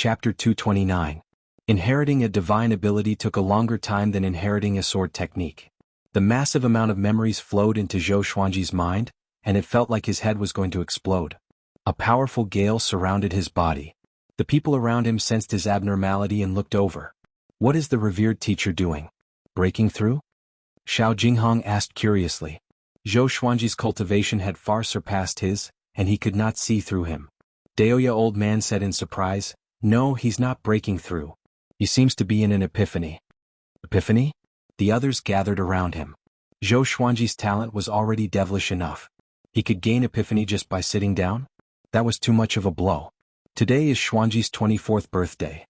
Chapter 229. Inheriting a divine ability took a longer time than inheriting a sword technique. The massive amount of memories flowed into Zhou Xuanji's mind, and it felt like his head was going to explode. A powerful gale surrounded his body. The people around him sensed his abnormality and looked over. What is the revered teacher doing? Breaking through? Xiao Jinghong asked curiously. Zhou Xuanji's cultivation had far surpassed his, and he could not see through him. Daoya old man said in surprise, "No, he's not breaking through. He seems to be in an epiphany." Epiphany? The others gathered around him. Zhou Xuanji's talent was already devilish enough. He could gain epiphany just by sitting down? That was too much of a blow. Today is Xuanji's 24th birthday.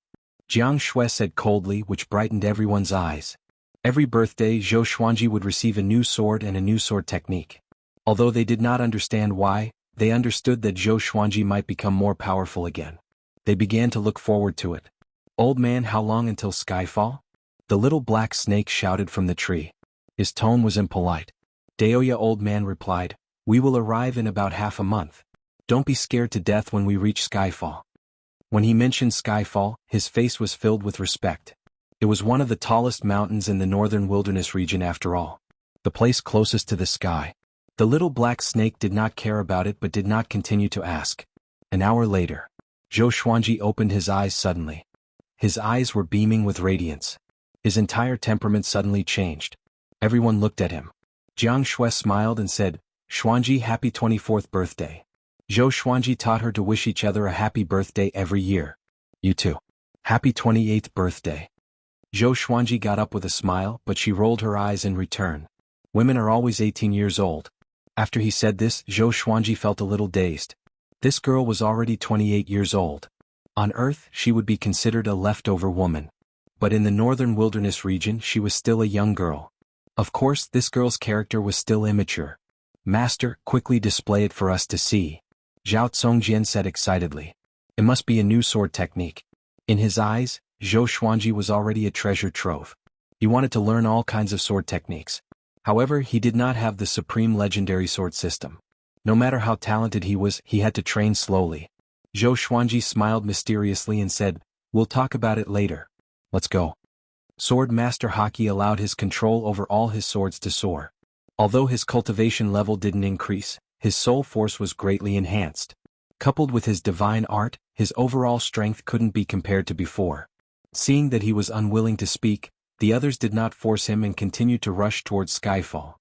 Jiang Shui said coldly, which brightened everyone's eyes. Every birthday Zhou Xuanji would receive a new sword and a new sword technique. Although they did not understand why, they understood that Zhou Xuanji might become more powerful again. They began to look forward to it. "Old man, how long until skyfall?" The little black snake shouted from the tree. His tone was impolite. Daoya old man replied, "We will arrive in about half a month. Don't be scared to death when we reach skyfall." When he mentioned skyfall, his face was filled with respect. It was one of the tallest mountains in the northern wilderness region after all. The place closest to the sky. The little black snake did not care about it but did not continue to ask. An hour later, Zhou Xuanji opened his eyes suddenly. His eyes were beaming with radiance. His entire temperament suddenly changed. Everyone looked at him. Jiang Shui smiled and said, "Xuanji, happy 24th birthday." Zhou Xuanji taught her to wish each other a happy birthday every year. "You too. Happy 28th birthday." Zhou Xuanji got up with a smile, but she rolled her eyes in return. Women are always 18 years old. After he said this, Zhou Xuanji felt a little dazed. This girl was already 28 years old. On Earth, she would be considered a leftover woman. But in the northern wilderness region, she was still a young girl. Of course, this girl's character was still immature. "Master, quickly display it for us to see," Zhao Congjian said excitedly. It must be a new sword technique. In his eyes, Zhou Xuanji was already a treasure trove. He wanted to learn all kinds of sword techniques. However, he did not have the supreme legendary sword system. No matter how talented he was, he had to train slowly. Zhou Xuanji smiled mysteriously and said, "We'll talk about it later. Let's go." Sword Master Haki allowed his control over all his swords to soar. Although his cultivation level didn't increase, his soul force was greatly enhanced. Coupled with his divine art, his overall strength couldn't be compared to before. Seeing that he was unwilling to speak, the others did not force him and continued to rush towards skyfall.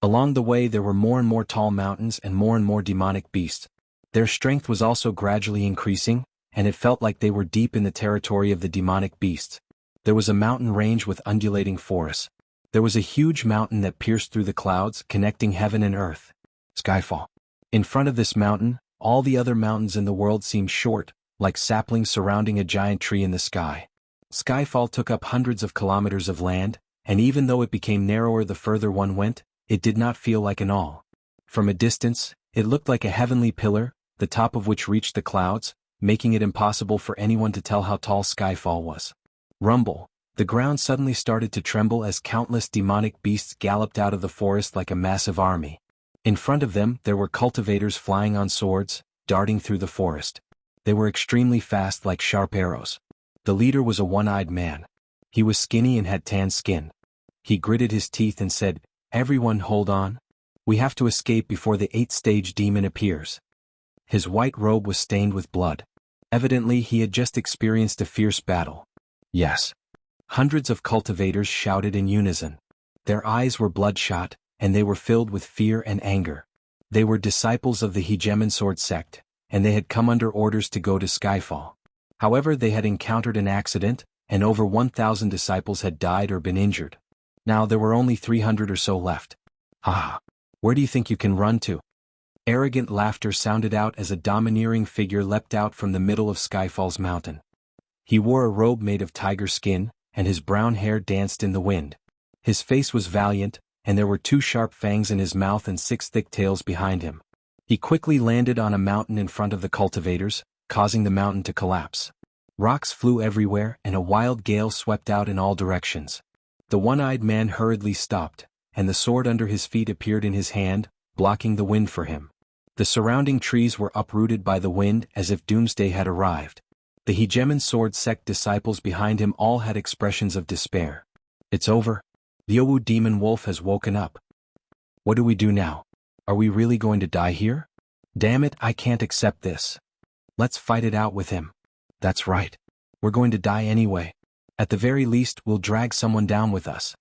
Along the way there were more and more tall mountains and more demonic beasts. Their strength was also gradually increasing, and it felt like they were deep in the territory of the demonic beasts. There was a mountain range with undulating forests. There was a huge mountain that pierced through the clouds, connecting heaven and earth. Skyfall. In front of this mountain, all the other mountains in the world seemed short, like saplings surrounding a giant tree in the sky. Skyfall took up hundreds of kilometers of land, and even though it became narrower the further one went, it did not feel like an all. From a distance, it looked like a heavenly pillar, the top of which reached the clouds, making it impossible for anyone to tell how tall Skyfall was. Rumble. The ground suddenly started to tremble as countless demonic beasts galloped out of the forest like a massive army. In front of them, there were cultivators flying on swords, darting through the forest. They were extremely fast like sharp arrows. The leader was a one-eyed man. He was skinny and had tan skin. He gritted his teeth and said, "Everyone hold on. We have to escape before the 8th-stage demon appears." His white robe was stained with blood. Evidently he had just experienced a fierce battle. "Yes." Hundreds of cultivators shouted in unison. Their eyes were bloodshot, and they were filled with fear and anger. They were disciples of the Hegemon Sword sect, and they had come under orders to go to Skyfall. However, they had encountered an accident, and over 1,000 disciples had died or been injured. Now there were only 300 or so left. "Ha! Where do you think you can run to?" Arrogant laughter sounded out as a domineering figure leapt out from the middle of Skyfall's mountain. He wore a robe made of tiger skin, and his brown hair danced in the wind. His face was valiant, and there were 2 sharp fangs in his mouth and 6 thick tails behind him. He quickly landed on a mountain in front of the cultivators, causing the mountain to collapse. Rocks flew everywhere, and a wild gale swept out in all directions. The one-eyed man hurriedly stopped, and the sword under his feet appeared in his hand, blocking the wind for him. The surrounding trees were uprooted by the wind as if doomsday had arrived. The Hegemon sword sect disciples behind him all had expressions of despair. It's over. Liuwu demon wolf has woken up. What do we do now? Are we really going to die here? Damn it, I can't accept this. Let's fight it out with him. That's right. We're going to die anyway. At the very least, we'll drag someone down with us.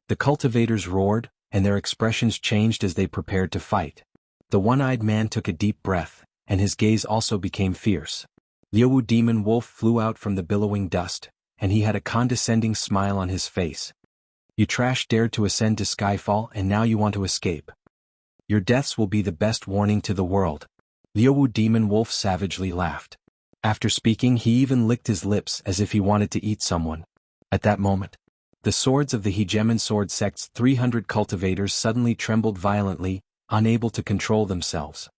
The cultivators roared, and their expressions changed as they prepared to fight. The one-eyed man took a deep breath, and his gaze also became fierce. Liuwu demon wolf flew out from the billowing dust, and he had a condescending smile on his face. You trash dared to ascend to Skyfall and now you want to escape. Your deaths will be the best warning to the world. Liuwu demon wolf savagely laughed. After speaking, he even licked his lips as if he wanted to eat someone. At that moment, the swords of the Hegemon sword sect's 300 cultivators suddenly trembled violently, unable to control themselves.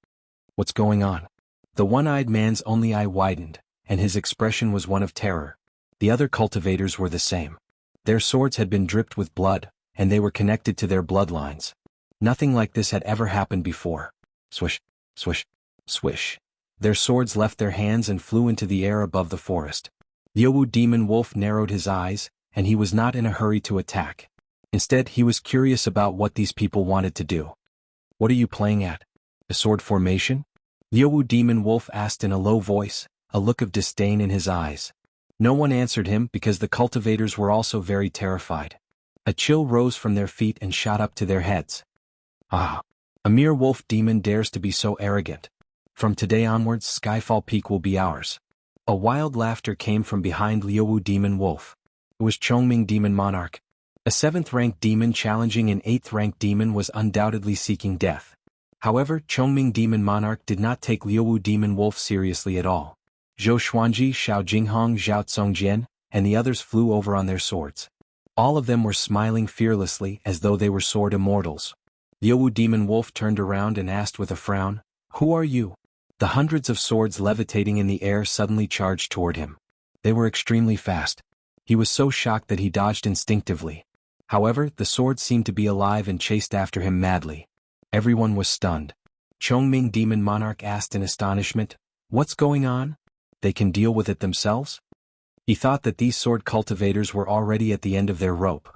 What's going on? The one-eyed man's only eye widened, and his expression was one of terror. The other cultivators were the same. Their swords had been dripped with blood, and they were connected to their bloodlines. Nothing like this had ever happened before. Swish, swish, swish. Their swords left their hands and flew into the air above the forest. Liuwu demon wolf narrowed his eyes, and he was not in a hurry to attack. Instead, he was curious about what these people wanted to do. What are you playing at? A sword formation? Liuwu demon wolf asked in a low voice, a look of disdain in his eyes. No one answered him because the cultivators were also very terrified. A chill rose from their feet and shot up to their heads. Ah! A mere wolf demon dares to be so arrogant. From today onwards, Skyfall Peak will be ours. A wild laughter came from behind Liuwu demon wolf. It was Chongming demon monarch. A 7th-ranked demon challenging an 8th-ranked demon was undoubtedly seeking death. However, Chongming demon monarch did not take Liuwu demon wolf seriously at all. Zhou Xuanji, Xiao Jinghong, Zhao Tsongjian, and the others flew over on their swords. All of them were smiling fearlessly as though they were sword immortals. Liuwu demon wolf turned around and asked with a frown, "Who are you?" The hundreds of swords levitating in the air suddenly charged toward him. They were extremely fast. He was so shocked that he dodged instinctively. However, the swords seemed to be alive and chased after him madly. Everyone was stunned. Chongming demon monarch asked in astonishment, "What's going on? They can deal with it themselves?" He thought that these sword cultivators were already at the end of their rope.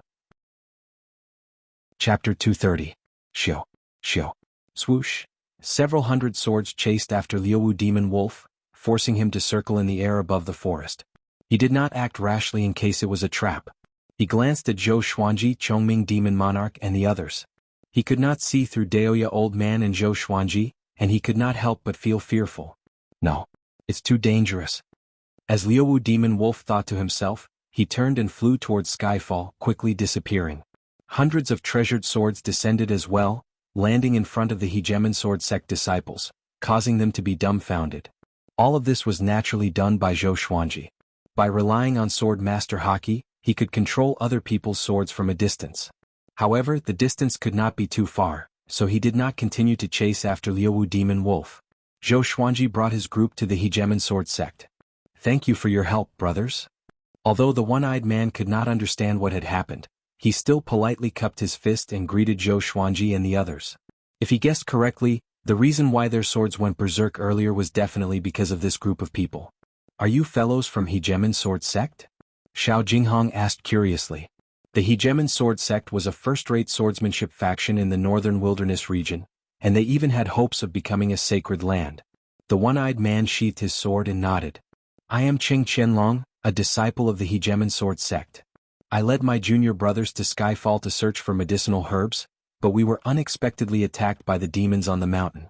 Chapter 230. Shio. Shio. Swoosh. Several hundred swords chased after Liuwu demon wolf, forcing him to circle in the air above the forest. He did not act rashly in case it was a trap. He glanced at Zhou Xuanji, Chongming demon monarch, and the others. He could not see through Daoya old man and Zhou Xuanji, and he could not help but feel fearful. No. It's too dangerous. As Liuwu demon wolf thought to himself, he turned and flew towards Skyfall, quickly disappearing. Hundreds of treasured swords descended as well, landing in front of the Hegemon sword sect disciples, causing them to be dumbfounded. All of this was naturally done by Zhou Xuanji. By relying on sword master Haki, he could control other people's swords from a distance. However, the distance could not be too far, so he did not continue to chase after Liuwu demon wolf. Zhou Xuanji brought his group to the Hegemon sword sect. "Thank you for your help, brothers." Although the one-eyed man could not understand what had happened, he still politely cupped his fist and greeted Zhou Xuanji and the others. If he guessed correctly, the reason why their swords went berserk earlier was definitely because of this group of people. "Are you fellows from Hegemon sword sect?" Xiao Jinghong asked curiously. The Hegemon sword sect was a first-rate swordsmanship faction in the northern wilderness region, and they even had hopes of becoming a sacred land. The one-eyed man sheathed his sword and nodded. "I am Qing Qianlong, a disciple of the Hegemon sword sect. I led my junior brothers to Skyfall to search for medicinal herbs, but we were unexpectedly attacked by the demons on the mountain.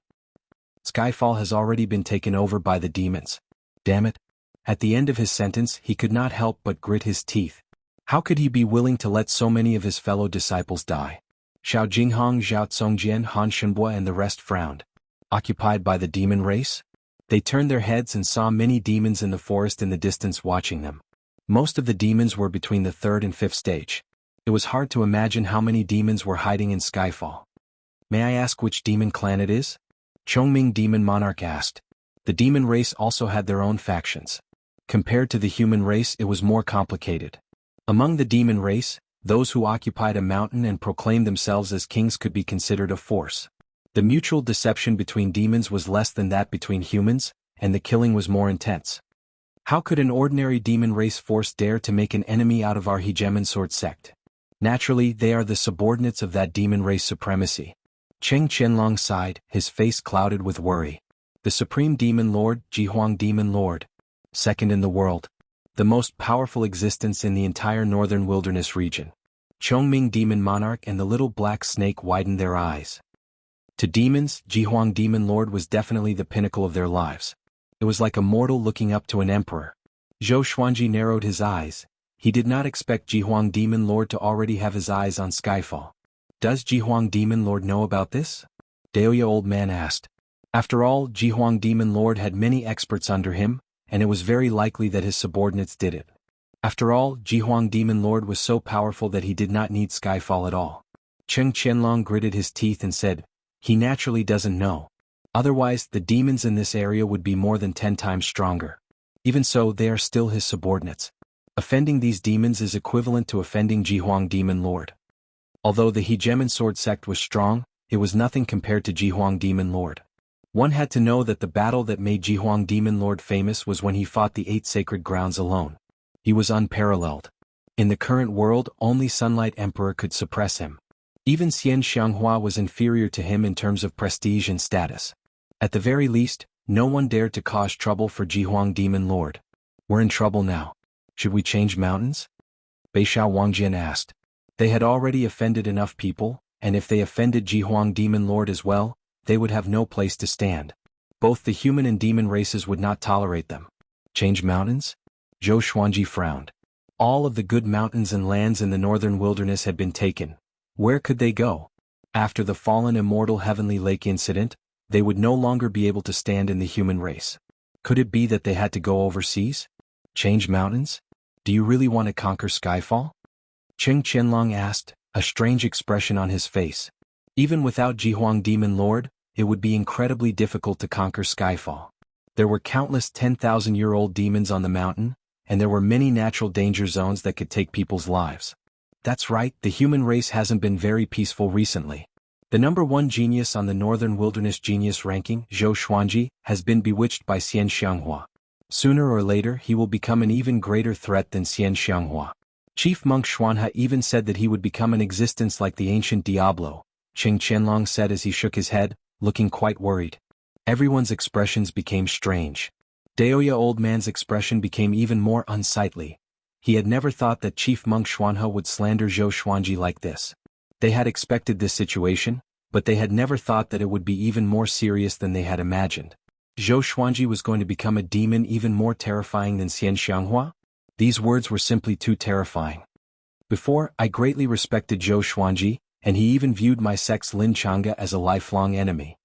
Skyfall has already been taken over by the demons. Damn it." At the end of his sentence, he could not help but grit his teeth. How could he be willing to let so many of his fellow disciples die? Xiao Jinghong, Zhao Tsongjian, Han Shenbo and the rest frowned. Occupied by the demon race? They turned their heads and saw many demons in the forest in the distance watching them. Most of the demons were between the 3rd and 5th stage. It was hard to imagine how many demons were hiding in Skyfall. "May I ask which demon clan it is?" Chongming demon monarch asked. The demon race also had their own factions. Compared to the human race, it was more complicated. Among the demon race, those who occupied a mountain and proclaimed themselves as kings could be considered a force. The mutual deception between demons was less than that between humans, and the killing was more intense. How could an ordinary demon race force dare to make an enemy out of our hegemon sword sect? Naturally, they are the subordinates of that demon race supremacy. Cheng Qianlong sighed, his face clouded with worry. The Supreme Demon Lord, Jihuang Demon Lord. Second in the world. The most powerful existence in the entire northern wilderness region. Chongming Demon Monarch and the little black snake widened their eyes. To demons, Jihuang Demon Lord was definitely the pinnacle of their lives. It was like a mortal looking up to an emperor. Zhou Xuanji narrowed his eyes. He did not expect Jihuang Demon Lord to already have his eyes on Skyfall. Does Jihuang Demon Lord know about this? Daoya Old Man asked. After all, Jihuang Demon Lord had many experts under him, and it was very likely that his subordinates did it. After all, Jihuang Demon Lord was so powerful that he did not need Skyfall at all. Cheng Qianlong gritted his teeth and said, he naturally doesn't know. Otherwise, the demons in this area would be more than 10 times stronger. Even so, they are still his subordinates. Offending these demons is equivalent to offending Jihuang Demon Lord. Although the hegemon sword sect was strong, it was nothing compared to Jihuang Demon Lord. One had to know that the battle that made Jihuang Demon Lord famous was when he fought the 8 sacred grounds alone. He was unparalleled. In the current world, only Sunlight Emperor could suppress him. Even Xian Xianghua was inferior to him in terms of prestige and status. At the very least, no one dared to cause trouble for Jihuang Demon Lord. We're in trouble now. Should we change mountains? Beishao Wangjian asked. They had already offended enough people, and if they offended Jihuang Demon Lord as well, they would have no place to stand. Both the human and demon races would not tolerate them. Change mountains? Zhou Xuanji frowned. All of the good mountains and lands in the northern wilderness had been taken. Where could they go? After the fallen immortal Heavenly Lake incident, they would no longer be able to stand in the human race. Could it be that they had to go overseas? Change mountains? Do you really want to conquer Skyfall? Cheng Qianlong asked, a strange expression on his face. Even without Jihuang Demon Lord, it would be incredibly difficult to conquer Skyfall. There were countless 10,000-year-old demons on the mountain, and there were many natural danger zones that could take people's lives. That's right, the human race hasn't been very peaceful recently. The number 1 genius on the Northern Wilderness Genius ranking, Zhou Xuanji, has been bewitched by Xian Xianghua. Sooner or later he will become an even greater threat than Xian Xianghua. Chief Monk Xuanhe even said that he would become an existence like the ancient Diablo, Cheng Qianlong said as he shook his head, looking quite worried. Everyone's expressions became strange. Daoya Old Man's expression became even more unsightly. He had never thought that Chief Monk Xuanhe would slander Zhou Xuanji like this. They had expected this situation, but they had never thought that it would be even more serious than they had imagined. Zhou Xuanji was going to become a demon even more terrifying than Xian Xianghua? These words were simply too terrifying. Before, I greatly respected Zhou Xuanji, and he even viewed my sex Lin Chang'e as a lifelong enemy.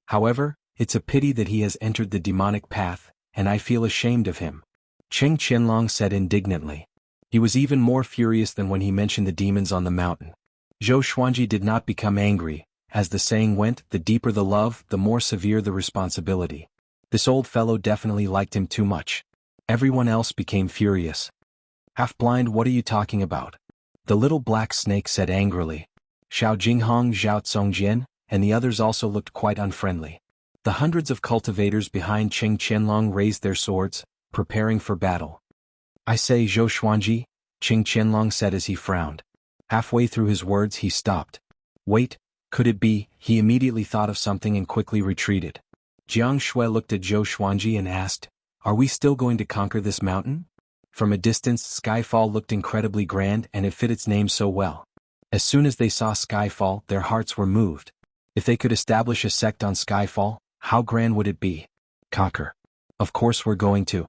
However, it's a pity that he has entered the demonic path, and I feel ashamed of him. Cheng Qianlong said indignantly. He was even more furious than when he mentioned the demons on the mountain. Zhou Xuanji did not become angry. As the saying went, the deeper the love, the more severe the responsibility. This old fellow definitely liked him too much. Everyone else became furious. Half-blind, what are you talking about? The little black snake said angrily. Xiao Jinghong, Zhao Tsongjian, and the others also looked quite unfriendly. The hundreds of cultivators behind Cheng Qianlong raised their swords, preparing for battle. I say, Zhou Xuanji, Cheng Qianlong said as he frowned. Halfway through his words he stopped. Wait, could it be? He immediately thought of something and quickly retreated. Jiang Shui looked at Zhou Xuanji and asked, are we still going to conquer this mountain? From a distance, Skyfall looked incredibly grand and it fit its name so well. As soon as they saw Skyfall, their hearts were moved. If they could establish a sect on Skyfall, how grand would it be? Conquer. Of course we're going to.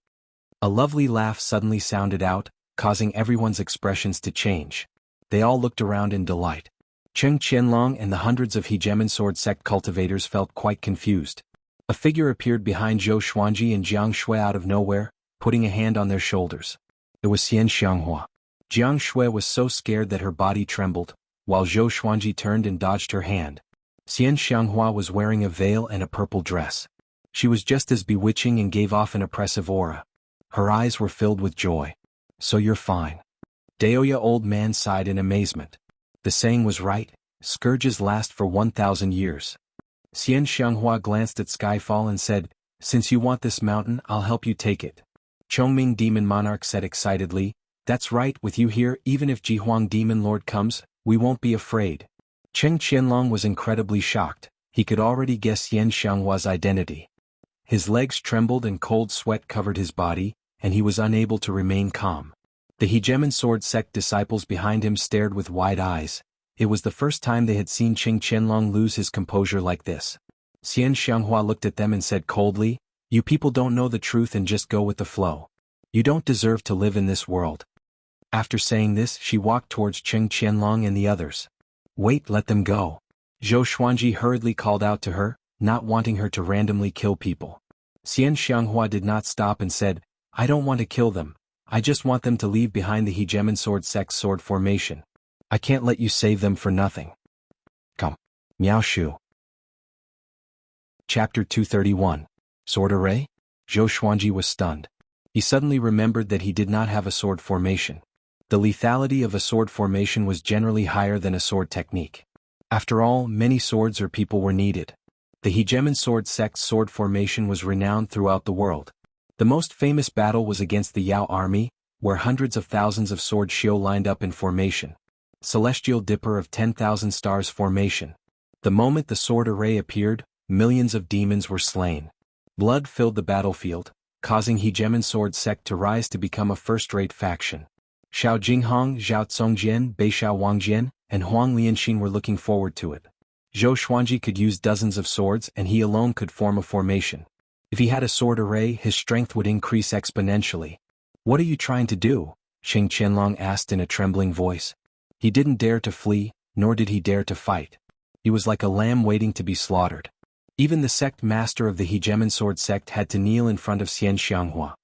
A lovely laugh suddenly sounded out, causing everyone's expressions to change. They all looked around in delight. Cheng Qianlong and the hundreds of hegemon sword sect cultivators felt quite confused. A figure appeared behind Zhou Xuanji and Jiang Shui out of nowhere, putting a hand on their shoulders. It was Xian Xianghua. Jiang Shui was so scared that her body trembled, while Zhou Xuanji turned and dodged her hand. Xian Xianghua was wearing a veil and a purple dress. She was just as bewitching and gave off an oppressive aura. Her eyes were filled with joy. So you're fine. Daoya Old Man sighed in amazement. The saying was right, scourges last for 1,000 years. Xian Xianghua glanced at Skyfall and said, since you want this mountain, I'll help you take it. Chongming Demon Monarch said excitedly, "That's right, with you here, even if Jihuang Demon Lord comes, we won't be afraid." Cheng Qianlong was incredibly shocked. He could already guess Yen Xianghua's identity. His legs trembled and cold sweat covered his body, and he was unable to remain calm. The Hegemon Sword Sect disciples behind him stared with wide eyes. It was the first time they had seen Cheng Qianlong lose his composure like this. Xian Xianghua looked at them and said coldly, "You people don't know the truth and just go with the flow. You don't deserve to live in this world." After saying this, she walked towards Cheng Qianlong and the others. "Wait, let them go." Zhou Xuanji hurriedly called out to her, not wanting her to randomly kill people. Xian Xianghua did not stop and said, "I don't want to kill them. I just want them to leave behind the Hegemon Sword Sect's sword formation. I can't let you save them for nothing. Come." Miao Shu. Chapter 231. Sword Array? Zhou Xuanji was stunned. He suddenly remembered that he did not have a sword formation. The lethality of a sword formation was generally higher than a sword technique. After all, many swords or people were needed. The Hegemon Sword Sect's sword formation was renowned throughout the world. The most famous battle was against the Yao army, where hundreds of thousands of sword shio lined up in formation. Celestial Dipper of 10,000 Stars formation. The moment the sword array appeared, millions of demons were slain. Blood filled the battlefield, causing Hegemon Sword Sect to rise to become a first-rate faction. Xiao Jinghong, Zhao Congjian, Beixiao Wangjian, and Huang Lianxin were looking forward to it. Zhou Xuanji could use dozens of swords and he alone could form a formation. If he had a sword array, his strength would increase exponentially. "What are you trying to do?" Cheng Qianlong asked in a trembling voice. He didn't dare to flee, nor did he dare to fight. He was like a lamb waiting to be slaughtered. Even the sect master of the Hegemon Sword Sect had to kneel in front of Xian Xianghua.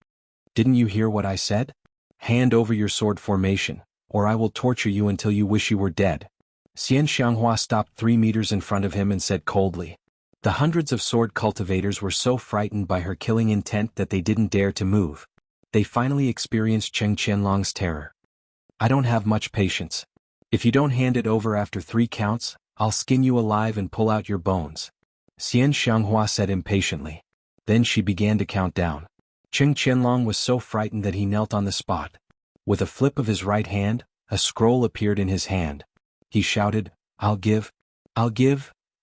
"Didn't you hear what I said? Hand over your sword formation, or I will torture you until you wish you were dead." Xian Xianghua stopped 3 meters in front of him and said coldly. The hundreds of sword cultivators were so frightened by her killing intent that they didn't dare to move. They finally experienced Cheng Qianlong's terror. "I don't have much patience. If you don't hand it over after 3 counts, I'll skin you alive and pull out your bones," Xian Xianghua said impatiently. Then she began to count down. Cheng Qianlong was so frightened that he knelt on the spot. With a flip of his right hand, a scroll appeared in his hand. He shouted, I'll give.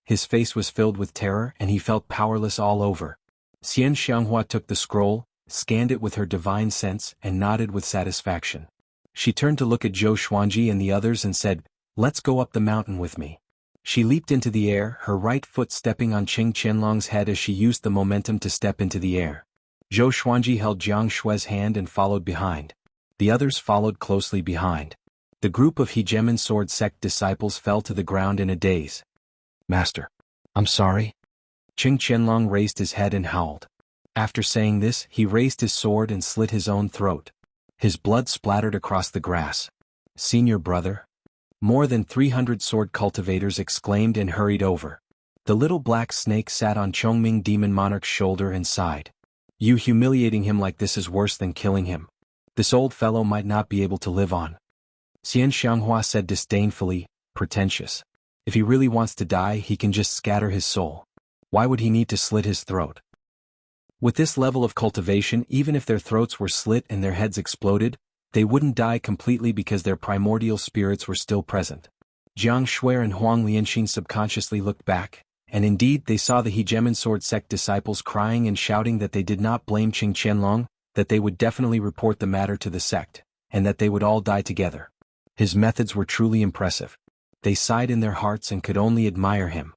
His face was filled with terror and he felt powerless all over. Xian Xianghua took the scroll, scanned it with her divine sense and nodded with satisfaction. She turned to look at Zhou Xuanji and the others and said, "Let's go up the mountain with me." She leaped into the air, her right foot stepping on Cheng Qianlong's head as she used the momentum to step into the air. Zhou Xuanji held Jiang Shue's hand and followed behind. The others followed closely behind. The group of Hegemon Sword Sect disciples fell to the ground in a daze. "Master, I'm sorry." Cheng Qianlong raised his head and howled. After saying this, he raised his sword and slit his own throat. His blood splattered across the grass. "Senior brother." More than 300 sword cultivators exclaimed and hurried over. The little black snake sat on Chongming Demon Monarch's shoulder and sighed. "You humiliating him like this is worse than killing him. This old fellow might not be able to live on." Xian Xianghua said disdainfully, "Pretentious. If he really wants to die, he can just scatter his soul. Why would he need to slit his throat?" With this level of cultivation, even if their throats were slit and their heads exploded, they wouldn't die completely because their primordial spirits were still present. Jiang Shui and Huang Lianxin subconsciously looked back, and indeed they saw the Hegemon Sword Sect disciples crying and shouting that they did not blame Cheng Qianlong, that they would definitely report the matter to the sect, and that they would all die together. His methods were truly impressive. They sighed in their hearts and could only admire him.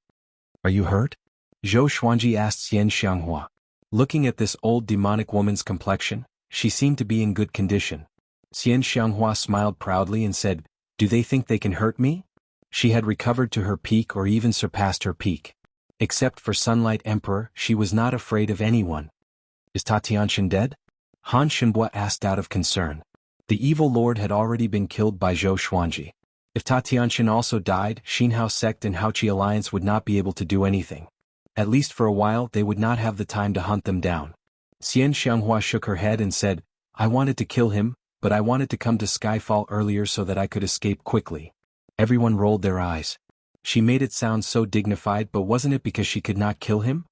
"Are you hurt?" Zhou Xuanji asked Xian Xianghua. Looking at this old demonic woman's complexion, she seemed to be in good condition. Xian Xianghua smiled proudly and said, "Do they think they can hurt me?" She had recovered to her peak or even surpassed her peak. Except for Sunlight Emperor, she was not afraid of anyone. "Is Tatianshan dead?" Han Shenbua asked out of concern. The evil lord had already been killed by Zhou Xuanji. If Tatianshan also died, Xinhao sect and Haoqi alliance would not be able to do anything. At least for a while they would not have the time to hunt them down. Xian Xianghua shook her head and said, "I wanted to kill him, but I wanted to come to Skyfall earlier so that I could escape quickly." Everyone rolled their eyes. She made it sound so dignified, but wasn't it because she could not kill him?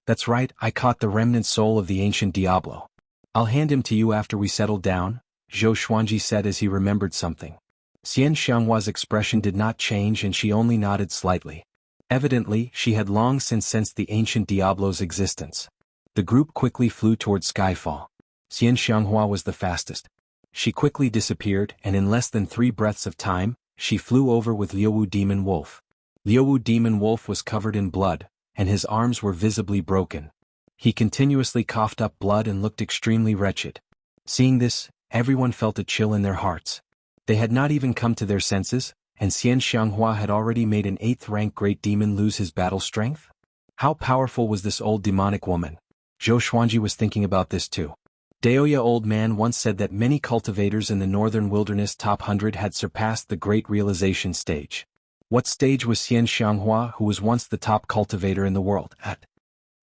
"That's right, I caught the remnant soul of the ancient Diablo. I'll hand him to you after we settle down, Zhou Xuanji said as he remembered something. Xian Xianghua's expression did not change and she only nodded slightly. Evidently, she had long since sensed the ancient Diablo's existence. The group quickly flew towards Skyfall. Xian Xianghua was the fastest. She quickly disappeared and in less than 3 breaths of time, she flew over with Liuwu Demon Wolf. Liuwu Demon Wolf was covered in blood, and his arms were visibly broken. He continuously coughed up blood and looked extremely wretched. Seeing this, everyone felt a chill in their hearts. They had not even come to their senses, and Xian Xianghua had already made an 8th-rank great demon lose his battle strength? How powerful was this old demonic woman? Zhou Xuanji was thinking about this too. Daoya Old Man once said that many cultivators in the northern wilderness top 100 had surpassed the great realization stage. What stage was Xian Xianghua, who was once the top cultivator in the world, at?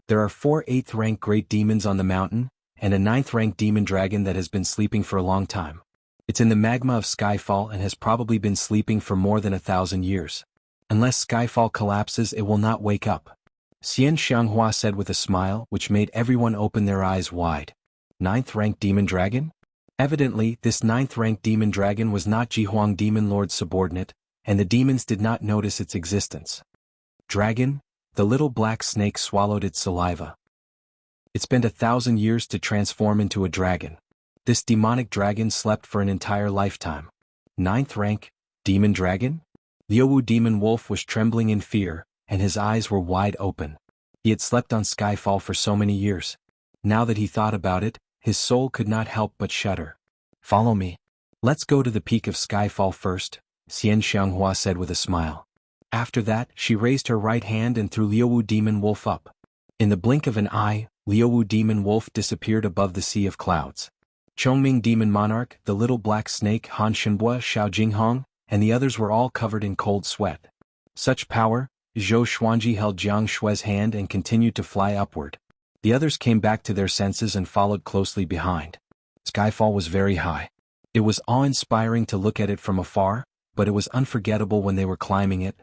There are 4 8th-rank great demons on the mountain, and a 9th-rank demon dragon that has been sleeping for a long time. It's in the magma of Skyfall and has probably been sleeping for more than 1,000 years. Unless Skyfall collapses, it will not wake up. Xian Xianghua said with a smile which made everyone open their eyes wide. 9th-rank demon dragon? Evidently, this 9th-rank demon dragon was not Jihuang Demon Lord's subordinate, and the demons did not notice its existence. Dragon? The little black snake swallowed its saliva. It spent 1,000 years to transform into a dragon. This demonic dragon slept for an entire lifetime. 9th rank, demon dragon? Liuwu Demon Wolf was trembling in fear, and his eyes were wide open. He had slept on Skyfall for so many years. Now that he thought about it, his soul could not help but shudder. Follow me. Let's go to the peak of Skyfall first, Xian Xianghua said with a smile. After that, she raised her right hand and threw Liuwu Demon Wolf up. In the blink of an eye, Liuwu Demon Wolf disappeared above the sea of clouds. Chongming Demon Monarch, the little black snake Han Shenbua, Xiao Jinghong, and the others were all covered in cold sweat. Such power, Zhou Xuanji held Jiang Shue's hand and continued to fly upward. The others came back to their senses and followed closely behind. Skyfall was very high. It was awe-inspiring to look at it from afar, but it was unforgettable when they were climbing it.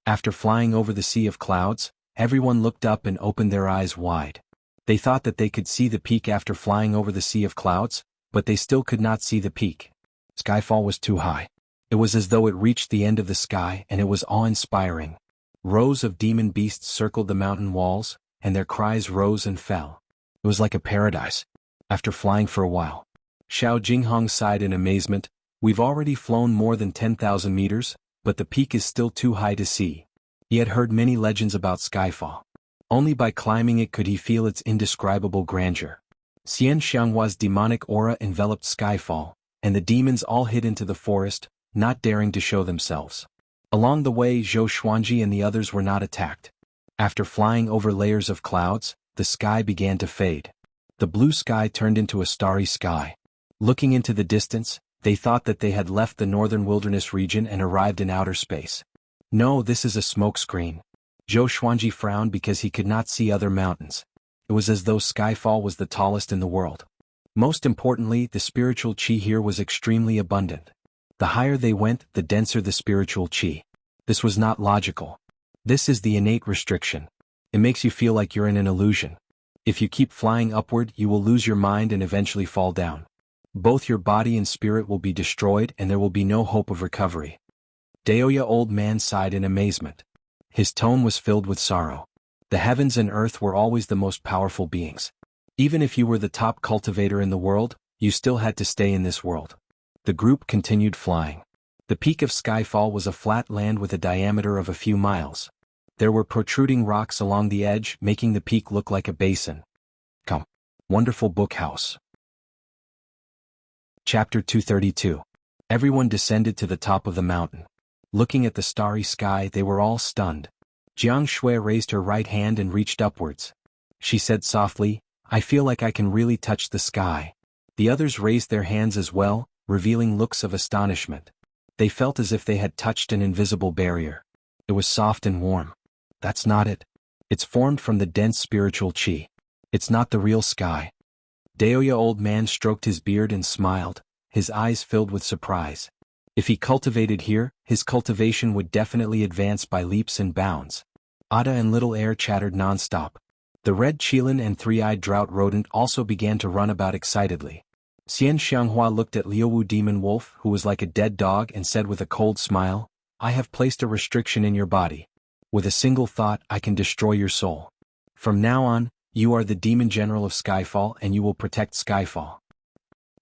After flying over the sea of clouds, everyone looked up and opened their eyes wide. They thought that they could see the peak after flying over the sea of clouds, but they still could not see the peak. Skyfall was too high. It was as though it reached the end of the sky and it was awe-inspiring. Rows of demon beasts circled the mountain walls, and their cries rose and fell. It was like a paradise. After flying for a while, Xiao Jinghong sighed in amazement. We've already flown more than 10,000 meters, but the peak is still too high to see. He had heard many legends about Skyfall. Only by climbing it could he feel its indescribable grandeur. Xian Xianghua's demonic aura enveloped Skyfall, and the demons all hid into the forest, not daring to show themselves. Along the way, Zhou Xuanji and the others were not attacked. After flying over layers of clouds, the sky began to fade. The blue sky turned into a starry sky. Looking into the distance, they thought that they had left the northern wilderness region and arrived in outer space. No, this is a smokescreen. Zhou Xuanji frowned because he could not see other mountains. It was as though Skyfall was the tallest in the world. Most importantly, the spiritual qi here was extremely abundant. The higher they went, the denser the spiritual qi. This was not logical. This is the innate restriction. It makes you feel like you're in an illusion. If you keep flying upward, you will lose your mind and eventually fall down. Both your body and spirit will be destroyed and there will be no hope of recovery. Daoya Old Man sighed in amazement. His tone was filled with sorrow. The heavens and earth were always the most powerful beings. Even if you were the top cultivator in the world, you still had to stay in this world. The group continued flying. The peak of Skyfall was a flat land with a diameter of a few miles. There were protruding rocks along the edge, making the peak look like a basin. Come. Wonderful book house. Chapter 232. Everyone descended to the top of the mountain. Looking at the starry sky, they were all stunned. Jiang Shui raised her right hand and reached upwards. She said softly, I feel like I can really touch the sky. The others raised their hands as well, revealing looks of astonishment. They felt as if they had touched an invisible barrier. It was soft and warm. That's not it. It's formed from the dense spiritual qi. It's not the real sky. Daoya Old Man stroked his beard and smiled, his eyes filled with surprise. If he cultivated here, his cultivation would definitely advance by leaps and bounds. Ada and Little Air chattered non-stop. The red qilin and three-eyed drought rodent also began to run about excitedly. Xian Xianghua looked at Liuwu demon wolf, who was like a dead dog, and said with a cold smile, "I have placed a restriction in your body. With a single thought I can destroy your soul. From now on, you are the demon general of Skyfall and you will protect Skyfall.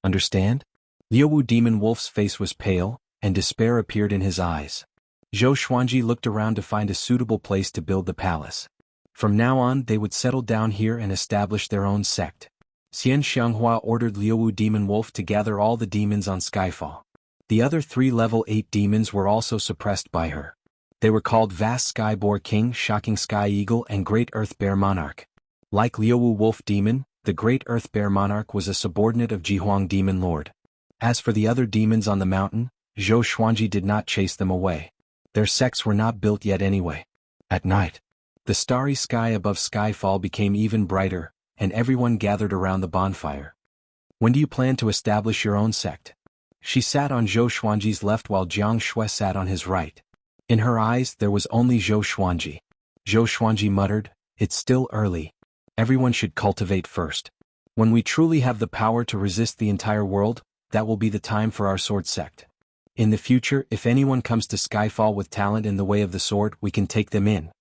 Understand?" Liuwu demon wolf's face was pale, and despair appeared in his eyes. Zhou Xuanji looked around to find a suitable place to build the palace. From now on they would settle down here and establish their own sect. Xian Xianghua ordered Liuwu demon wolf to gather all the demons on Skyfall. The other 3 level 8 demons were also suppressed by her. They were called Vast Sky Boar King, Shocking Sky Eagle, and Great Earth Bear Monarch. Like Liuwu Wolf Demon, the Great Earth Bear Monarch was a subordinate of Jihuang Demon Lord. As for the other demons on the mountain, Zhou Xuanji did not chase them away. Their sects were not built yet anyway. At night, the starry sky above Skyfall became even brighter, and everyone gathered around the bonfire. "When do you plan to establish your own sect?" She sat on Zhou Xuanji's left while Jiang Shui sat on his right. In her eyes there was only Zhou Xuanji. Zhou Xuanji muttered, "It's still early. Everyone should cultivate first. When we truly have the power to resist the entire world, that will be the time for our sword sect. In the future, if anyone comes to Skyfall with talent in the way of the sword, we can take them in."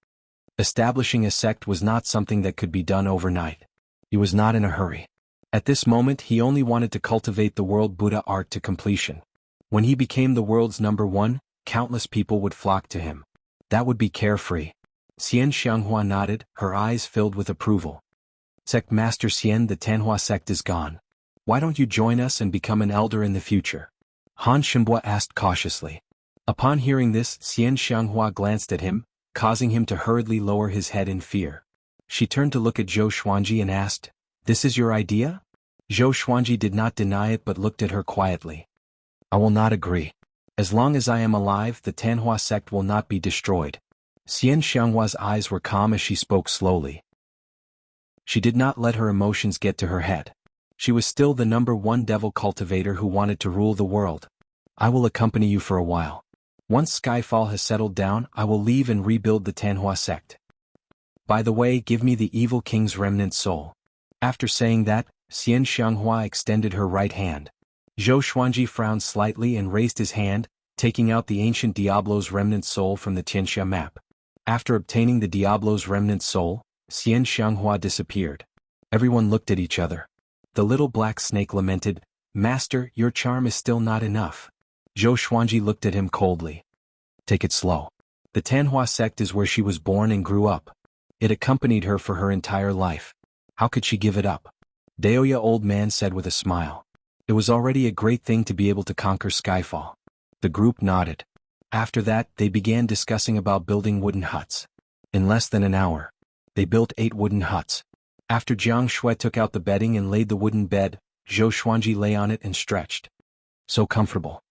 Establishing a sect was not something that could be done overnight. He was not in a hurry. At this moment he only wanted to cultivate the world Buddha art to completion. When he became the world's #1, countless people would flock to him. That would be carefree. Xian Xianghua nodded, her eyes filled with approval. "Sect Master Xian, the Tanhua sect is gone. Why don't you join us and become an elder in the future?" Han Shenbua asked cautiously. Upon hearing this, Xian Xianghua glanced at him, causing him to hurriedly lower his head in fear. She turned to look at Zhou Xuanji and asked, "This is your idea?" Zhou Xuanji did not deny it but looked at her quietly. "I will not agree. As long as I am alive, the Tanhua sect will not be destroyed." Xian Xianghua's eyes were calm as she spoke slowly. She did not let her emotions get to her head. She was still the #1 devil cultivator who wanted to rule the world. "I will accompany you for a while. Once Skyfall has settled down, I will leave and rebuild the Tanhua sect. By the way, give me the evil king's remnant soul." After saying that, Xian Xianghua extended her right hand. Zhou Xuanji frowned slightly and raised his hand, taking out the ancient Diablo's remnant soul from the Tianxia map. After obtaining the Diablo's remnant soul, Xian Xianghua disappeared. Everyone looked at each other. The little black snake lamented, "Master, your charm is still not enough." Zhou Xuanji looked at him coldly. "Take it slow. The Tanhua sect is where she was born and grew up. It accompanied her for her entire life. How could she give it up?" Daoya old man said with a smile. It was already a great thing to be able to conquer Skyfall. The group nodded. After that, they began discussing about building wooden huts. In less than an hour, they built 8 wooden huts. After Jiang Shui took out the bedding and laid the wooden bed, Zhou Xuanji lay on it and stretched. "So comfortable,"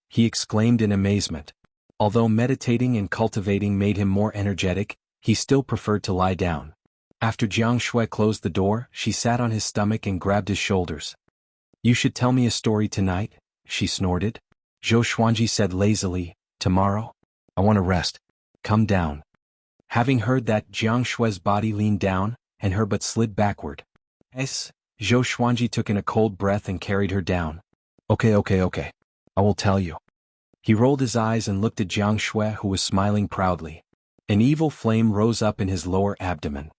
he exclaimed in amazement. Although meditating and cultivating made him more energetic, he still preferred to lie down. After Jiang Shui closed the door, she sat on his stomach and grabbed his shoulders. "You should tell me a story tonight," she snorted. Zhou Xuanji said lazily, "Tomorrow? I want to rest. Come down." Having heard that, Jiang Shui's body leaned down, and her butt slid backward. Zhou Xuanji took in a cold breath and carried her down. Okay. I will tell you." He rolled his eyes and looked at Jiang Shui, who was smiling proudly. An evil flame rose up in his lower abdomen.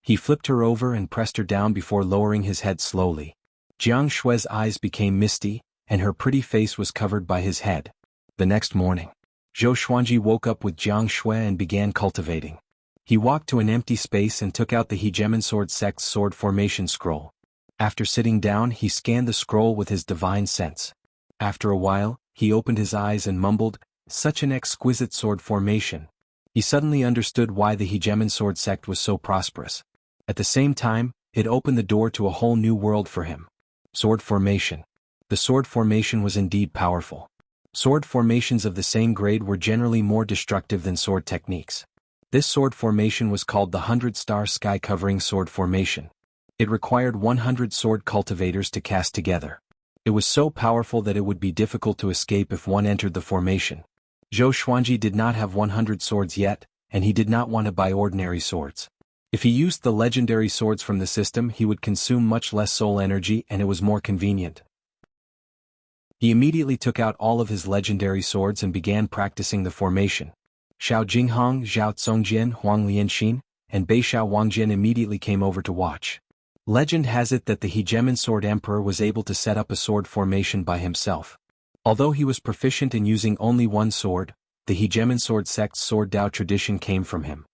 He flipped her over and pressed her down before lowering his head slowly. Jiang Shui's eyes became misty, and her pretty face was covered by his head. The next morning, Zhou Xuanji woke up with Jiang Shui and began cultivating. He walked to an empty space and took out the Hegemon Sword Sect's sword formation scroll. After sitting down, he scanned the scroll with his divine sense. After a while, he opened his eyes and mumbled, "Such an exquisite sword formation." He suddenly understood why the Hegemon Sword Sect was so prosperous. At the same time, it opened the door to a whole new world for him. Sword formation. The sword formation was indeed powerful. Sword formations of the same grade were generally more destructive than sword techniques. This sword formation was called the 100-star sky covering sword formation. It required 100 sword cultivators to cast together. It was so powerful that it would be difficult to escape if one entered the formation. Zhou Xuanji did not have 100 swords yet, and he did not want to buy ordinary swords. If he used the legendary swords from the system, he would consume much less soul energy and it was more convenient. He immediately took out all of his legendary swords and began practicing the formation. Xiao Jinghong, Zhao Tsongjian, Huang Lianxin, and Beishao Wangjin immediately came over to watch. Legend has it that the Hegemon Sword Emperor was able to set up a sword formation by himself. Although he was proficient in using only one sword, the Hegemon Sword sect's Sword Dao tradition came from him.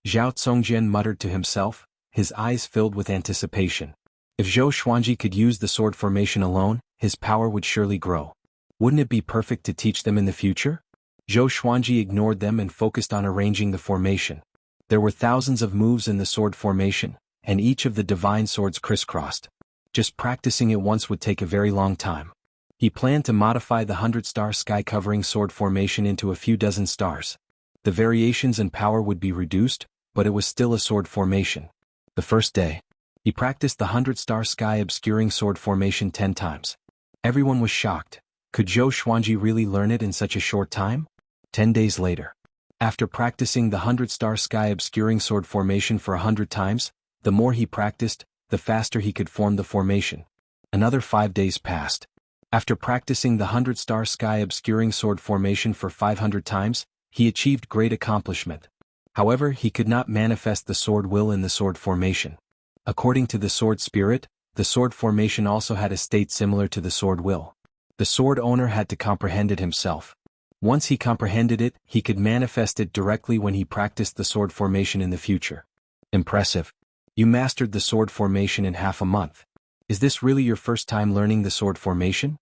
Zhao Tsongjian muttered to himself, his eyes filled with anticipation. If Zhou Xuanji could use the sword formation alone, his power would surely grow. Wouldn't it be perfect to teach them in the future? Zhou Xuanji ignored them and focused on arranging the formation. There were thousands of moves in the sword formation, and each of the divine swords crisscrossed. Just practicing it once would take a very long time. He planned to modify the 100-star sky-covering sword formation into a few dozen stars. The variations in power would be reduced, but it was still a sword formation. The first day, he practiced the 100-star sky-obscuring sword formation 10 times. Everyone was shocked. Could Zhou Xuanji really learn it in such a short time? 10 days later. After practicing the 100-star sky-obscuring sword formation for 100 times, the more he practiced, the faster he could form the formation. Another 5 days passed. After practicing the 100-star sky-obscuring sword formation for 500 times, he achieved great accomplishment. However, he could not manifest the sword will in the sword formation. According to the sword spirit, the sword formation also had a state similar to the sword will. The sword owner had to comprehend it himself. Once he comprehended it, he could manifest it directly when he practiced the sword formation in the future. Impressive. You mastered the sword formation in half a month. Is this really your first time learning the sword formation?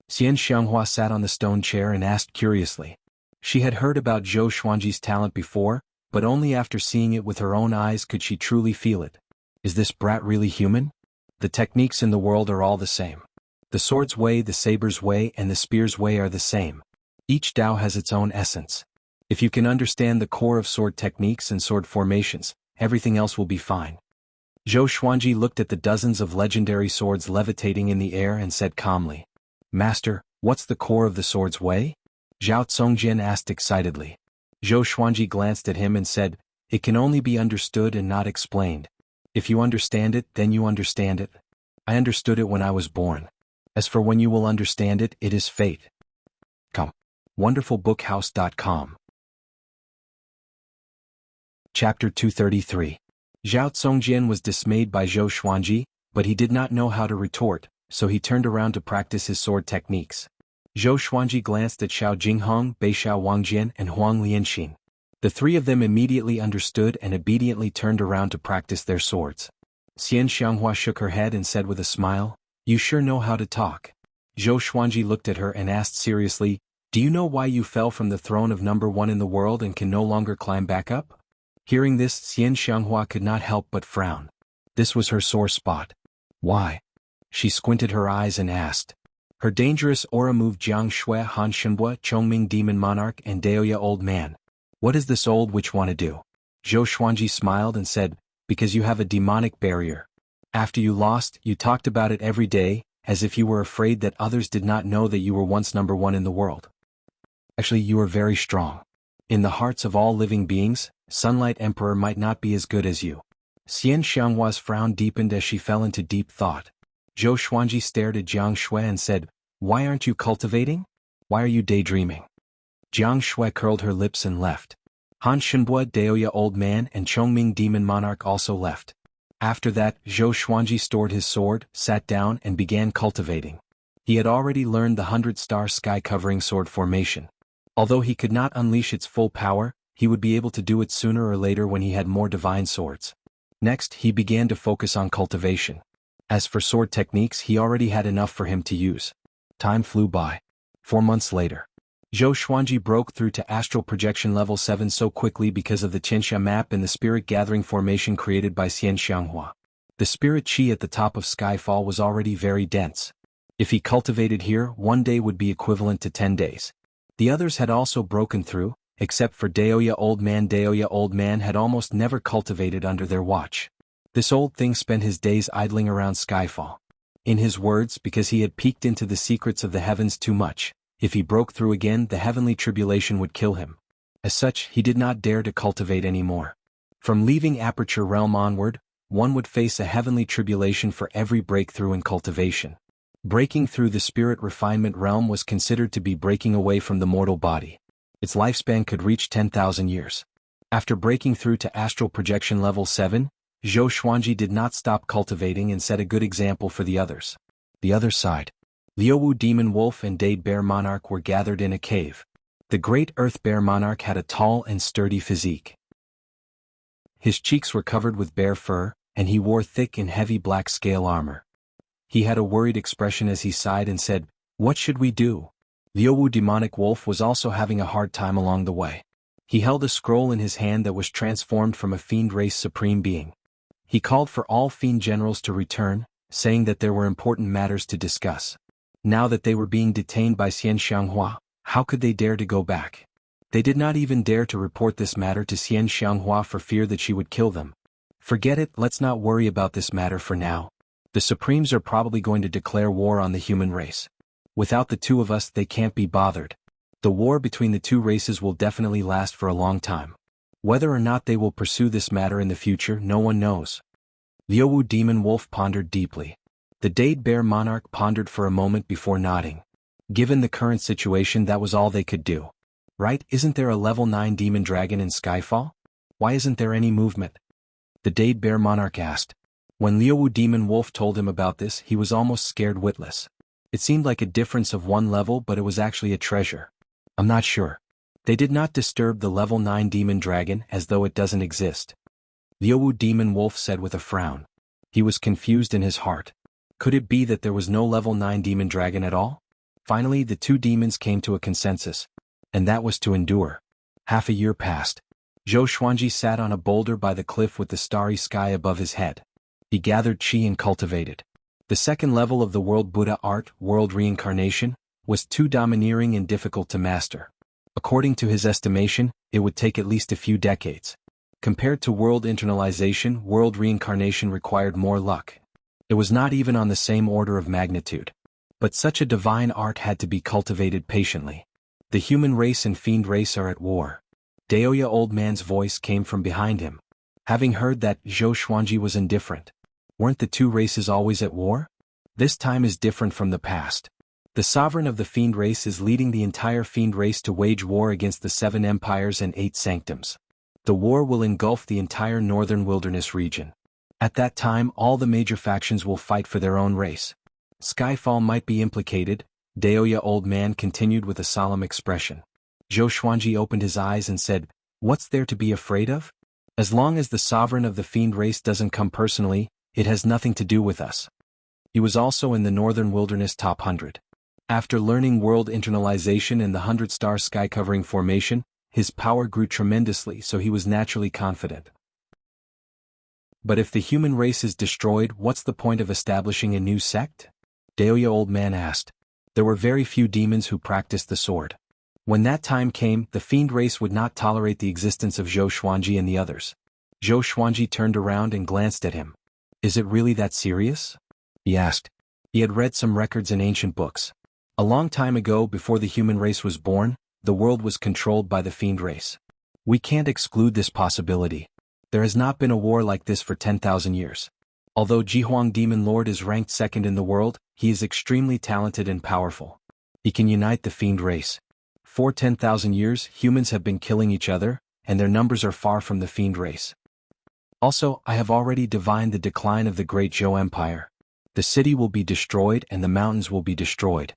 Xian Xianghua sat on the stone chair and asked curiously. She had heard about Zhou Xuanji's talent before, but only after seeing it with her own eyes could she truly feel it. Is this brat really human? The techniques in the world are all the same. The sword's way, the saber's way, and the spear's way are the same. Each Dao has its own essence. If you can understand the core of sword techniques and sword formations, everything else will be fine. Zhou Xuanji looked at the dozens of legendary swords levitating in the air and said calmly, "Master, what's the core of the sword's way?" Zhao Tsongjian asked excitedly. Zhou Xuanji glanced at him and said, "It can only be understood and not explained. If you understand it, then you understand it. I understood it when I was born. As for when you will understand it, it is fate." Come. WonderfulBookhouse.com. Chapter 233. Zhao Tsongjian was dismayed by Zhou Xuanji, but he did not know how to retort, so he turned around to practice his sword techniques. Zhou Xuanji glanced at Xiao Jinghong, Beishao Wangjin, and Huang Lianxin. The three of them immediately understood and obediently turned around to practice their swords. Xian Xianghua shook her head and said with a smile, "You sure know how to talk." Zhou Xuanji looked at her and asked seriously, "Do you know why you fell from the throne of number one in the world and can no longer climb back up?" Hearing this, Xian Xianghua could not help but frown. This was her sore spot. Why? She squinted her eyes and asked. Her dangerous aura moved Jiang Shui, Han Shenbua, Chongming Demon Monarch, and Daoya Old Man. What does this old witch want to do? Zhou Xuanji smiled and said, "Because you have a demonic barrier. After you lost, you talked about it every day, as if you were afraid that others did not know that you were once number one in the world. Actually, you are very strong. In the hearts of all living beings, Sunlight Emperor might not be as good as you." Xian Xianghua's frown deepened as she fell into deep thought. Zhou Xuanji stared at Jiang Shui and said, "Why aren't you cultivating? Why are you daydreaming?" Jiang Shui curled her lips and left. Han Shenbua, Daoya Old Man, and Chongming Demon Monarch also left. After that, Zhou Xuanji stored his sword, sat down, and began cultivating. He had already learned the 100-star sky-covering sword formation. Although he could not unleash its full power, he would be able to do it sooner or later when he had more divine swords. Next, he began to focus on cultivation. As for sword techniques, he already had enough for him to use. Time flew by. 4 months later. Zhou Xuanji broke through to astral projection level 7 so quickly because of the Qianxia map and the spirit gathering formation created by Xian Xianghua. The spirit chi at the top of Skyfall was already very dense. If he cultivated here, 1 day would be equivalent to 10 days. The others had also broken through, except for Daoya Old Man. Daoya Old Man had almost never cultivated under their watch. This old thing spent his days idling around Skyfall. In his words, because he had peeked into the secrets of the heavens too much. If he broke through again, the heavenly tribulation would kill him. As such, he did not dare to cultivate anymore. From leaving Aperture Realm onward, one would face a heavenly tribulation for every breakthrough in cultivation. Breaking through the spirit refinement realm was considered to be breaking away from the mortal body. Its lifespan could reach 10,000 years. After breaking through to astral projection level 7, Zhou Xuanji did not stop cultivating and set a good example for the others. The other side. Liuwu Demon Wolf and Dade Bear Monarch were gathered in a cave. The great Earth Bear Monarch had a tall and sturdy physique. His cheeks were covered with bear fur, and he wore thick and heavy black scale armor. He had a worried expression as he sighed and said, "What should we do?" Liuwu Demonic Wolf was also having a hard time along the way. He held a scroll in his hand that was transformed from a fiend race supreme being. He called for all fiend generals to return, saying that there were important matters to discuss. Now that they were being detained by Xian Xianghua, how could they dare to go back? They did not even dare to report this matter to Xian Xianghua for fear that she would kill them. Forget it, let's not worry about this matter for now. The Supremes are probably going to declare war on the human race. Without the two of us, they can't be bothered. The war between the two races will definitely last for a long time. Whether or not they will pursue this matter in the future, no one knows. Liuwu Demon Wolf pondered deeply. The Dade Bear Monarch pondered for a moment before nodding. Given the current situation, that was all they could do. Right, isn't there a level 9 demon dragon in Skyfall? Why isn't there any movement? The Dade Bear Monarch asked. When Liuwu Demon Wolf told him about this, he was almost scared witless. It seemed like a difference of one level, but it was actually a treasure. I'm not sure. They did not disturb the level 9 demon dragon as though it doesn't exist. Liuwu Demon Wolf said with a frown. He was confused in his heart. Could it be that there was no level 9 demon dragon at all? Finally, the two demons came to a consensus. And that was to endure. Half a year passed. Zhou Xuanji sat on a boulder by the cliff with the starry sky above his head. He gathered qi and cultivated. The second level of the World Buddha art, World Reincarnation, was too domineering and difficult to master. According to his estimation, it would take at least a few decades. Compared to World Internalization, World Reincarnation required more luck. It was not even on the same order of magnitude. But such a divine art had to be cultivated patiently. The human race and fiend race are at war. Daoya Old Man's voice came from behind him. Having heard that, Zhou Xuanji was indifferent. Weren't the two races always at war? This time is different from the past. The sovereign of the fiend race is leading the entire fiend race to wage war against the 7 empires and 8 sanctums. The war will engulf the entire northern wilderness region. At that time, all the major factions will fight for their own race. Skyfall might be implicated, Daoya Old Man continued with a solemn expression. Zhou Xuanji opened his eyes and said, "What's there to be afraid of? As long as the sovereign of the fiend race doesn't come personally, it has nothing to do with us." He was also in the Northern Wilderness Top 100. After learning world internalization and the 100-star sky-covering formation, his power grew tremendously, so he was naturally confident. But if the human race is destroyed, what's the point of establishing a new sect? Daoya Old Man asked. There were very few demons who practiced the sword. When that time came, the fiend race would not tolerate the existence of Zhou Xuanji and the others. Zhou Xuanji turned around and glanced at him. "Is it really that serious?" he asked. He had read some records in ancient books. A long time ago, before the human race was born, the world was controlled by the fiend race. We can't exclude this possibility. There has not been a war like this for 10,000 years. Although Jihuang Demon Lord is ranked second in the world, he is extremely talented and powerful. He can unite the fiend race. For 10,000 years, humans have been killing each other, and their numbers are far from the fiend race. Also, I have already divined the decline of the great Zhou Empire. The city will be destroyed and the mountains will be destroyed.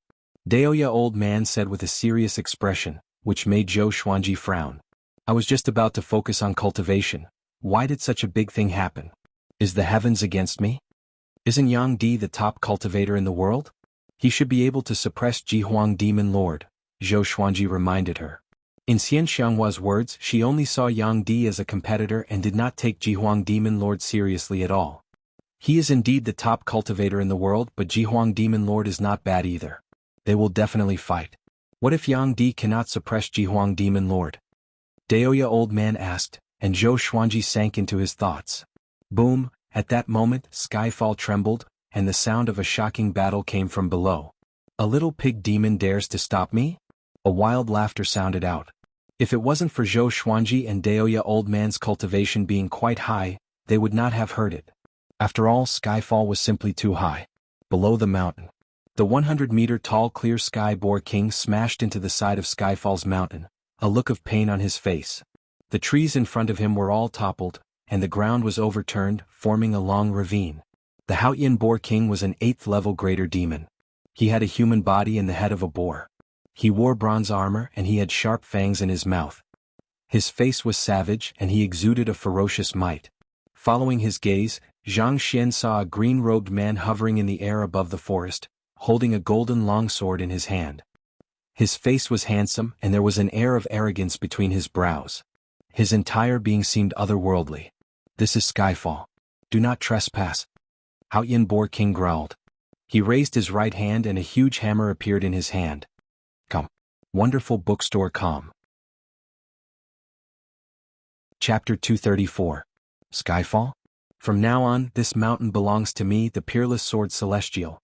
Daoya Old Man said with a serious expression, which made Zhou Xuanji frown. I was just about to focus on cultivation. Why did such a big thing happen? Is the heavens against me? Isn't Yang Di the top cultivator in the world? He should be able to suppress Jihuang Demon Lord, Zhou Xuanji reminded her. In Xian Xianghua's words, she only saw Yang Di as a competitor and did not take Jihuang Demon Lord seriously at all. He is indeed the top cultivator in the world, but Jihuang Demon Lord is not bad either. They will definitely fight. What if Yang Di cannot suppress Jihuang Demon Lord? Daoya Old Man asked, and Zhou Xuanji sank into his thoughts. Boom, at that moment, Skyfall trembled, and the sound of a shocking battle came from below. A little pig demon dares to stop me? A wild laughter sounded out. If it wasn't for Zhou Xuanji and Daoya Old Man's cultivation being quite high, they would not have heard it. After all, Skyfall was simply too high. Below the mountain, the 100-meter-tall clear sky boar king smashed into the side of Skyfall's mountain, a look of pain on his face. The trees in front of him were all toppled, and the ground was overturned, forming a long ravine. The Haoyan Boar King was an 8th-level greater demon. He had a human body and the head of a boar. He wore bronze armor and he had sharp fangs in his mouth. His face was savage and he exuded a ferocious might. Following his gaze, Zhang Xian saw a green-robed man hovering in the air above the forest, holding a golden longsword in his hand. His face was handsome and there was an air of arrogance between his brows. His entire being seemed otherworldly. "This is Skyfall. Do not trespass," Haoyan Boar King growled. He raised his right hand and a huge hammer appeared in his hand. "Come." Wonderful Bookstore Com. Chapter 234. Skyfall? From now on, this mountain belongs to me, the peerless sword celestial.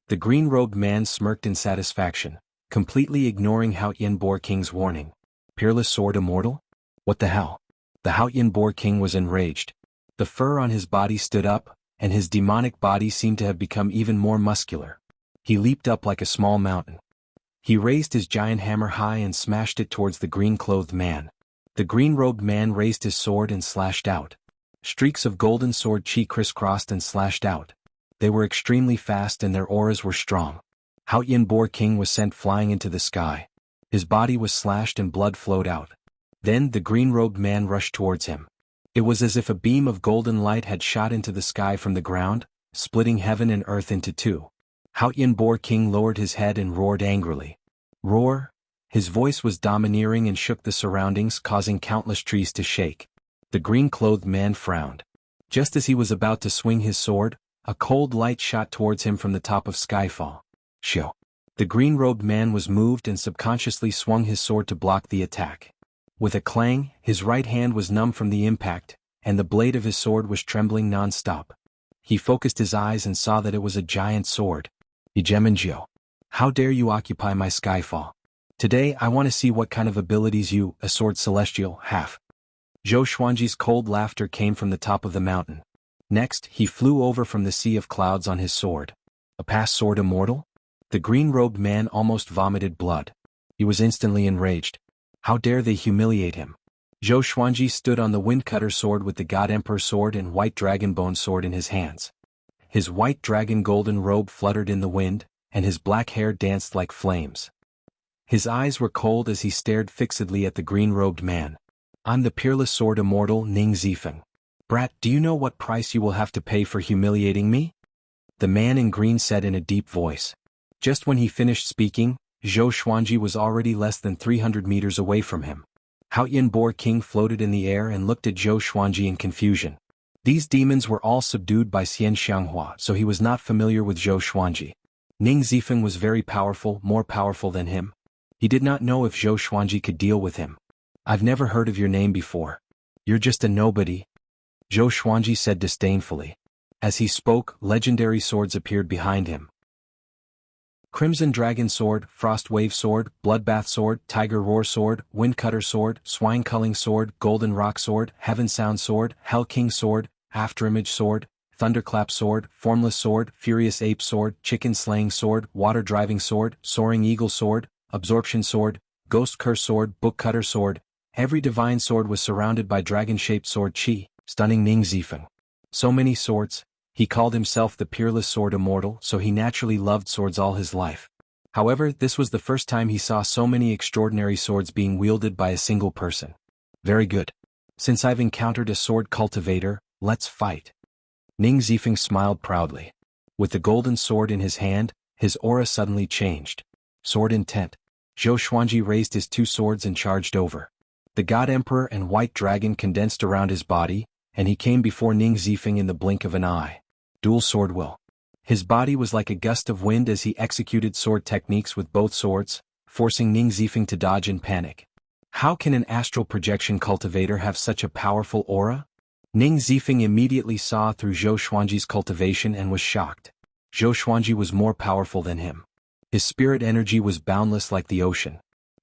The green-robed man smirked in satisfaction, completely ignoring Haoyan Boar King's warning. Peerless sword immortal? What the hell? The Haoyan Boar King was enraged. The fur on his body stood up, and his demonic body seemed to have become even more muscular. He leaped up like a small mountain. He raised his giant hammer high and smashed it towards the green-clothed man. The green-robed man raised his sword and slashed out. Streaks of golden sword chi crisscrossed and slashed out. They were extremely fast and their auras were strong. Haoyan Boar King was sent flying into the sky. His body was slashed and blood flowed out. Then the green-robed man rushed towards him. It was as if a beam of golden light had shot into the sky from the ground, splitting heaven and earth into two. Haoyan Boar King lowered his head and roared angrily. Roar! His voice was domineering and shook the surroundings, causing countless trees to shake. The green-clothed man frowned. Just as he was about to swing his sword, a cold light shot towards him from the top of Skyfall. Shoo! The green-robed man was moved and subconsciously swung his sword to block the attack. With a clang, his right hand was numb from the impact, and the blade of his sword was trembling non-stop. He focused his eyes and saw that it was a giant sword. Ijemenjio. How dare you occupy my Skyfall? Today I want to see what kind of abilities you, a sword celestial, have. Zhou Xuanji's cold laughter came from the top of the mountain. Next, he flew over from the sea of clouds on his sword. A past sword immortal? The green-robed man almost vomited blood. He was instantly enraged. How dare they humiliate him? Zhou Xuanji stood on the Windcutter sword with the God Emperor sword and white dragonbone sword in his hands. His white dragon golden robe fluttered in the wind, and his black hair danced like flames. His eyes were cold as he stared fixedly at the green-robed man. I'm the peerless sword immortal Ning Zifeng. Brat, do you know what price you will have to pay for humiliating me? The man in green said in a deep voice. Just when he finished speaking, Zhou Xuanji was already less than 300 meters away from him. Haoyan Boar King floated in the air and looked at Zhou Xuanji in confusion. These demons were all subdued by Xian Xianghua, so he was not familiar with Zhou Xuanji. Ning Zifeng was very powerful, more powerful than him. He did not know if Zhou Xuanji could deal with him. I've never heard of your name before. You're just a nobody, Zhou Xuanji said disdainfully. As he spoke, legendary swords appeared behind him. Crimson Dragon Sword, Frost Wave Sword, Bloodbath Sword, Tiger Roar Sword, Windcutter Sword, Swine Culling Sword, Golden Rock Sword, Heaven Sound Sword, Hell King Sword, Afterimage Sword, Thunderclap Sword, Formless Sword, Furious Ape Sword, Chicken Slaying Sword, Water Driving Sword, Soaring Eagle Sword, Absorption Sword, Ghost Curse Sword, Bookcutter Sword. Every divine sword was surrounded by dragon-shaped sword chi, stunning Ning Zifeng. So many swords. He called himself the peerless sword immortal, so he naturally loved swords all his life. However, this was the first time he saw so many extraordinary swords being wielded by a single person. Very good. Since I've encountered a sword cultivator, let's fight. Ning Zifeng smiled proudly. With the golden sword in his hand, his aura suddenly changed. Sword intent. Zhou Xuanji raised his two swords and charged over. The God Emperor and White Dragon condensed around his body, and he came before Ning Zifeng in the blink of an eye. Dual sword will. His body was like a gust of wind as he executed sword techniques with both swords, forcing Ning Zifeng to dodge in panic. How can an astral projection cultivator have such a powerful aura? Ning Zifeng immediately saw through Zhou Xuanji's cultivation and was shocked. Zhou Xuanji was more powerful than him. His spirit energy was boundless like the ocean.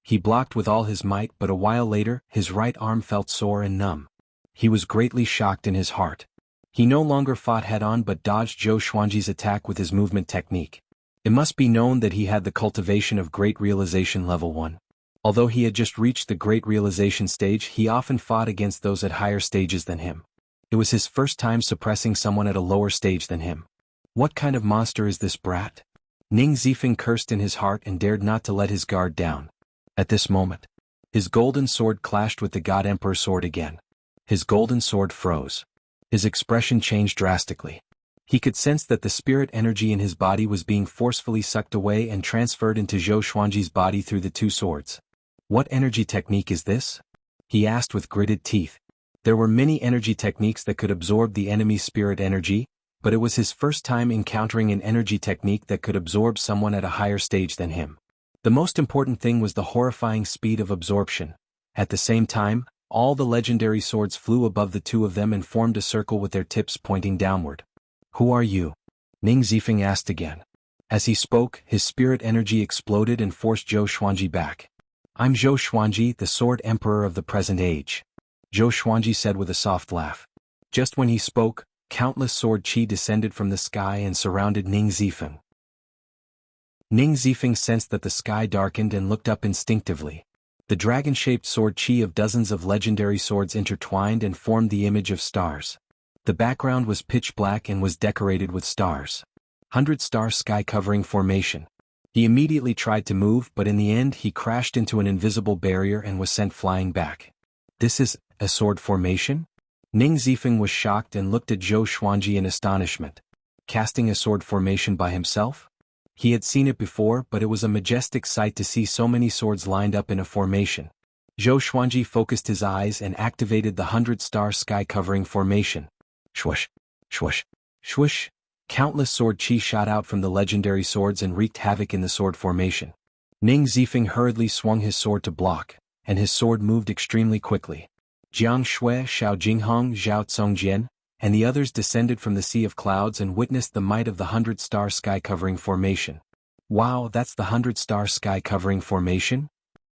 He blocked with all his might, but a while later, his right arm felt sore and numb. He was greatly shocked in his heart. He no longer fought head-on but dodged Zhou Xuanji's attack with his movement technique. It must be known that he had the cultivation of Great Realization Level 1. Although he had just reached the Great Realization stage, he often fought against those at higher stages than him. It was his first time suppressing someone at a lower stage than him. What kind of monster is this brat? Ning Zifeng cursed in his heart and dared not to let his guard down. At this moment, his golden sword clashed with the God Emperor sword again. His golden sword froze. His expression changed drastically. He could sense that the spirit energy in his body was being forcefully sucked away and transferred into Zhou Xuanji's body through the two swords. What energy technique is this? He asked with gritted teeth. There were many energy techniques that could absorb the enemy's spirit energy, but it was his first time encountering an energy technique that could absorb someone at a higher stage than him. The most important thing was the horrifying speed of absorption. At the same time, all the legendary swords flew above the two of them and formed a circle with their tips pointing downward. Who are you? Ning Zifeng asked again. As he spoke, his spirit energy exploded and forced Zhou Xuanji back. I'm Zhou Xuanji, the Sword Emperor of the present age. Zhou Xuanji said with a soft laugh. Just when he spoke, countless sword qi descended from the sky and surrounded Ning Zifeng. Ning Zifeng sensed that the sky darkened and looked up instinctively. The dragon-shaped sword qi of dozens of legendary swords intertwined and formed the image of stars. The background was pitch black and was decorated with stars. 100-star sky-covering formation. He immediately tried to move, but in the end he crashed into an invisible barrier and was sent flying back. This is a sword formation? Ning Zifeng was shocked and looked at Zhou Xuanji in astonishment. Casting a sword formation by himself? He had seen it before, but it was a majestic sight to see so many swords lined up in a formation. Zhou Xuanji focused his eyes and activated the 100-star sky-covering formation. Swoosh, swoosh, swoosh. Countless sword qi shot out from the legendary swords and wreaked havoc in the sword formation. Ning Zifeng hurriedly swung his sword to block, and his sword moved extremely quickly. Jiang Shui, Xiao Jinghong, Zhao Tsongjian, and the others descended from the sea of clouds and witnessed the might of the 100-star sky-covering formation. Wow, that's the 100-star sky-covering formation?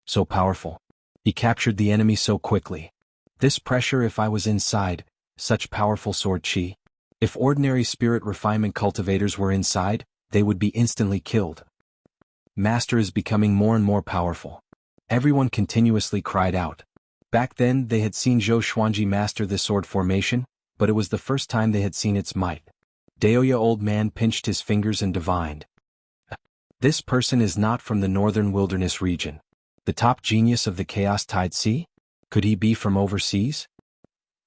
So powerful. He captured the enemy so quickly. This pressure if I was inside, such powerful sword qi. If ordinary spirit refinement cultivators were inside, they would be instantly killed. Master is becoming more and more powerful. Everyone continuously cried out. Back then they had seen Zhou Xuanji master this sword formation, but it was the first time they had seen its might. Daoya old man pinched his fingers and divined. This person is not from the northern wilderness region. The top genius of the Chaos Tide Sea? Could he be from overseas?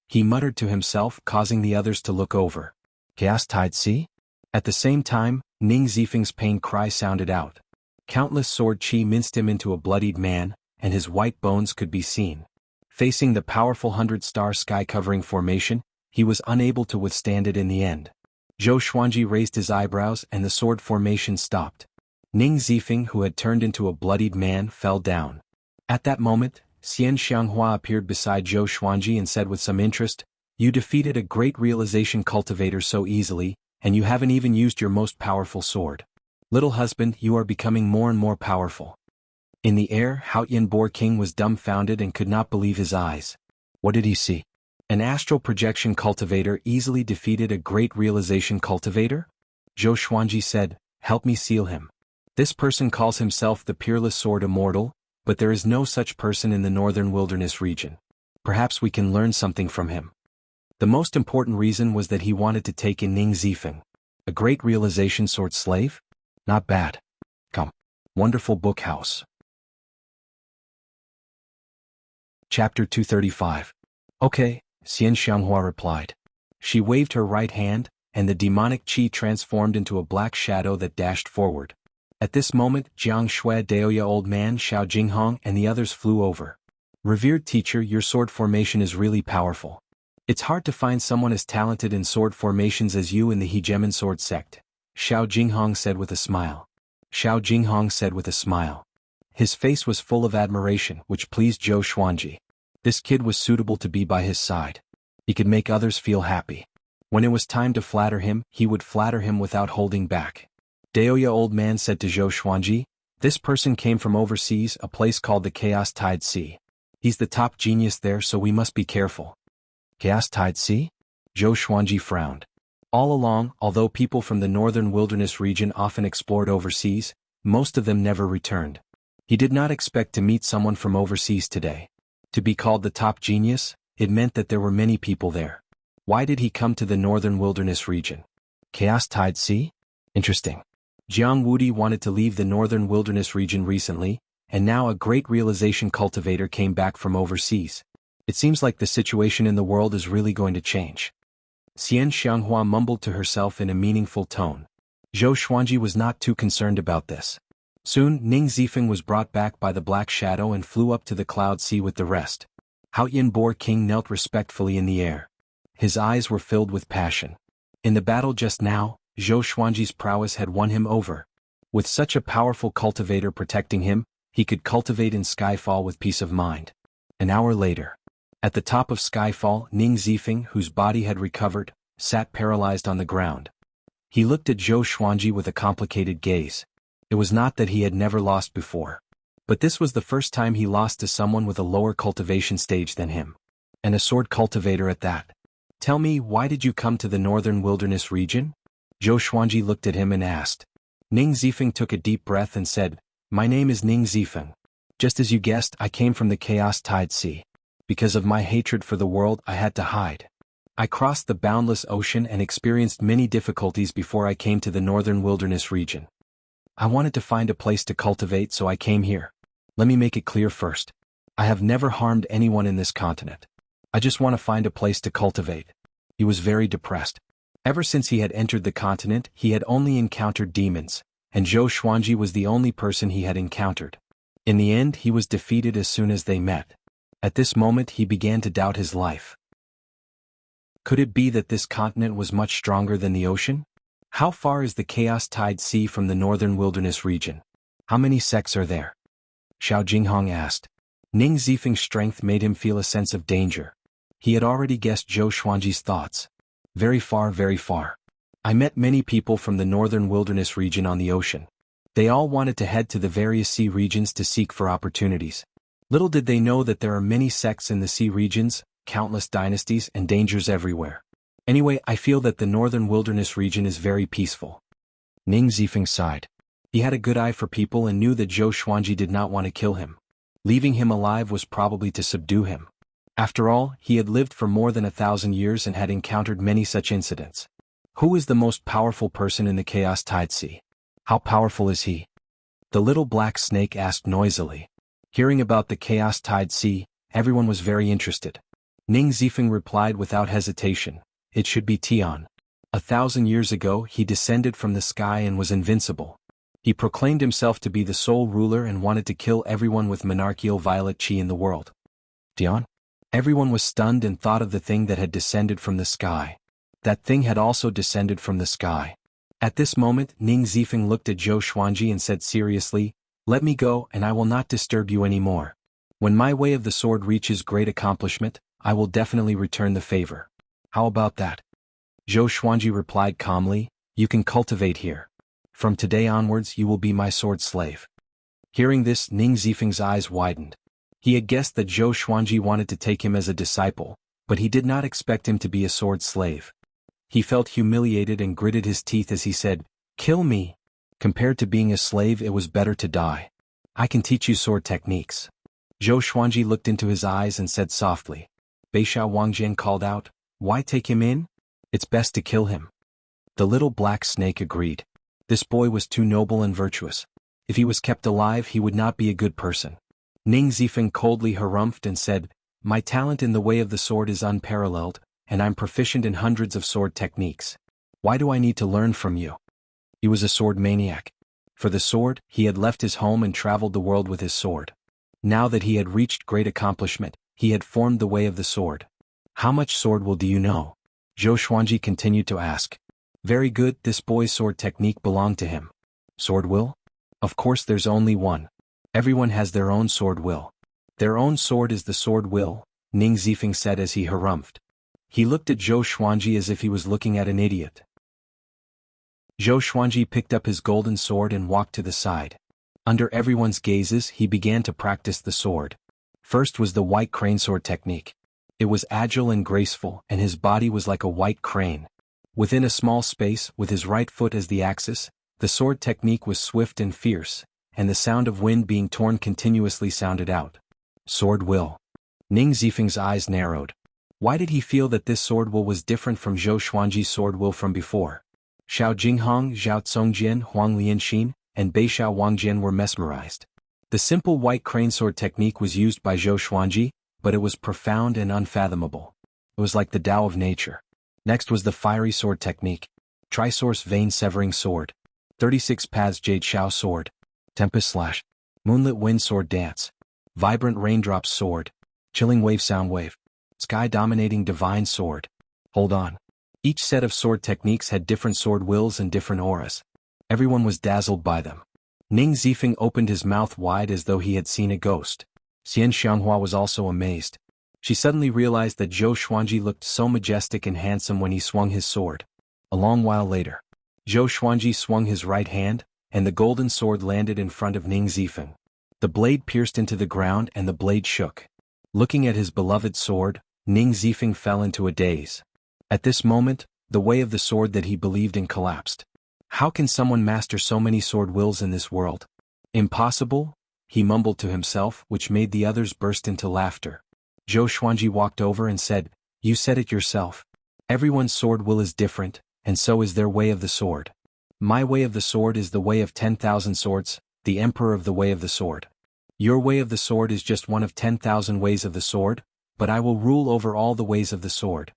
He muttered to himself, causing the others to look over. Chaos Tide Sea? At the same time, Ning Zifeng's pain cry sounded out. Countless sword qi minced him into a bloodied man, and his white bones could be seen. Facing the powerful 100-star sky-covering formation, he was unable to withstand it in the end. Zhou Xuanji raised his eyebrows and the sword formation stopped. Ning Zifeng, who had turned into a bloodied man, fell down. At that moment, Xian Xianghua appeared beside Zhou Xuanji and said with some interest, "You defeated a great realization cultivator so easily, and you haven't even used your most powerful sword. Little husband, you are becoming more and more powerful." In the air, Haotian Boar King was dumbfounded and could not believe his eyes. What did he see? An astral projection cultivator easily defeated a great realization cultivator? Zhou Xuanji said, "Help me seal him. This person calls himself the Peerless Sword Immortal, but there is no such person in the northern wilderness region. Perhaps we can learn something from him." The most important reason was that he wanted to take in Ning Zifeng. A great realization sword slave? Not bad. Come. Wonderful book house. Chapter 235. Okay, Xian Xianghua replied. She waved her right hand, and the demonic qi transformed into a black shadow that dashed forward. At this moment, Jiang Shui, Daoya old man, Xiao Jinghong, and the others flew over. Revered teacher, your sword formation is really powerful. It's hard to find someone as talented in sword formations as you in the Hegemon sword sect, Xiao Jinghong said with a smile. Xiao Jinghong said with a smile. His face was full of admiration, which pleased Zhou Xuanji. This kid was suitable to be by his side. He could make others feel happy. When it was time to flatter him, he would flatter him without holding back. Daoya old man said to Zhou Xuanji, This person came from overseas, a place called the Chaos Tide Sea. He's the top genius there, so we must be careful. Chaos Tide Sea? Zhou Xuanji frowned. All along, although people from the northern wilderness region often explored overseas, most of them never returned. He did not expect to meet someone from overseas today. To be called the top genius, it meant that there were many people there. Why did he come to the northern wilderness region? Chaos Tide Sea? Interesting. Jiang Wudi wanted to leave the northern wilderness region recently, and now a great realization cultivator came back from overseas. It seems like the situation in the world is really going to change. Xian Xianghua mumbled to herself in a meaningful tone. Zhou Xuanji was not too concerned about this. Soon, Ning Zifeng was brought back by the Black Shadow and flew up to the Cloud Sea with the rest. Haoyan Boar King knelt respectfully in the air. His eyes were filled with passion. In the battle just now, Zhou Xuanji's prowess had won him over. With such a powerful cultivator protecting him, he could cultivate in Skyfall with peace of mind. An hour later. At the top of Skyfall, Ning Zifeng, whose body had recovered, sat paralyzed on the ground. He looked at Zhou Xuanji with a complicated gaze. It was not that he had never lost before. But this was the first time he lost to someone with a lower cultivation stage than him. And a sword cultivator at that. Tell me, why did you come to the northern wilderness region? Zhou Xuanji looked at him and asked. Ning Zifeng took a deep breath and said, My name is Ning Zifeng. Just as you guessed, I came from the Chaos Tide Sea. Because of my hatred for the world, I had to hide. I crossed the boundless ocean and experienced many difficulties before I came to the northern wilderness region. I wanted to find a place to cultivate, so I came here. Let me make it clear first. I have never harmed anyone in this continent. I just want to find a place to cultivate. He was very depressed. Ever since he had entered the continent, he had only encountered demons, and Zhou Xuanji was the only person he had encountered. In the end, he was defeated as soon as they met. At this moment, he began to doubt his life. Could it be that this continent was much stronger than the ocean? How far is the Chaos Tide Sea from the northern wilderness region? How many sects are there? Xiao Jinghong asked. Ning Zifeng's strength made him feel a sense of danger. He had already guessed Zhou Xuanji's thoughts. Very far, very far. I met many people from the northern wilderness region on the ocean. They all wanted to head to the various sea regions to seek for opportunities. Little did they know that there are many sects in the sea regions, countless dynasties, and dangers everywhere. Anyway, I feel that the northern wilderness region is very peaceful. Ning Zifeng sighed. He had a good eye for people and knew that Zhou Xuanji did not want to kill him. Leaving him alive was probably to subdue him. After all, he had lived for more than 1,000 years and had encountered many such incidents. Who is the most powerful person in the Chaos Tide Sea? How powerful is he? The little black snake asked noisily. Hearing about the Chaos Tide Sea, everyone was very interested. Ning Zifeng replied without hesitation. It should be Tian. 1,000 years ago, he descended from the sky and was invincible. He proclaimed himself to be the sole ruler and wanted to kill everyone with monarchical violet chi in the world. Tian? Everyone was stunned and thought of the thing that had descended from the sky. That thing had also descended from the sky. At this moment, Ning Zifeng looked at Zhou Xuanji and said seriously, Let me go and I will not disturb you anymore. When my way of the sword reaches great accomplishment, I will definitely return the favor. How about that? Zhou Xuanji replied calmly, You can cultivate here. From today onwards you will be my sword slave. Hearing this, Ning Zifeng's eyes widened. He had guessed that Zhou Xuanji wanted to take him as a disciple, but he did not expect him to be a sword slave. He felt humiliated and gritted his teeth as he said, Kill me. Compared to being a slave, it was better to die. I can teach you sword techniques. Zhou Xuanji looked into his eyes and said softly. Beishao Wangjian called out, Why take him in? It's best to kill him. The little black snake agreed. This boy was too noble and virtuous. If he was kept alive, he would not be a good person. Ning Zifeng coldly harumphed and said, My talent in the way of the sword is unparalleled, and I'm proficient in hundreds of sword techniques. Why do I need to learn from you? He was a sword maniac. For the sword, he had left his home and traveled the world with his sword. Now that he had reached great accomplishment, he had formed the way of the sword. How much sword will do you know? Zhou Xuanji continued to ask. Very good, this boy's sword technique belonged to him. Sword will? Of course there's only one. Everyone has their own sword will. Their own sword is the sword will, Ning Zifeng said as he harumphed. He looked at Zhou Xuanji as if he was looking at an idiot. Zhou Xuanji picked up his golden sword and walked to the side. Under everyone's gazes, he began to practice the sword. First was the white crane sword technique. It was agile and graceful, and his body was like a white crane. Within a small space, with his right foot as the axis, the sword technique was swift and fierce, and the sound of wind being torn continuously sounded out. Sword will. Ning Zifeng's eyes narrowed. Why did he feel that this sword will was different from Zhou Xuanji's sword will from before? Xiao Jinghong, Zhao Congjian, Huang Lianxin, and Beishao Wangjian were mesmerized. The simple white crane sword technique was used by Zhou Xuanji, but it was profound and unfathomable. It was like the Tao of nature. Next was the fiery sword technique. Trisource vein severing sword. 36 paths jade shao sword. Tempest slash. Moonlit wind sword dance. Vibrant raindrops sword. Chilling wave sound wave. Sky dominating divine sword. Hold on. Each set of sword techniques had different sword wills and different auras. Everyone was dazzled by them. Ning Zifeng opened his mouth wide as though he had seen a ghost. Xian Xianghua was also amazed. She suddenly realized that Zhou Xuanji looked so majestic and handsome when he swung his sword. A long while later, Zhou Xuanji swung his right hand, and the golden sword landed in front of Ning Zifeng. The blade pierced into the ground and the blade shook. Looking at his beloved sword, Ning Zifeng fell into a daze. At this moment, the way of the sword that he believed in collapsed. How can someone master so many sword wills in this world? Impossible, he mumbled to himself, which made the others burst into laughter. Zhou Xuanji walked over and said, "You said it yourself. Everyone's sword will is different, and so is their way of the sword. My way of the sword is the way of 10,000 swords, the emperor of the way of the sword. Your way of the sword is just one of 10,000 ways of the sword, but I will rule over all the ways of the sword.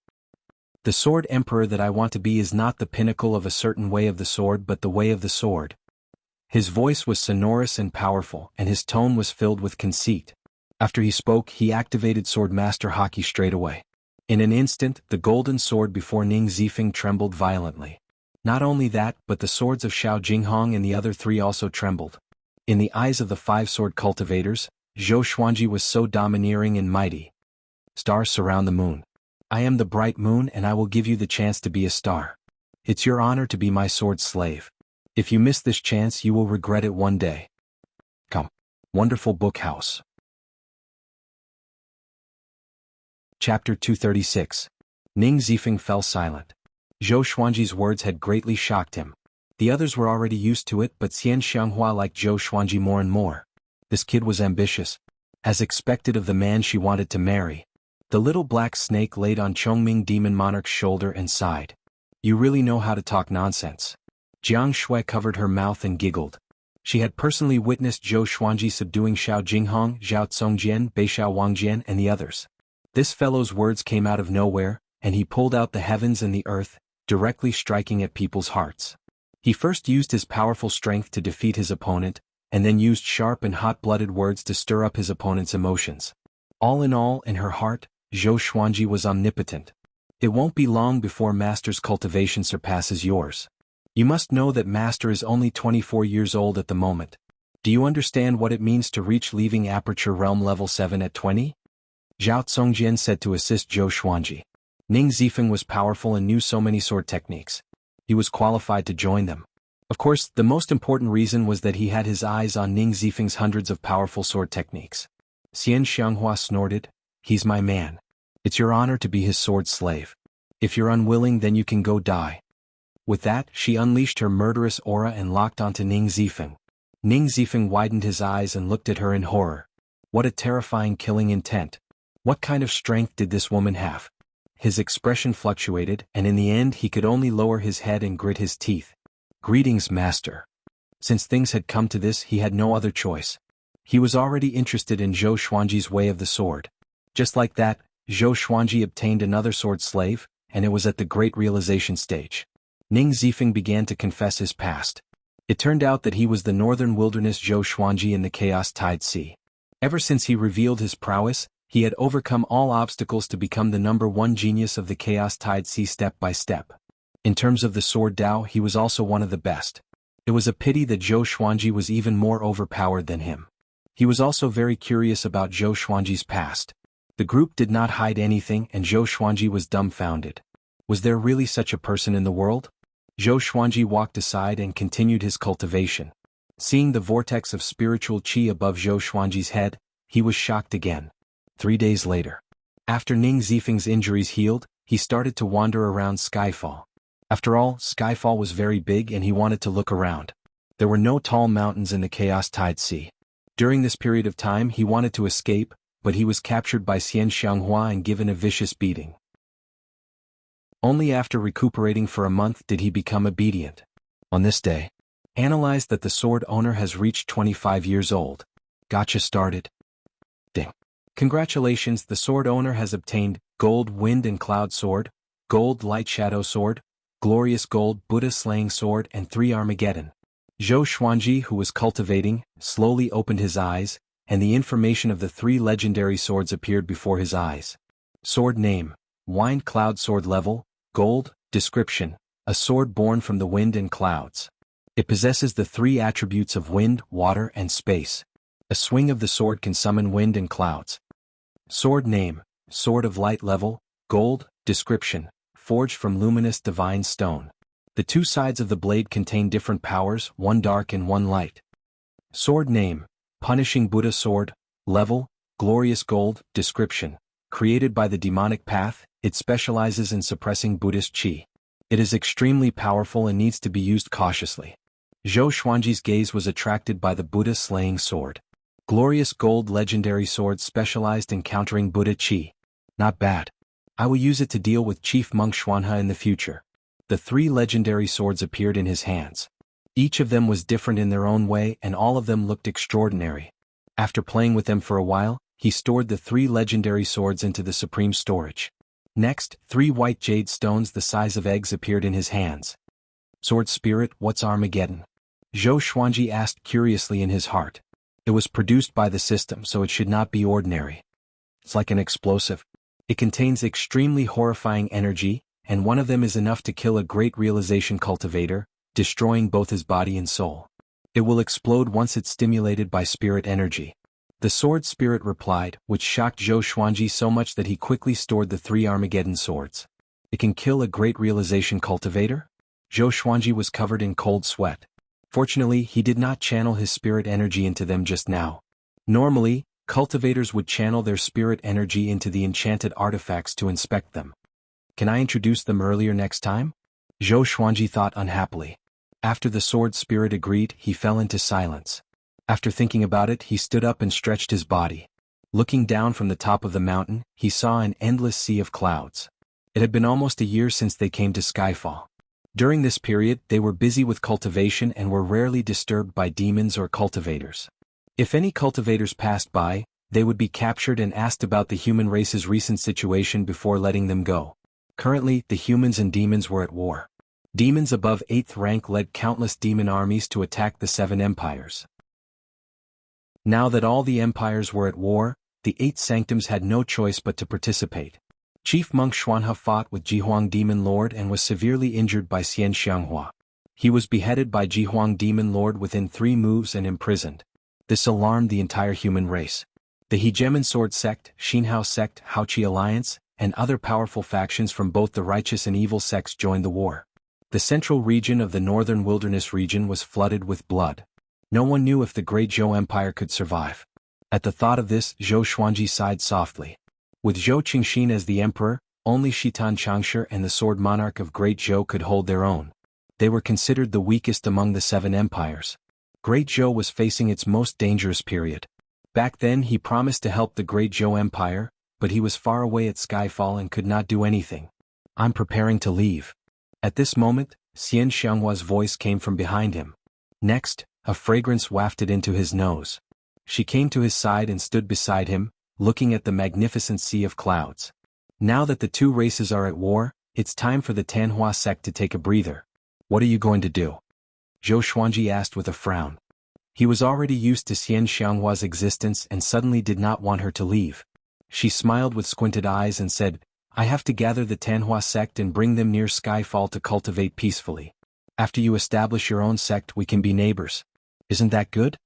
The sword emperor that I want to be is not the pinnacle of a certain way of the sword but the way of the sword." His voice was sonorous and powerful, and his tone was filled with conceit. After he spoke, he activated Sword Master Haki straight away. In an instant, the golden sword before Ning Zifeng trembled violently. Not only that, but the swords of Xiao Jinghong and the other three also trembled. In the eyes of the five sword cultivators, Zhou Xuanji was so domineering and mighty. Stars surround the moon. I am the bright moon and I will give you the chance to be a star. It's your honor to be my sword slave. If you miss this chance you will regret it one day. Come. Wonderful Book House. Chapter 236. Ning Zifeng fell silent. Zhou Xuanji's words had greatly shocked him. The others were already used to it, but Xian Xianghua liked Zhou Xuanji more and more. This kid was ambitious. As expected of the man she wanted to marry. The little black snake laid on Chongming Demon Monarch's shoulder and sighed. You really know how to talk nonsense. Jiang Shui covered her mouth and giggled. She had personally witnessed Zhou Xuanji subduing Xiao Jinghong, Zhao Congjian, Beishao Wangjian and the others. This fellow's words came out of nowhere, and he pulled out the heavens and the earth, directly striking at people's hearts. He first used his powerful strength to defeat his opponent, and then used sharp and hot-blooded words to stir up his opponent's emotions. All, in her heart, Zhou Xuanji was omnipotent. It won't be long before Master's cultivation surpasses yours. You must know that Master is only 24 years old at the moment. Do you understand what it means to reach leaving Aperture Realm Level 7 at 20? Zhao Congjian said to assist Zhou Xuanji. Ning Zifeng was powerful and knew so many sword techniques. He was qualified to join them. Of course, the most important reason was that he had his eyes on Ning Zifeng's hundreds of powerful sword techniques. Xian Xianghua snorted, "He's my man. It's your honor to be his sword slave. If you're unwilling then you can go die." With that, she unleashed her murderous aura and locked onto Ning Zifeng. Ning Zifeng widened his eyes and looked at her in horror. What a terrifying killing intent. What kind of strength did this woman have? His expression fluctuated, and in the end he could only lower his head and grit his teeth. Greetings, Master. Since things had come to this, he had no other choice. He was already interested in Zhou Xuanji's way of the sword. Just like that, Zhou Xuanji obtained another sword slave, and it was at the great realization stage. Ning Zifeng began to confess his past. It turned out that he was the northern wilderness Zhou Xuanji in the Chaos Tide Sea. Ever since he revealed his prowess, he had overcome all obstacles to become the #1 genius of the Chaos Tide Sea step by step. In terms of the sword Dao, he was also one of the best. It was a pity that Zhou Xuanji was even more overpowered than him. He was also very curious about Zhou Xuanji's past. The group did not hide anything and Zhou Xuanji was dumbfounded. Was there really such a person in the world? Zhou Xuanji walked aside and continued his cultivation. Seeing the vortex of spiritual qi above Zhou Xuanji's head, he was shocked again. 3 days later. After Ning Zifeng's injuries healed, he started to wander around Skyfall. After all, Skyfall was very big and he wanted to look around. There were no tall mountains in the chaos-tide sea. During this period of time he wanted to escape, but he was captured by Xian Xianghua and given a vicious beating. Only after recuperating for a month did he become obedient. On this day, analyzed that the sword owner has reached 25 years old. Gotcha started. Ding. Congratulations, the sword owner has obtained Gold Wind and Cloud Sword, Gold Light Shadow Sword, Glorious Gold Buddha Slaying Sword and 3 Armageddon. Zhou Xuanji, who was cultivating, slowly opened his eyes, and the information of the 3 legendary swords appeared before his eyes. Sword name: Wind Cloud Sword. Level: Gold. Description: a sword born from the wind and clouds. It possesses the 3 attributes of wind, water and space. A swing of the sword can summon wind and clouds. Sword name: Sword of Light. Level: Gold. Description: forged from luminous divine stone. The 2 sides of the blade contain different powers, one dark and one light. Sword name: Punishing Buddha Sword. Level: Glorious Gold. Description: created by the demonic path, it specializes in suppressing Buddhist qi. It is extremely powerful and needs to be used cautiously. Zhou Xuanji's gaze was attracted by the Buddha Slaying Sword. Glorious Gold Legendary Sword specialized in countering Buddha qi. Not bad. I will use it to deal with Chief Monk Xuanhe in the future. The 3 legendary swords appeared in his hands. Each of them was different in their own way and all of them looked extraordinary. After playing with them for a while, he stored the 3 legendary swords into the supreme storage. Next, 3 white jade stones the size of eggs appeared in his hands. Sword Spirit, what's Armageddon? Zhou Xuanji asked curiously in his heart. It was produced by the system, so it should not be ordinary. It's like an explosive. It contains extremely horrifying energy, and one of them is enough to kill a great realization cultivator, destroying both his body and soul. It will explode once it's stimulated by spirit energy. The Sword Spirit replied, which shocked Zhou Xuanji so much that he quickly stored the 3 Armageddon swords. It can kill a great realization cultivator? Zhou Xuanji was covered in cold sweat. Fortunately, he did not channel his spirit energy into them just now. Normally, cultivators would channel their spirit energy into the enchanted artifacts to inspect them. Can I introduce them earlier next time? Zhou Xuanji thought unhappily. After the Sword Spirit agreed, he fell into silence. After thinking about it, he stood up and stretched his body. Looking down from the top of the mountain, he saw an endless sea of clouds. It had been almost a year since they came to Skyfall. During this period, they were busy with cultivation and were rarely disturbed by demons or cultivators. If any cultivators passed by, they would be captured and asked about the human race's recent situation before letting them go. Currently, the humans and demons were at war. Demons above 8th rank led countless demon armies to attack the 7 empires. Now that all the empires were at war, the 8 sanctums had no choice but to participate. Chief Monk Xuanhe fought with Jihuang Demon Lord and was severely injured by Xian Xianghua. He was beheaded by Jihuang Demon Lord within 3 moves and imprisoned. This alarmed the entire human race. The Hegemon Sword Sect, Xinhao Sect, Haoqi Alliance, and other powerful factions from both the righteous and evil sects joined the war. The central region of the northern wilderness region was flooded with blood. No one knew if the Great Zhou Empire could survive. At the thought of this, Zhou Xuanji sighed softly. With Zhou Qingxin as the emperor, only Shitan Changshi and the Sword Monarch of Great Zhou could hold their own. They were considered the weakest among the 7 empires. Great Zhou was facing its most dangerous period. Back then he promised to help the Great Zhou Empire, but he was far away at Skyfall and could not do anything. I'm preparing to leave. At this moment, Xian Xianghua's voice came from behind him. Next, a fragrance wafted into his nose. She came to his side and stood beside him, looking at the magnificent sea of clouds. Now that the 2 races are at war, it's time for the Tanhua sect to take a breather. What are you going to do? Zhou Xuanji asked with a frown. He was already used to Xian Xianghua's existence and suddenly did not want her to leave. She smiled with squinted eyes and said, I have to gather the Tanhua sect and bring them near Skyfall to cultivate peacefully. After you establish your own sect we can be neighbors. Isn't that good?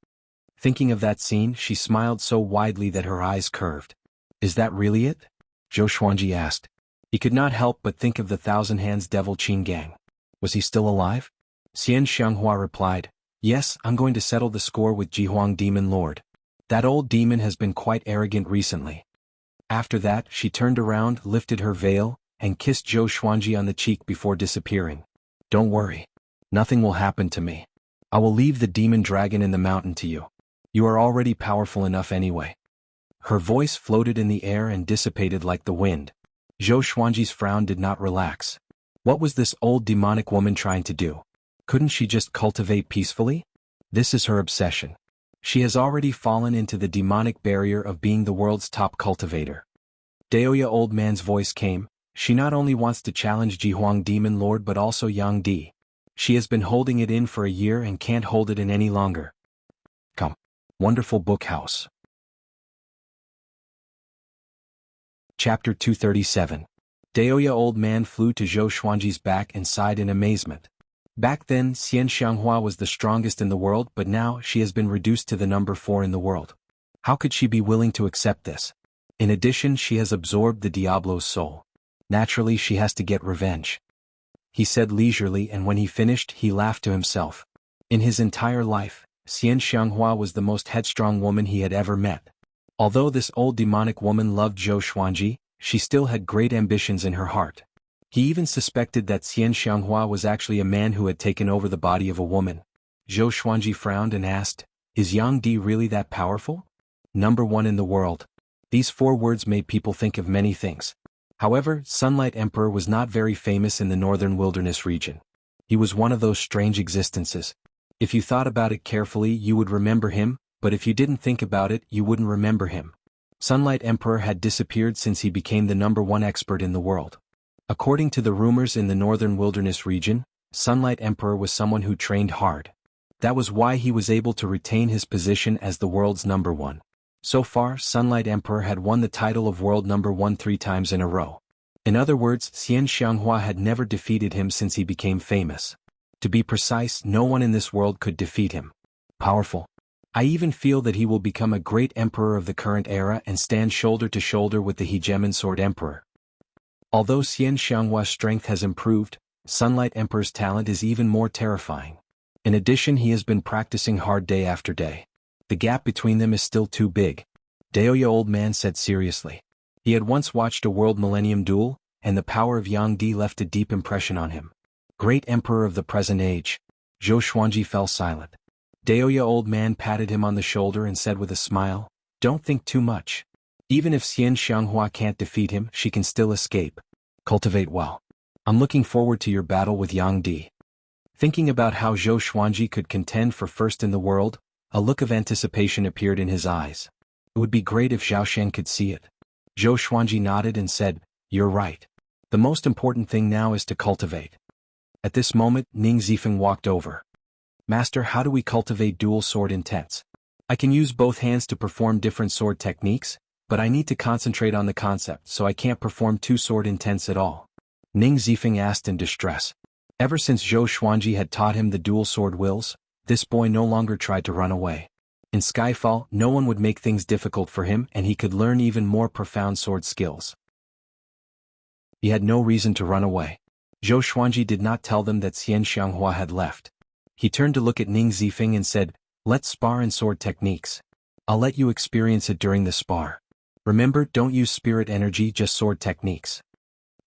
Thinking of that scene, she smiled so widely that her eyes curved. Is that really it? Zhou Xuanji asked. He could not help but think of the Thousand Hands Devil Qin Gang. Was he still alive? Xian Xianghua replied, Yes, I'm going to settle the score with Jihuang Demon Lord. That old demon has been quite arrogant recently. After that, she turned around, lifted her veil, and kissed Zhou Xuanji on the cheek before disappearing. Don't worry. Nothing will happen to me. I will leave the demon dragon in the mountain to you. You are already powerful enough anyway. Her voice floated in the air and dissipated like the wind. Zhou Xuanji's frown did not relax. What was this old demonic woman trying to do? Couldn't she just cultivate peacefully? This is her obsession. She has already fallen into the demonic barrier of being the world's top cultivator. Daoya old man's voice came. She not only wants to challenge Jihuang Demon Lord but also Yang Di. She has been holding it in for a year and can't hold it in any longer. Come. Wonderful book house. Chapter 237. Daoya old man flew to Zhou Xuanji's back and sighed in amazement. Back then, Xian Xianghua was the strongest in the world, but now she has been reduced to the number 4 in the world. How could she be willing to accept this? In addition, she has absorbed the Diablo's soul. Naturally, she has to get revenge. He said leisurely, and when he finished, he laughed to himself. In his entire life, Xian Xianghua was the most headstrong woman he had ever met. Although this old demonic woman loved Zhou Xuanji, she still had great ambitions in her heart. He even suspected that Xian Xianghua was actually a man who had taken over the body of a woman. Zhou Xuanji frowned and asked, "Is Yang Di really that powerful?" Number 1 in the world. These 4 words made people think of many things. However, Sunlight Emperor was not very famous in the northern wilderness region. He was one of those strange existences. If you thought about it carefully, you would remember him, but if you didn't think about it, you wouldn't remember him. Sunlight Emperor had disappeared since he became the number 1 expert in the world. According to the rumors in the northern wilderness region, Sunlight Emperor was someone who trained hard. That was why he was able to retain his position as the world's number 1. So far, Sunlight Emperor had won the title of world number 1 3 times in a row. In other words, Xian Xianghua had never defeated him since he became famous. To be precise, no one in this world could defeat him. Powerful. I even feel that he will become a great emperor of the current era and stand shoulder to shoulder with the Hegemon Sword Emperor. Although Xian Xianghua's strength has improved, Sunlight Emperor's talent is even more terrifying. In addition, he has been practicing hard day after day. The gap between them is still too big. Daoya old man said seriously. He had once watched a World Millennium duel, and the power of Yang Di left a deep impression on him. Great emperor of the present age. Zhou Xuanji fell silent. Daoya old man patted him on the shoulder and said with a smile, "Don't think too much. Even if Xian Xianghua can't defeat him, she can still escape. Cultivate well. I'm looking forward to your battle with Yang Di." Thinking about how Zhou Xuanji could contend for first in the world, a look of anticipation appeared in his eyes. It would be great if Zhao Shen could see it. Zhou Xuanji nodded and said, "You're right. The most important thing now is to cultivate." At this moment, Ning Zifeng walked over. "Master, how do we cultivate dual sword intents? I can use both hands to perform different sword techniques, but I need to concentrate on the concept, so I can't perform 2 sword intents at all." Ning Zifeng asked in distress. Ever since Zhou Xuanji had taught him the dual sword wills, this boy no longer tried to run away. In Skyfall, no one would make things difficult for him and he could learn even more profound sword skills. He had no reason to run away. Zhou Xuanji did not tell them that Xian Xianghua had left. He turned to look at Ning Zifeng and said, "Let's spar in sword techniques. I'll let you experience it during the spar. Remember, don't use spirit energy, just sword techniques."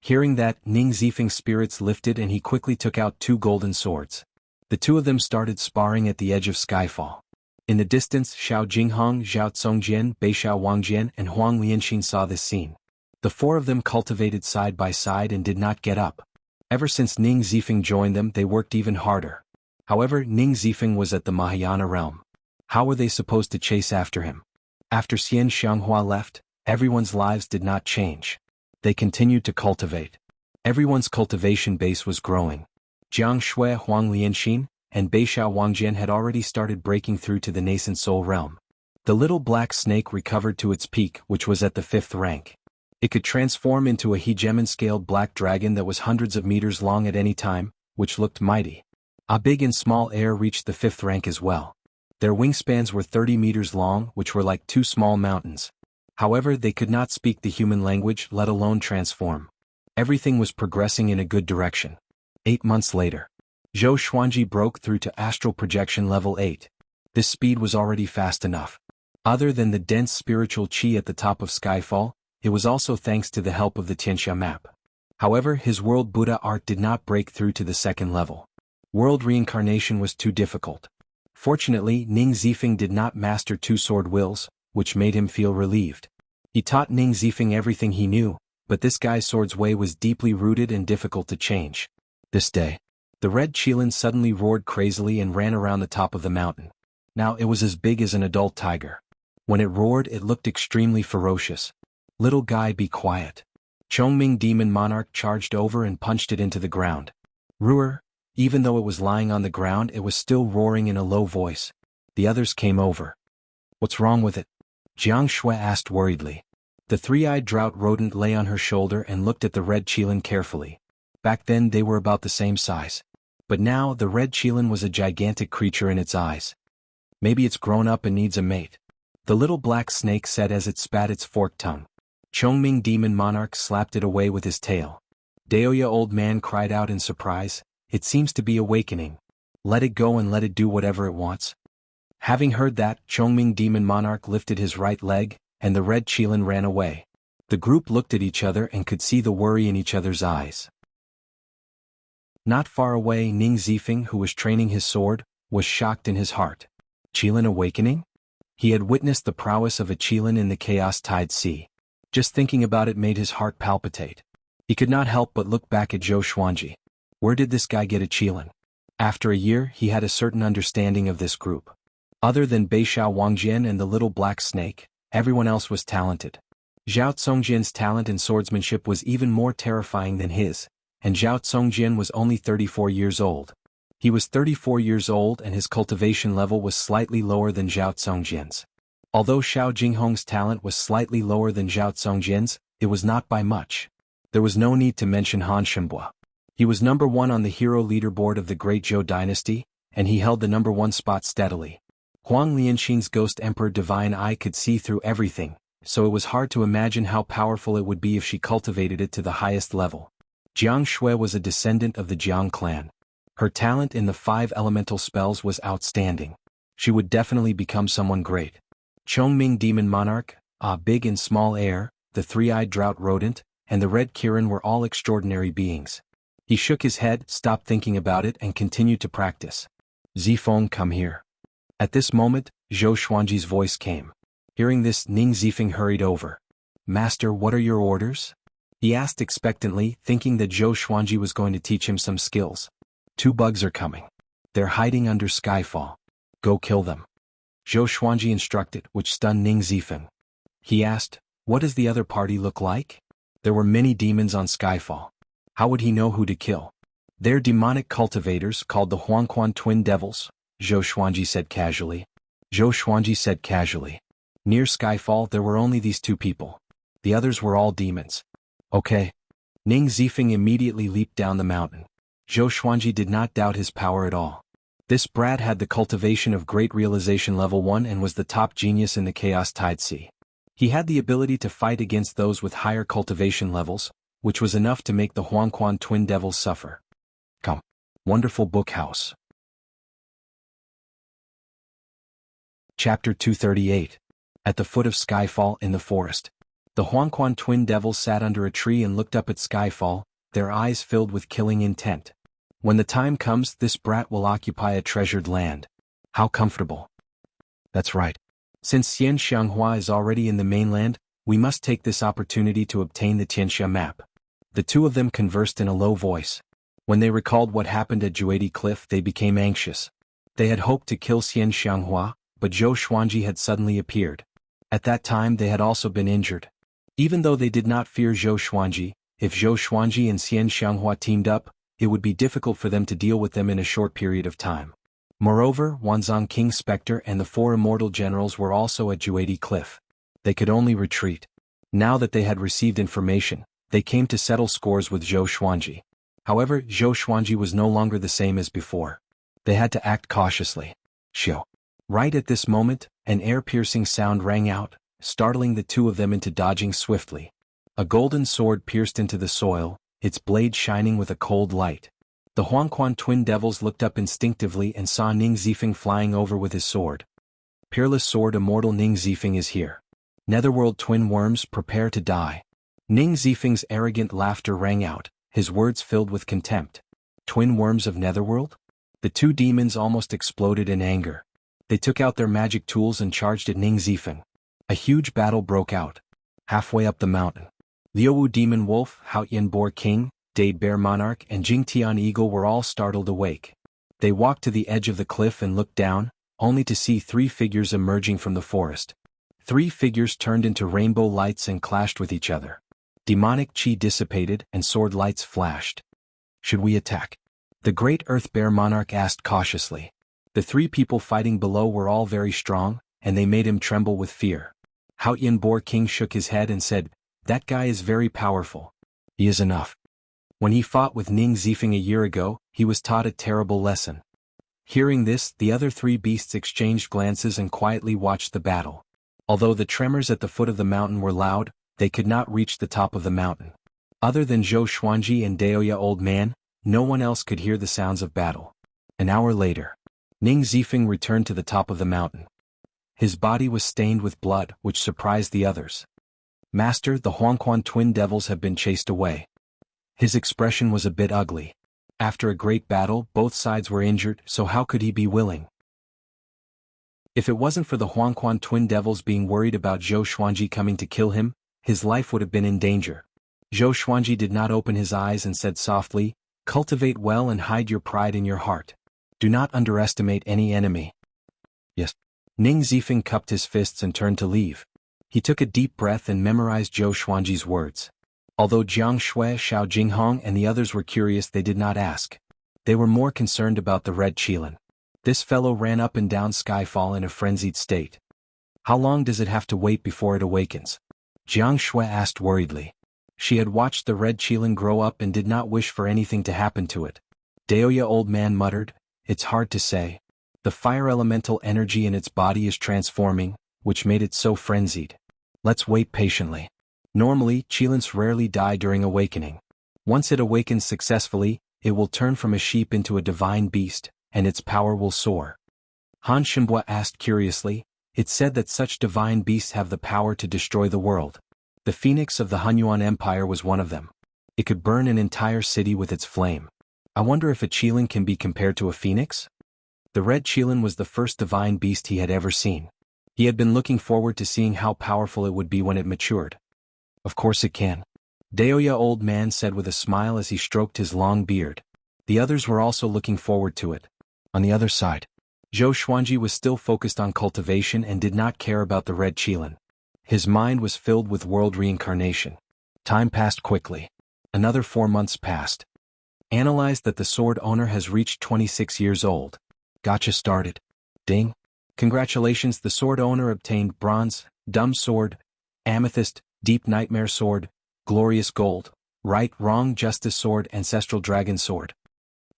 Hearing that, Ning Zifeng's spirits lifted and he quickly took out 2 golden swords. The 2 of them started sparring at the edge of Skyfall. In the distance, Xiao Jinghong, Zhao Congjian, Beishao Wangjian, and Huang Lianxin saw this scene. The 4 of them cultivated side by side and did not get up. Ever since Ning Zifeng joined them, they worked even harder. However, Ning Zifeng was at the Mahayana realm. How were they supposed to chase after him? After Xian Xianghua left, everyone's lives did not change. They continued to cultivate. Everyone's cultivation base was growing. Jiang Shui, Huang Lianxin, and Beishao Wangjian had already started breaking through to the nascent soul realm. The little black snake recovered to its peak, which was at the 5th rank. It could transform into a hegemon-scaled black dragon that was hundreds of meters long at any time, which looked mighty. A big and small air reached the 5th rank as well. Their wingspans were 30 meters long, which were like 2 small mountains. However, they could not speak the human language, let alone transform. Everything was progressing in a good direction. 8 months later. Zhou Xuanji broke through to astral projection level 8. This speed was already fast enough. Other than the dense spiritual qi at the top of Skyfall, it was also thanks to the help of the Tianxia map. However, his World Buddha art did not break through to the second level. World reincarnation was too difficult. Fortunately, Ning Zifeng did not master two sword wills, which made him feel relieved. He taught Ning Zifeng everything he knew, but this guy's sword's way was deeply rooted and difficult to change. This day, the red Qilin suddenly roared crazily and ran around the top of the mountain. Now it was as big as an adult tiger. When it roared, it looked extremely ferocious. "Little guy, be quiet." Chongming Demon Monarch charged over and punched it into the ground. Roar! Even though it was lying on the ground, it was still roaring in a low voice. The others came over. "What's wrong with it?" Jiang Shui asked worriedly. The three-eyed drought rodent lay on her shoulder and looked at the red Qilin carefully. Back then they were about the same size. But now the red Qilin was a gigantic creature in its eyes. "Maybe it's grown up and needs a mate," the little black snake said as it spat its forked tongue. Chongming Demon Monarch slapped it away with his tail. Daoya Old Man cried out in surprise, "It seems to be awakening. Let it go and let it do whatever it wants." Having heard that, Chongming Demon Monarch lifted his right leg, and the red Qilin ran away. The group looked at each other and could see the worry in each other's eyes. Not far away, Ning Zifeng, who was training his sword, was shocked in his heart. Qilin awakening? He had witnessed the prowess of a Qilin in the chaos-tide sea. Just thinking about it made his heart palpitate. He could not help but look back at Zhou Xuanji. Where did this guy get a Qilin? After a year, he had a certain understanding of this group. Other than Beishao Wangjian and the little black snake, everyone else was talented. Zhao Tsongjian's talent in swordsmanship was even more terrifying than his, and Zhao Tsongjian was only 34 years old. He was 34 years old and his cultivation level was slightly lower than Zhao Tsongjian's. Although Xiao Jinghong's talent was slightly lower than Zhao Tsongjian's, it was not by much. There was no need to mention Han Shenbua. He was number 1 on the hero leaderboard of the Great Zhou dynasty, and he held the number 1 spot steadily. Huang Lianxin's Ghost Emperor Divine Eye could see through everything, so it was hard to imagine how powerful it would be if she cultivated it to the highest level. Jiang Shui was a descendant of the Jiang clan. Her talent in the 5 elemental spells was outstanding. She would definitely become someone great. Chongming Demon Monarch, Big and Small Air, the three-eyed drought rodent, and the red Kirin were all extraordinary beings. He shook his head, stopped thinking about it, and continued to practice. "Zifeng, come here." At this moment, Zhou Xuanji's voice came. Hearing this, Ning Zifeng hurried over. "Master, what are your orders?" he asked expectantly, thinking that Zhou Xuanji was going to teach him some skills. "2 bugs are coming. They're hiding under Skyfall. Go kill them." Zhou Xuanji instructed, which stunned Ning Zifeng. He asked, "What does the other party look like?" There were many demons on Skyfall. How would he know who to kill? "They're demonic cultivators called the Huangquan Twin Devils," Zhou Xuanji said casually. Zhou Xuanji said casually. Near Skyfall there were only these 2 people. The others were all demons. "Okay." Ning Zifeng immediately leaped down the mountain. Zhou Xuanji did not doubt his power at all. This brat had the cultivation of Great Realization level 1 and was the top genius in the Chaos Tide Sea. He had the ability to fight against those with higher cultivation levels, which was enough to make the Huangquan Twin Devils suffer. Come. Wonderful Book House. Chapter 238. At the foot of Skyfall in the forest. The Huangquan Twin Devils sat under a tree and looked up at Skyfall, their eyes filled with killing intent. When the time comes, this brat will occupy a treasured land. How comfortable. That's right. Since Xian Xianghua is already in the mainland, we must take this opportunity to obtain the Tianxia map. The 2 of them conversed in a low voice. When they recalled what happened at Juedi Cliff, they became anxious. They had hoped to kill Xian Xianghua, but Zhou Xuanji had suddenly appeared. At that time they had also been injured. Even though they did not fear Zhou Xuanji, if Zhou Xuanji and Xian Xianghua teamed up, it would be difficult for them to deal with them in a short period of time. Moreover, Wanzhong King Spectre and the 4 immortal generals were also at Juedi Cliff. They could only retreat. Now that they had received information, they came to settle scores with Zhou Xuanji. However, Zhou Xuanji was no longer the same as before. They had to act cautiously. Shio. Right at this moment, an air-piercing sound rang out, startling the 2 of them into dodging swiftly. A golden sword pierced into the soil, its blade shining with a cold light. The Huangquan twin devils looked up instinctively and saw Ning Zifeng flying over with his sword. Peerless sword immortal Ning Zifeng is here. Netherworld twin worms, prepare to die. Ning Zifeng's arrogant laughter rang out, his words filled with contempt. Twin worms of Netherworld? The two demons almost exploded in anger. They took out their magic tools and charged at Ning Zifeng. A huge battle broke out. Halfway up the mountain, Liuwu Demon Wolf, Haoyan Boar King, Dade Bear Monarch and Jingtian Eagle were all startled awake. They walked to the edge of the cliff and looked down, only to see three figures emerging from the forest. Three figures turned into rainbow lights and clashed with each other. Demonic chi dissipated and sword lights flashed. Should we attack? The Great Earth Bear Monarch asked cautiously. The three people fighting below were all very strong, and they made him tremble with fear. Haoyan Boar King shook his head and said, "That guy is very powerful. He is enough." When he fought with Ning Zifeng a year ago, he was taught a terrible lesson. Hearing this, the other three beasts exchanged glances and quietly watched the battle. Although the tremors at the foot of the mountain were loud, they could not reach the top of the mountain. Other than Zhou Xuanji and Daoya Old Man, no one else could hear the sounds of battle. An hour later, Ning Zifeng returned to the top of the mountain. His body was stained with blood, which surprised the others. "Master, the Huangquan twin devils have been chased away." His expression was a bit ugly. After a great battle, both sides were injured, so how could he be willing? If it wasn't for the Huangquan twin devils being worried about Zhou Xuanji coming to kill him, his life would have been in danger. Zhou Xuanji did not open his eyes and said softly, "Cultivate well and hide your pride in your heart. Do not underestimate any enemy." Yes. Ning Zifeng cupped his fists and turned to leave. He took a deep breath and memorized Zhou Xuanji's words. Although Jiang Shui, Xiao Jinghong and the others were curious, they did not ask. They were more concerned about the red qilin. This fellow ran up and down Skyfall in a frenzied state. "How long does it have to wait before it awakens?" Jiang Shui asked worriedly. She had watched the red qilin grow up and did not wish for anything to happen to it. Daoya Old Man muttered, "It's hard to say. The fire elemental energy in its body is transforming, which made it so frenzied. Let's wait patiently." Normally, qilins rarely die during awakening. Once it awakens successfully, it will turn from a sheep into a divine beast, and its power will soar. Han Shenbua asked curiously, "It's said that such divine beasts have the power to destroy the world. The phoenix of the Hunyuan Empire was one of them. It could burn an entire city with its flame. I wonder if a qilin can be compared to a phoenix?" The red qilin was the first divine beast he had ever seen. He had been looking forward to seeing how powerful it would be when it matured. "Of course it can," Daoya Old Man said with a smile as he stroked his long beard. The others were also looking forward to it. On the other side, Zhou Xuanji was still focused on cultivation and did not care about the red qilin. His mind was filled with world reincarnation. Time passed quickly. Another 4 months passed. Analyzed that the sword owner has reached 26 years old. Gotcha started. Ding. Congratulations, the sword owner obtained bronze, dumb sword, amethyst, deep nightmare sword, glorious gold, right wrong justice sword, ancestral dragon sword.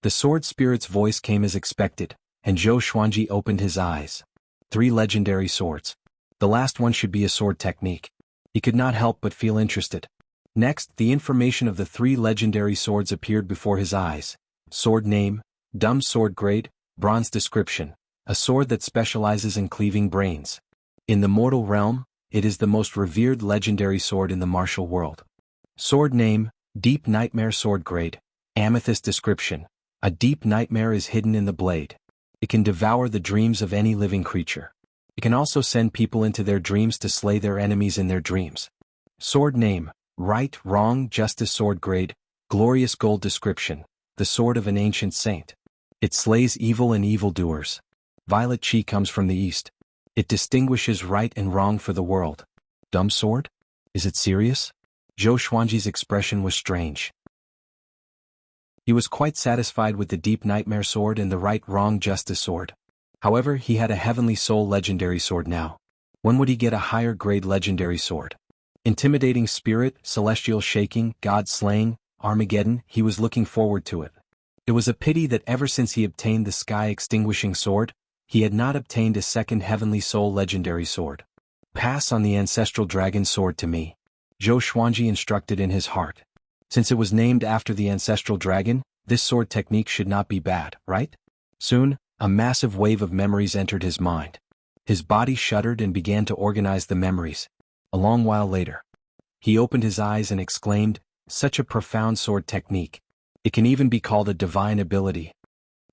The sword spirit's voice came as expected, and Zhou Xuanji opened his eyes. 3 legendary swords. The last one should be a sword technique. He could not help but feel interested. Next, the information of the 3 legendary swords appeared before his eyes. Sword name, dumb sword grade, bronze description, a sword that specializes in cleaving brains. In the mortal realm, it is the most revered legendary sword in the martial world. Sword name, deep nightmare sword grade, amethyst description, a deep nightmare is hidden in the blade. It can devour the dreams of any living creature. It can also send people into their dreams to slay their enemies in their dreams. Sword name, right wrong justice sword grade, glorious gold description, the sword of an ancient saint. It slays evil and evildoers. Violet chi comes from the east. It distinguishes right and wrong for the world. Dumb sword? Is it serious? Zhou Xuanji's expression was strange. He was quite satisfied with the deep nightmare sword and the right wrong justice sword. However, he had a heavenly soul legendary sword now. When would he get a higher grade legendary sword? Intimidating spirit, celestial shaking, god slaying, Armageddon, he was looking forward to it. It was a pity that ever since he obtained the sky extinguishing sword, he had not obtained a second heavenly soul legendary sword. Pass on the ancestral dragon sword to me, Zhou Xuanji instructed in his heart. Since it was named after the ancestral dragon, This sword technique should not be bad, right? Soon, a massive wave of memories entered his mind. His body shuddered and began to organize the memories. A long while later, he opened his eyes and exclaimed, "Such a profound sword technique. It can even be called a divine ability."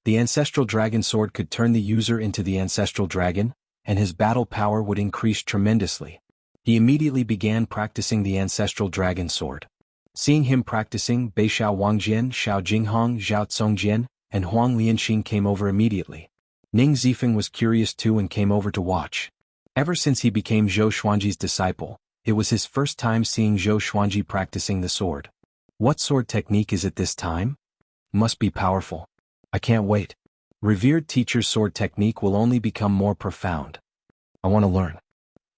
The ancestral dragon sword could turn the user into the ancestral dragon, and his battle power would increase tremendously. He immediately began practicing the ancestral dragon sword. Seeing him practicing, Beixiao Wangjian, Xiao Jinghong, Zhao Tsongjian, and Huang Lianxing came over immediately. Ning Zifeng was curious too and came over to watch. Ever since he became Zhou Xuanji's disciple, it was his first time seeing Zhou Xuanji practicing the sword. What sword technique is it this time? Must be powerful. I can't wait. Revered teacher's sword technique will only become more profound. I want to learn.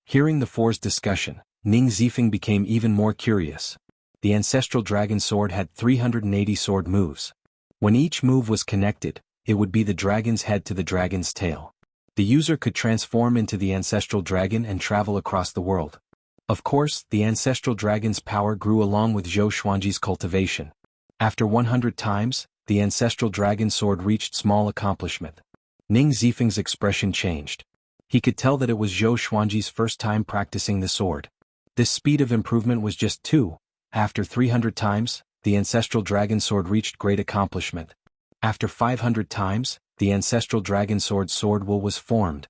Hearing the four's discussion, Ning Zifeng became even more curious. The ancestral dragon sword had 380 sword moves. When each move was connected, it would be the dragon's head to the dragon's tail. The user could transform into the ancestral dragon and travel across the world. Of course, the ancestral dragon's power grew along with Zhou Xuanji's cultivation. After 100 times, the ancestral dragon sword reached small accomplishment. Ning Zifeng's expression changed. He could tell that it was Zhou Xuanji's first time practicing the sword. This speed of improvement was just 2. After 300 times, the ancestral dragon sword reached great accomplishment. After 500 times, the ancestral dragon sword will was formed.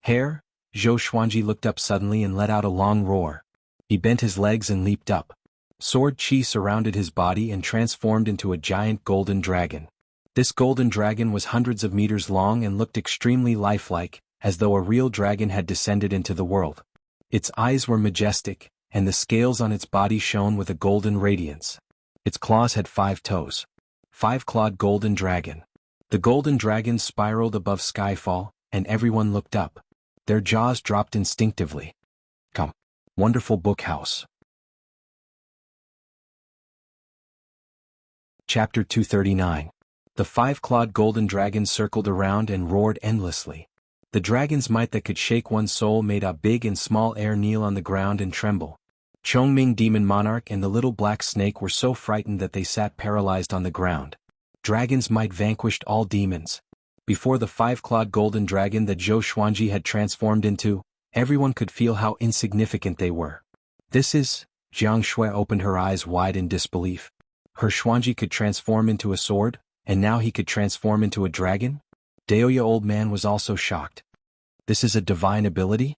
Hair? Zhou Xuanji looked up suddenly and let out a long roar. He bent his legs and leaped up. Sword chi surrounded his body and transformed into a giant golden dragon. This golden dragon was hundreds of meters long and looked extremely lifelike, as though a real dragon had descended into the world. Its eyes were majestic, and the scales on its body shone with a golden radiance. Its claws had 5 toes. 5-clawed golden dragon. The golden dragon spiraled above Skyfall, and everyone looked up. Their jaws dropped instinctively. Come. Wonderful book house. Chapter 239. The 5-clawed golden dragon circled around and roared endlessly. The dragon's might that could shake one's soul made a big and small air kneel on the ground and tremble. Chongming Demon Monarch and the little black snake were so frightened that they sat paralyzed on the ground. Dragon's might vanquished all demons. Before the 5-clawed golden dragon that Zhou Xuanji had transformed into, everyone could feel how insignificant they were. This is... Jiang Shui opened her eyes wide in disbelief. Her Xuanji could transform into a sword, and now he could transform into a dragon? Daoya old man was also shocked. This is a divine ability?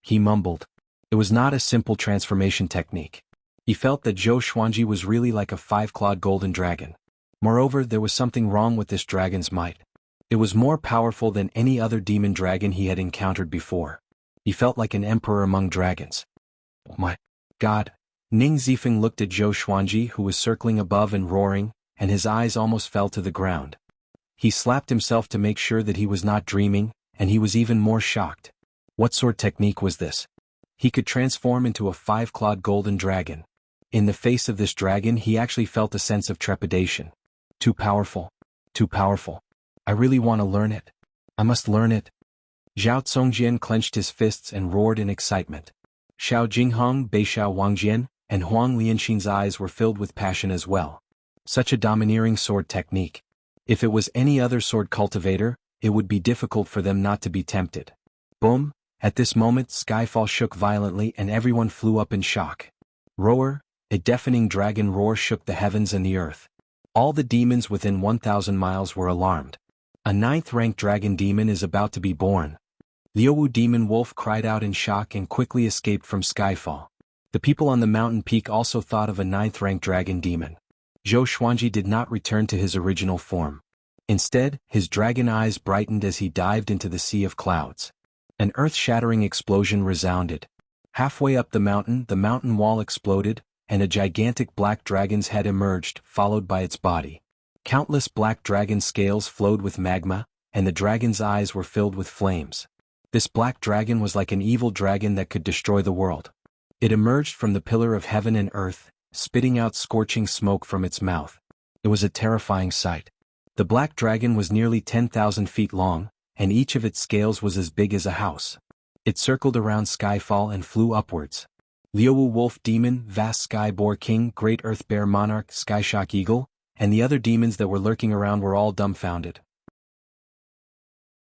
He mumbled. It was not a simple transformation technique. He felt that Zhou Xuanji was really like a 5-clawed golden dragon. Moreover, there was something wrong with this dragon's might. It was more powerful than any other demon dragon he had encountered before. He felt like an emperor among dragons. Oh my God! Ning Zifeng looked at Zhou Xuanji who was circling above and roaring, and his eyes almost fell to the ground. He slapped himself to make sure that he was not dreaming, and he was even more shocked. What sword technique was this? He could transform into a 5-clawed golden dragon. In the face of this dragon he actually felt a sense of trepidation. Too powerful. Too powerful. I really want to learn it. I must learn it. Zhao Tsongjian clenched his fists and roared in excitement. Xiao Jinghong, Beixiao Wangjian, and Huang Lianxing's eyes were filled with passion as well. Such a domineering sword technique. If it was any other sword cultivator, it would be difficult for them not to be tempted. Boom! At this moment Skyfall shook violently and everyone flew up in shock. Roar! A deafening dragon roar shook the heavens and the earth. All the demons within 1,000 miles were alarmed. A 9th-ranked dragon demon is about to be born. Liuwu Demon Wolf cried out in shock and quickly escaped from Skyfall. The people on the mountain peak also thought of a 9th-ranked dragon demon. Zhou Xuanji did not return to his original form. Instead, his dragon eyes brightened as he dived into the sea of clouds. An earth-shattering explosion resounded. Halfway up the mountain wall exploded, and a gigantic black dragon's head emerged, followed by its body. Countless black dragon scales flowed with magma, and the dragon's eyes were filled with flames. This black dragon was like an evil dragon that could destroy the world. It emerged from the pillar of heaven and earth, spitting out scorching smoke from its mouth. It was a terrifying sight. The black dragon was nearly 10,000 feet long, and each of its scales was as big as a house. It circled around Skyfall and flew upwards. Liuwu Wolf Demon, Vast Sky Boar King, Great Earth Bear Monarch, Skyshock Eagle, and the other demons that were lurking around were all dumbfounded.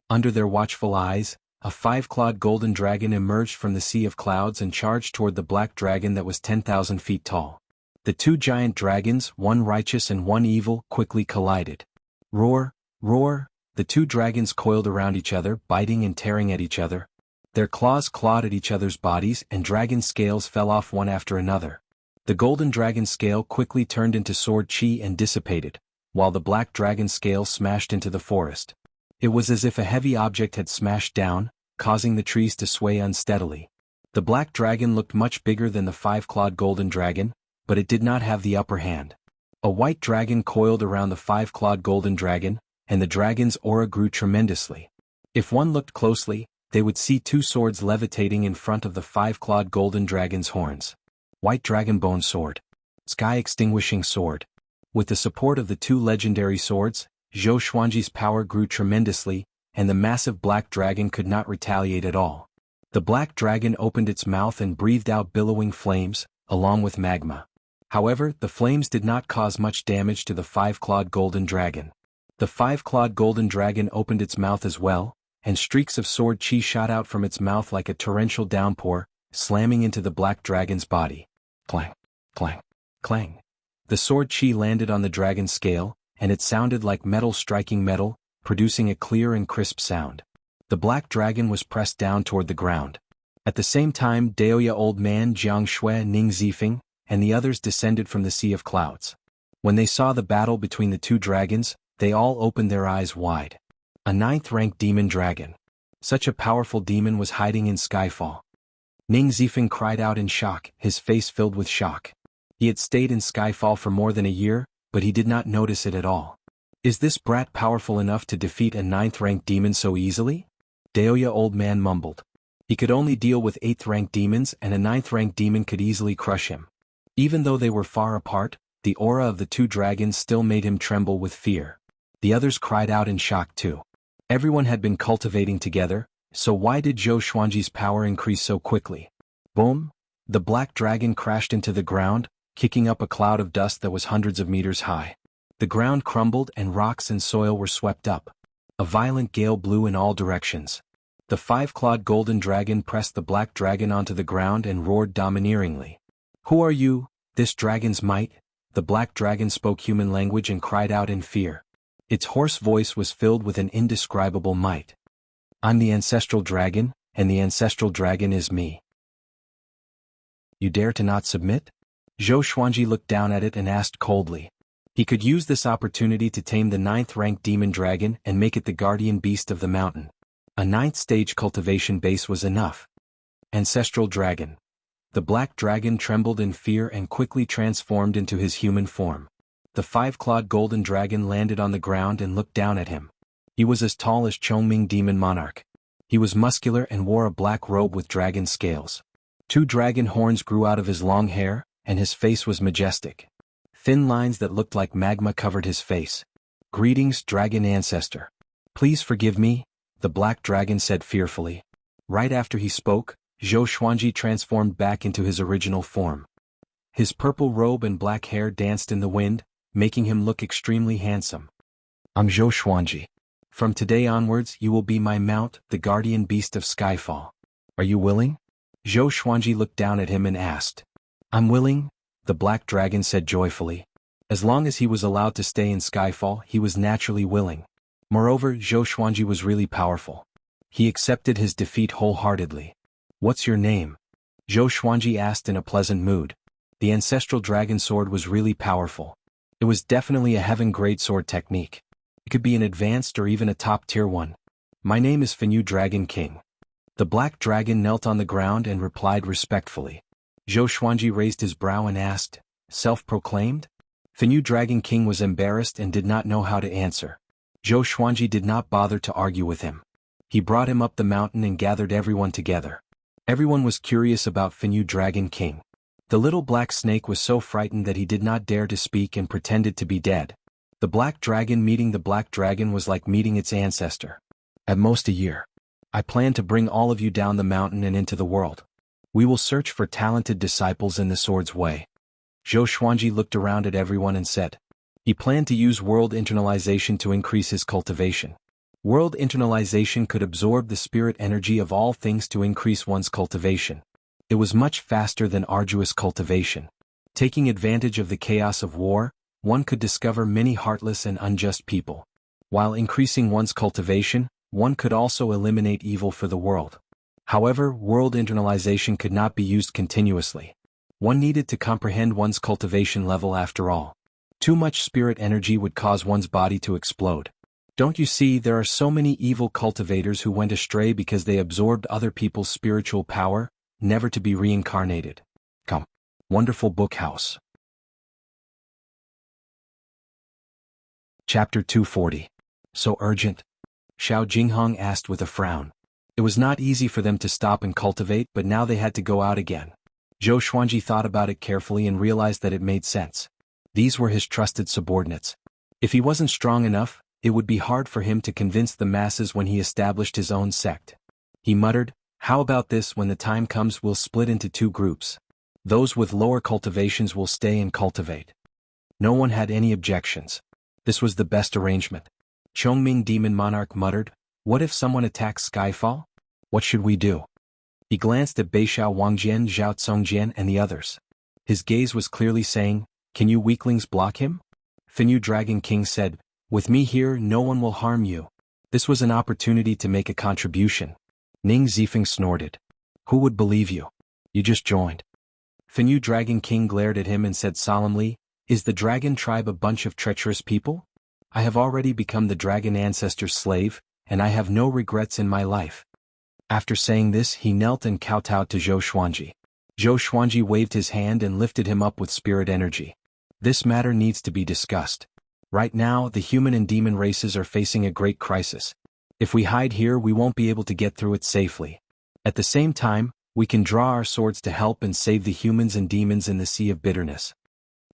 Under their watchful eyes, a 5-clawed golden dragon emerged from the sea of clouds and charged toward the black dragon that was 10,000 feet tall. The two giant dragons, one righteous and one evil, quickly collided. Roar, roar, the two dragons coiled around each other, biting and tearing at each other. Their claws clawed at each other's bodies and dragon scales fell off one after another. The golden dragon scale quickly turned into sword chi and dissipated, while the black dragon scale smashed into the forest. It was as if a heavy object had smashed down, causing the trees to sway unsteadily. The black dragon looked much bigger than the 5-clawed golden dragon, but it did not have the upper hand. A white dragon coiled around the 5-clawed golden dragon, and the dragon's aura grew tremendously. If one looked closely, they would see two swords levitating in front of the 5-clawed golden dragon's horns. White dragon bone sword. Sky extinguishing sword. With the support of the two legendary swords, Zhou Xuanji's power grew tremendously, and the massive black dragon could not retaliate at all. The black dragon opened its mouth and breathed out billowing flames, along with magma. However, the flames did not cause much damage to the 5-clawed golden dragon. The 5-clawed golden dragon opened its mouth as well, and streaks of sword chi shot out from its mouth like a torrential downpour, slamming into the black dragon's body. Clang, clang, clang. The sword chi landed on the dragon's scale, and it sounded like metal striking metal, producing a clear and crisp sound. The black dragon was pressed down toward the ground. At the same time, Daoya Old Man Jiang Shui Ning Zifeng, and the others descended from the sea of clouds. When they saw the battle between the two dragons, they all opened their eyes wide. A 9th-rank demon dragon. Such a powerful demon was hiding in Skyfall. Ning Zifeng cried out in shock, his face filled with shock. He had stayed in Skyfall for more than a year, but he did not notice it at all. Is this brat powerful enough to defeat a 9th-rank demon so easily? Daoya Old Man mumbled. He could only deal with 8th-rank demons, and a 9th-rank demon could easily crush him. Even though they were far apart, the aura of the two dragons still made him tremble with fear. The others cried out in shock too. Everyone had been cultivating together, so why did Zhou Xuanji's power increase so quickly? Boom! The black dragon crashed into the ground, kicking up a cloud of dust that was hundreds of meters high. The ground crumbled and rocks and soil were swept up. A violent gale blew in all directions. The 5-clawed golden dragon pressed the black dragon onto the ground and roared domineeringly. Who are you, this dragon's might? The black dragon spoke human language and cried out in fear. Its hoarse voice was filled with an indescribable might. I'm the ancestral dragon, and the ancestral dragon is me. You dare to not submit? Zhou Xuanji looked down at it and asked coldly. He could use this opportunity to tame the 9th-rank demon dragon and make it the guardian beast of the mountain. A 9th-stage cultivation base was enough. Ancestral dragon. The black dragon trembled in fear and quickly transformed into his human form. The 5-clawed golden dragon landed on the ground and looked down at him. He was as tall as Chongming Demon Monarch. He was muscular and wore a black robe with dragon scales. 2 dragon horns grew out of his long hair, and his face was majestic. Thin lines that looked like magma covered his face. Greetings, dragon ancestor. Please forgive me, the black dragon said fearfully. Right after he spoke, Zhou Xuanji transformed back into his original form. His purple robe and black hair danced in the wind, making him look extremely handsome. I'm Zhou Xuanji. From today onwards you will be my mount, the guardian beast of Skyfall. Are you willing? Zhou Xuanji looked down at him and asked. I'm willing, the black dragon said joyfully. As long as he was allowed to stay in Skyfall, he was naturally willing. Moreover, Zhou Xuanji was really powerful. He accepted his defeat wholeheartedly. What's your name? Zhou Xuanji asked in a pleasant mood. The ancestral dragon sword was really powerful. It was definitely a heaven-grade sword technique. It could be an advanced or even a top-tier one. My name is Fenyu Dragon King. The black dragon knelt on the ground and replied respectfully. Zhou Xuanji raised his brow and asked, self-proclaimed? Fenyu Dragon King was embarrassed and did not know how to answer. Zhou Xuanji did not bother to argue with him. He brought him up the mountain and gathered everyone together. Everyone was curious about Fenyu Dragon King. The little black snake was so frightened that he did not dare to speak and pretended to be dead. The black dragon meeting the black dragon was like meeting its ancestor. At most a year. I plan to bring all of you down the mountain and into the world. We will search for talented disciples in the sword's way. Zhou Xuanji looked around at everyone and said. He planned to use world internalization to increase his cultivation. World internalization could absorb the spirit energy of all things to increase one's cultivation. It was much faster than arduous cultivation. Taking advantage of the chaos of war, one could discover many heartless and unjust people. While increasing one's cultivation, one could also eliminate evil for the world. However, world internalization could not be used continuously. One needed to comprehend one's cultivation level after all. Too much spirit energy would cause one's body to explode. Don't you see, there are so many evil cultivators who went astray because they absorbed other people's spiritual power, never to be reincarnated. Come. Wonderful Book House. Chapter 240. So urgent? Xiao Jinghong asked with a frown. It was not easy for them to stop and cultivate, but now they had to go out again. Zhou Xuanji thought about it carefully and realized that it made sense. These were his trusted subordinates. If he wasn't strong enough, it would be hard for him to convince the masses when he established his own sect. He muttered, "How about this? When the time comes, we'll split into two groups. Those with lower cultivations will stay and cultivate." No one had any objections. This was the best arrangement. Chongming Demon Monarch muttered, "What if someone attacks Skyfall? What should we do?" He glanced at Beixiao Wangjian, Zhao Tsongjian and the others. His gaze was clearly saying, "Can you weaklings block him?" Finyu Dragon King said, "With me here, no one will harm you." This was an opportunity to make a contribution. Ning Zifeng snorted. "Who would believe you? You just joined." Finyu Dragon King glared at him and said solemnly, "Is the dragon tribe a bunch of treacherous people? I have already become the dragon ancestor's slave, and I have no regrets in my life." After saying this, he knelt and kowtowed to Zhou Xuanji. Zhou Xuanji waved his hand and lifted him up with spirit energy. "This matter needs to be discussed. Right now, the human and demon races are facing a great crisis. If we hide here, we won't be able to get through it safely. At the same time, we can draw our swords to help and save the humans and demons in the sea of bitterness."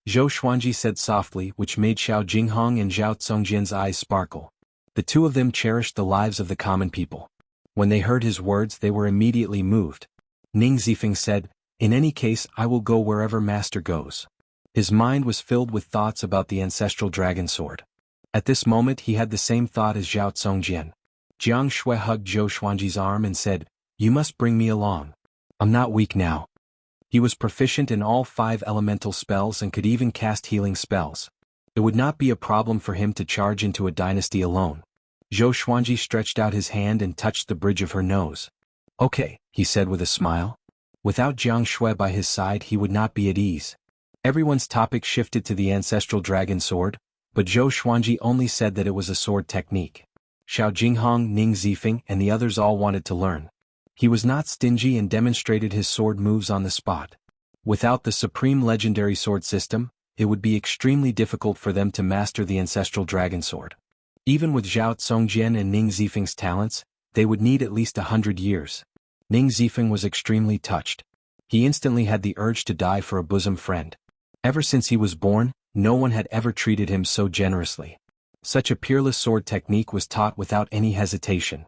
Zhou Xuanji said softly, which made Xiao Jinghong and Zhao Tsongjian's eyes sparkle. The two of them cherished the lives of the common people. When they heard his words, they were immediately moved. Ning Zifeng said, "In any case, I will go wherever Master goes." His mind was filled with thoughts about the ancestral dragon sword. At this moment he had the same thought as Zhao Tsongjian. Jiang Shui hugged Zhou Xuanji's arm and said, "You must bring me along. I'm not weak now." He was proficient in all 5 elemental spells and could even cast healing spells. It would not be a problem for him to charge into a dynasty alone. Zhou Xuanji stretched out his hand and touched the bridge of her nose. "Okay," he said with a smile. Without Jiang Shui by his side, he would not be at ease. Everyone's topic shifted to the ancestral dragon sword, but Zhou Xuanji only said that it was a sword technique. Xiao Jinghong, Ning Zifeng, and the others all wanted to learn. He was not stingy and demonstrated his sword moves on the spot. Without the supreme legendary sword system, it would be extremely difficult for them to master the ancestral dragon sword. Even with Zhao Tsongjian and Ning Zifeng's talents, they would need at least 100 years. Ning Zifeng was extremely touched. He instantly had the urge to die for a bosom friend. Ever since he was born, no one had ever treated him so generously. Such a peerless sword technique was taught without any hesitation.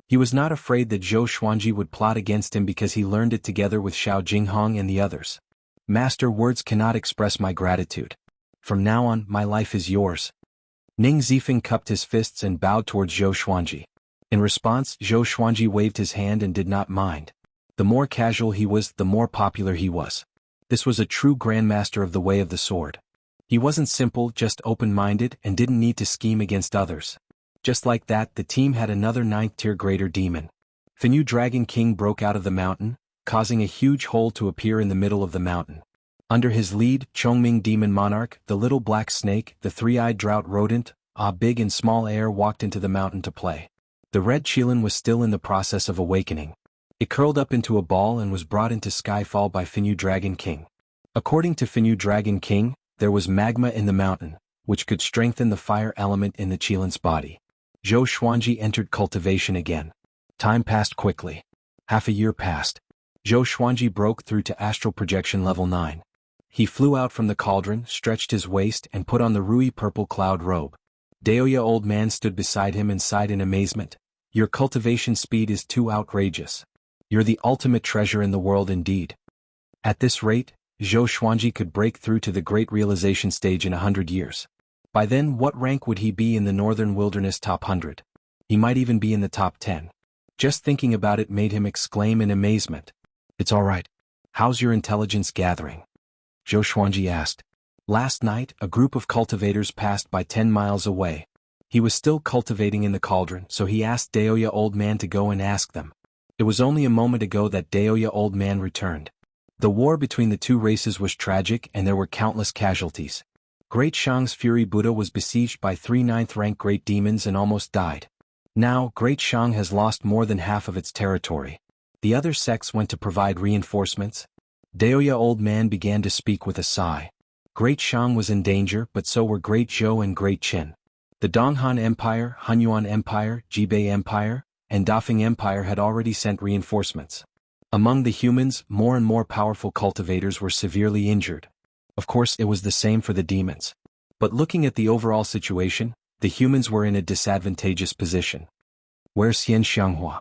He was not afraid that Zhou Xuanji would plot against him because he learned it together with Xiao Jinghong and the others. "Master, words cannot express my gratitude. From now on, my life is yours." Ning Zifeng cupped his fists and bowed towards Zhou Xuanji. In response, Zhou Xuanji waved his hand and did not mind. The more casual he was, the more popular he was. This was a true grandmaster of the way of the sword. He wasn't simple, just open-minded, and didn't need to scheme against others. Just like that, the team had another 9th-tier greater demon. Finyu Dragon King broke out of the mountain, causing a huge hole to appear in the middle of the mountain. Under his lead, Chongming Demon Monarch, the little black snake, the 3-eyed drought rodent, Big and Small Air walked into the mountain to play. The red Qilin was still in the process of awakening. It curled up into a ball and was brought into Skyfall by Finyu Dragon King. According to Finyu Dragon King, there was magma in the mountain, which could strengthen the fire element in the Qilin's body. Zhou Xuanji entered cultivation again. Time passed quickly. Half a year passed. Zhou Xuanji broke through to astral projection level 9. He flew out from the cauldron, stretched his waist and put on the ruby purple cloud robe. Daoya Old Man stood beside him and sighed in amazement. "Your cultivation speed is too outrageous. You're the ultimate treasure in the world indeed." At this rate, Zhou Xuanji could break through to the Great Realization stage in 100 years. By then, what rank would he be in the Northern Wilderness top 100? He might even be in the top 10. Just thinking about it made him exclaim in amazement. It's all right. How's your intelligence gathering? Zhou Xuanji asked. Last night, a group of cultivators passed by 10 miles away. He was still cultivating in the cauldron, so he asked Daoya Old Man to go and ask them. It was only a moment ago that Daoya Old Man returned. The war between the two races was tragic and there were countless casualties. Great Shang's Fury Buddha was besieged by 3 9th-rank great demons and almost died. Now, Great Shang has lost more than half of its territory. The other sects went to provide reinforcements. Daoya Old Man began to speak with a sigh. Great Shang was in danger, but so were Great Zhou and Great Qin. The Donghan Empire, Hunyuan Empire, Jibei Empire, and Dafeng Empire had already sent reinforcements. Among the humans, more and more powerful cultivators were severely injured. Of course, it was the same for the demons. But looking at the overall situation, the humans were in a disadvantageous position. Where's Xian Xianghua?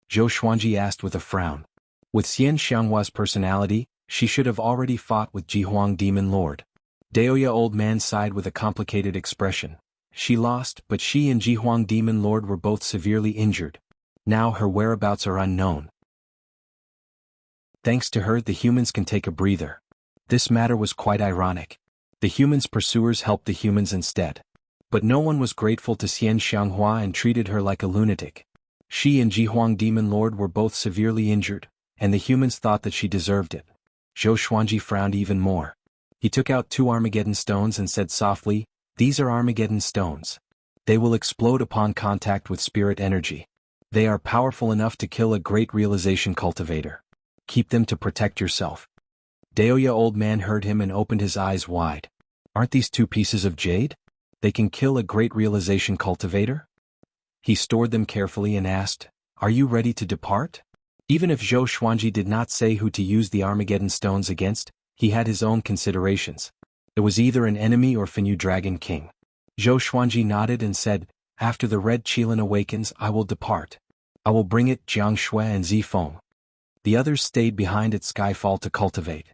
Zhou Xuanji asked with a frown. With Xian Xianghua's personality, she should have already fought with Jihuang Demon Lord. Daoya Old Man sighed with a complicated expression. She lost, but she and Jihuang Demon Lord were both severely injured. Now her whereabouts are unknown. Thanks to her, the humans can take a breather. This matter was quite ironic. The humans' pursuers helped the humans instead. But no one was grateful to Xian Xianghua and treated her like a lunatic. She and Jihuang Demon Lord were both severely injured, and the humans thought that she deserved it. Zhou Xuanji frowned even more. He took out 2 Armageddon stones and said softly, "These are Armageddon stones. They will explode upon contact with spirit energy. They are powerful enough to kill a great realization cultivator. Keep them to protect yourself." Daoya Old Man heard him and opened his eyes wide. Aren't these 2 pieces of jade? They can kill a great realization cultivator? He stored them carefully and asked, "Are you ready to depart?" Even if Zhou Xuanji did not say who to use the Armageddon stones against, he had his own considerations. It was either an enemy or Finyu Dragon King. Zhou Xuanji nodded and said, "After the Red Qilin awakens, I will depart. I will bring it Jiang Shui and Zifeng." The others stayed behind at Skyfall to cultivate.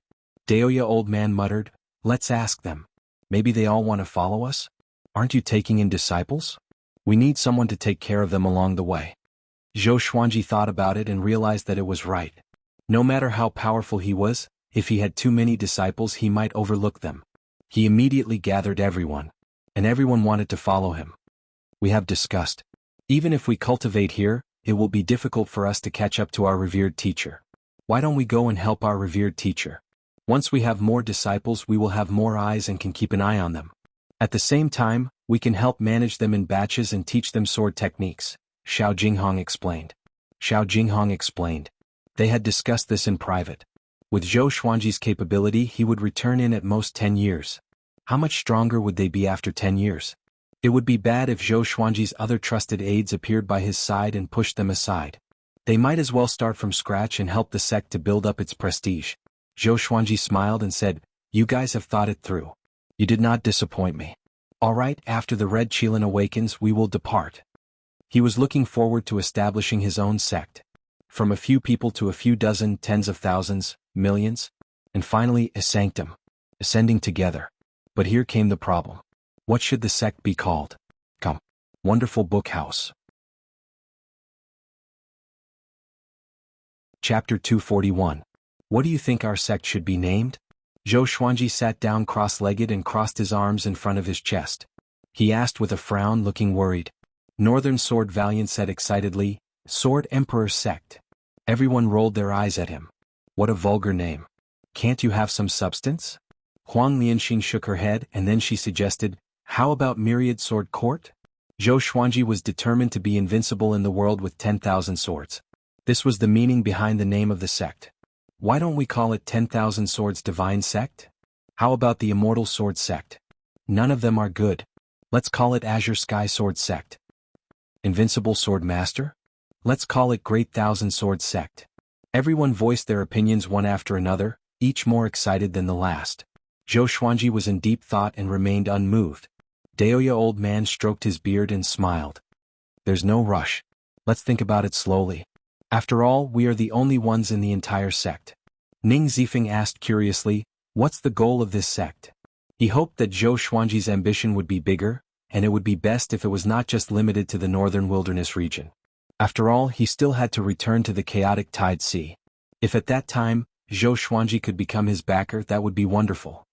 Daoya Old Man muttered, "Let's ask them. Maybe they all want to follow us? Aren't you taking in disciples? We need someone to take care of them along the way." Zhou Xuanji thought about it and realized that it was right. No matter how powerful he was, if he had too many disciples he might overlook them. He immediately gathered everyone. And everyone wanted to follow him. "We have discussed. Even if we cultivate here, it will be difficult for us to catch up to our revered teacher. Why don't we go and help our revered teacher? Once we have more disciples we will have more eyes and can keep an eye on them. At the same time, we can help manage them in batches and teach them sword techniques," Xiao Jinghong explained. They had discussed this in private. With Zhou Xuanji's capability he would return in at most 10 years. How much stronger would they be after 10 years? It would be bad if Zhou Xuanji's other trusted aides appeared by his side and pushed them aside. They might as well start from scratch and help the sect to build up its prestige. Zhou Xuanji smiled and said, "You guys have thought it through. You did not disappoint me. All right, after the Red Qilin awakens we will depart." He was looking forward to establishing his own sect. From a few people to a few dozen, tens of thousands, millions, and finally a sanctum, ascending together. But here came the problem. What should the sect be called? Come. Wonderful Book House. Chapter 241. What do you think our sect should be named? Zhou Xuanji sat down cross-legged and crossed his arms in front of his chest. He asked with a frown, looking worried. Northern Sword Valiant said excitedly, "Sword Emperor Sect." Everyone rolled their eyes at him. What a vulgar name. Can't you have some substance? Huang Lianxing shook her head and then she suggested, "How about Myriad Sword Court?" Zhou Xuanji was determined to be invincible in the world with 10,000 swords. This was the meaning behind the name of the sect. Why don't we call it 10,000 Swords Divine Sect? How about the Immortal Sword Sect? None of them are good. Let's call it Azure Sky Sword Sect. Invincible Sword Master? Let's call it Great Thousand Sword Sect. Everyone voiced their opinions one after another, each more excited than the last. Zhou Xuanji was in deep thought and remained unmoved. Daoya Old Man stroked his beard and smiled. There's no rush. Let's think about it slowly. After all, we are the only ones in the entire sect. Ning Zifeng asked curiously, What's the goal of this sect? He hoped that Zhou Xuanji's ambition would be bigger, and it would be best if it was not just limited to the northern wilderness region. After all, he still had to return to the chaotic Tide Sea. If at that time, Zhou Xuanji could become his backer, that would be wonderful.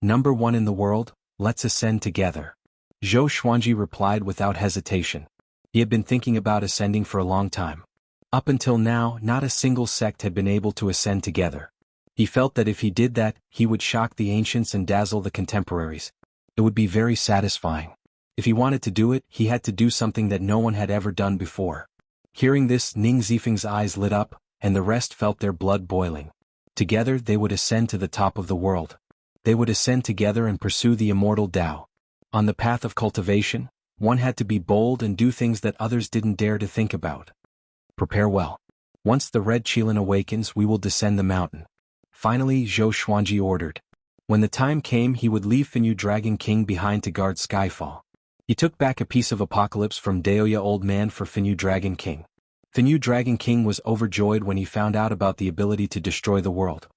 Number 1 in the world, let's ascend together. Zhou Xuanji replied without hesitation. He had been thinking about ascending for a long time. Up until now, not a single sect had been able to ascend together. He felt that if he did that, he would shock the ancients and dazzle the contemporaries. It would be very satisfying. If he wanted to do it, he had to do something that no one had ever done before. Hearing this, Ning Zifeng's eyes lit up, and the rest felt their blood boiling. Together they would ascend to the top of the world. They would ascend together and pursue the immortal Tao. On the path of cultivation, one had to be bold and do things that others didn't dare to think about. Prepare well. Once the red Qilin awakens, we will descend the mountain. Finally, Zhou Xuanji ordered. When the time came, he would leave Finyu Dragon King behind to guard Skyfall. He took back a piece of Apocalypse from Daoya Old Man for Finyu Dragon King. Finyu Dragon King was overjoyed when he found out about the ability to destroy the world.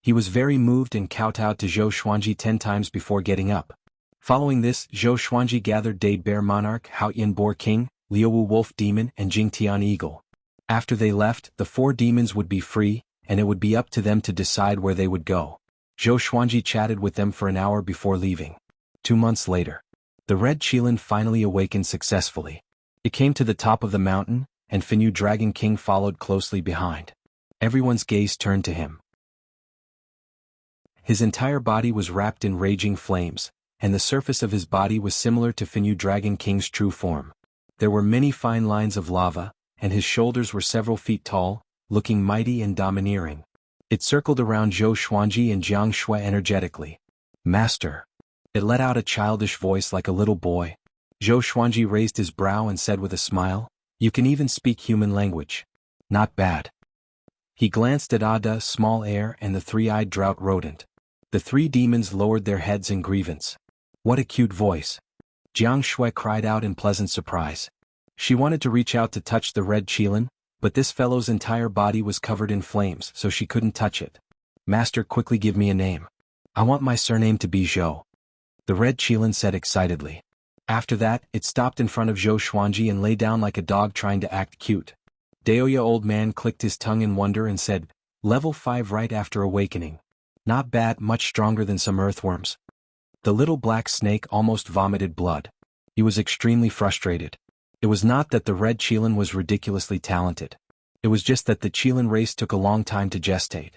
He was very moved and kowtowed to Zhou Xuanji 10 times before getting up. Following this, Zhou Xuanji gathered Dade Bear Monarch, Hao Yin Boar King, Liuwu Wolf Demon, and Jingtian Eagle. After they left, the 4 demons would be free, and it would be up to them to decide where they would go. Zhou Xuanji chatted with them for an hour before leaving. 2 months later, the red Qilin finally awakened successfully. It came to the top of the mountain, and Finyu Dragon King followed closely behind. Everyone's gaze turned to him. His entire body was wrapped in raging flames, and the surface of his body was similar to Finyu Dragon King's true form. There were many fine lines of lava, and his shoulders were several feet tall, looking mighty and domineering. It circled around Zhou Xuanji and Jiang Shui energetically. Master. It let out a childish voice like a little boy. Zhou Xuanji raised his brow and said with a smile, "You can even speak human language. Not bad." He glanced at Ada, Small Air, and the 3-eyed drought rodent. The 3 demons lowered their heads in grievance. What a cute voice. Jiang Shui cried out in pleasant surprise. She wanted to reach out to touch the red Qilin, but this fellow's entire body was covered in flames, so she couldn't touch it. Master, quickly give me a name. I want my surname to be Zhou. The red Qilin said excitedly. After that, it stopped in front of Zhou Xuanji and lay down like a dog trying to act cute. Daoya Old Man clicked his tongue in wonder and said, Level 5 right after awakening. Not bad, much stronger than some earthworms. The little black snake almost vomited blood. He was extremely frustrated. It was not that the red Qilin was ridiculously talented. It was just that the Qilin race took a long time to gestate.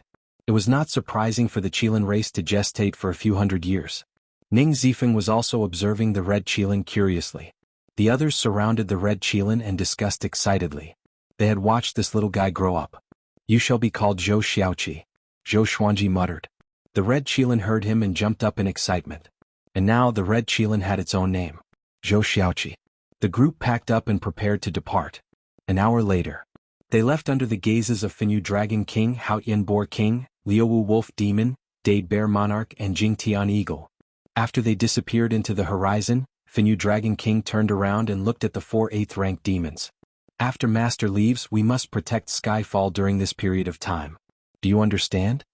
It was not surprising for the Qilin race to gestate for a few hundred years. Ning Zifeng was also observing the red Qilin curiously. The others surrounded the red Qilin and discussed excitedly. They had watched this little guy grow up. You shall be called Zhou Xiaoqi, Zhou Xuanji muttered. The red Qilin heard him and jumped up in excitement. And now the red Qilin had its own name. Zhou Xiaoqi. The group packed up and prepared to depart. An hour later, they left under the gazes of Finyu Dragon King, Hao Yin Boar King, Liuwu Wolf Demon, Dade Bear Monarch, and Jingtian Eagle. After they disappeared into the horizon, Finyu Dragon King turned around and looked at the 4 8th-rank demons. After Master leaves, we must protect Skyfall during this period of time. Do you understand?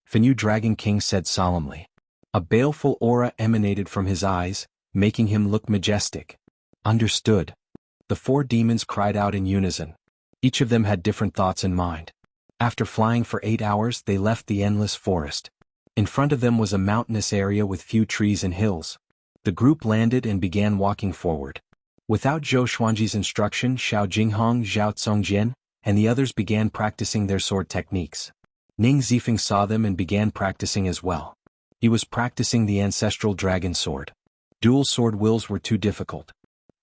Finyu Dragon King said solemnly. A baleful aura emanated from his eyes, making him look majestic. Understood. The 4 demons cried out in unison. Each of them had different thoughts in mind. After flying for 8 hours, they left the endless forest. In front of them was a mountainous area with few trees and hills. The group landed and began walking forward. Without Zhou Xuanji's instruction, Xiao Jinghong, Zhao Tsongjian, and the others began practicing their sword techniques. Ning Zifeng saw them and began practicing as well. He was practicing the ancestral dragon sword. Dual sword wills were too difficult.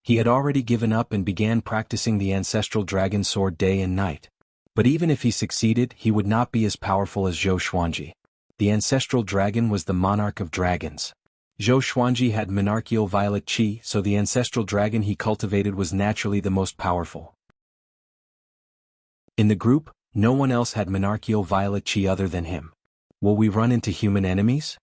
He had already given up and began practicing the ancestral dragon sword day and night. But even if he succeeded, he would not be as powerful as Zhou Xuanji. The ancestral dragon was the monarch of dragons. Zhou Xuanji had monarchical violet qi, so the ancestral dragon he cultivated was naturally the most powerful. In the group, no one else had monarchical violet qi other than him. Will we run into human enemies?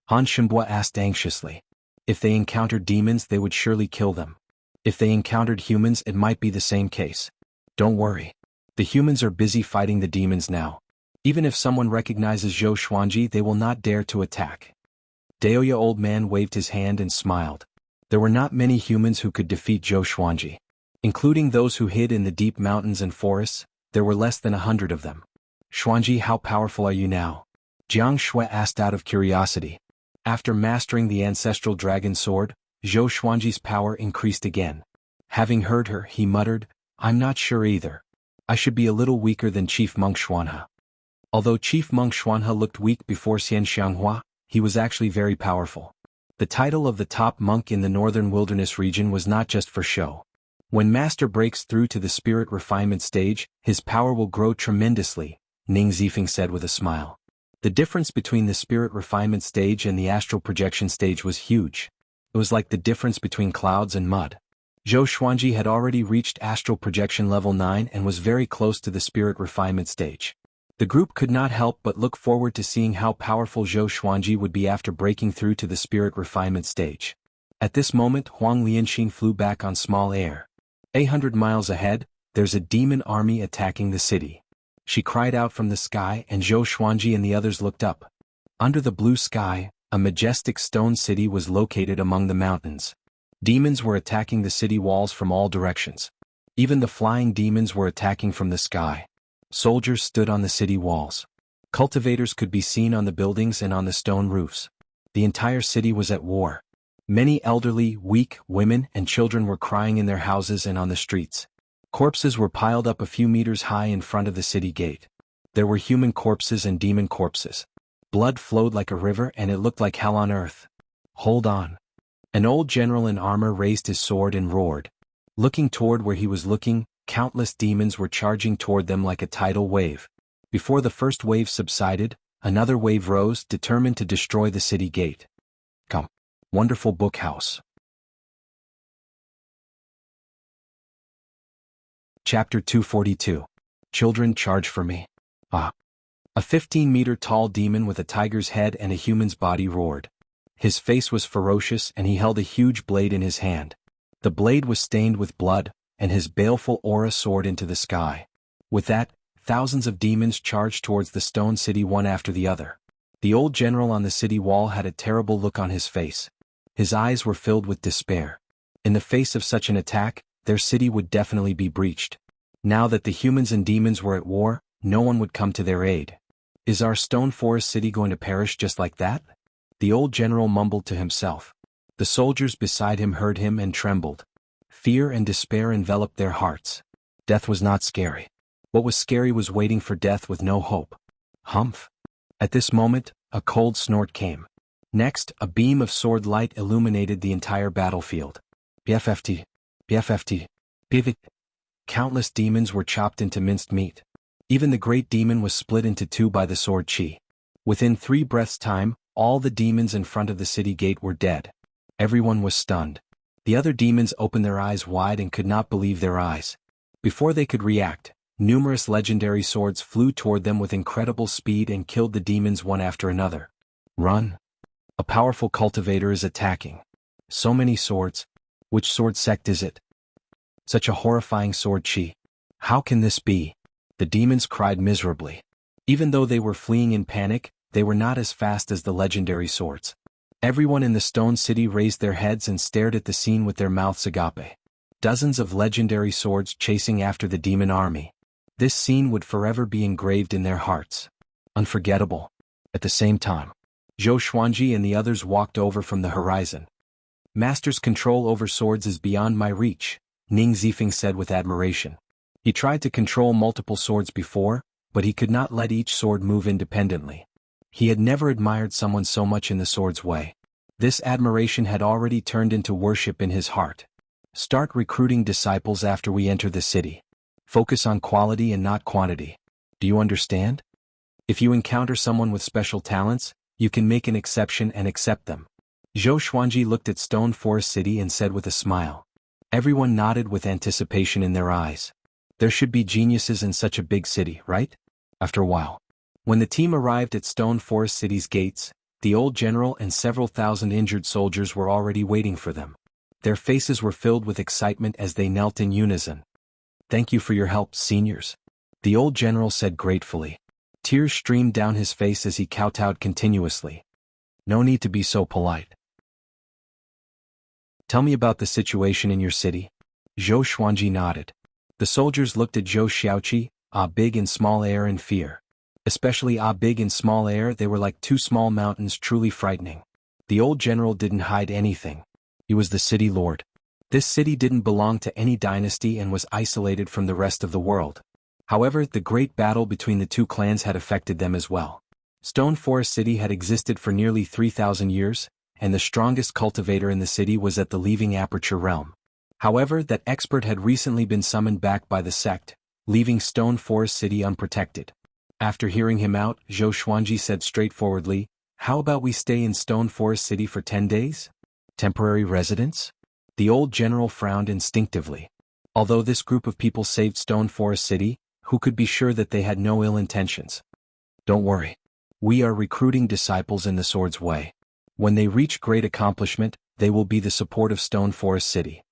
Han Shimbua asked anxiously. If they encountered demons, they would surely kill them. If they encountered humans, it might be the same case. Don't worry. The humans are busy fighting the demons now. Even if someone recognizes Zhou Xuanji, they will not dare to attack. Daoya old man waved his hand and smiled. There were not many humans who could defeat Zhou Xuanji. Including those who hid in the deep mountains and forests, there were less than 100 of them. Xuanji, how powerful are you now? Jiang Shui asked out of curiosity. After mastering the ancestral dragon sword, Zhou Xuanji's power increased again. Having heard her, he muttered, I'm not sure either. I should be a little weaker than Chief Monk Xuanhe. Although Chief Monk Xuanhe looked weak before Xian Xianghua, he was actually very powerful. The title of the top monk in the northern wilderness region was not just for show. When Master breaks through to the spirit refinement stage, his power will grow tremendously, Ning Zifeng said with a smile. The difference between the spirit refinement stage and the astral projection stage was huge. It was like the difference between clouds and mud. Zhou Xuanji had already reached astral projection level 9 and was very close to the spirit refinement stage. The group could not help but look forward to seeing how powerful Zhou Xuanji would be after breaking through to the spirit refinement stage. At this moment, Huang Lianxin flew back on small air. 800 miles ahead, there's a demon army attacking the city. She cried out from the sky, and Zhou Xuanji and the others looked up. Under the blue sky, a majestic stone city was located among the mountains. Demons were attacking the city walls from all directions. Even the flying demons were attacking from the sky. Soldiers stood on the city walls. Cultivators could be seen on the buildings and on the stone roofs. The entire city was at war. Many elderly, weak women and children were crying in their houses and on the streets. Corpses were piled up a few meters high in front of the city gate. There were human corpses and demon corpses. Blood flowed like a river and it looked like hell on earth. Hold on. An old general in armor raised his sword and roared. Looking toward where he was looking, countless demons were charging toward them like a tidal wave. Before the first wave subsided, another wave rose, determined to destroy the city gate. Come. Wonderful book house. Chapter 242. Children, charge for me. Ah. A 15-meter tall demon with a tiger's head and a human's body roared. His face was ferocious and he held a huge blade in his hand. The blade was stained with blood, and his baleful aura soared into the sky. With that, thousands of demons charged towards the stone city one after the other. The old general on the city wall had a terrible look on his face. His eyes were filled with despair. In the face of such an attack, their city would definitely be breached. Now that the humans and demons were at war, no one would come to their aid. Is our stone forest city going to perish just like that? The old general mumbled to himself. The soldiers beside him heard him and trembled. Fear and despair enveloped their hearts. Death was not scary. What was scary was waiting for death with no hope. Humph. At this moment, a cold snort came. Next, a beam of sword light illuminated the entire battlefield. BFFT. BFFT. Pivot. Countless demons were chopped into minced meat. Even the great demon was split into two by the sword chi. Within 3 breaths' time, all the demons in front of the city gate were dead. Everyone was stunned. The other demons opened their eyes wide and could not believe their eyes. Before they could react, numerous legendary swords flew toward them with incredible speed and killed the demons one after another. Run! A powerful cultivator is attacking. So many swords. Which sword sect is it? Such a horrifying sword chi. How can this be? The demons cried miserably. Even though they were fleeing in panic, they were not as fast as the legendary swords. Everyone in the stone city raised their heads and stared at the scene with their mouths agape. Dozens of legendary swords chasing after the demon army. This scene would forever be engraved in their hearts. Unforgettable. At the same time, Zhou Xuanji and the others walked over from the horizon. Master's control over swords is beyond my reach, Ning Zifeng said with admiration. He tried to control multiple swords before, but he could not let each sword move independently. He had never admired someone so much in the sword's way. This admiration had already turned into worship in his heart. Start recruiting disciples after we enter the city. Focus on quality and not quantity. Do you understand? If you encounter someone with special talents, you can make an exception and accept them. Zhou Xuanji looked at Stone Forest City and said with a smile. Everyone nodded with anticipation in their eyes. There should be geniuses in such a big city, right? After a while. When the team arrived at Stone Forest City's gates, the old general and several thousand injured soldiers were already waiting for them. Their faces were filled with excitement as they knelt in unison. Thank you for your help, seniors. The old general said gratefully. Tears streamed down his face as he kowtowed continuously. No need to be so polite. Tell me about the situation in your city. Zhou Xuanji nodded. The soldiers looked at Zhou Xiaoqi, big and small air in fear. Especially big and small air, they were like two small mountains, truly frightening. The old general didn't hide anything. He was the city lord. This city didn't belong to any dynasty and was isolated from the rest of the world. However, the great battle between the two clans had affected them as well. Stone Forest City had existed for nearly 3,000 years, and the strongest cultivator in the city was at the Leaving Aperture realm. However, that expert had recently been summoned back by the sect, leaving Stone Forest City unprotected. After hearing him out, Zhou Xuanji said straightforwardly, "How about we stay in Stone Forest City for 10 days? Temporary residence?" The old general frowned instinctively. Although this group of people saved Stone Forest City, who could be sure that they had no ill intentions? Don't worry. We are recruiting disciples in the sword's way. When they reach great accomplishment, they will be the support of Stone Forest City.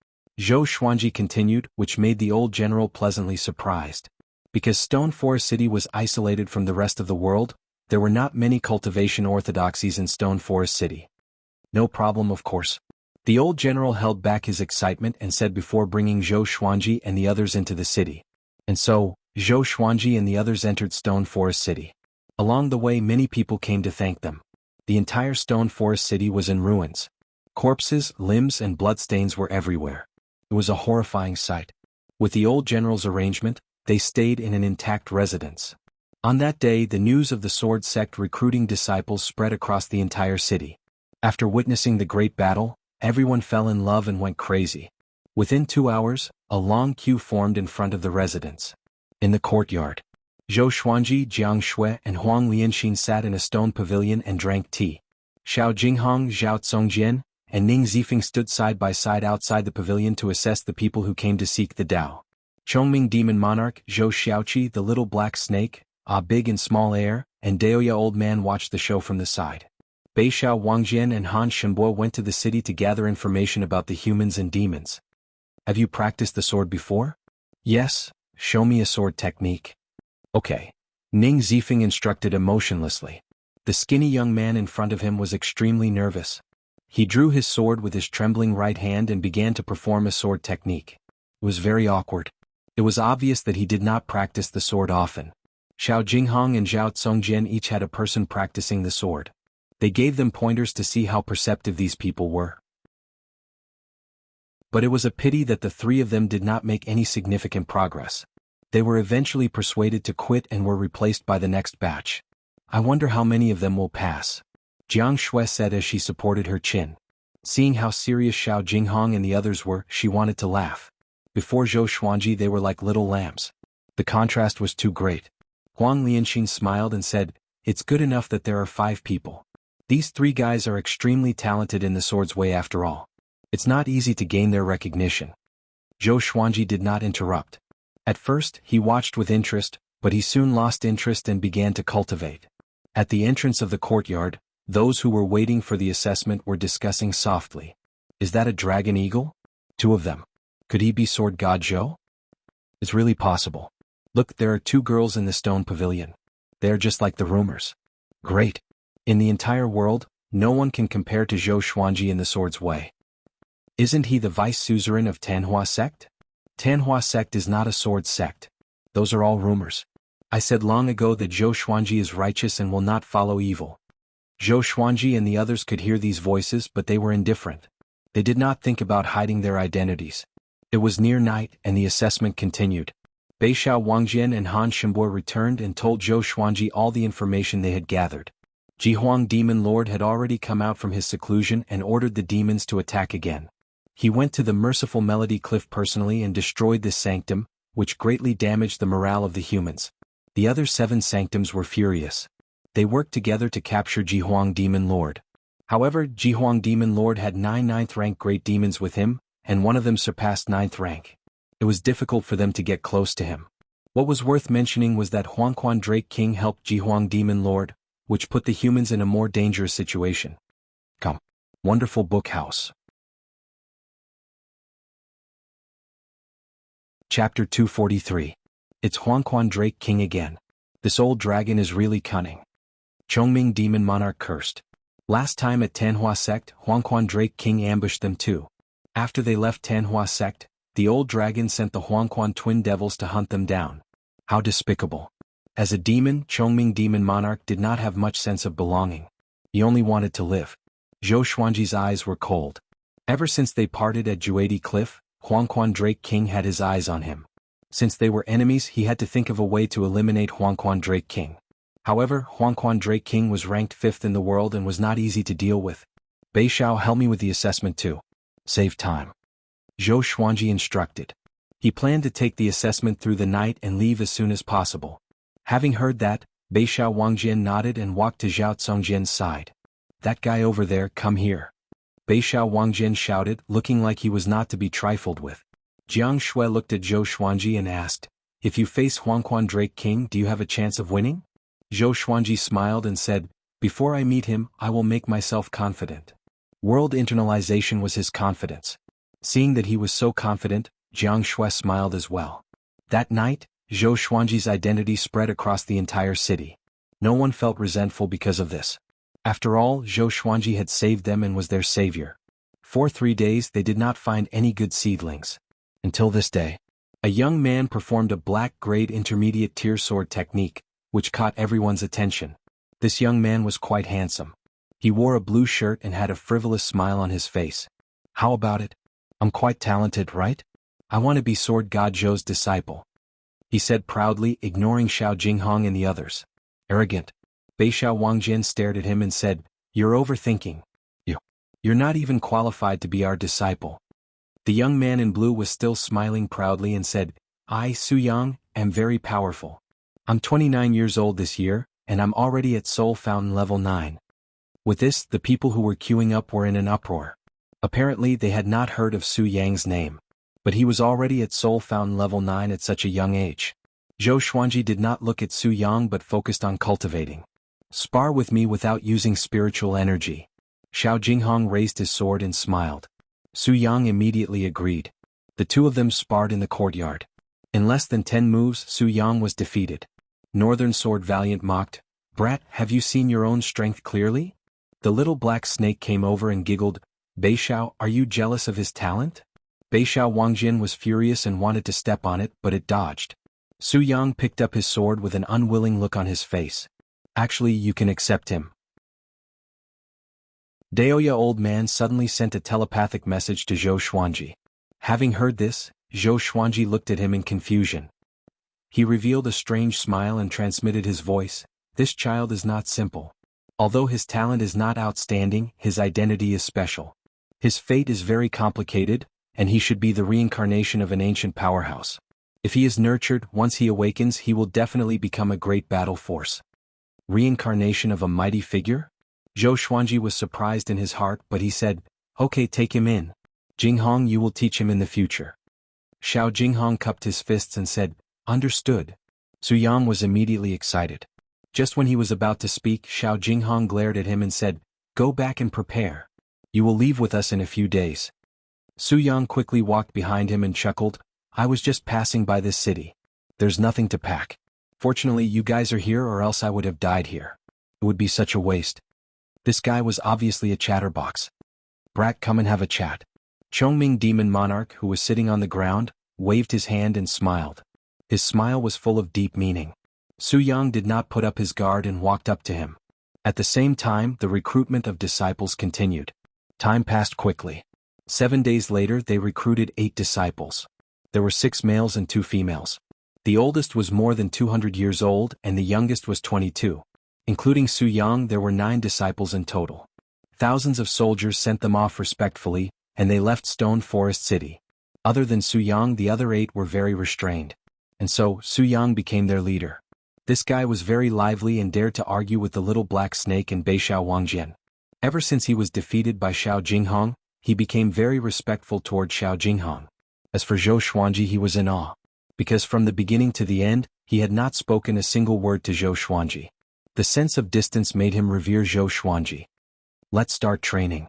Zhou Xuanji continued, which made the old general pleasantly surprised. Because Stone Forest City was isolated from the rest of the world, there were not many cultivation orthodoxies in Stone Forest City. No problem, of course. The old general held back his excitement and said before bringing Zhou Xuanji and the others into the city. And so, Zhou Xuanji and the others entered Stone Forest City. Along the way, many people came to thank them. The entire Stone Forest City was in ruins. Corpses, limbs, and bloodstains were everywhere. It was a horrifying sight. With the old general's arrangement, they stayed in an intact residence. On that day, the news of the sword sect recruiting disciples spread across the entire city. After witnessing the great battle, everyone fell in love and went crazy. Within 2 hours, a long queue formed in front of the residence. In the courtyard, Zhou Xuanji, Jiang Shui, and Huang Lianxin sat in a stone pavilion and drank tea. Xiao Jinghong, Zhao Congjian, and Ning Zifeng stood side by side outside the pavilion to assess the people who came to seek the Tao. Chongming Demon Monarch, Zhou Xiaoqi, the little black snake, big and small air, and Daoya old man watched the show from the side. Beixiao Wangjian and Han Shenbo went to the city to gather information about the humans and demons. Have you practiced the sword before? Yes, show me a sword technique. Okay. Ning Zifeng instructed emotionlessly. The skinny young man in front of him was extremely nervous. He drew his sword with his trembling right hand and began to perform a sword technique. It was very awkward. It was obvious that he did not practice the sword often. Xiao Jinghong and Zhao Congjian each had a person practicing the sword. They gave them pointers to see how perceptive these people were. But it was a pity that the three of them did not make any significant progress. They were eventually persuaded to quit and were replaced by the next batch. I wonder how many of them will pass. Jiang Shui said as she supported her chin. Seeing how serious Xiao Jinghong and the others were, she wanted to laugh. Before Zhou Xuanji they were like little lambs. The contrast was too great. Huang Lianxin smiled and said, "It's good enough that there are 5 people. These 3 guys are extremely talented in the sword's way after all. It's not easy to gain their recognition." Zhou Xuanji did not interrupt. At first, he watched with interest, but he soon lost interest and began to cultivate. At the entrance of the courtyard, those who were waiting for the assessment were discussing softly. Is that a dragon eagle? 2 of them. Could he be Sword God Zhou? It's really possible. Look, there are 2 girls in the stone pavilion. They are just like the rumors. Great. In the entire world, no one can compare to Zhou Xuanji in the sword's way. Isn't he the vice suzerain of Tanhua sect? Tanhua sect is not a sword sect. Those are all rumors. I said long ago that Zhou Xuanji is righteous and will not follow evil. Zhou Xuanji and the others could hear these voices, but they were indifferent. They did not think about hiding their identities. It was near night and the assessment continued. Beixiao Wangjian and Han Shenbo returned and told Zhou Xuanji all the information they had gathered. Jihuang Demon Lord had already come out from his seclusion and ordered the demons to attack again. He went to the Merciful Melody Cliff personally and destroyed this sanctum, which greatly damaged the morale of the humans. The other 7 sanctums were furious. They worked together to capture Jihuang Demon Lord. However, Jihuang Demon Lord had 9 9th rank great demons with him, and one of them surpassed 9th rank. It was difficult for them to get close to him. What was worth mentioning was that Huangquan Drake King helped Jihuang Demon Lord, which put the humans in a more dangerous situation. Come. Wonderful book house. Chapter 243. It's Huangquan Drake King again. This old dragon is really cunning. Chongming Demon Monarch cursed. Last time at Tanhua Sect, Huangquan Drake King ambushed them too. After they left Tanhua Sect, the old dragon sent the Huangquan Twin Devils to hunt them down. How despicable. As a demon, Chongming Demon Monarch did not have much sense of belonging. He only wanted to live. Zhou Xuanji's eyes were cold. Ever since they parted at Juadi Cliff, Huangquan Drake King had his eyes on him. Since they were enemies, he had to think of a way to eliminate Huangquan Drake King. However, Huangquan Drake King was ranked 5th in the world and was not easy to deal with. Bei Xiao, help me with the assessment too. Save time. Zhou Xuanji instructed. He planned to take the assessment through the night and leave as soon as possible. Having heard that, Bei Xiao Wangjian nodded and walked to Zhao Congjian's side. That guy over there, come here. Bei Xiao Wangjian shouted, looking like he was not to be trifled with. Jiang Shui looked at Zhou Xuanji and asked, if you face Huangquan Drake King, do you have a chance of winning? Zhou Xuanji smiled and said, before I meet him, I will make myself confident. World internalization was his confidence. Seeing that he was so confident, Jiang Shui smiled as well. That night, Zhou Xuanji's identity spread across the entire city. No one felt resentful because of this. After all, Zhou Xuanji had saved them and was their savior. For 3 days they did not find any good seedlings. Until this day. A young man performed a black-grade intermediate tier sword technique, which caught everyone's attention. This young man was quite handsome. He wore a blue shirt and had a frivolous smile on his face. How about it? I'm quite talented, right? I want to be Sword God Zhou's disciple. He said proudly, ignoring Xiao Jinghong and the others. Arrogant. Bei Xiao Wangjian stared at him and said, you're overthinking. You're not even qualified to be our disciple. The young man in blue was still smiling proudly and said, I, Su Yang, am very powerful. I'm 29 years old this year, and I'm already at Soul Fountain level 9. With this, the people who were queuing up were in an uproar. Apparently they had not heard of Su Yang's name. But he was already at Soul Fountain level 9 at such a young age. Zhou Xuanji did not look at Su Yang but focused on cultivating. Spar with me without using spiritual energy. Xiao Jinghong raised his sword and smiled. Su Yang immediately agreed. The two of them sparred in the courtyard. In less than 10 moves, Su Yang was defeated. Northern Sword Valiant mocked, Brat, have you seen your own strength clearly? The little black snake came over and giggled, Bei Xiao, are you jealous of his talent? Bei Xiao Wangjian was furious and wanted to step on it, but it dodged. Su Yang picked up his sword with an unwilling look on his face. Actually, you can accept him. Daoya old man suddenly sent a telepathic message to Zhou Xuanji. Having heard this, Zhou Xuanji looked at him in confusion. He revealed a strange smile and transmitted his voice, this child is not simple. Although his talent is not outstanding, his identity is special. His fate is very complicated, and he should be the reincarnation of an ancient powerhouse. If he is nurtured, once he awakens he will definitely become a great battle force. Reincarnation of a mighty figure? Zhou Xuanji was surprised in his heart, but he said, okay, take him in. Jinghong, you will teach him in the future. Xiao Jinghong cupped his fists and said, understood. Su Yang was immediately excited. Just when he was about to speak, Xiao Jinghong glared at him and said, go back and prepare. You will leave with us in a few days. Su Yang quickly walked behind him and chuckled, I was just passing by this city. There's nothing to pack. Fortunately you guys are here or else I would have died here. It would be such a waste. This guy was obviously a chatterbox. Brat, come and have a chat. Chongming Demon Monarch, who was sitting on the ground, waved his hand and smiled. His smile was full of deep meaning. Su Yang did not put up his guard and walked up to him. At the same time, the recruitment of disciples continued. Time passed quickly. 7 days later they recruited 8 disciples. There were 6 males and 2 females. The oldest was more than 200 years old and the youngest was 22. Including Su Yang, there were 9 disciples in total. Thousands of soldiers sent them off respectfully, and they left Stone Forest City. Other than Su Yang, the other 8 were very restrained. And so, Su Yang became their leader. This guy was very lively and dared to argue with the little black snake and Bei Xiao Wangjian. Ever since he was defeated by Xiao Jinghong, he became very respectful toward Xiao Jinghong. As for Zhou Xuanji, he was in awe. Because from the beginning to the end, he had not spoken a single word to Zhou Xuanji. The sense of distance made him revere Zhou Xuanji. Let's start training.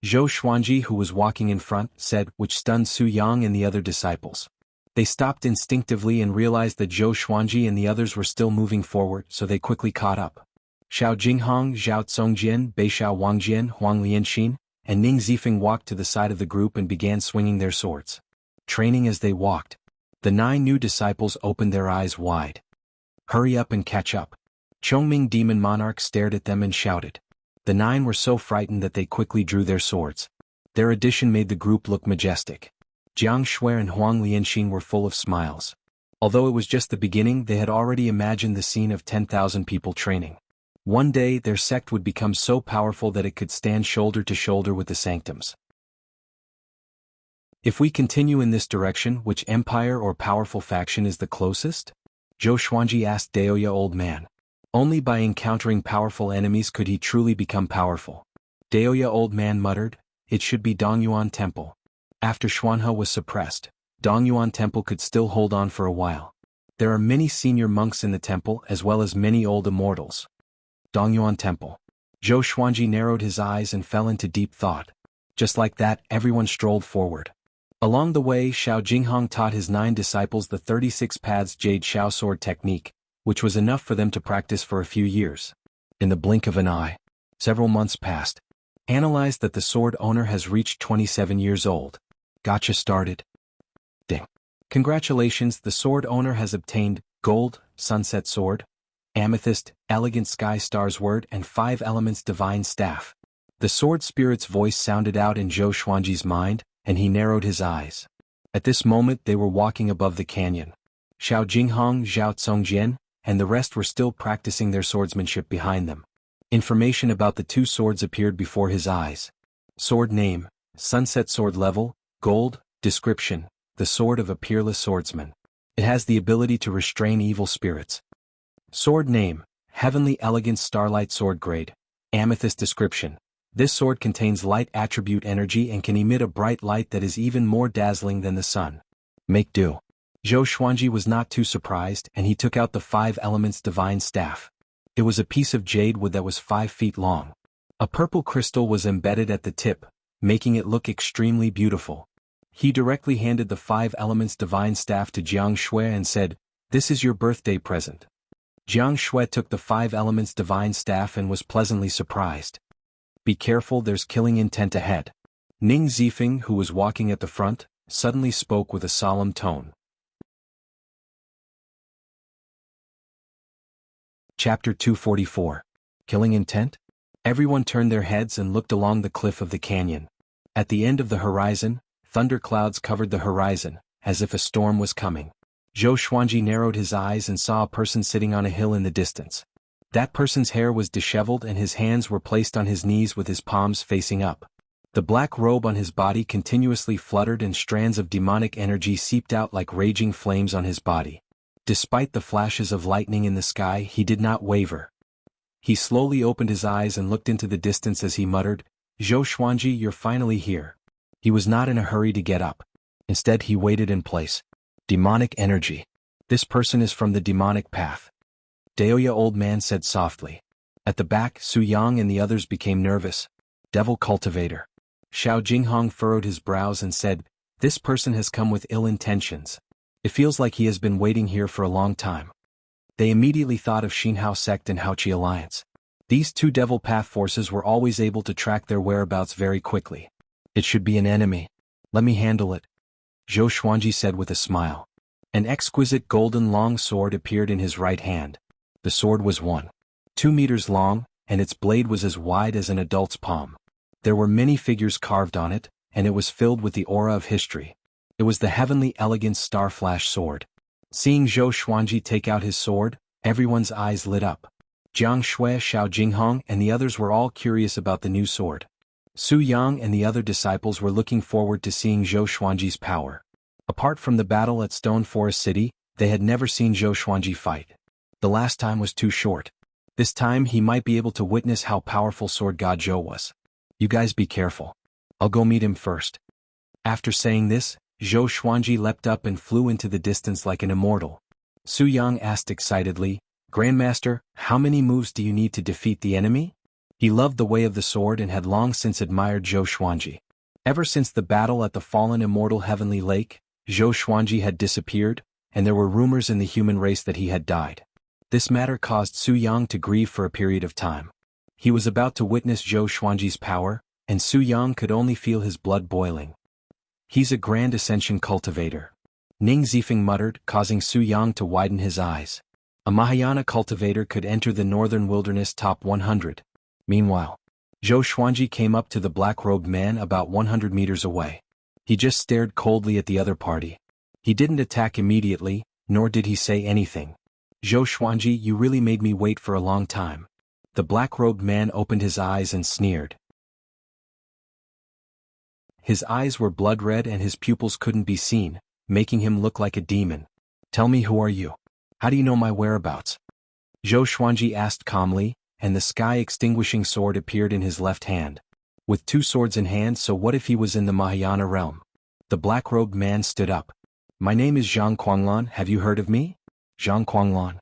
Zhou Xuanji, who was walking in front, said, which stunned Su Yang and the other disciples. They stopped instinctively and realized that Zhou Xuanji and the others were still moving forward, so they quickly caught up. Xiao Jinghong, Zhao Tsongjian, Beixiao Wangjian, Huang Lianxin, and Ning Zifeng walked to the side of the group and began swinging their swords. Training as they walked. The 9 new disciples opened their eyes wide. Hurry up and catch up. Chongming Demon Monarch stared at them and shouted. The 9 were so frightened that they quickly drew their swords. Their addition made the group look majestic. Jiang Shui and Huang Lianxin were full of smiles. Although it was just the beginning, they had already imagined the scene of 10,000 people training. One day their sect would become so powerful that it could stand shoulder to shoulder with the sanctums. If we continue in this direction, which empire or powerful faction is the closest? Zhou Xuanji asked Daoya Old Man. Only by encountering powerful enemies could he truly become powerful. Daoya Old Man muttered, it should be Dongyuan Temple. After Xuanhe was suppressed, Dongyuan Temple could still hold on for a while. There are many senior monks in the temple as well as many old immortals. Dongyuan Temple. Zhou Xuanji narrowed his eyes and fell into deep thought. Just like that, everyone strolled forward. Along the way, Xiao Jinghong taught his 9 disciples the 36 paths Jade Xiao sword technique, which was enough for them to practice for a few years. In the blink of an eye, several months passed. Analyzed that the sword owner has reached 27 years old. Gotcha started. Ding. Congratulations, the sword owner has obtained Gold, Sunset Sword, Amethyst, Elegant Sky Star's Word, and 5 Elements Divine Staff. The sword spirit's voice sounded out in Zhou Xuanji's mind, and he narrowed his eyes. At this moment they were walking above the canyon. Xiao Jinghong, Zhao Tsongjian, and the rest were still practicing their swordsmanship behind them. Information about the 2 swords appeared before his eyes. Sword name, Sunset Sword level, Gold, description, the sword of a peerless swordsman. It has the ability to restrain evil spirits. Sword name, Heavenly Elegance Starlight Sword grade, Amethyst description. This sword contains light attribute energy and can emit a bright light that is even more dazzling than the sun. Make do. Zhou Xuanji was not too surprised, and he took out the 5 Elements Divine Staff. It was a piece of jade wood that was 5 feet long. A purple crystal was embedded at the tip, making it look extremely beautiful. He directly handed the 5 Elements Divine Staff to Jiang Shui and said, "This is your birthday present." Jiang Shui took the 5 Elements Divine Staff and was pleasantly surprised. Be careful, there's killing intent ahead. Ning Zifeng, who was walking at the front, suddenly spoke with a solemn tone. Chapter 244. Killing Intent? Everyone turned their heads and looked along the cliff of the canyon. At the end of the horizon, thunderclouds covered the horizon, as if a storm was coming. Zhou Xuanji narrowed his eyes and saw a person sitting on a hill in the distance. That person's hair was disheveled and his hands were placed on his knees with his palms facing up. The black robe on his body continuously fluttered and strands of demonic energy seeped out like raging flames on his body. Despite the flashes of lightning in the sky, he did not waver. He slowly opened his eyes and looked into the distance as he muttered, "Zhou Xuanji, you're finally here." He was not in a hurry to get up. Instead, he waited in place. Demonic energy. This person is from the demonic path. Daoya Old Man said softly. At the back, Su Yang and the others became nervous. Devil cultivator. Xiao Jinghong furrowed his brows and said, "This person has come with ill intentions. It feels like he has been waiting here for a long time." They immediately thought of Xinhao sect and Haoqi alliance. These 2 devil path forces were always able to track their whereabouts very quickly. It should be an enemy. Let me handle it, Zhou Xuanji said with a smile. An exquisite golden long sword appeared in his right hand. The sword was 1.2 meters long, and its blade was as wide as an adult's palm. There were many figures carved on it, and it was filled with the aura of history. It was the Heavenly Elegance Star Flash sword. Seeing Zhou Xuanji take out his sword, everyone's eyes lit up. Jiang Shui, Xiao Jinghong, and the others were all curious about the new sword. Su Yang and the other disciples were looking forward to seeing Zhou Xuanji's power. Apart from the battle at Stone Forest City, they had never seen Zhou Xuanji fight. The last time was too short. This time he might be able to witness how powerful Sword God Zhou was. You guys be careful. I'll go meet him first. After saying this, Zhou Xuanji leapt up and flew into the distance like an immortal. Su Yang asked excitedly, "Grandmaster, how many moves do you need to defeat the enemy?" He loved the way of the sword and had long since admired Zhou Xuanji. Ever since the battle at the fallen immortal Heavenly Lake, Zhou Xuanji had disappeared, and there were rumors in the human race that he had died. This matter caused Su Yang to grieve for a period of time. He was about to witness Zhou Xuanji's power, and Su Yang could only feel his blood boiling. He's a grand ascension cultivator, Ning Zifeng muttered, causing Su Yang to widen his eyes. A Mahayana cultivator could enter the northern wilderness top 100. Meanwhile, Zhou Xuanji came up to the black-robed man about 100 meters away. He just stared coldly at the other party. He didn't attack immediately, nor did he say anything. Zhou Xuanji, you really made me wait for a long time. The black-robed man opened his eyes and sneered. His eyes were blood-red and his pupils couldn't be seen, making him look like a demon. Tell me, who are you? How do you know my whereabouts? Zhou Xuanji asked calmly, and the sky-extinguishing sword appeared in his left hand. With two swords in hand, so what if he was in the Mahayana realm? The black-robed man stood up. My name is Zhang Quanglan, have you heard of me? Zhang Quanglan.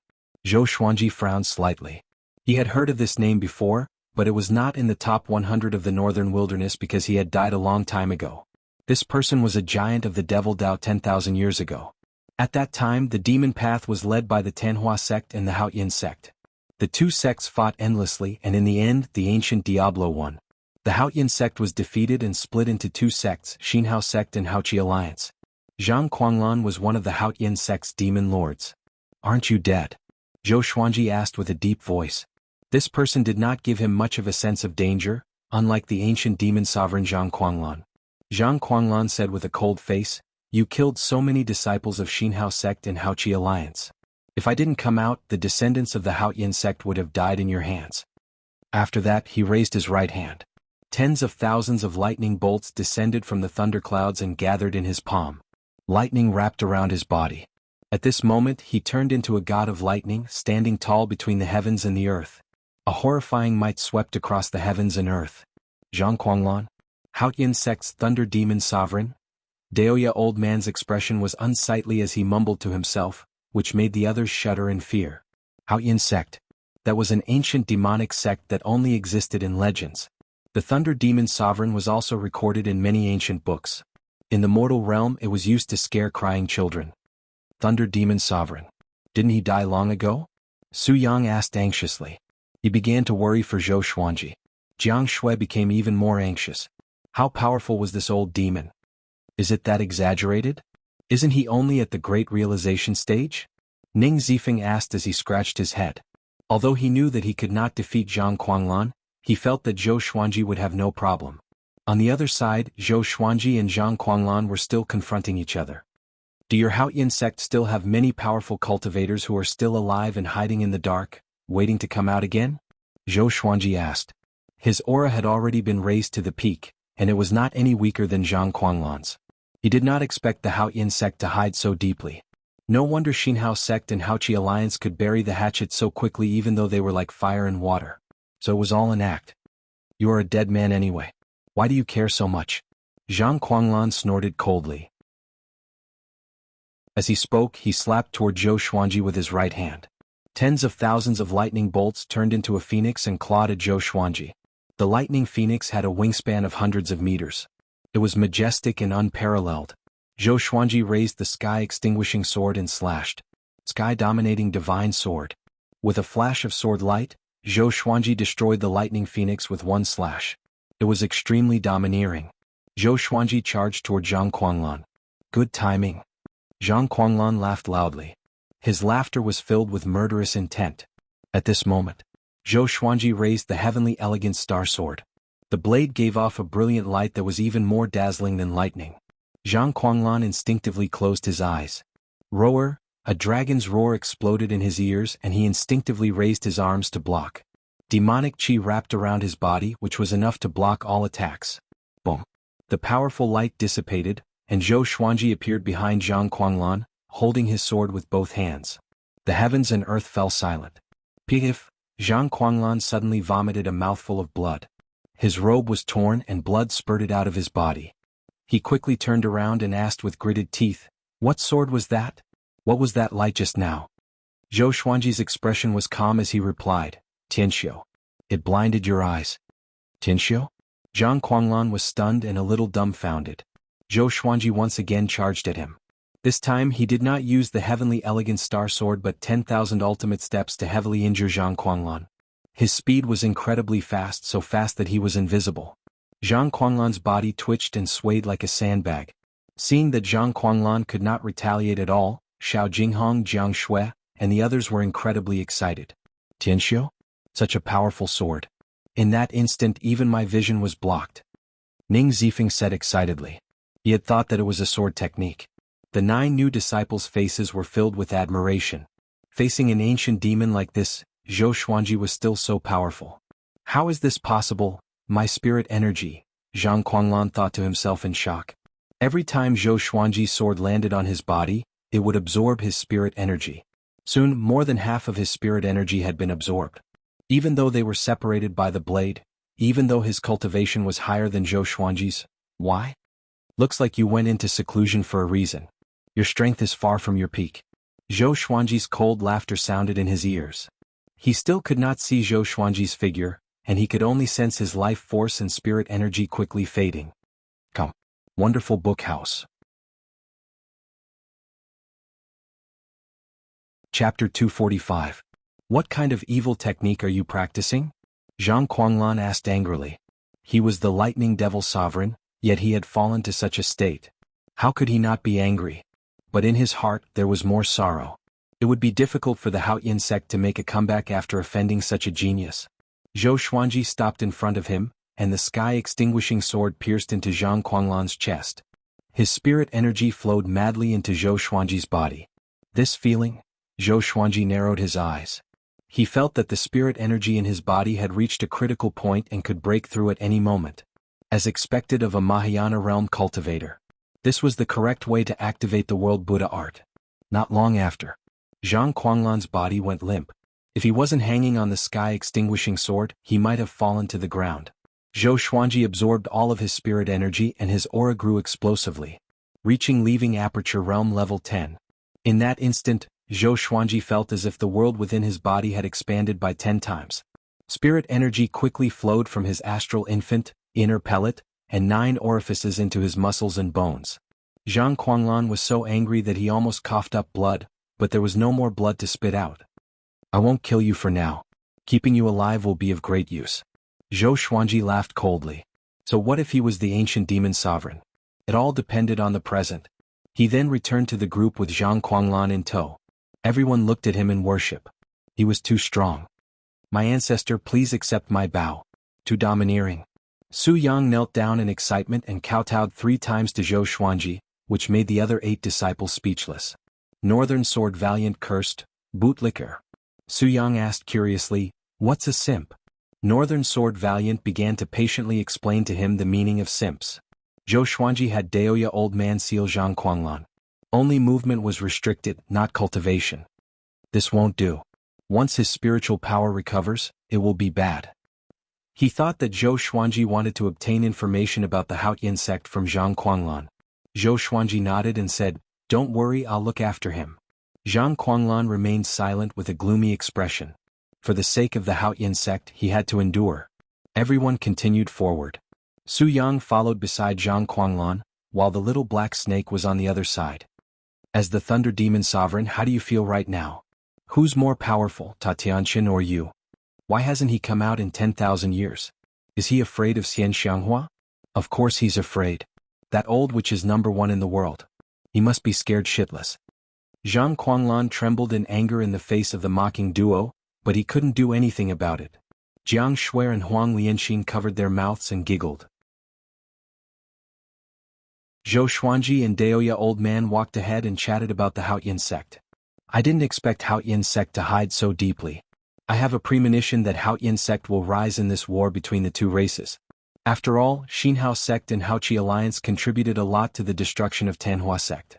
Zhou Xuanji frowned slightly. He had heard of this name before, but it was not in the top 100 of the northern wilderness because he had died a long time ago. This person was a giant of the Devil Dao 10,000 years ago. At that time, the demon path was led by the Tanhua sect and the Haoyin sect. The two sects fought endlessly, and in the end, the ancient Diablo won. The Haoyin sect was defeated and split into two sects, Xinhao sect and Haoqi alliance. Zhang Quanglan was one of the Haoyin sect's demon lords. Aren't you dead? Zhou Xuanji asked with a deep voice. This person did not give him much of a sense of danger, unlike the ancient demon sovereign Zhang Quanglan. Zhang Quanglan said with a cold face, you killed so many disciples of Xinhao sect and Haoqi alliance. If I didn't come out, the descendants of the Haoyin sect would have died in your hands. After that, he raised his right hand. Tens of thousands of lightning bolts descended from the thunderclouds and gathered in his palm. Lightning wrapped around his body. At this moment, he turned into a god of lightning, standing tall between the heavens and the earth. A horrifying might swept across the heavens and earth. Zhang Quanglan, Haoyin sect's thunder demon sovereign? Daoya old man's expression was unsightly as he mumbled to himself, which made the others shudder in fear. Haoyin sect. That was an ancient demonic sect that only existed in legends. The thunder demon sovereign was also recorded in many ancient books. In the mortal realm, it was used to scare crying children. Thunder demon sovereign. Didn't he die long ago? Su Yang asked anxiously. He began to worry for Zhou Xuanji. Jiang Shui became even more anxious. How powerful was this old demon? Is it that exaggerated? Isn't he only at the great realization stage? Ning Zifeng asked as he scratched his head. Although he knew that he could not defeat Zhang Quanglan, he felt that Zhou Xuanji would have no problem. On the other side, Zhou Xuanji and Zhang Quanglan were still confronting each other. Do your Haoyin sect still have many powerful cultivators who are still alive and hiding in the dark, waiting to come out again? Zhou Xuanji asked. His aura had already been raised to the peak, and it was not any weaker than Zhang Quanglan's. He did not expect the Haoyin sect to hide so deeply. No wonder Xinhao sect and Haoqi alliance could bury the hatchet so quickly even though they were like fire and water. So it was all an act. You are a dead man anyway. Why do you care so much? Zhang Quanglan snorted coldly. As he spoke, he slapped toward Zhou Xuanji with his right hand. Tens of thousands of lightning bolts turned into a phoenix and clawed at Zhou Xuanji. The lightning phoenix had a wingspan of hundreds of meters. It was majestic and unparalleled. Zhou Xuanji raised the sky-extinguishing sword and slashed. Sky-dominating divine sword. With a flash of sword light, Zhou Xuanji destroyed the lightning phoenix with one slash. It was extremely domineering. Zhou Xuanji charged toward Zhang Quanglan. Good timing. Zhang Quanglan laughed loudly. His laughter was filled with murderous intent. At this moment, Zhou Xuanji raised the heavenly elegant star sword. The blade gave off a brilliant light that was even more dazzling than lightning. Zhang Quanglan instinctively closed his eyes. Roar, a dragon's roar exploded in his ears and he instinctively raised his arms to block. Demonic chi wrapped around his body which was enough to block all attacks. Boom. The powerful light dissipated, and Zhou Xuanji appeared behind Zhang Quanglan, holding his sword with both hands. The heavens and earth fell silent. Pif! Zhang Quanglan suddenly vomited a mouthful of blood. His robe was torn and blood spurted out of his body. He quickly turned around and asked with gritted teeth, "What sword was that? What was that light just now?" Zhou Xuanji's expression was calm as he replied, "Tianxiu. It blinded your eyes." "Tianxiu?" Zhang Quanglan was stunned and a little dumbfounded. Zhou Xuanji once again charged at him. This time he did not use the heavenly elegant star sword but 10,000 ultimate steps to heavily injure Zhang Kuanglan. His speed was incredibly fast, so fast that he was invisible. Zhang Kuanglan's body twitched and swayed like a sandbag. Seeing that Zhang Kuanglan could not retaliate at all, Xiao Jinghong, Jiang Shui, and the others were incredibly excited. Tianxiu? Such a powerful sword. In that instant even my vision was blocked. Ning Zifeng said excitedly. He had thought that it was a sword technique. The 9 new disciples' faces were filled with admiration. Facing an ancient demon like this, Zhou Xuanji was still so powerful. How is this possible? My spirit energy, Zhang Kuanglan thought to himself in shock. Every time Zhou Xuanji's sword landed on his body, it would absorb his spirit energy. Soon, more than half of his spirit energy had been absorbed. Even though they were separated by the blade, even though his cultivation was higher than Zhou Xuanji's. Why? Looks like you went into seclusion for a reason. Your strength is far from your peak. Zhou Xuanji's cold laughter sounded in his ears. He still could not see Zhou Xuanji's figure, and he could only sense his life force and spirit energy quickly fading. Come. Wonderful book house. Chapter 245. What kind of evil technique are you practicing? Zhang Kuanglan asked angrily. He was the lightning devil sovereign, yet he had fallen to such a state. How could he not be angry? But in his heart there was more sorrow. It would be difficult for the Haoyin sect to make a comeback after offending such a genius. Zhou Xuanji stopped in front of him, and the sky-extinguishing sword pierced into Zhang Kuanglan's chest. His spirit energy flowed madly into Zhou Xuanji's body. This feeling, Zhou Xuanji narrowed his eyes. He felt that the spirit energy in his body had reached a critical point and could break through at any moment. As expected of a Mahayana realm cultivator. This was the correct way to activate the world Buddha art. Not long after, Zhang Kuanglan's body went limp. If he wasn't hanging on the sky-extinguishing sword, he might have fallen to the ground. Zhou Xuanji absorbed all of his spirit energy and his aura grew explosively, reaching leaving aperture realm level 10. In that instant, Zhou Xuanji felt as if the world within his body had expanded by 10 times. Spirit energy quickly flowed from his astral infant, inner pellet, and 9 orifices into his muscles and bones. Zhang Kuanglan was so angry that he almost coughed up blood, but there was no more blood to spit out. I won't kill you for now. Keeping you alive will be of great use. Zhou Xuanji laughed coldly. So what if he was the ancient demon sovereign? It all depended on the present. He then returned to the group with Zhang Kuanglan in tow. Everyone looked at him in worship. He was too strong. My ancestor, please accept my bow. Too domineering. Su Yang knelt down in excitement and kowtowed 3 times to Zhou Xuanji, which made the other 8 disciples speechless. Northern Sword Valiant cursed, bootlicker. Su Yang asked curiously, what's a simp? Northern Sword Valiant began to patiently explain to him the meaning of simps. Zhou Xuanji had Daoya Old Man seal Zhang Kuanglan. Only movement was restricted, not cultivation. This won't do. Once his spiritual power recovers, it will be bad. He thought that Zhou Xuanji wanted to obtain information about the Haoyin sect from Zhang Kuanglan. Zhou Xuanji nodded and said, don't worry, I'll look after him. Zhang Kuanglan remained silent with a gloomy expression. For the sake of the Haoyin sect, he had to endure. Everyone continued forward. Su Yang followed beside Zhang Kuanglan, while the little black snake was on the other side. As the Thunder Demon Sovereign, how do you feel right now? Who's more powerful, Ta Tianqian or you? Why hasn't he come out in 10,000 years? Is he afraid of Xian Xianghua? Of course he's afraid. That old witch is #1 in the world. He must be scared shitless. Zhang Kuanglan trembled in anger in the face of the mocking duo, but he couldn't do anything about it. Jiang Shui and Huang Lianxin covered their mouths and giggled. Zhou Xuanji and Daoya Old Man walked ahead and chatted about the Haoyin sect. I didn't expect Haoyin sect to hide so deeply. I have a premonition that Haoyin sect will rise in this war between the 2 races. After all, Xinhao sect and Haoqi alliance contributed a lot to the destruction of Tanhua sect.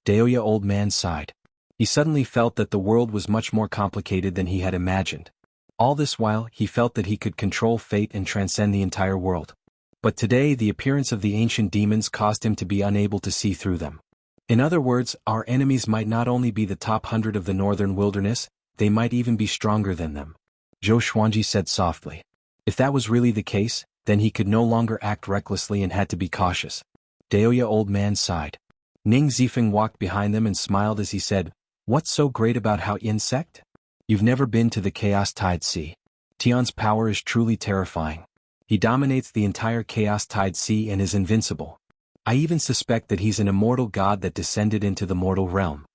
Daoya Old Man sighed. He suddenly felt that the world was much more complicated than he had imagined. All this while, he felt that he could control fate and transcend the entire world. But today the appearance of the ancient demons caused him to be unable to see through them. In other words, our enemies might not only be the top 100 of the northern wilderness, they might even be stronger than them. Zhou Xuanji said softly. If that was really the case, then he could no longer act recklessly and had to be cautious. Daoya Old Man sighed. Ning Zifeng walked behind them and smiled as he said, "What's so great about Hao Yin sect? You've never been to the Chaos Tide Sea. Tian's power is truly terrifying. He dominates the entire Chaos Tide Sea and is invincible. I even suspect that he's an immortal god that descended into the mortal realm."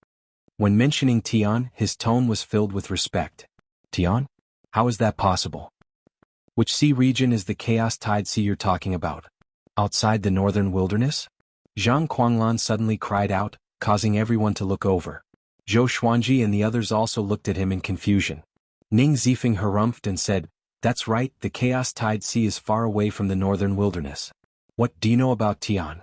When mentioning Tian, his tone was filled with respect. "Tian? How is that possible? Which sea region is the Chaos Tide Sea you're talking about? Outside the northern wilderness?" Zhang Guanglan suddenly cried out, causing everyone to look over. Zhou Xuanji and the others also looked at him in confusion. Ning Zifeng harumphed and said, "That's right, the Chaos Tide Sea is far away from the northern wilderness. What do you know about Tian?"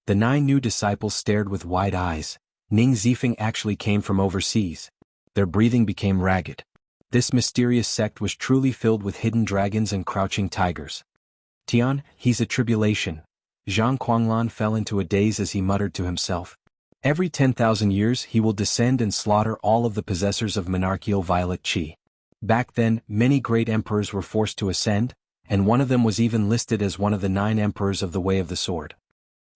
The 9 new disciples stared with wide eyes. Ning Zifeng actually came from overseas. Their breathing became ragged. This mysterious sect was truly filled with hidden dragons and crouching tigers. "Tian, he's a tribulation." Zhang Guanglan fell into a daze as he muttered to himself. "Every 10,000 years he will descend and slaughter all of the possessors of monarchical violet qi." Back then, many great emperors were forced to ascend, and one of them was even listed as one of the 9 emperors of the Way of the Sword.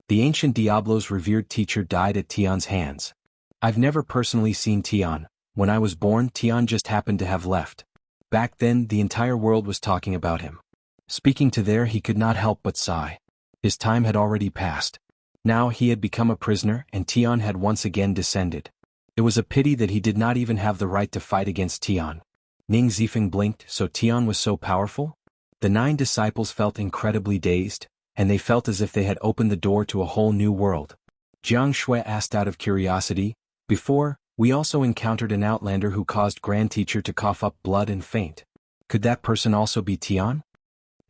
The ancient Diablo's revered teacher died at Tian's hands. I've never personally seen Tian. When I was born, Tian just happened to have left. Back then, the entire world was talking about him. Speaking to there, he could not help but sigh. His time had already passed. Now he had become a prisoner and Tian had once again descended. It was a pity that he did not even have the right to fight against Tian. Ning Zifeng blinked, so Tian was so powerful? The 9 disciples felt incredibly dazed, and they felt as if they had opened the door to a whole new world. Jiang Shui asked out of curiosity, "Before, we also encountered an outlander who caused Grand Teacher to cough up blood and faint. Could that person also be Tian?"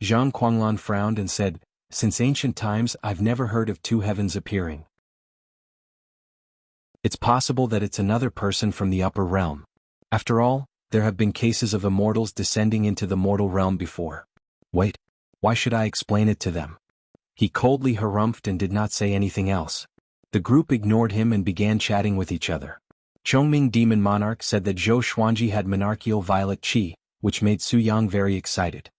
Zhang Guanglan frowned and said, "Since ancient times I've never heard of 2 heavens appearing. It's possible that it's another person from the upper realm. After all, there have been cases of immortals descending into the mortal realm before. Wait, why should I explain it to them?" He coldly harumphed and did not say anything else. The group ignored him and began chatting with each other. Chongming Demon Monarch said that Zhou Xuanji had monarchical violet qi, which made Su Yang very excited.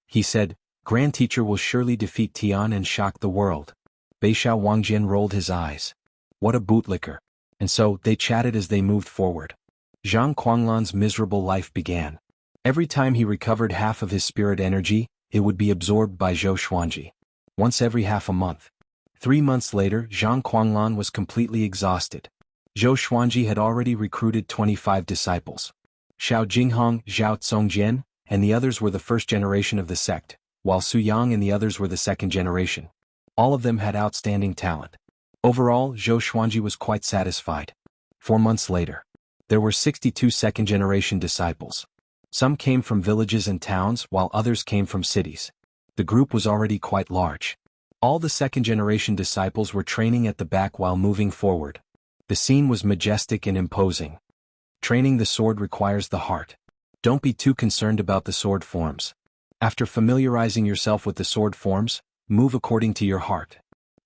He said, "Grand Teacher will surely defeat Tian and shock the world." Beishao Wangjian rolled his eyes. What a bootlicker. And so, they chatted as they moved forward. Zhang Guanglan's miserable life began. Every time he recovered half of his spirit energy, it would be absorbed by Zhou Xuanji. Once every half a month. 3 months later, Zhang Guanglan was completely exhausted. Zhou Xuanji had already recruited 25 disciples. Xiao Jinghong, Zhao Tsongjian, and the others were the first generation of the sect, while Su Yang and the others were the second generation. All of them had outstanding talent. Overall, Zhou Xuanji was quite satisfied. 4 months later, there were 62 second-generation disciples. Some came from villages and towns while others came from cities. The group was already quite large. All the second-generation disciples were training at the back while moving forward. The scene was majestic and imposing. Training the sword requires the heart. Don't be too concerned about the sword forms. After familiarizing yourself with the sword forms, move according to your heart.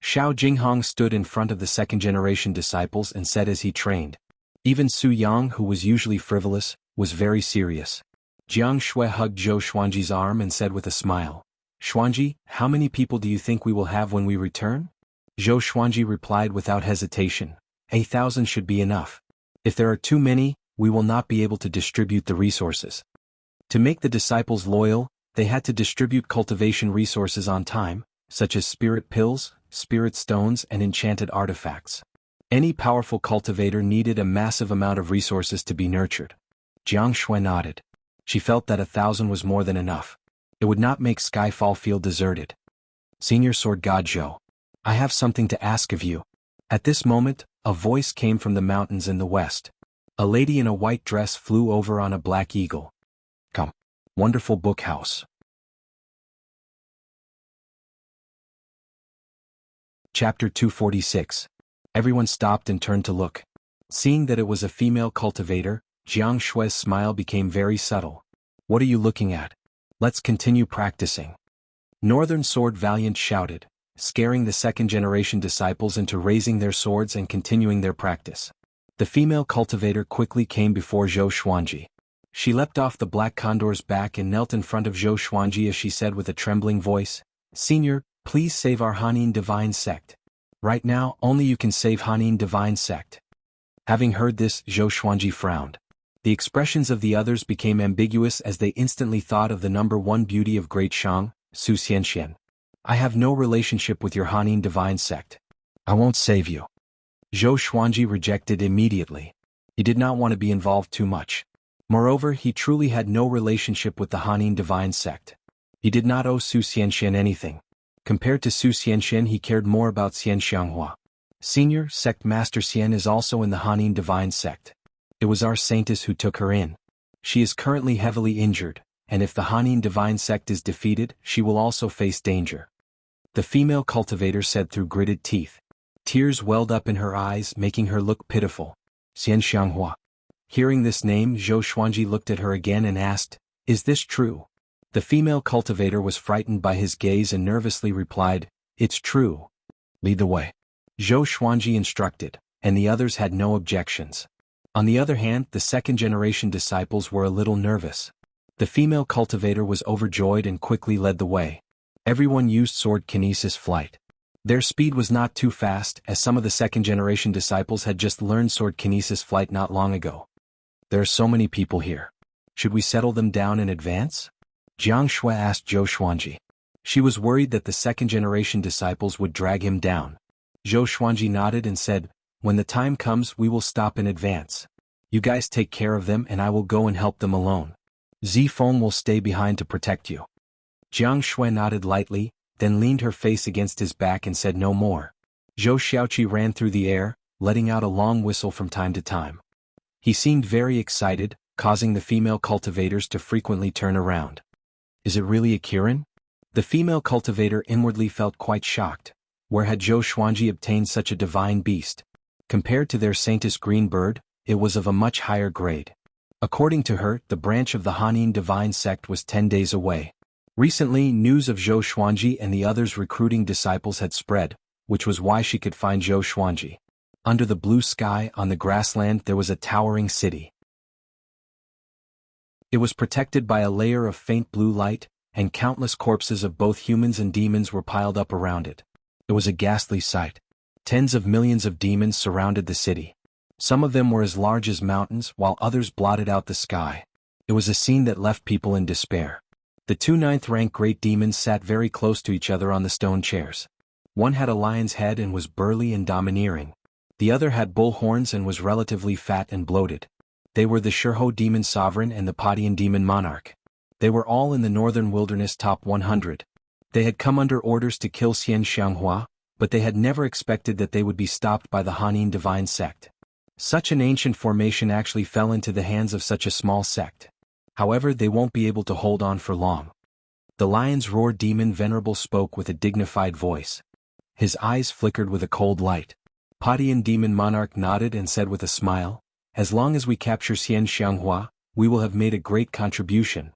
Xiao Jinghong stood in front of the second-generation disciples and said as he trained. Even Su Yang, who was usually frivolous, was very serious. Jiang Shui hugged Zhou Xuanji's arm and said with a smile, "Xuanji, how many people do you think we will have when we return?" Zhou Xuanji replied without hesitation, 1,000 should be enough. If there are too many, we will not be able to distribute the resources. To make the disciples loyal, they had to distribute cultivation resources on time, such as spirit pills, spirit stones and enchanted artifacts. Any powerful cultivator needed a massive amount of resources to be nurtured. Jiang Shui nodded. She felt that 1,000 was more than enough. It would not make Skyfall feel deserted. "Senior Sword God Zhou, I have something to ask of you." At this moment, a voice came from the mountains in the west. A lady in a white dress flew over on a black eagle. "Come. Wonderful book house." Chapter 246. Everyone stopped and turned to look. Seeing that it was a female cultivator, Jiang Shui's smile became very subtle. "What are you looking at? Let's continue practicing." Northern Sword Valiant shouted, scaring the second-generation disciples into raising their swords and continuing their practice. The female cultivator quickly came before Zhou Xuanji. She leapt off the black condor's back and knelt in front of Zhou Xuanji as she said with a trembling voice, "Senior, please save our Hanin divine sect. Right now, only you can save Hanin divine sect. Having heard this, Zhou Xuanji frowned. The expressions of the others became ambiguous as they instantly thought of the number one beauty of Great Shang, Su Xianxian. I have no relationship with your Hanin divine sect. I won't save you. Zhou Xuanji rejected immediately. He did not want to be involved too much. Moreover, he truly had no relationship with the Hanin divine sect. He did not owe Su Xianxian anything. Compared to Su Xianxian, he cared more about Xian Xianghua. Senior Sect Master Xian is also in the Hanin divine sect. It was our saintess who took her in. She is currently heavily injured, and if the Hanin divine sect is defeated, she will also face danger. The female cultivator said through gritted teeth. Tears welled up in her eyes, making her look pitiful. Xian Xianghua. Hearing this name, Zhou Xuanji looked at her again and asked, "Is this true?" The female cultivator was frightened by his gaze and nervously replied, "It's true. Lead the way." Zhou Xuanji instructed, and the others had no objections. On the other hand, the second-generation disciples were a little nervous. The female cultivator was overjoyed and quickly led the way. Everyone used sword kinesis flight. Their speed was not too fast, as some of the second-generation disciples had just learned sword kinesis flight not long ago. There are so many people here. Should we settle them down in advance? Jiang Shui asked Zhou Xuanji. She was worried that the second-generation disciples would drag him down. Zhou Xuanji nodded and said, "When the time comes, we will stop in advance. You guys take care of them and I will go and help them alone. Zifeng will stay behind to protect you." Jiang Shui nodded lightly, then leaned her face against his back and said no more. Zhou Xiaoqi ran through the air, letting out a long whistle from time to time. He seemed very excited, causing the female cultivators to frequently turn around. Is it really a Kirin? The female cultivator inwardly felt quite shocked. Where had Zhou Xuanji obtained such a divine beast? Compared to their saintess green bird, it was of a much higher grade. According to her, the branch of the Hanin divine sect was 10 days away. Recently, news of Zhou Xuanji and the others recruiting disciples had spread, which was why she could find Zhou Xuanji. Under the blue sky, on the grassland, there was a towering city. It was protected by a layer of faint blue light, and countless corpses of both humans and demons were piled up around it. It was a ghastly sight. Tens of millions of demons surrounded the city. Some of them were as large as mountains, while others blotted out the sky. It was a scene that left people in despair. The two ninth-rank great demons sat very close to each other on the stone chairs. One had a lion's head and was burly and domineering. The other had bull horns and was relatively fat and bloated. They were the Shurho demon sovereign and the Padian demon monarch. They were all in the northern wilderness top 100. They had come under orders to kill Xian Xianghua, but they had never expected that they would be stopped by the Hanin divine sect. Such an ancient formation actually fell into the hands of such a small sect. However, they won't be able to hold on for long. The lion's roar demon venerable spoke with a dignified voice. His eyes flickered with a cold light. Padian demon monarch nodded and said with a smile, "As long as we capture Xian Xianghua, we will have made a great contribution."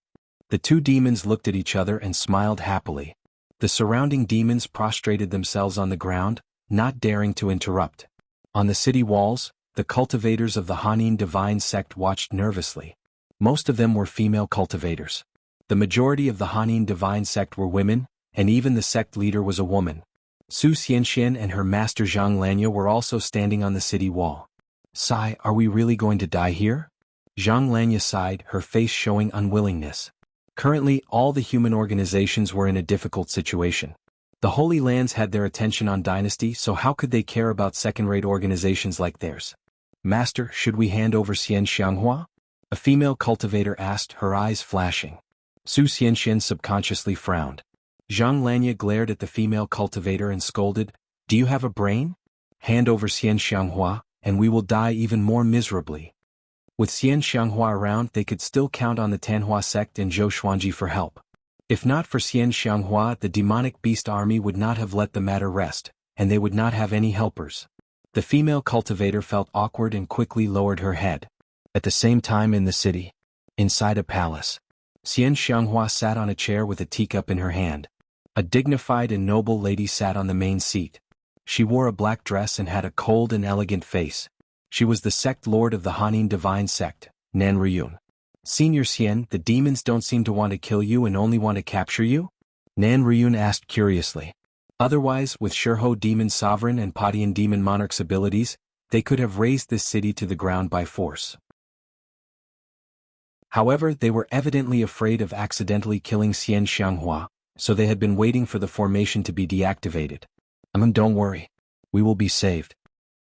The two demons looked at each other and smiled happily. The surrounding demons prostrated themselves on the ground, not daring to interrupt. On the city walls, the cultivators of the Hanin divine sect watched nervously. Most of them were female cultivators. The majority of the Hanin divine sect were women, and even the sect leader was a woman. Su Xianxian and her master Zhang Lanya were also standing on the city wall. "Sai, are we really going to die here?" Zhang Lanya sighed, her face showing unwillingness. Currently, all the human organizations were in a difficult situation. The Holy Lands had their attention on dynasty, so how could they care about second-rate organizations like theirs? "Master, should we hand over Xian Xianghua?" A female cultivator asked, her eyes flashing. Su Xianxian subconsciously frowned. Zhang Lanya glared at the female cultivator and scolded, "Do you have a brain? Hand over Xian Xianghua, and we will die even more miserably." With Xian Xianghua around, they could still count on the Tanhua sect and Zhou Xuanji for help. If not for Xian Xianghua, the demonic beast army would not have let the matter rest, and they would not have any helpers. The female cultivator felt awkward and quickly lowered her head. At the same time in the city, inside a palace, Xian Xianghua sat on a chair with a teacup in her hand. A dignified and noble lady sat on the main seat. She wore a black dress and had a cold and elegant face. She was the sect lord of the Hanin divine sect, Nan Riyun. "Senior Xian, the demons don't seem to want to kill you and only want to capture you?" Nan Riyun asked curiously. Otherwise, with Shurho Demon Sovereign and Padian Demon Monarch's abilities, they could have razed this city to the ground by force. However, they were evidently afraid of accidentally killing Xian Xianghua, so they had been waiting for the formation to be deactivated. Don't worry. We will be saved.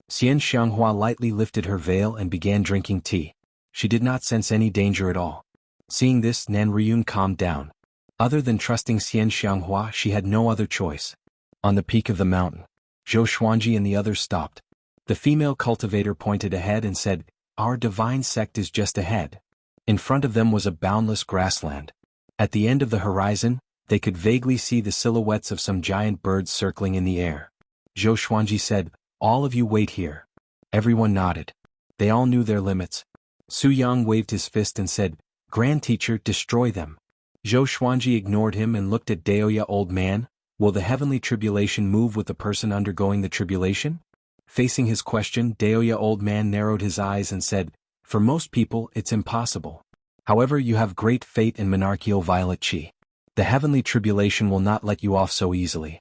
Xian Xianghua lightly lifted her veil and began drinking tea. She did not sense any danger at all. Seeing this, Nan Ryun calmed down. Other than trusting Xian Xianghua, she had no other choice. On the peak of the mountain, Zhou Xuanji and the others stopped. The female cultivator pointed ahead and said, "Our divine sect is just ahead." In front of them was a boundless grassland. At the end of the horizon, they could vaguely see the silhouettes of some giant birds circling in the air. Zhou Xuanji said, "All of you wait here." Everyone nodded. They all knew their limits. Su Yang waved his fist and said, "Grand Teacher, destroy them." Zhou Xuanji ignored him and looked at Daoya. "Old man, will the heavenly tribulation move with the person undergoing the tribulation?" Facing his question, Daoya old man narrowed his eyes and said, "For most people, it's impossible. However, you have great fate in monarchical violet chi. The heavenly tribulation will not let you off so easily.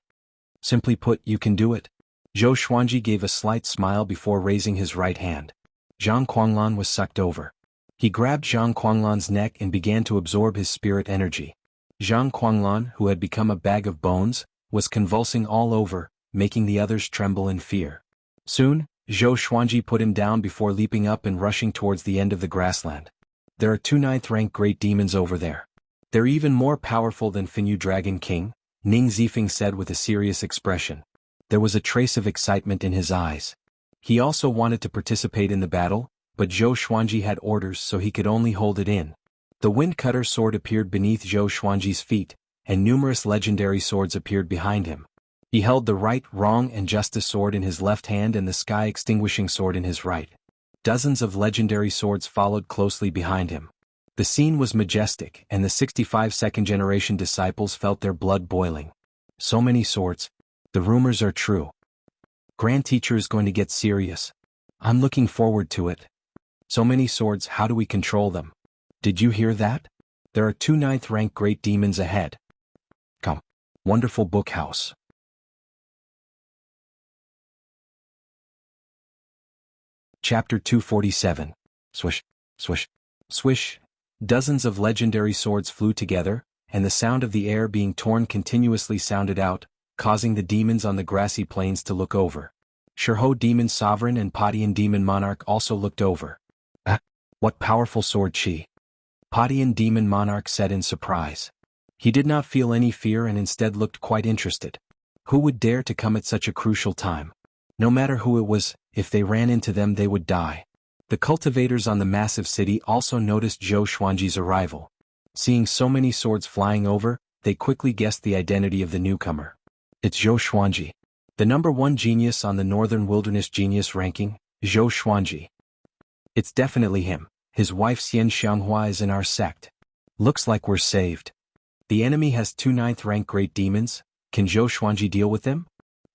Simply put, you can do it." Zhou Xuanji gave a slight smile before raising his right hand. Zhang Quanglan was sucked over. He grabbed Zhang Quanglan's neck and began to absorb his spirit energy. Zhang Quanglan, who had become a bag of bones, was convulsing all over, making the others tremble in fear. Soon, Zhou Xuanji put him down before leaping up and rushing towards the end of the grassland. "There are 2 9th-rank great demons over there. They're even more powerful than Finyu Dragon King," Ning Zifeng said with a serious expression. There was a trace of excitement in his eyes. He also wanted to participate in the battle, but Zhou Xuanji had orders so he could only hold it in. The Windcutter sword appeared beneath Zhou Xuanji's feet, and numerous legendary swords appeared behind him. He held the right, wrong, and justice sword in his left hand and the sky extinguishing sword in his right. Dozens of legendary swords followed closely behind him. The scene was majestic, and the 65 second-generation disciples felt their blood boiling. So many swords. The rumors are true. Grand Teacher is going to get serious. I'm looking forward to it. So many swords, how do we control them? Did you hear that? There are 2 9th-rank great demons ahead. Come. Wonderful book house. Chapter 247. Swish, swish, swish. Dozens of legendary swords flew together, and the sound of the air being torn continuously sounded out, causing the demons on the grassy plains to look over. Shurho Demon Sovereign and Padian Demon Monarch also looked over. "Ah, what powerful sword chi!" Padian Demon Monarch said in surprise. He did not feel any fear and instead looked quite interested. Who would dare to come at such a crucial time? No matter who it was, if they ran into them they would die. The cultivators on the massive city also noticed Zhou Xuanji's arrival. Seeing so many swords flying over, they quickly guessed the identity of the newcomer. It's Zhou Xuanji. The #1 genius on the Northern Wilderness Genius ranking, Zhou Xuanji. It's definitely him. His wife Xian Xianghua is in our sect. Looks like we're saved. The enemy has 2 9th-rank great demons. Can Zhou Xuanji deal with them?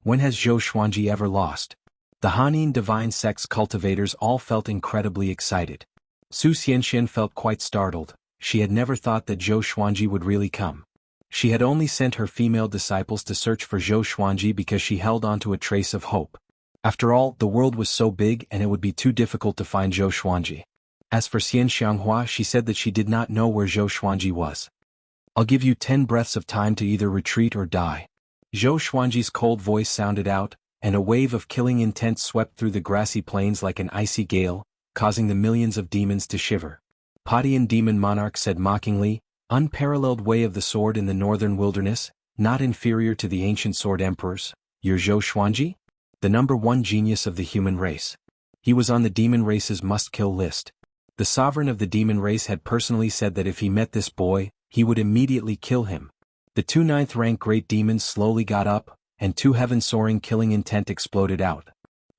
When has Zhou Xuanji ever lost? The Hanin Divine Sect's cultivators all felt incredibly excited. Su Xianxian felt quite startled. She had never thought that Zhou Xuanji would really come. She had only sent her female disciples to search for Zhou Xuanji because she held on to a trace of hope. After all, the world was so big and it would be too difficult to find Zhou Xuanji. As for Xian Xianghua, she said that she did not know where Zhou Xuanji was. "I'll give you 10 breaths of time to either retreat or die." Zhou Xuanji's cold voice sounded out, and a wave of killing intent swept through the grassy plains like an icy gale, causing the millions of demons to shiver. Padian Demon Monarch said mockingly, "Unparalleled way of the sword in the northern wilderness, not inferior to the ancient sword emperors. You're Zhou Xuanji? The #1 genius of the human race." He was on the demon race's must-kill list. The sovereign of the demon race had personally said that if he met this boy, he would immediately kill him. The 2 9th-rank great demons slowly got up, and 2 heaven-soaring killing intent exploded out.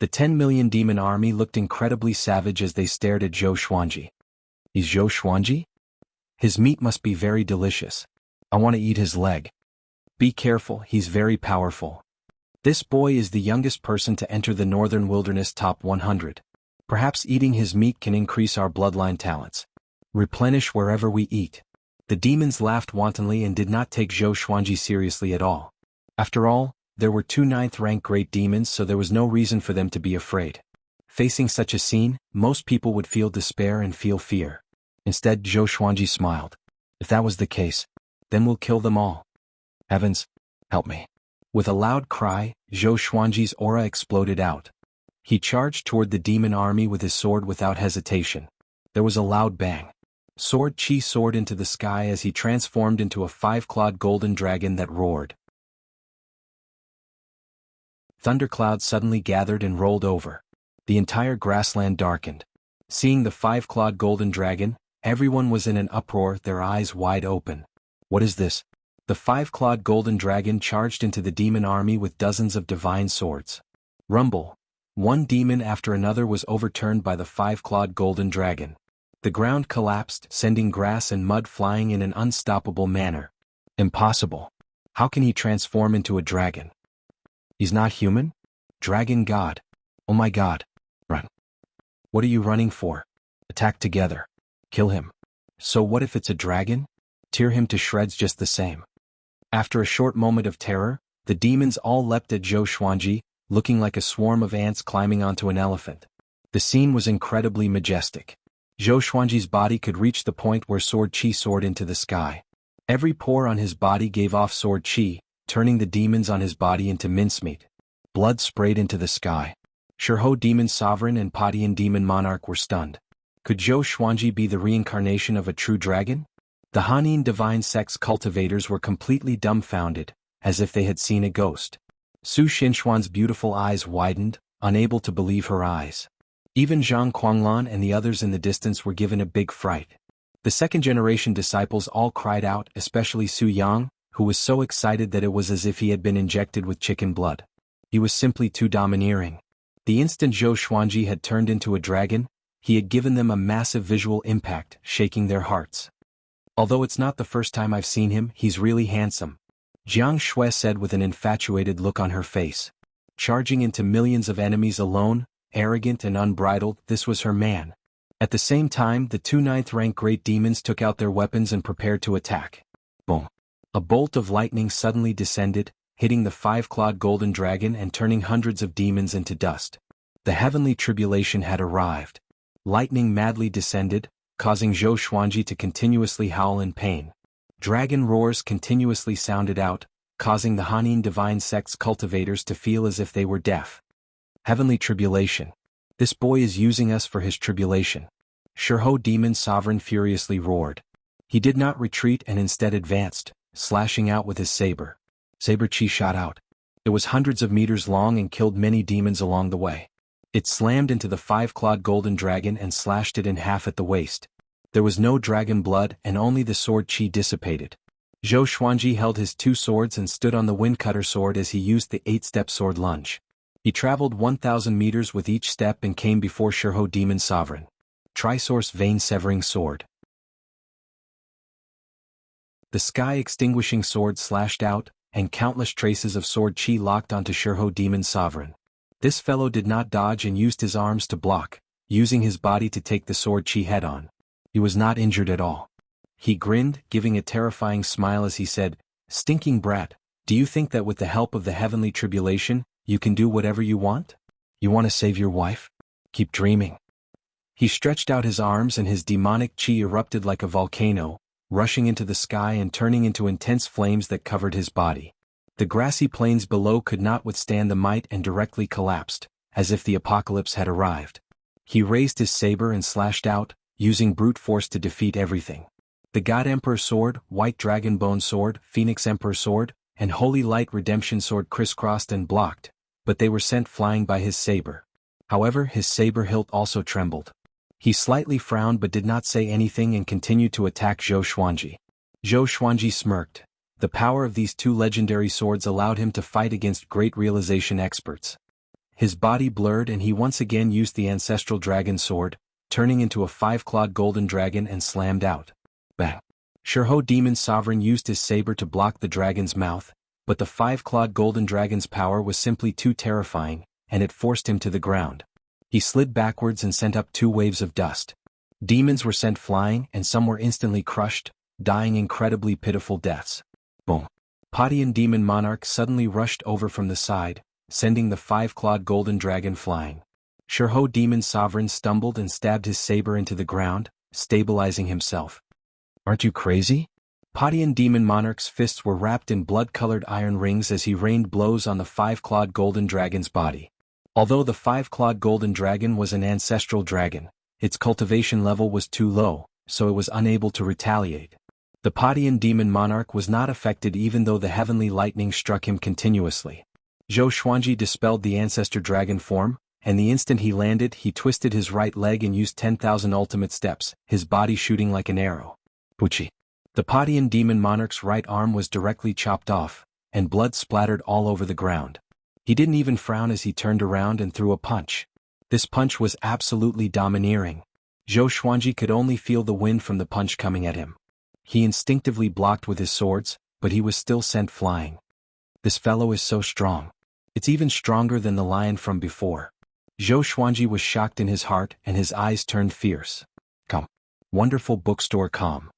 The 10 million demon army looked incredibly savage as they stared at Zhou Xuanji. Is Zhou Xuanji? His meat must be very delicious. I want to eat his leg. Be careful, he's very powerful. This boy is the youngest person to enter the Northern Wilderness Top 100. Perhaps eating his meat can increase our bloodline talents. Replenish wherever we eat. The demons laughed wantonly and did not take Zhou Xuanji seriously at all. After all, There were two ninth-rank great demons, so there was no reason for them to be afraid. Facing such a scene, most people would feel despair and feel fear. Instead, Zhou Xuanji smiled. If that was the case, then we'll kill them all. Heavens, help me. With a loud cry, Zhou Xuanji's aura exploded out. He charged toward the demon army with his sword without hesitation. There was a loud bang. Sword Qi soared into the sky as he transformed into a five-clawed golden dragon that roared. Thunderclouds suddenly gathered and rolled over. The entire grassland darkened. Seeing the five-clawed golden dragon, everyone was in an uproar, their eyes wide open. What is this? The five-clawed golden dragon charged into the demon army with dozens of divine swords. Rumble. One demon after another was overturned by the five-clawed golden dragon. The ground collapsed, sending grass and mud flying in an unstoppable manner. Impossible. How can he transform into a dragon? He's not human? Dragon God. Oh my God. Run. What are you running for? Attack together. Kill him. So what if it's a dragon? Tear him to shreds just the same. After a short moment of terror, the demons all leapt at Zhou Xuanji, looking like a swarm of ants climbing onto an elephant. The scene was incredibly majestic. Zhou Xuanji's body could reach the point where Sword Qi soared into the sky. Every pore on his body gave off Sword Qi, turning the demons on his body into mincemeat. Blood sprayed into the sky. Shurho Demon Sovereign and Padian Demon Monarch were stunned. Could Zhou Xuanji be the reincarnation of a true dragon? The Hanin divine sex cultivators were completely dumbfounded, as if they had seen a ghost. Su Xinxuan's beautiful eyes widened, unable to believe her eyes. Even Zhang Quanglan and the others in the distance were given a big fright. The second-generation disciples all cried out, especially Su Yang, who was so excited that it was as if he had been injected with chicken blood. He was simply too domineering. The instant Zhou Xuanji had turned into a dragon, he had given them a massive visual impact, shaking their hearts. Although it's not the first time I've seen him, he's really handsome, Jiang Shui said with an infatuated look on her face. Charging into millions of enemies alone, arrogant and unbridled, this was her man. At the same time, the two ninth-rank great demons took out their weapons and prepared to attack. Boom! A bolt of lightning suddenly descended, hitting the five-clawed golden dragon and turning hundreds of demons into dust. The heavenly tribulation had arrived. Lightning madly descended, causing Zhou Xuanji to continuously howl in pain. Dragon roars continuously sounded out, causing the Hanin divine sex cultivators to feel as if they were deaf. Heavenly tribulation. This boy is using us for his tribulation. Shurho Demon Sovereign furiously roared. He did not retreat and instead advanced, slashing out with his saber. Saber Qi shot out. It was hundreds of meters long and killed many demons along the way. It slammed into the five-clawed golden dragon and slashed it in half at the waist. There was no dragon blood and only the sword Qi dissipated. Zhou Xuanji held his two swords and stood on the windcutter sword as he used the 8-step sword lunge. He traveled 1,000 meters with each step and came before Shurho Demon Sovereign. Trisource Vein-Severing Sword. The sky-extinguishing sword slashed out, and countless traces of sword Qi locked onto Shurho Demon Sovereign. This fellow did not dodge and used his arms to block, using his body to take the sword Qi head-on. He was not injured at all. He grinned, giving a terrifying smile as he said, "Stinking brat, do you think that with the help of the heavenly tribulation, you can do whatever you want? You want to save your wife? Keep dreaming." He stretched out his arms and his demonic Qi erupted like a volcano, rushing into the sky and turning into intense flames that covered his body. The grassy plains below could not withstand the might and directly collapsed, as if the apocalypse had arrived. He raised his saber and slashed out, using brute force to defeat everything. The God Emperor Sword, White Dragon Bone Sword, Phoenix Emperor Sword, and Holy Light Redemption Sword crisscrossed and blocked, but they were sent flying by his saber. However, his saber hilt also trembled. He slightly frowned but did not say anything and continued to attack Zhou Xuanji. Zhou Xuanji smirked. The power of these two legendary swords allowed him to fight against great realization experts. His body blurred and he once again used the ancestral dragon sword, turning into a five-clawed golden dragon and slammed out. Bang! Shurho Demon Sovereign used his saber to block the dragon's mouth, but the five-clawed golden dragon's power was simply too terrifying, and it forced him to the ground. He slid backwards and sent up two waves of dust. Demons were sent flying and some were instantly crushed, dying incredibly pitiful deaths. Boom! Padian demon monarch suddenly rushed over from the side, sending the 5-clawed golden dragon flying. Shurho demon sovereign stumbled and stabbed his saber into the ground, stabilizing himself. Aren't you crazy? Padian demon monarch's fists were wrapped in blood-colored iron rings as he rained blows on the 5-clawed golden dragon's body. Although the 5-clawed golden dragon was an ancestral dragon, its cultivation level was too low, so it was unable to retaliate. The Padian demon monarch was not affected even though the heavenly lightning struck him continuously. Zhou Xuanji dispelled the ancestor dragon form, and the instant he landed he twisted his right leg and used 10,000 ultimate steps, his body shooting like an arrow. Puchi. The Padian demon monarch's right arm was directly chopped off, and blood splattered all over the ground. He didn't even frown as he turned around and threw a punch. This punch was absolutely domineering. Zhou Xuanji could only feel the wind from the punch coming at him. He instinctively blocked with his swords, but he was still sent flying. This fellow is so strong. It's even stronger than the lion from before. Zhou Xuanji was shocked in his heart and his eyes turned fierce. Come. Wonderful bookstore com.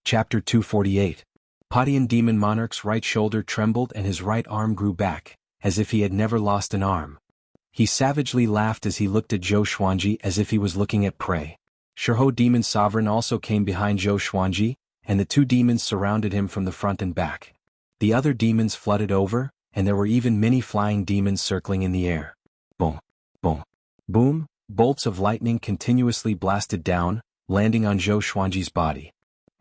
Chapter 248. Padian demon monarch's right shoulder trembled and his right arm grew back, as if he had never lost an arm. He savagely laughed as he looked at Zhou Xuanji as if he was looking at prey. Shurho demon sovereign also came behind Zhou Xuanji, and the two demons surrounded him from the front and back. The other demons flooded over, and there were even many flying demons circling in the air. Boom, boom, boom, bolts of lightning continuously blasted down, landing on Zhou Xuanji's body.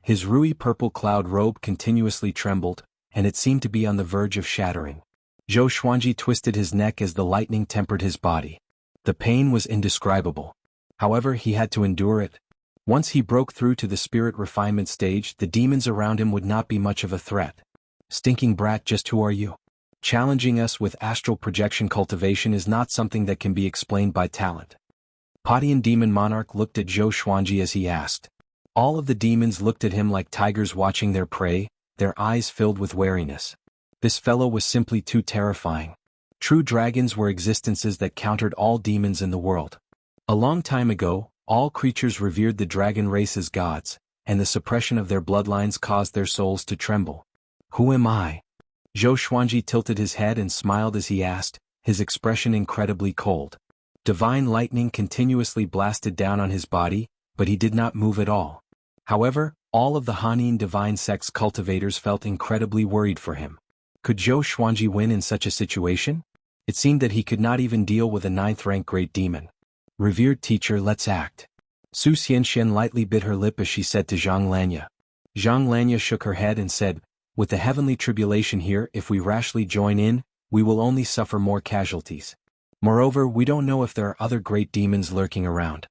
His ruby purple cloud robe continuously trembled, and it seemed to be on the verge of shattering. Zhou Xuanji twisted his neck as the lightning tempered his body. The pain was indescribable. However, he had to endure it. Once he broke through to the spirit refinement stage, the demons around him would not be much of a threat. Stinking brat, just who are you? Challenging us with astral projection cultivation is not something that can be explained by talent. Padian demon monarch looked at Zhou Xuanji as he asked. All of the demons looked at him like tigers watching their prey, their eyes filled with wariness. This fellow was simply too terrifying. True dragons were existences that countered all demons in the world. A long time ago, all creatures revered the dragon race as gods, and the suppression of their bloodlines caused their souls to tremble. Who am I? Zhou Xuanji tilted his head and smiled as he asked, his expression incredibly cold. Divine lightning continuously blasted down on his body, but he did not move at all. However, all of the Hanin divine sex cultivators felt incredibly worried for him. Could Zhou Xuanji win in such a situation? It seemed that he could not even deal with a 9th-rank great demon. Revered teacher, let's act. Su Xianxian lightly bit her lip as she said to Zhang Lanya. Zhang Lanya shook her head and said, with the heavenly tribulation here, if we rashly join in, we will only suffer more casualties. Moreover, we don't know if there are other great demons lurking around.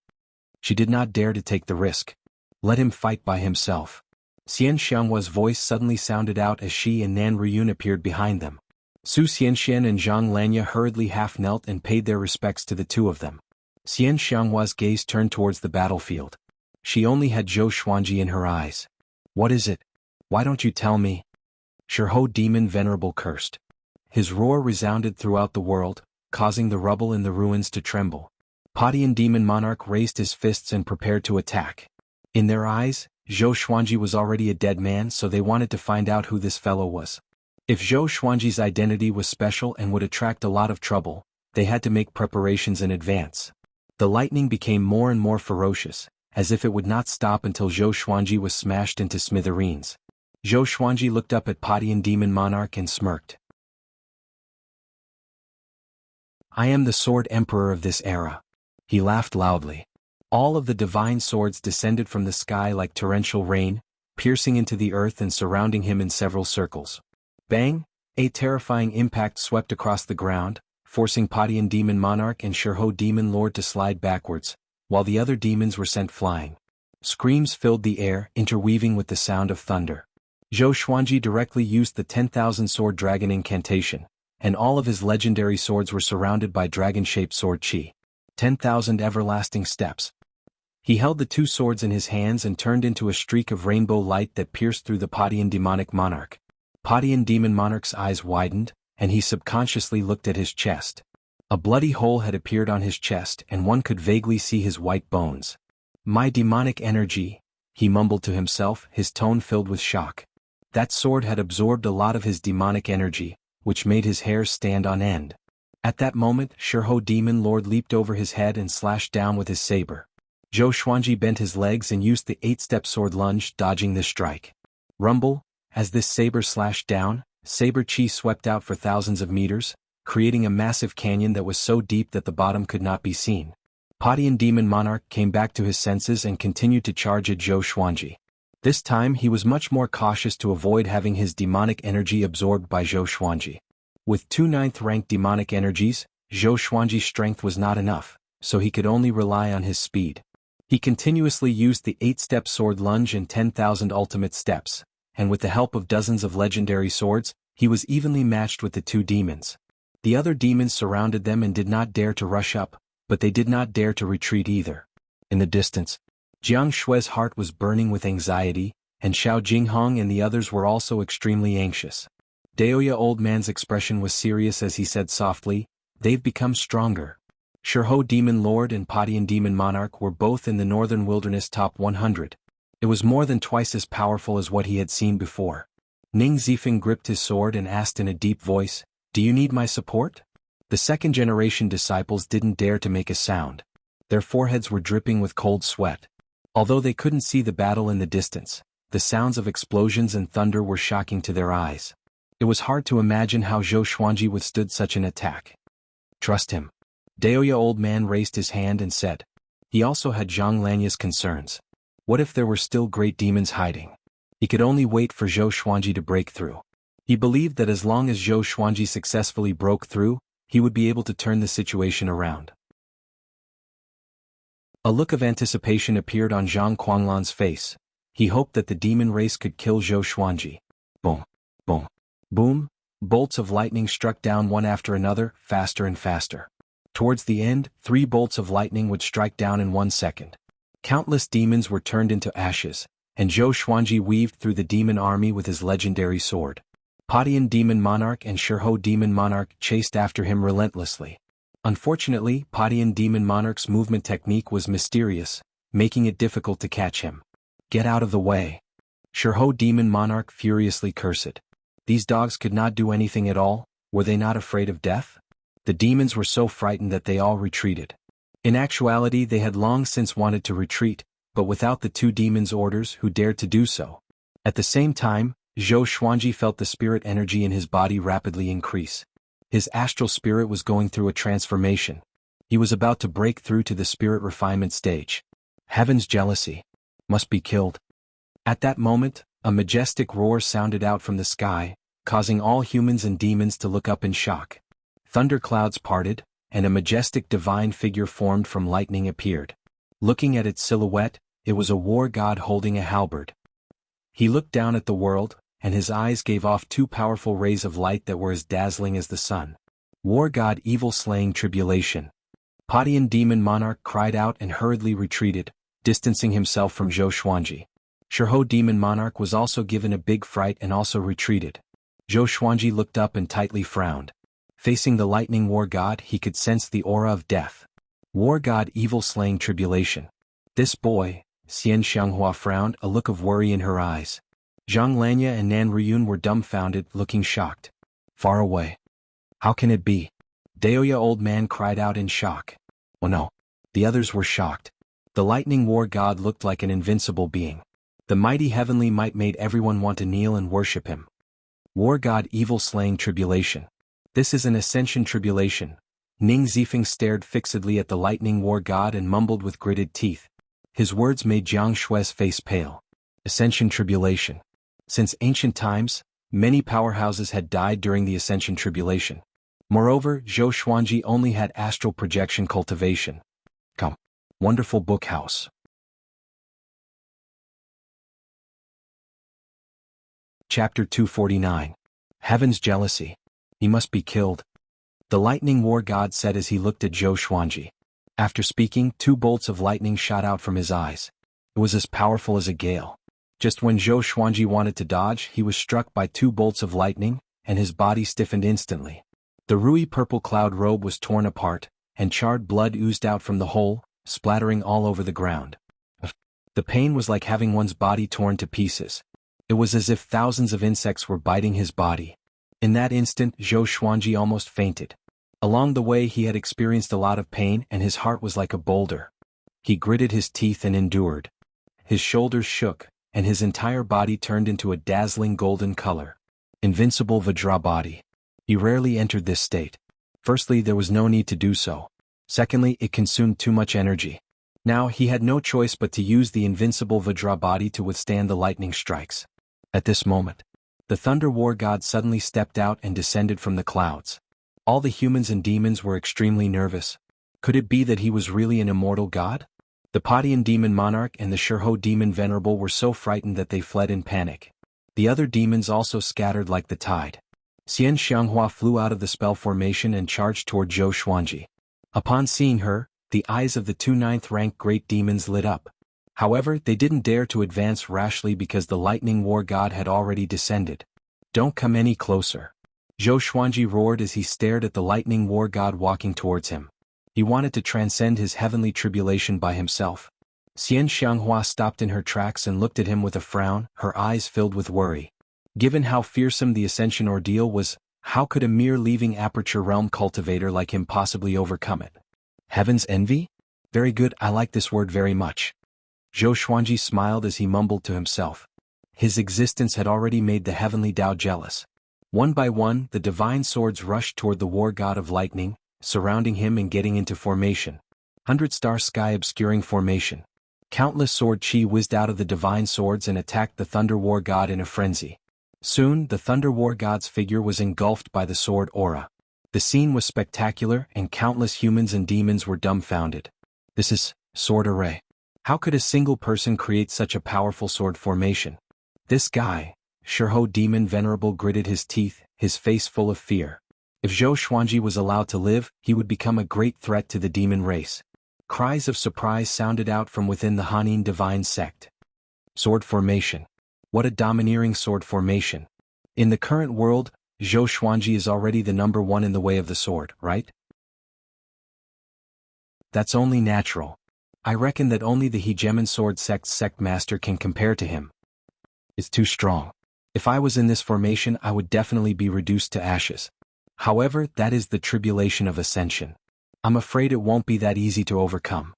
She did not dare to take the risk. Let him fight by himself. Xian Xianghua's voice suddenly sounded out as she and Nan Ruyun appeared behind them. Su Xianxian and Zhang Lanya hurriedly half-knelt and paid their respects to the two of them. Xian Xianghua's gaze turned towards the battlefield. She only had Zhou Xuanji in her eyes. What is it? Why don't you tell me? Shurho demon venerable cursed. His roar resounded throughout the world, causing the rubble in the ruins to tremble. Padian demon monarch raised his fists and prepared to attack. In their eyes, Zhou Xuanji was already a dead man, so they wanted to find out who this fellow was. If Zhou Xuanji's identity was special and would attract a lot of trouble, they had to make preparations in advance. The lightning became more and more ferocious, as if it would not stop until Zhou Xuanji was smashed into smithereens. Zhou Xuanji looked up at Padian demon monarch and smirked. I am the sword emperor of this era. He laughed loudly. All of the divine swords descended from the sky like torrential rain, piercing into the earth and surrounding him in several circles. Bang! A terrifying impact swept across the ground, forcing Padian demon monarch and Shurho demon lord to slide backwards, while the other demons were sent flying. Screams filled the air, interweaving with the sound of thunder. Zhou Xuanji directly used the 10,000 sword dragon incantation, and all of his legendary swords were surrounded by dragon-shaped sword chi. 10,000 everlasting steps. He held the two swords in his hands and turned into a streak of rainbow light that pierced through the Padian demonic monarch. Padian demon monarch's eyes widened, and he subconsciously looked at his chest. A bloody hole had appeared on his chest and one could vaguely see his white bones. My demonic energy, he mumbled to himself, his tone filled with shock. That sword had absorbed a lot of his demonic energy, which made his hair stand on end. At that moment, Shirho Demon Lord leaped over his head and slashed down with his saber. Zhou Xuanji bent his legs and used the 8-step sword lunge, dodging this strike. Rumble, as this saber slashed down, saber chi swept out for thousands of meters, creating a massive canyon that was so deep that the bottom could not be seen. Padian Demon Monarch came back to his senses and continued to charge at Zhou Xuanji. This time he was much more cautious to avoid having his demonic energy absorbed by Zhou Xuanji. With 2 9th-ranked demonic energies, Zhou Xuanji's strength was not enough, so he could only rely on his speed. He continuously used the 8-step sword lunge and 10,000 ultimate steps, and with the help of dozens of legendary swords, he was evenly matched with the 2 demons. The other demons surrounded them and did not dare to rush up, but they did not dare to retreat either. In the distance, Jiang Shui's heart was burning with anxiety, and Xiao Jinghong and the others were also extremely anxious. Daoya Old Man's expression was serious as he said softly, "They've become stronger." Shirho Demon Lord and Padian Demon Monarch were both in the Northern Wilderness top 100. It was more than twice as powerful as what he had seen before. Ning Zifeng gripped his sword and asked in a deep voice, "Do you need my support?" The second-generation disciples didn't dare to make a sound. Their foreheads were dripping with cold sweat. Although they couldn't see the battle in the distance, the sounds of explosions and thunder were shocking to their eyes. It was hard to imagine how Zhou Xuanji withstood such an attack. "Trust him." Daoya Old Man raised his hand and said. He also had Zhang Lanya's concerns. What if there were still great demons hiding? He could only wait for Zhou Xuanji to break through. He believed that as long as Zhou Xuanji successfully broke through, he would be able to turn the situation around. A look of anticipation appeared on Zhang Quanglan's face. He hoped that the demon race could kill Zhou Xuanji. Boom, boom, boom, bolts of lightning struck down one after another, faster and faster. Towards the end, 3 bolts of lightning would strike down in 1 second. Countless demons were turned into ashes, and Zhou Xuanji weaved through the demon army with his legendary sword. Padian Demon Monarch and Shirho Demon Monarch chased after him relentlessly. Unfortunately, Padian Demon Monarch's movement technique was mysterious, making it difficult to catch him. "Get out of the way." Shirho Demon Monarch furiously cursed. These dogs could not do anything at all. Were they not afraid of death? The demons were so frightened that they all retreated. In actuality, they had long since wanted to retreat, but without the 2 demons' orders who dared to do so. At the same time, Zhou Xuanji felt the spirit energy in his body rapidly increase. His astral spirit was going through a transformation. He was about to break through to the spirit refinement stage. Heaven's jealousy. Must be killed. At that moment, a majestic roar sounded out from the sky, causing all humans and demons to look up in shock. Thunderclouds parted, and a majestic divine figure formed from lightning appeared. Looking at its silhouette, it was a war god holding a halberd. He looked down at the world, and his eyes gave off 2 powerful rays of light that were as dazzling as the sun. War god evil slaying tribulation. Padian Demon Monarch cried out and hurriedly retreated, distancing himself from Zhou Xuanji. Shirho Demon Monarch was also given a big fright and also retreated. Zhou Xuanji looked up and tightly frowned. Facing the lightning war god, he could sense the aura of death. War god evil slaying tribulation. This boy, Xian Xianghua frowned, a look of worry in her eyes. Zhang Lanya and Nan Riyun were dumbfounded, looking shocked. Far away. How can it be? Daoya Old Man cried out in shock. Oh no. The others were shocked. The lightning war god looked like an invincible being. The mighty heavenly might made everyone want to kneel and worship him. War god evil slaying tribulation. This is an ascension tribulation. Ning Zifeng stared fixedly at the lightning war god and mumbled with gritted teeth. His words made Jiang Shui's face pale. Ascension tribulation. Since ancient times, many powerhouses had died during the ascension tribulation. Moreover, Zhou Xuanji only had astral projection cultivation. Come. Wonderful book house. Chapter 249. Heaven's jealousy. He must be killed. The lightning war god said as he looked at Zhou Xuanji. After speaking, 2 bolts of lightning shot out from his eyes. It was as powerful as a gale. Just when Zhou Xuanji wanted to dodge, he was struck by 2 bolts of lightning, and his body stiffened instantly. The ruby purple cloud robe was torn apart, and charred blood oozed out from the hole, splattering all over the ground. The pain was like having one's body torn to pieces. It was as if thousands of insects were biting his body. In that instant, Zhou Xuanji almost fainted. Along the way he had experienced a lot of pain and his heart was like a boulder. He gritted his teeth and endured. His shoulders shook, and his entire body turned into a dazzling golden color. Invincible Vajra body. He rarely entered this state. Firstly, there was no need to do so. Secondly, it consumed too much energy. Now he had no choice but to use the invincible Vajra body to withstand the lightning strikes. At this moment, the Thunder War God suddenly stepped out and descended from the clouds. All the humans and demons were extremely nervous. Could it be that he was really an immortal god? The Padian demon monarch and the Shurho demon venerable were so frightened that they fled in panic. The other demons also scattered like the tide. Xian Xianghua flew out of the spell formation and charged toward Zhou Xuanji. Upon seeing her, the eyes of the two ninth-rank great demons lit up. However, they didn't dare to advance rashly because the lightning war god had already descended. "Don't come any closer." Zhou Xuanji roared as he stared at the lightning war god walking towards him. He wanted to transcend his heavenly tribulation by himself. Xian Xianghua stopped in her tracks and looked at him with a frown, her eyes filled with worry. Given how fearsome the ascension ordeal was, how could a mere leaving Aperture Realm cultivator like him possibly overcome it? Heaven's envy? Very good, I like this word very much. Zhou Xuanji smiled as he mumbled to himself. His existence had already made the heavenly Dao jealous. One by one, the divine swords rushed toward the war god of lightning, surrounding him and getting into formation. 100-star sky obscuring formation. Countless sword chi whizzed out of the divine swords and attacked the Thunder War God in a frenzy. Soon, the Thunder War God's figure was engulfed by the sword aura. The scene was spectacular and countless humans and demons were dumbfounded. This is sword array. How could a single person create such a powerful sword formation? This guy, Shurho demon venerable, gritted his teeth, his face full of fear. If Zhou Xuanji was allowed to live, he would become a great threat to the demon race. Cries of surprise sounded out from within the Hanin divine sect. Sword formation. What a domineering sword formation. In the current world, Zhou Xuanji is already the number one in the way of the sword, right? That's only natural. I reckon that only the Hegemon Sword Sect's sect master can compare to him. It's too strong. If I was in this formation, I would definitely be reduced to ashes. However, that is the tribulation of ascension. I'm afraid it won't be that easy to overcome.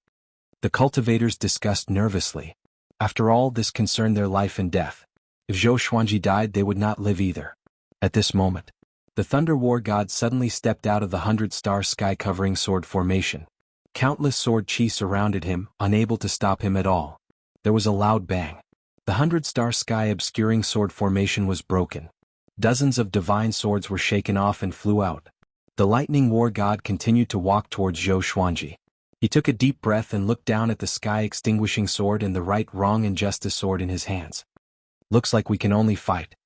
The cultivators discussed nervously. After all, this concerned their life and death. If Zhou Xuanji died, they would not live either. At this moment, the Thunder War God suddenly stepped out of the 100-star sky-covering sword formation. Countless sword chi surrounded him, unable to stop him at all. There was a loud bang. The 100-star sky-obscuring sword formation was broken. Dozens of divine swords were shaken off and flew out. The lightning war god continued to walk towards Zhou Xuanji. He took a deep breath and looked down at the sky-extinguishing sword and the right, wrong and justice sword in his hands. Looks like we can only fight.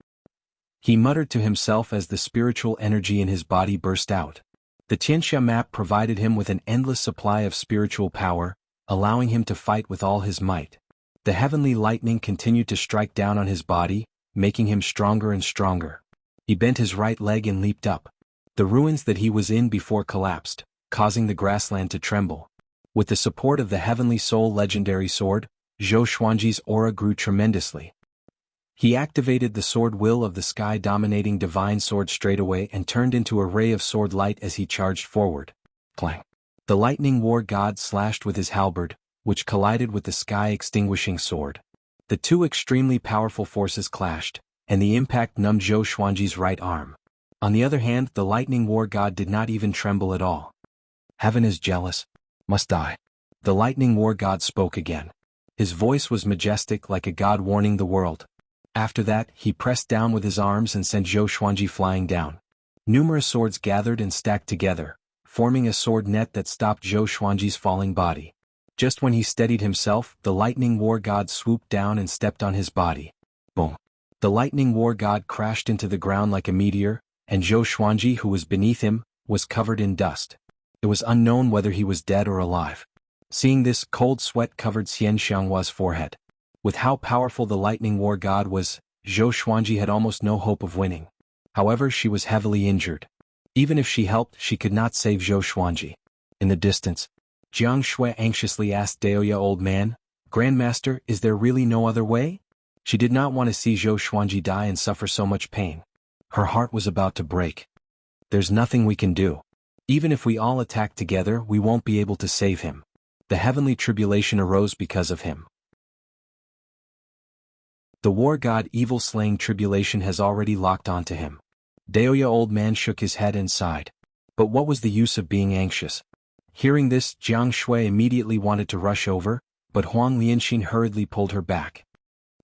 He muttered to himself as the spiritual energy in his body burst out. The Tianxia map provided him with an endless supply of spiritual power, allowing him to fight with all his might. The heavenly lightning continued to strike down on his body, making him stronger and stronger. He bent his right leg and leaped up. The ruins that he was in before collapsed, causing the grassland to tremble. With the support of the Heavenly Soul legendary sword, Zhou Xuanji's aura grew tremendously. He activated the sword will of the sky-dominating divine sword straightaway and turned into a ray of sword light as he charged forward. Clang! The lightning war god slashed with his halberd, which collided with the sky-extinguishing sword. The two extremely powerful forces clashed, and the impact numbed Zhou Xuanji's right arm. On the other hand, the lightning war god did not even tremble at all. Heaven is jealous. Must die. The lightning war god spoke again. His voice was majestic like a god warning the world. After that, he pressed down with his arms and sent Zhou Xuanji flying down. Numerous swords gathered and stacked together, forming a sword net that stopped Zhou Xuanji's falling body. Just when he steadied himself, the lightning war god swooped down and stepped on his body. Boom! The lightning war god crashed into the ground like a meteor, and Zhou Xuanji, who was beneath him, was covered in dust. It was unknown whether he was dead or alive. Seeing this, cold sweat covered Xian Xianghua's forehead. With how powerful the lightning war god was, Zhou Xuanji had almost no hope of winning. However, she was heavily injured. Even if she helped, she could not save Zhou Xuanji. In the distance, Jiang Shui anxiously asked Daoya, "Old man, Grandmaster, is there really no other way? She did not want to see Zhou Xuanji die and suffer so much pain. Her heart was about to break. There's nothing we can do. Even if we all attack together, we won't be able to save him. The heavenly tribulation arose because of him. The war god evil-slaying tribulation has already locked onto him. Daoya old man shook his head and sighed. But what was the use of being anxious? Hearing this, Jiang Shui immediately wanted to rush over, but Huang Lianxin hurriedly pulled her back.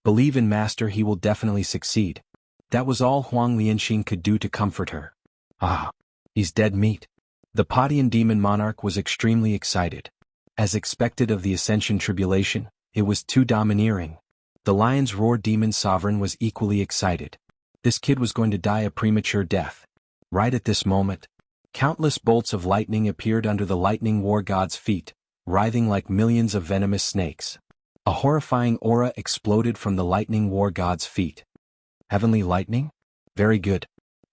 Believe in Master, he will definitely succeed. That was all Huang Lianxin could do to comfort her. Ah, he's dead meat. The Padian demon monarch was extremely excited. As expected of the Ascension tribulation, it was too domineering. The lion's roar demon sovereign was equally excited. This kid was going to die a premature death. Right at this moment, countless bolts of lightning appeared under the lightning war god's feet, writhing like millions of venomous snakes. A horrifying aura exploded from the lightning war god's feet. Heavenly lightning? Very good.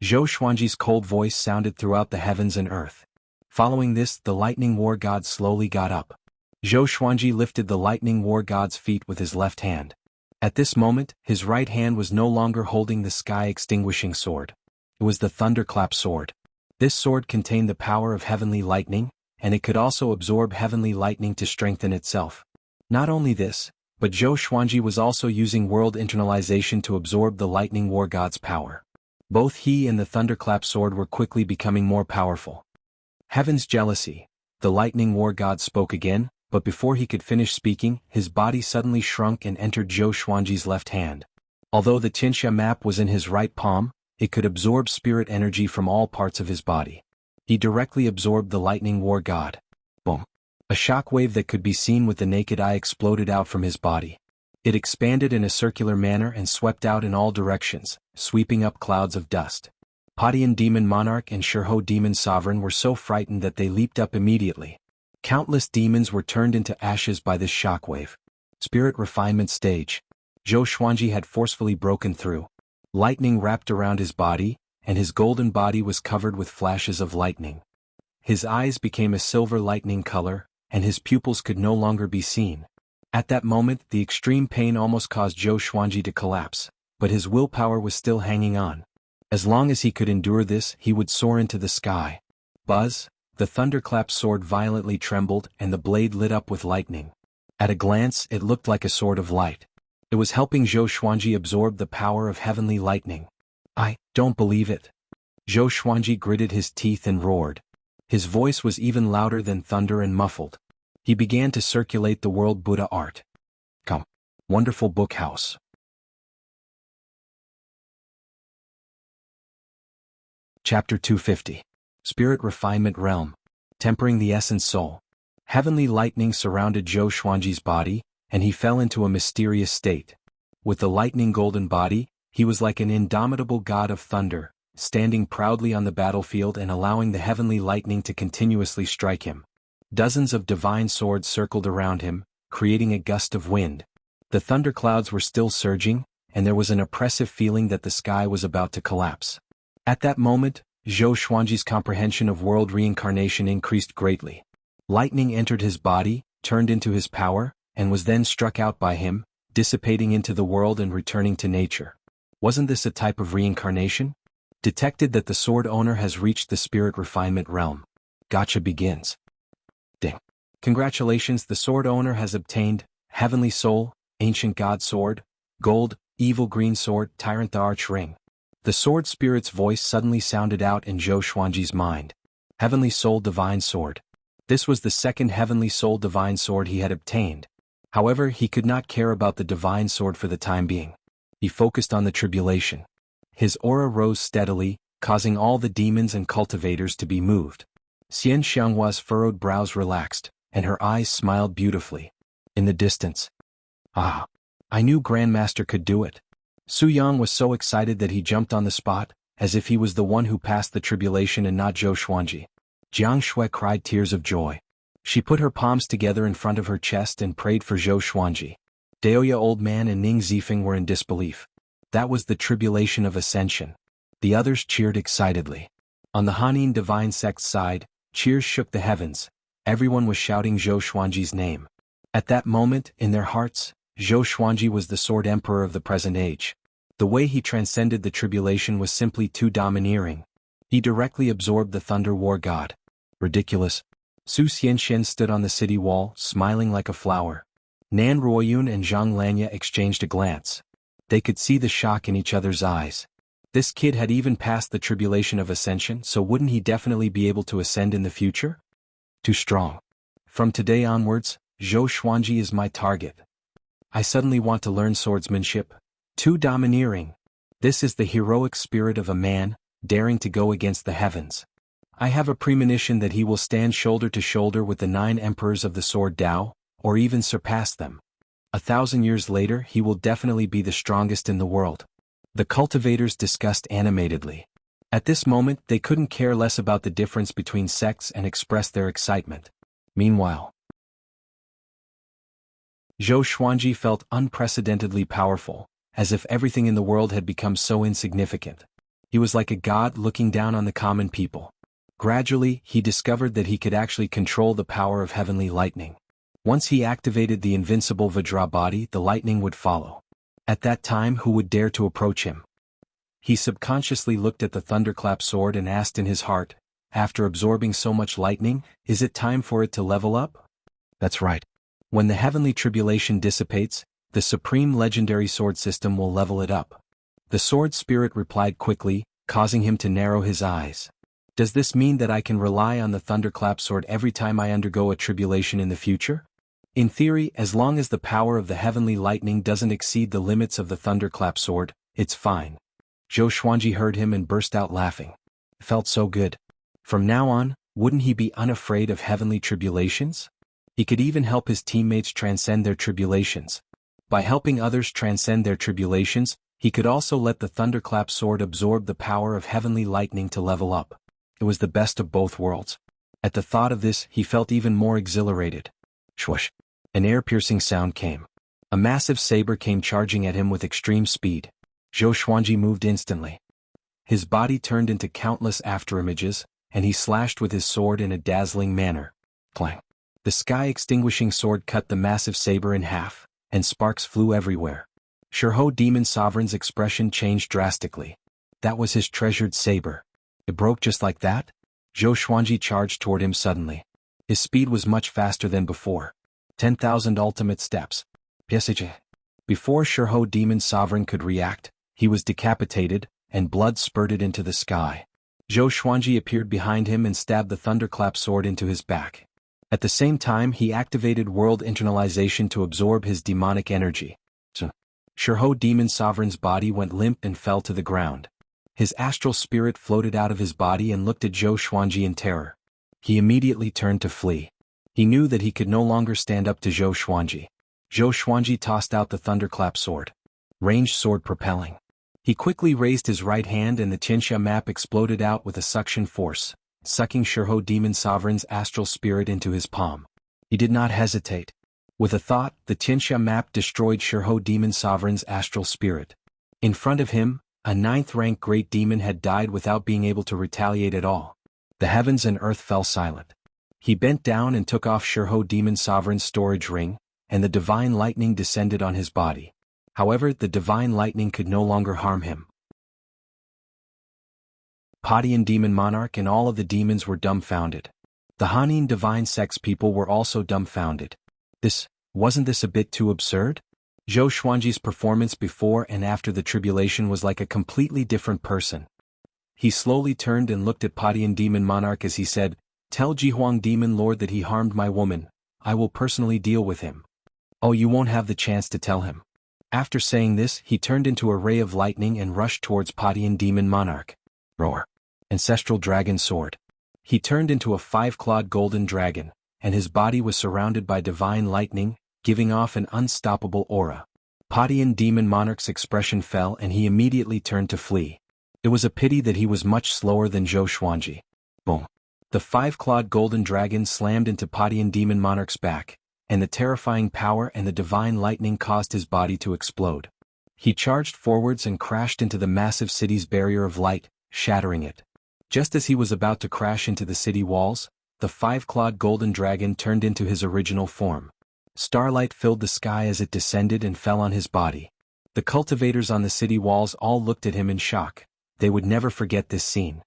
Zhou Xuanji's cold voice sounded throughout the heavens and earth. Following this, the lightning war god slowly got up. Zhou Xuanji lifted the lightning war god's feet with his left hand. At this moment, his right hand was no longer holding the sky-extinguishing sword. It was the thunderclap sword. This sword contained the power of heavenly lightning, and it could also absorb heavenly lightning to strengthen itself. Not only this, but Zhou Xuanji was also using world internalization to absorb the lightning war god's power. Both he and the thunderclap sword were quickly becoming more powerful. Heaven's jealousy. The lightning war god spoke again, but before he could finish speaking, his body suddenly shrunk and entered Zhou Xuanji's left hand. Although the Tianxia map was in his right palm, it could absorb spirit energy from all parts of his body. He directly absorbed the lightning war god. Boom. A shockwave that could be seen with the naked eye exploded out from his body. It expanded in a circular manner and swept out in all directions, sweeping up clouds of dust. Padian demon monarch and Shirho demon sovereign were so frightened that they leaped up immediately. Countless demons were turned into ashes by this shockwave. Spirit refinement stage. Zhou Xuanji had forcefully broken through. Lightning wrapped around his body, and his golden body was covered with flashes of lightning. His eyes became a silver lightning color, and his pupils could no longer be seen. At that moment, the extreme pain almost caused Zhou Xuanji to collapse, but his willpower was still hanging on. As long as he could endure this, he would soar into the sky. Buzz! The thunderclap sword violently trembled and the blade lit up with lightning. At a glance, it looked like a sword of light. It was helping Zhou Xuanji absorb the power of heavenly lightning. I don't believe it. Zhou Xuanji gritted his teeth and roared. His voice was even louder than thunder and muffled. He began to circulate the world Buddha art. Come. Wonderful book house. Chapter 250. Spirit Refinement Realm. Tempering the Essence Soul. Heavenly lightning surrounded Zhou Xuanji's body, and he fell into a mysterious state. With the lightning golden body, he was like an indomitable god of thunder, standing proudly on the battlefield and allowing the heavenly lightning to continuously strike him. Dozens of divine swords circled around him, creating a gust of wind. The thunderclouds were still surging, and there was an oppressive feeling that the sky was about to collapse. At that moment, Zhou Xuanji's comprehension of world reincarnation increased greatly. Lightning entered his body, turned into his power, and was then struck out by him, dissipating into the world and returning to nature. Wasn't this a type of reincarnation? Detected that the sword owner has reached the spirit refinement realm. Gacha begins. Ding. Congratulations, the sword owner has obtained Heavenly Soul, Ancient God Sword, Gold, Evil Green Sword, Tyrant the Arch Ring. The sword spirit's voice suddenly sounded out in Zhou Xuanji's mind. Heavenly Soul Divine Sword. This was the second Heavenly Soul Divine Sword he had obtained. However, he could not care about the Divine Sword for the time being. He focused on the tribulation. His aura rose steadily, causing all the demons and cultivators to be moved. Xian Xianghua's furrowed brows relaxed, and her eyes smiled beautifully. In the distance. Ah! I knew Grandmaster could do it. Su Yang was so excited that he jumped on the spot, as if he was the one who passed the tribulation and not Zhou Xuanji. Jiang Shui cried tears of joy. She put her palms together in front of her chest and prayed for Zhou Xuanji. Daoya Old Man and Ning Zifeng were in disbelief. That was the tribulation of ascension. The others cheered excitedly. On the Hanin divine sect's side, cheers shook the heavens. Everyone was shouting Zhou Xuanji's name. At that moment, in their hearts, Zhou Xuanji was the sword emperor of the present age. The way he transcended the tribulation was simply too domineering. He directly absorbed the Thunder War god. Ridiculous. Su Xianxian stood on the city wall, smiling like a flower. Nan Ruoyun and Zhang Lanya exchanged a glance. They could see the shock in each other's eyes. This kid had even passed the tribulation of ascension, so wouldn't he definitely be able to ascend in the future? Too strong. From today onwards, Zhou Xuanji is my target. I suddenly want to learn swordsmanship. Too domineering. This is the heroic spirit of a man, daring to go against the heavens. I have a premonition that he will stand shoulder to shoulder with the 9 emperors of the sword Tao, or even surpass them. 1,000 years later he will definitely be the strongest in the world. The cultivators discussed animatedly. At this moment they couldn't care less about the difference between sects and expressed their excitement. Meanwhile, Zhou Xuanji felt unprecedentedly powerful, as if everything in the world had become so insignificant. He was like a god looking down on the common people. Gradually, he discovered that he could actually control the power of heavenly lightning. Once he activated the invincible Vajra body, the lightning would follow. At that time, who would dare to approach him? He subconsciously looked at the thunderclap sword and asked in his heart, after absorbing so much lightning, is it time for it to level up? That's right. When the heavenly tribulation dissipates, the supreme legendary sword system will level it up. The sword spirit replied quickly, causing him to narrow his eyes. Does this mean that I can rely on the thunderclap sword every time I undergo a tribulation in the future? In theory, as long as the power of the heavenly lightning doesn't exceed the limits of the thunderclap sword, it's fine. Zhou Xuanji heard him and burst out laughing. It felt so good. From now on, wouldn't he be unafraid of heavenly tribulations? He could even help his teammates transcend their tribulations. By helping others transcend their tribulations, he could also let the thunderclap sword absorb the power of heavenly lightning to level up. It was the best of both worlds. At the thought of this, he felt even more exhilarated. Swoosh! An air-piercing sound came. A massive saber came charging at him with extreme speed. Zhou Xuanji moved instantly. His body turned into countless afterimages, and he slashed with his sword in a dazzling manner. Clang! The sky-extinguishing sword cut the massive saber in half, and sparks flew everywhere. Shurho Demon Sovereign's expression changed drastically. That was his treasured saber. It broke just like that? Zhou Xuanji charged toward him suddenly. His speed was much faster than before. 10,000 ultimate steps. Before Shurho Demon Sovereign could react, he was decapitated, and blood spurted into the sky. Zhou Xuanji appeared behind him and stabbed the thunderclap sword into his back. At the same time he activated world internalization to absorb his demonic energy. Shurho Demon Sovereign's body went limp and fell to the ground. His astral spirit floated out of his body and looked at Zhou Xuanji in terror. He immediately turned to flee. He knew that he could no longer stand up to Zhou Xuanji. Zhou Xuanji tossed out the thunderclap sword. Ranged sword propelling. He quickly raised his right hand and the Tianxia map exploded out with a suction force, sucking Shurho Demon Sovereign's astral spirit into his palm. He did not hesitate. With a thought, the Tianxia map destroyed Shurho Demon Sovereign's astral spirit. In front of him, a 9th-rank great demon had died without being able to retaliate at all. The heavens and earth fell silent. He bent down and took off Shurho Demon Sovereign's storage ring, and the divine lightning descended on his body. However, the divine lightning could no longer harm him. Padian Demon Monarch and all of the demons were dumbfounded. The Hanin Divine Sex people were also dumbfounded. Wasn't this a bit too absurd? Zhou Xuanji's performance before and after the tribulation was like a completely different person. He slowly turned and looked at Padian Demon Monarch as he said, "Tell Jihuang Demon Lord that he harmed my woman. I will personally deal with him." "Oh, you won't have the chance to tell him." After saying this, he turned into a ray of lightning and rushed towards Padian Demon Monarch. Roar! Ancestral Dragon Sword. He turned into a 5-clawed golden dragon, and his body was surrounded by divine lightning, giving off an unstoppable aura. Padian Demon Monarch's expression fell and he immediately turned to flee. It was a pity that he was much slower than Zhou Xuanji. Boom! The 5-clawed golden dragon slammed into Padian Demon Monarch's back, and the terrifying power and the divine lightning caused his body to explode. He charged forwards and crashed into the massive city's barrier of light, shattering it. Just as he was about to crash into the city walls, the 5-clawed golden dragon turned into his original form. Starlight filled the sky as it descended and fell on his body. The cultivators on the city walls all looked at him in shock. They would never forget this scene.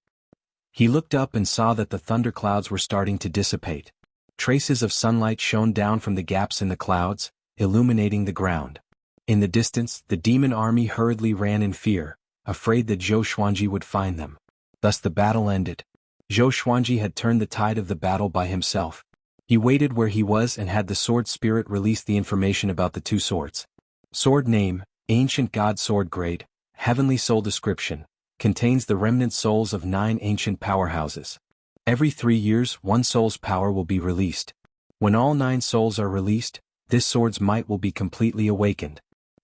He looked up and saw that the thunderclouds were starting to dissipate. Traces of sunlight shone down from the gaps in the clouds, illuminating the ground. In the distance, the demon army hurriedly ran in fear, afraid that Zhou Xuanji would find them. Thus the battle ended. Zhou Xuanji had turned the tide of the battle by himself. He waited where he was and had the sword spirit release the information about the two swords. Sword name, Ancient God Sword Grade, Heavenly Soul Description, contains the remnant souls of 9 ancient powerhouses. Every 3 years, one soul's power will be released. When all 9 souls are released, this sword's might will be completely awakened.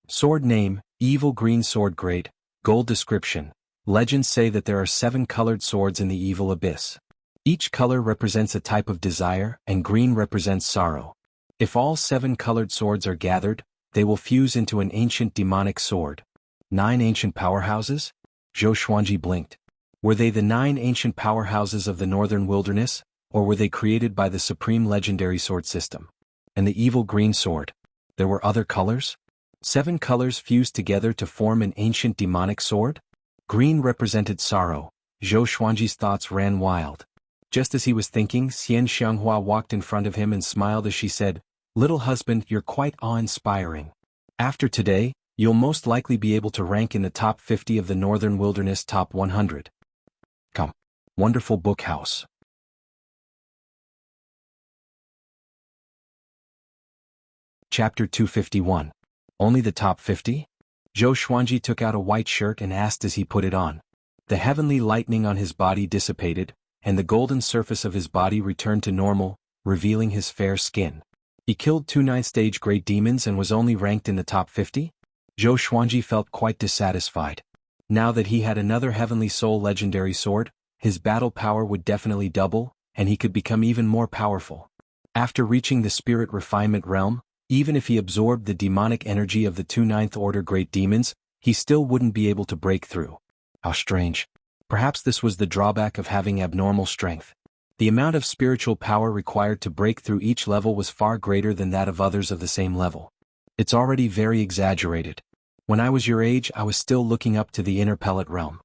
Sword name, Evil Green Sword Grade, Gold Description. Legends say that there are 7 colored swords in the evil abyss. Each color represents a type of desire, and green represents sorrow. If all 7 colored swords are gathered, they will fuse into an ancient demonic sword. 9 ancient powerhouses? Zhou Xuanji blinked. Were they the 9 ancient powerhouses of the northern wilderness, or were they created by the supreme legendary sword system? And the evil green sword? There were other colors? 7 colors fused together to form an ancient demonic sword? Green represented sorrow. Zhou Xuanji's thoughts ran wild. Just as he was thinking, Xian Xianghua walked in front of him and smiled as she said, "Little husband, you're quite awe-inspiring. After today, you'll most likely be able to rank in the top 50 of the Northern Wilderness top 100. Come. Wonderful book house." Chapter 251. Only the top 50? Zhou Xuanji took out a white shirt and asked as he put it on. The heavenly lightning on his body dissipated, and the golden surface of his body returned to normal, revealing his fair skin. He killed 2 9th-stage great demons and was only ranked in the top 50? Zhou Xuanji felt quite dissatisfied. Now that he had another Heavenly Soul legendary sword, his battle power would definitely double, and he could become even more powerful. After reaching the spirit refinement realm, even if he absorbed the demonic energy of the 2 9th order great demons, he still wouldn't be able to break through. How strange. Perhaps this was the drawback of having abnormal strength. The amount of spiritual power required to break through each level was far greater than that of others of the same level. It's already very exaggerated. When I was your age, I was still looking up to the inner pellet realm.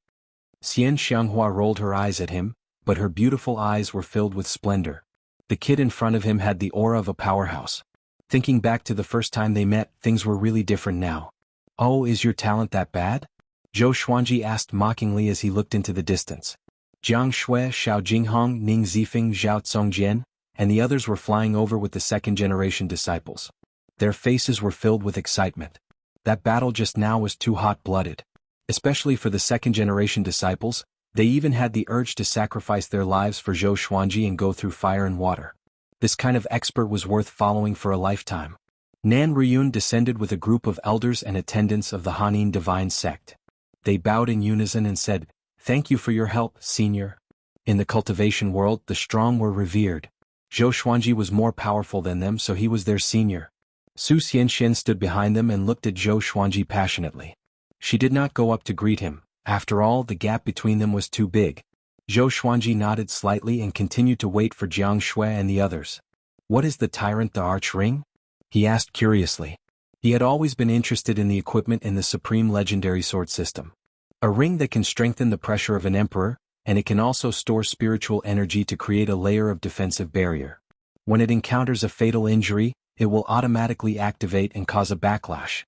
Xian Xianghua rolled her eyes at him, but her beautiful eyes were filled with splendor. The kid in front of him had the aura of a powerhouse. Thinking back to the first time they met, things were really different now. "Oh, is your talent that bad?" Zhou Xuanji asked mockingly as he looked into the distance. Jiang Shui, Xiao Jinghong, Ning Zifeng, Zhao Tsongjian, and the others were flying over with the second-generation disciples. Their faces were filled with excitement. That battle just now was too hot-blooded. Especially for the second-generation disciples, they even had the urge to sacrifice their lives for Zhou Xuanji and go through fire and water. This kind of expert was worth following for a lifetime. Nan Riyun descended with a group of elders and attendants of the Hanin divine sect. They bowed in unison and said, "Thank you for your help, senior." In the cultivation world, the strong were revered. Zhou Xuanji was more powerful than them, so he was their senior. Su Xianxian stood behind them and looked at Zhou Xuanji passionately. She did not go up to greet him. After all, the gap between them was too big. Zhou Xuanji nodded slightly and continued to wait for Jiang Shui and the others. "What is the Tyrant the Arch Ring?" he asked curiously. He had always been interested in the equipment in the supreme legendary sword system. A ring that can strengthen the pressure of an emperor, and it can also store spiritual energy to create a layer of defensive barrier. When it encounters a fatal injury, it will automatically activate and cause a backlash.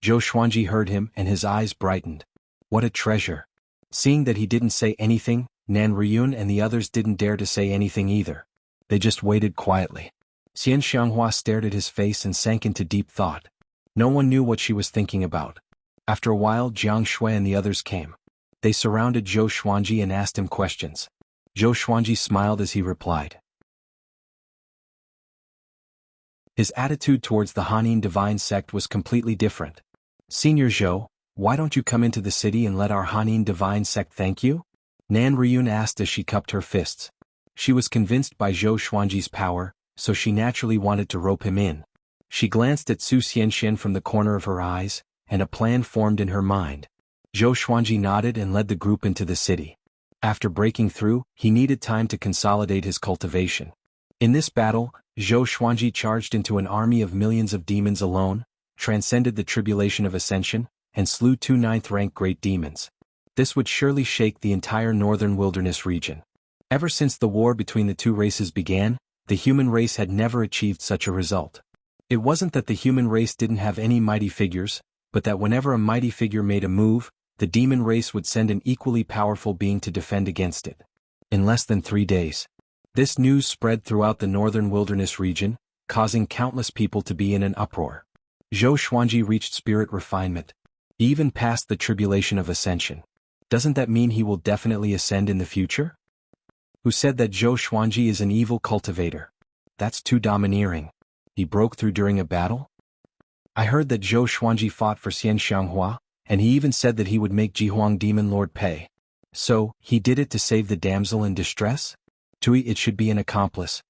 Zhou Xuanji heard him and his eyes brightened. What a treasure. Seeing that he didn't say anything, Nan Riyun and the others didn't dare to say anything either. They just waited quietly. Xian Xianghua stared at his face and sank into deep thought. No one knew what she was thinking about. After a while, Jiang Shui and the others came. They surrounded Zhou Xuanji and asked him questions. Zhou Xuanji smiled as he replied. His attitude towards the Hanin divine sect was completely different. "Senior Zhou, why don't you come into the city and let our Hanin divine sect thank you?" Nan Riyun asked as she cupped her fists. She was convinced by Zhou Xuanji's power, so she naturally wanted to rope him in. She glanced at Su Xianxian from the corner of her eyes, and a plan formed in her mind. Zhou Xuanji nodded and led the group into the city. After breaking through, he needed time to consolidate his cultivation. In this battle, Zhou Xuanji charged into an army of millions of demons alone, transcended the tribulation of ascension, and slew 2 ninth-rank great demons. This would surely shake the entire northern wilderness region. Ever since the war between the two races began, the human race had never achieved such a result. It wasn't that the human race didn't have any mighty figures, but that whenever a mighty figure made a move, the demon race would send an equally powerful being to defend against it. In less than 3 days. This news spread throughout the northern wilderness region, causing countless people to be in an uproar. Zhou Xuanji reached spirit refinement. He even passed the tribulation of ascension. Doesn't that mean he will definitely ascend in the future? Who said that Zhou Xuanji is an evil cultivator? That's too domineering. He broke through during a battle? I heard that Zhou Xuanji fought for Xian Xianghua, and he even said that he would make Jihuang Demon Lord pay. So, he did it to save the damsel in distress? It should be an accomplice.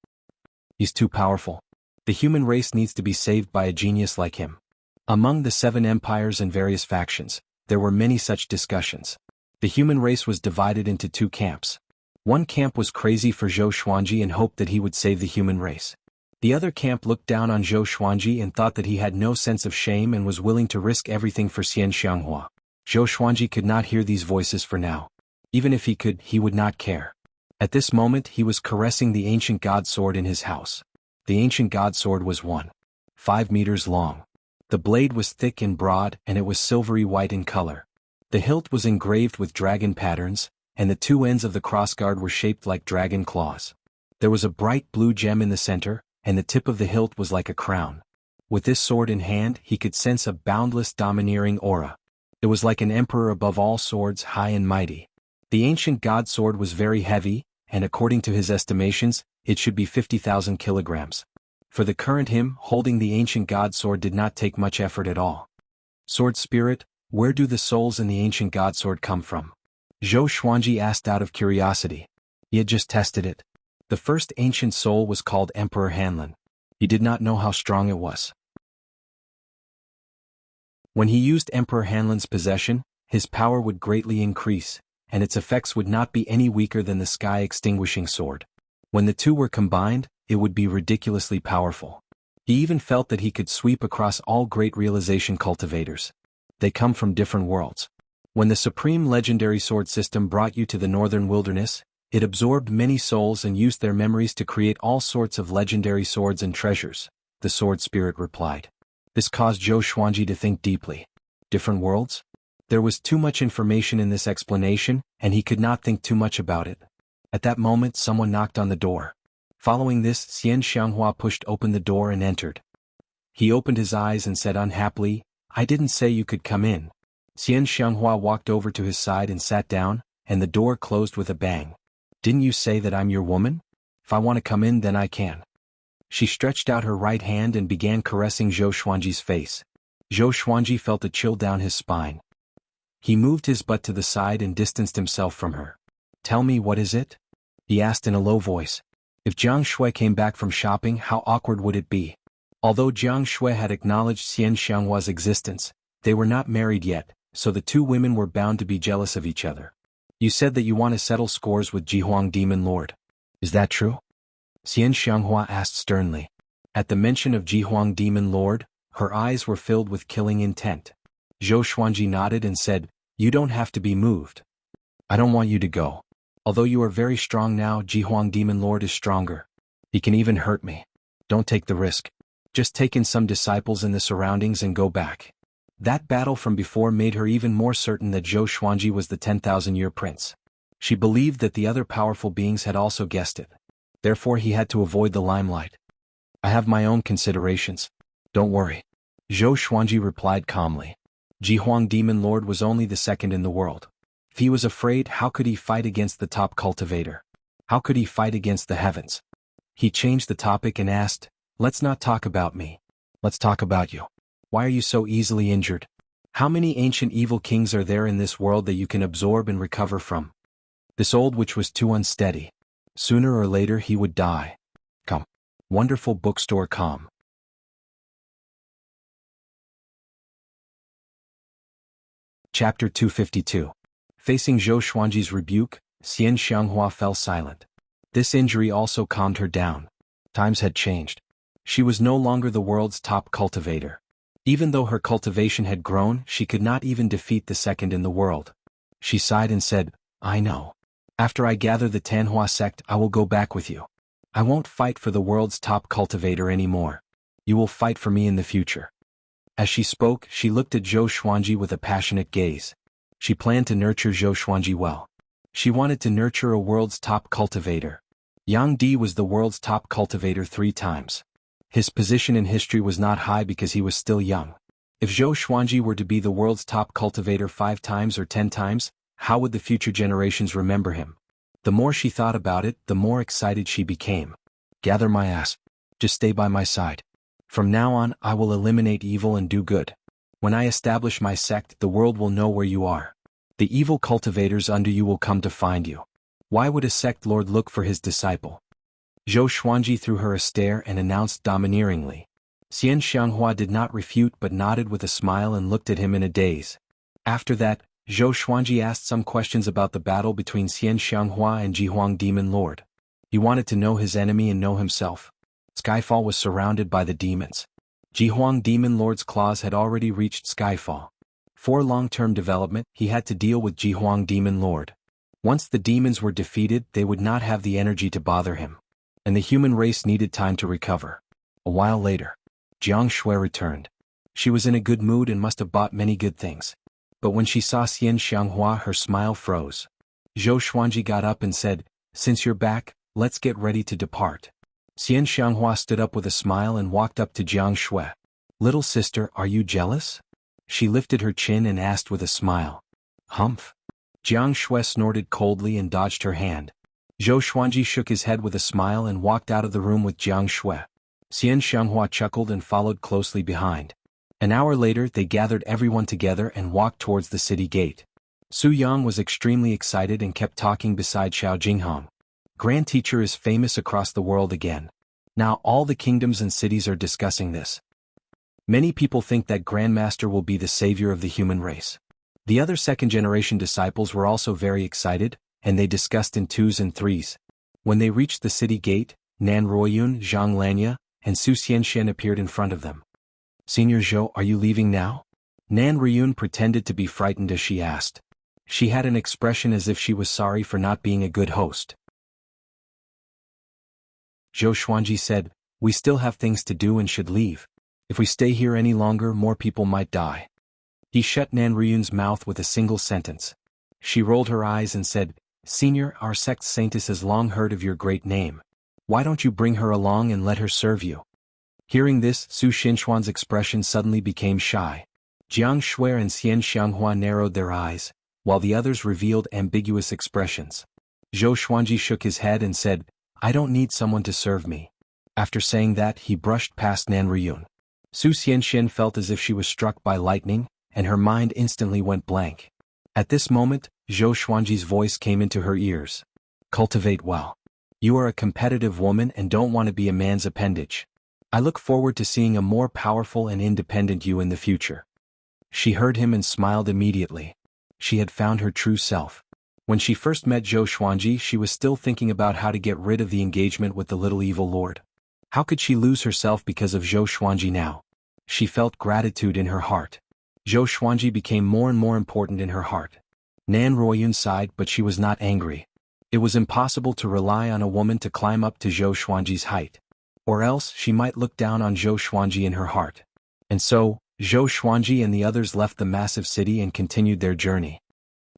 He's too powerful. The human race needs to be saved by a genius like him. Among the 7 empires and various factions, there were many such discussions. The human race was divided into 2 camps. One camp was crazy for Zhou Xuanji and hoped that he would save the human race. The other camp looked down on Zhou Xuanji and thought that he had no sense of shame and was willing to risk everything for Xian Xianghua. Zhou Xuanji could not hear these voices for now. Even if he could, he would not care. At this moment he was caressing the ancient god sword in his house. The ancient god sword was 1.5 meters long. The blade was thick and broad and it was silvery white in color. The hilt was engraved with dragon patterns, and the 2 ends of the crossguard were shaped like dragon claws. There was a bright blue gem in the center, and the tip of the hilt was like a crown. With this sword in hand he could sense a boundless domineering aura. It was like an emperor above all swords, high and mighty. The ancient god sword was very heavy, and according to his estimations, it should be 50,000 kilograms. For the current him, holding the ancient god sword did not take much effort at all. Sword spirit, where do the souls in the ancient god sword come from? Zhou Xuanji asked out of curiosity. He had just tested it. The first ancient soul was called Emperor Hanlin. He did not know how strong it was. When he used Emperor Hanlin's possession, his power would greatly increase, and its effects would not be any weaker than the sky-extinguishing sword. When the 2 were combined, it would be ridiculously powerful. He even felt that he could sweep across all great realization cultivators. They come from different worlds. When the supreme legendary sword system brought you to the northern wilderness, it absorbed many souls and used their memories to create all sorts of legendary swords and treasures, the sword spirit replied. This caused Zhou Xuanji to think deeply. Different worlds? There was too much information in this explanation, and he could not think too much about it. At that moment someone knocked on the door. Following this, Xian Xianghua pushed open the door and entered. He opened his eyes and said unhappily, "I didn't say you could come in." Xian Xianghua walked over to his side and sat down, and the door closed with a bang. "Didn't you say that I'm your woman? If I want to come in then I can." She stretched out her right hand and began caressing Zhou Xuanji's face. Zhou Xuanji felt a chill down his spine. He moved his butt to the side and distanced himself from her. "Tell me, what is it?" he asked in a low voice. If Jiang Shui came back from shopping, how awkward would it be? Although Jiang Shui had acknowledged Xian Xianghua's existence, they were not married yet, so the 2 women were bound to be jealous of each other. "You said that you want to settle scores with Jihuang Demon Lord. Is that true?" Xian Xianghua asked sternly. At the mention of Jihuang Demon Lord, her eyes were filled with killing intent. Zhou Xuanji nodded and said, "You don't have to be moved. I don't want you to go. Although you are very strong now, Jihuang Demon Lord is stronger. He can even hurt me. Don't take the risk. Just take in some disciples in the surroundings and go back." That battle from before made her even more certain that Zhou Xuanji was the 10,000-year prince. She believed that the other powerful beings had also guessed it. Therefore he had to avoid the limelight. "I have my own considerations. Don't worry." Zhou Xuanji replied calmly. Jihuang Demon Lord was only the 2nd in the world. If he was afraid, how could he fight against the top cultivator? How could he fight against the heavens? He changed the topic and asked, "Let's not talk about me. Let's talk about you. Why are you so easily injured? How many ancient evil kings are there in this world that you can absorb and recover from?" This old witch was too unsteady. Sooner or later he would die. Come. Wonderful bookstore. Com. Chapter 252. Facing Zhou Xuanji's rebuke, Xian Xianghua fell silent. This injury also calmed her down. Times had changed. She was no longer the world's top cultivator. Even though her cultivation had grown, she could not even defeat the second in the world. She sighed and said, I know. After I gather the Tanhua sect, I will go back with you. I won't fight for the world's top cultivator anymore. You will fight for me in the future. As she spoke, she looked at Zhou Xuanji with a passionate gaze. She planned to nurture Zhou Xuanji well. She wanted to nurture a world's top cultivator. Yang Di was the world's top cultivator 3 times. His position in history was not high because he was still young. If Zhou Xuanji were to be the world's top cultivator 5 times or 10 times, how would the future generations remember him? The more she thought about it, the more excited she became. Gather my ass. Just stay by my side. From now on, I will eliminate evil and do good. When I establish my sect, the world will know where you are. The evil cultivators under you will come to find you. Why would a sect lord look for his disciple? Zhou Xuanji threw her a stare and announced domineeringly. Xian Xianghua did not refute but nodded with a smile and looked at him in a daze. After that, Zhou Xuanji asked some questions about the battle between Xian Xianghua and Jihuang Demon Lord. He wanted to know his enemy and know himself. Skyfall was surrounded by the demons. Jihuang Demon Lord's claws had already reached Skyfall. For long-term development, he had to deal with Jihuang Demon Lord. Once the demons were defeated, they would not have the energy to bother him. And the human race needed time to recover. A while later, Jiang Shui returned. She was in a good mood and must have bought many good things. But when she saw Xian Xianghua, her smile froze. Zhou Xuanji got up and said, Since you're back, let's get ready to depart. Xian Xianghua stood up with a smile and walked up to Jiang Shui. Little sister, are you jealous? She lifted her chin and asked with a smile. Humph. Jiang Shui snorted coldly and dodged her hand. Zhou Xuanji shook his head with a smile and walked out of the room with Jiang Shui. Xian Xianghua chuckled and followed closely behind. An hour later, they gathered everyone together and walked towards the city gate. Su Yang was extremely excited and kept talking beside Xiao Jinghong. Grand Teacher is famous across the world again. Now all the kingdoms and cities are discussing this. Many people think that Grandmaster will be the savior of the human race. The other second-generation disciples were also very excited, and they discussed in 2s and 3s. When they reached the city gate, Nan Ruoyun, Zhang Lanya, and Su Xianxian appeared in front of them. Senior Zhou, are you leaving now? Nan Ruoyun pretended to be frightened as she asked. She had an expression as if she was sorry for not being a good host. Zhou Xuanji said, We still have things to do and should leave. If we stay here any longer, more people might die. He shut Nan Ruoyun's mouth with a single sentence. She rolled her eyes and said, Senior, our sect's saintess has long heard of your great name. Why don't you bring her along and let her serve you? Hearing this, Su Xinchuan's expression suddenly became shy. Jiang Shui and Xian Xianghua narrowed their eyes, while the others revealed ambiguous expressions. Zhou Xuanji shook his head and said, I don't need someone to serve me. After saying that, he brushed past Nan Ruoyun. Su Xianxian felt as if she was struck by lightning, and her mind instantly went blank. At this moment, Zhou Xuanji's voice came into her ears. Cultivate well. You are a competitive woman and don't want to be a man's appendage. I look forward to seeing a more powerful and independent you in the future. She heard him and smiled immediately. She had found her true self. When she first met Zhou Xuanji, she was still thinking about how to get rid of the engagement with the little evil lord. How could she lose herself because of Zhou Xuanji now? She felt gratitude in her heart. Zhou Xuanji became more and more important in her heart. Nan Ruoyun sighed, but she was not angry. It was impossible to rely on a woman to climb up to Zhou Xuanji's height. Or else she might look down on Zhou Xuanji in her heart. And so, Zhou Xuanji and the others left the massive city and continued their journey.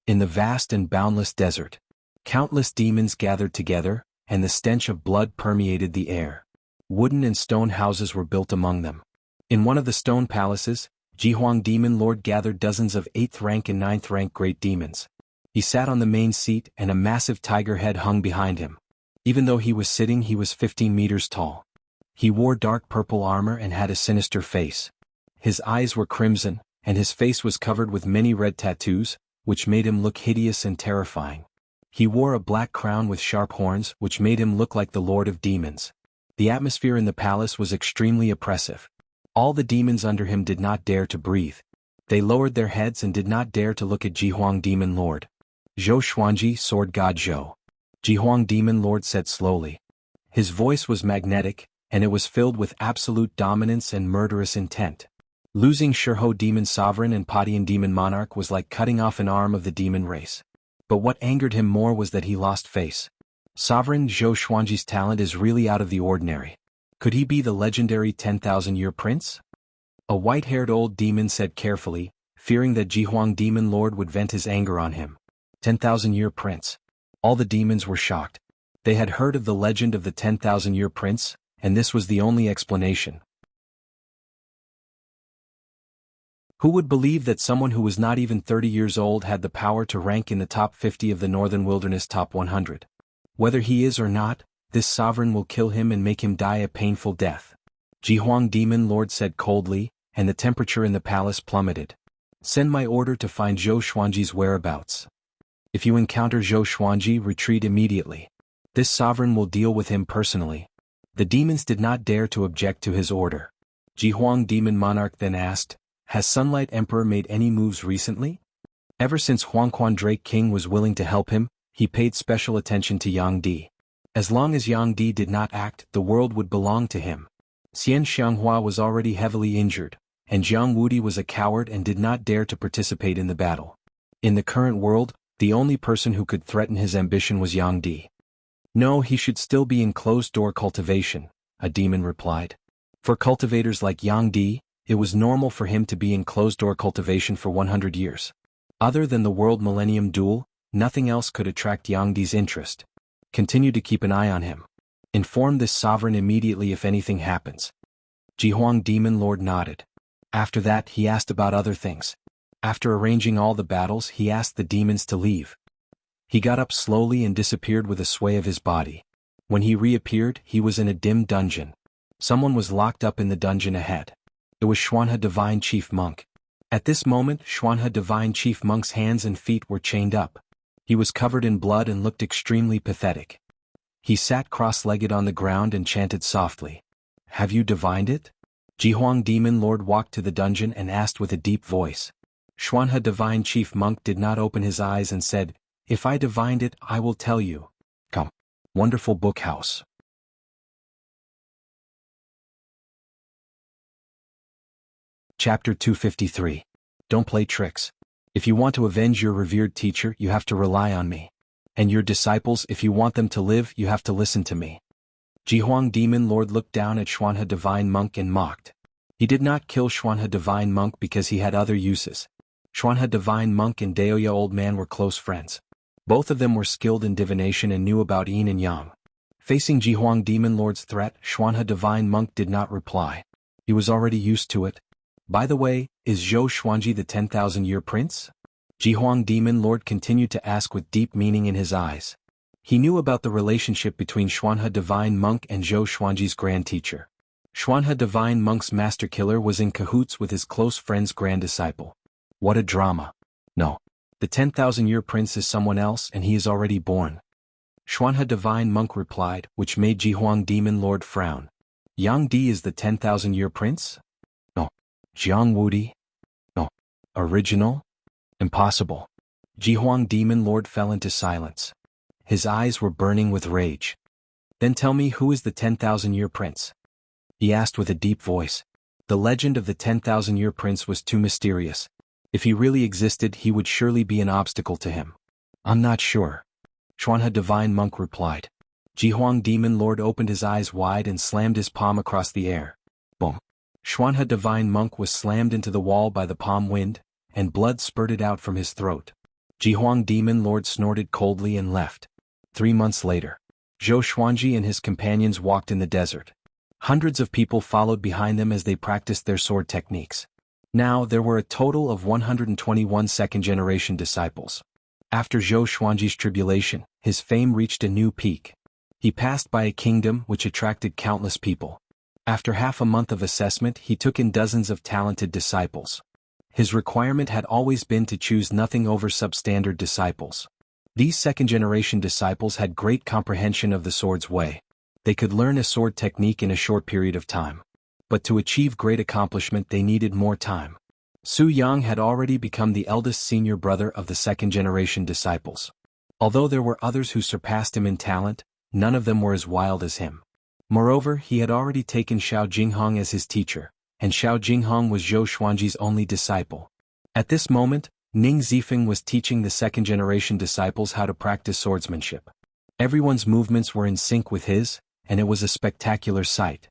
In the vast and boundless desert, countless demons gathered together, and the stench of blood permeated the air. Wooden and stone houses were built among them. In one of the stone palaces, Jihuang Demon Lord gathered dozens of 8th rank and 9th rank great demons. He sat on the main seat and a massive tiger head hung behind him. Even though he was sitting, he was 15 meters tall. He wore dark purple armor and had a sinister face. His eyes were crimson, and his face was covered with many red tattoos, which made him look hideous and terrifying. He wore a black crown with sharp horns, which made him look like the Lord of Demons. The atmosphere in the palace was extremely oppressive. All the demons under him did not dare to breathe. They lowered their heads and did not dare to look at Jihuang Demon Lord. Zhou Xuanji, Sword God Zhou. Jihuang Demon Lord said slowly. His voice was magnetic, and it was filled with absolute dominance and murderous intent. Losing Shurho Demon Sovereign and Padian Demon Monarch was like cutting off an arm of the demon race. But what angered him more was that he lost face. Sovereign Zhou Xuanji's talent is really out of the ordinary. Could he be the legendary 10,000-year prince? A white-haired old demon said carefully, fearing that Jihuang Demon Lord would vent his anger on him. 10,000-year prince. All the demons were shocked. They had heard of the legend of the 10,000-year prince, and this was the only explanation. Who would believe that someone who was not even 30 years old had the power to rank in the top 50 of the Northern Wilderness top 100? Whether he is or not, this sovereign will kill him and make him die a painful death. Jihuang Demon Lord said coldly, and the temperature in the palace plummeted. Send my order to find Zhou Xuanji's whereabouts. If you encounter Zhou Xuanji, retreat immediately. This sovereign will deal with him personally. The demons did not dare to object to his order. Jihuang Demon Monarch then asked, has Sunlight Emperor made any moves recently? Ever since Huangquan Drake King was willing to help him, he paid special attention to Yang Di. As long as Yang Di did not act, the world would belong to him. Xian Xianghua was already heavily injured, and Jiang Wudi was a coward and did not dare to participate in the battle. In the current world, the only person who could threaten his ambition was Yang Di. No, he should still be in closed-door cultivation, a demon replied. For cultivators like Yang Di, it was normal for him to be in closed-door cultivation for 100 years. Other than the World Millennium Duel, nothing else could attract Yang Di's interest. Continue to keep an eye on him. Inform this sovereign immediately if anything happens. Jihuang Demon Lord nodded. After that, he asked about other things. After arranging all the battles, he asked the demons to leave. He got up slowly and disappeared with a sway of his body. When he reappeared, he was in a dim dungeon. Someone was locked up in the dungeon ahead. It was Xuanhe Divine Chief Monk. At this moment, Xuanhe Divine Chief Monk's hands and feet were chained up. He was covered in blood and looked extremely pathetic. He sat cross-legged on the ground and chanted softly. Have you divined it? Jihuang Demon Lord walked to the dungeon and asked with a deep voice. Xuanhe Divine Chief Monk did not open his eyes and said, if I divined it, I will tell you. Come. Wonderful book house. Chapter 253. Don't play tricks. If you want to avenge your revered teacher, you have to rely on me. And your disciples, if you want them to live, you have to listen to me. Jihuang Demon Lord looked down at Xuanhe Divine Monk and mocked. He did not kill Xuanhe Divine Monk because he had other uses. Xuanhe Divine Monk and Daoya Old Man were close friends. Both of them were skilled in divination and knew about yin and yang. Facing Jihuang Demon Lord's threat, Xuanhe Divine Monk did not reply. He was already used to it. By the way, is Zhou Xuanji the 10,000-year prince? Jihuang Demon Lord continued to ask with deep meaning in his eyes. He knew about the relationship between Xuanhe Divine Monk and Zhou Xuanji's grand teacher. Xuanhe Divine Monk's master killer was in cahoots with his close friend's grand disciple. What a drama. No. The 10,000-year prince is someone else and he is already born. Xuanhe Divine Monk replied, which made Jihuang Demon Lord frown. Yang Di is the 10,000-year prince? No. Jiang Wudi? No. Original? Impossible. Jihuang Demon Lord fell into silence. His eyes were burning with rage. Then tell me, who is the 10,000-year prince? He asked with a deep voice. The legend of the 10,000-year prince was too mysterious. If he really existed, he would surely be an obstacle to him. I'm not sure. Xuanhe Divine Monk replied. Jihuang Demon Lord opened his eyes wide and slammed his palm across the air. Boom. Xuanhe Divine Monk was slammed into the wall by the palm wind, and blood spurted out from his throat. Jihuang Demon Lord snorted coldly and left. 3 months later, Zhou Xuanji and his companions walked in the desert. Hundreds of people followed behind them as they practiced their sword techniques. Now there were a total of 121 second-generation disciples. After Zhou Xuanji's tribulation, his fame reached a new peak. He passed by a kingdom which attracted countless people. After half a month of assessment, he took in dozens of talented disciples. His requirement had always been to choose nothing over substandard disciples. These second-generation disciples had great comprehension of the sword's way. They could learn a sword technique in a short period of time. But to achieve great accomplishment they needed more time. Su Yang had already become the eldest senior brother of the second-generation disciples. Although there were others who surpassed him in talent, none of them were as wild as him. Moreover, he had already taken Xiao Jinghong as his teacher, and Xiao Jinghong was Zhou Xuanji's only disciple. At this moment, Ning Zifeng was teaching the second-generation disciples how to practice swordsmanship. Everyone's movements were in sync with his, and it was a spectacular sight.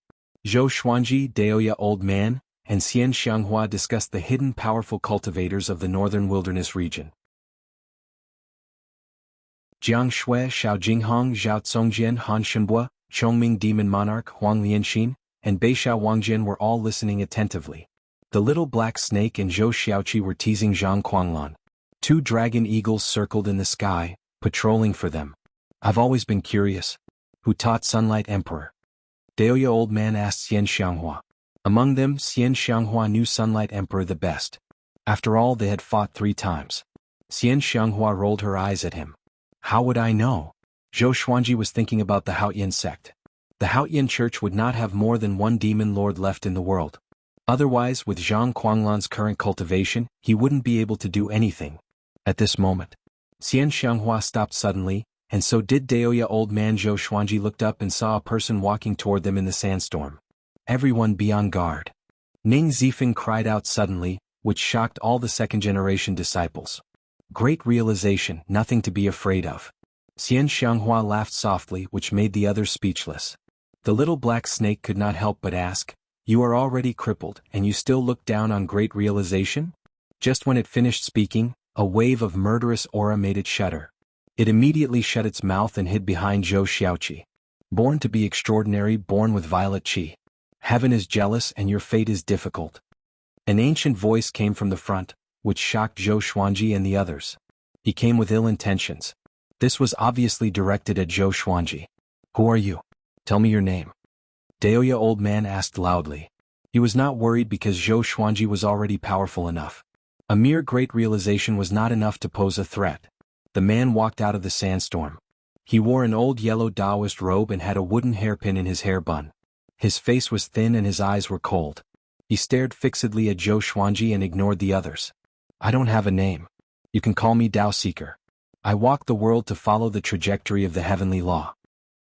Zhou Xuanji, Daoya Old Man, and Xian Xianghua discussed the hidden powerful cultivators of the northern wilderness region. Jiang Shui, Xiao Jinghong, Zhao Congjian, Han Shenbua, Chongming Demon Monarch, Huang Lianxin, and Beixiao Wangjian were all listening attentively. The little black snake and Zhou Xiaoqi were teasing Zhang Kuanglan. 2 dragon eagles circled in the sky, patrolling for them. I've always been curious. Who taught Sunlight Emperor? Daoya Old Man asked Xian Xianghua. Among them, Xian Xianghua knew Sunlight Emperor the best. After all, they had fought 3 times. Xian Xianghua rolled her eyes at him. How would I know? Zhou Xuanji was thinking about the Haotian sect. The Haotian church would not have more than 1 demon lord left in the world. Otherwise, with Zhang Kuanglan's current cultivation, he wouldn't be able to do anything. At this moment, Xian Xianghua stopped suddenly, and so did Daoya Old Man. Zhou Xuanji looked up and saw a person walking toward them in the sandstorm. Everyone be on guard. Ning Zifeng cried out suddenly, which shocked all the second-generation disciples. Great realization, nothing to be afraid of. Xian Xianghua laughed softly, which made the others speechless. The little black snake could not help but ask, "You are already crippled, and you still look down on great realization?" Just when it finished speaking, a wave of murderous aura made it shudder. It immediately shut its mouth and hid behind Zhou Xiaoqi. Born to be extraordinary, born with violet qi. Heaven is jealous and your fate is difficult. An ancient voice came from the front, which shocked Zhou Xuanji and the others. He came with ill intentions. This was obviously directed at Zhou Xuanji. Who are you? Tell me your name. Daoya Old Man asked loudly. He was not worried because Zhou Xuanji was already powerful enough. A mere great realization was not enough to pose a threat. The man walked out of the sandstorm. He wore an old yellow Taoist robe and had a wooden hairpin in his hair bun. His face was thin and his eyes were cold. He stared fixedly at Zhou Xuanji and ignored the others. I don't have a name. You can call me Tao Seeker. I walk the world to follow the trajectory of the heavenly law.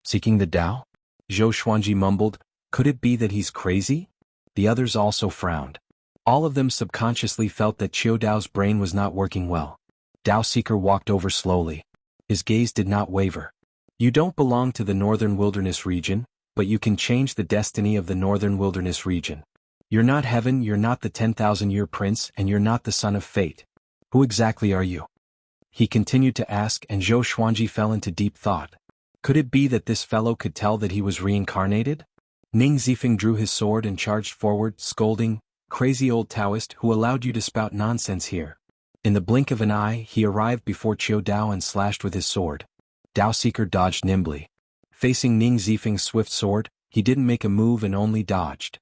Seeking the Tao? Zhou Xuanji mumbled. Could it be that he's crazy? The others also frowned. All of them subconsciously felt that Qiu Dao's brain was not working well. Tao Seeker walked over slowly. His gaze did not waver. You don't belong to the northern wilderness region, but you can change the destiny of the northern wilderness region. You're not heaven, you're not the 10,000-year prince, and you're not the son of fate. Who exactly are you? He continued to ask, and Zhou Xuanji fell into deep thought. Could it be that this fellow could tell that he was reincarnated? Ning Zifeng drew his sword and charged forward, scolding, "Crazy old Taoist, who allowed you to spout nonsense here?" In the blink of an eye, he arrived before Qiu Dao and slashed with his sword. Tao Seeker dodged nimbly. Facing Ning Zifeng's swift sword, he didn't make a move and only dodged.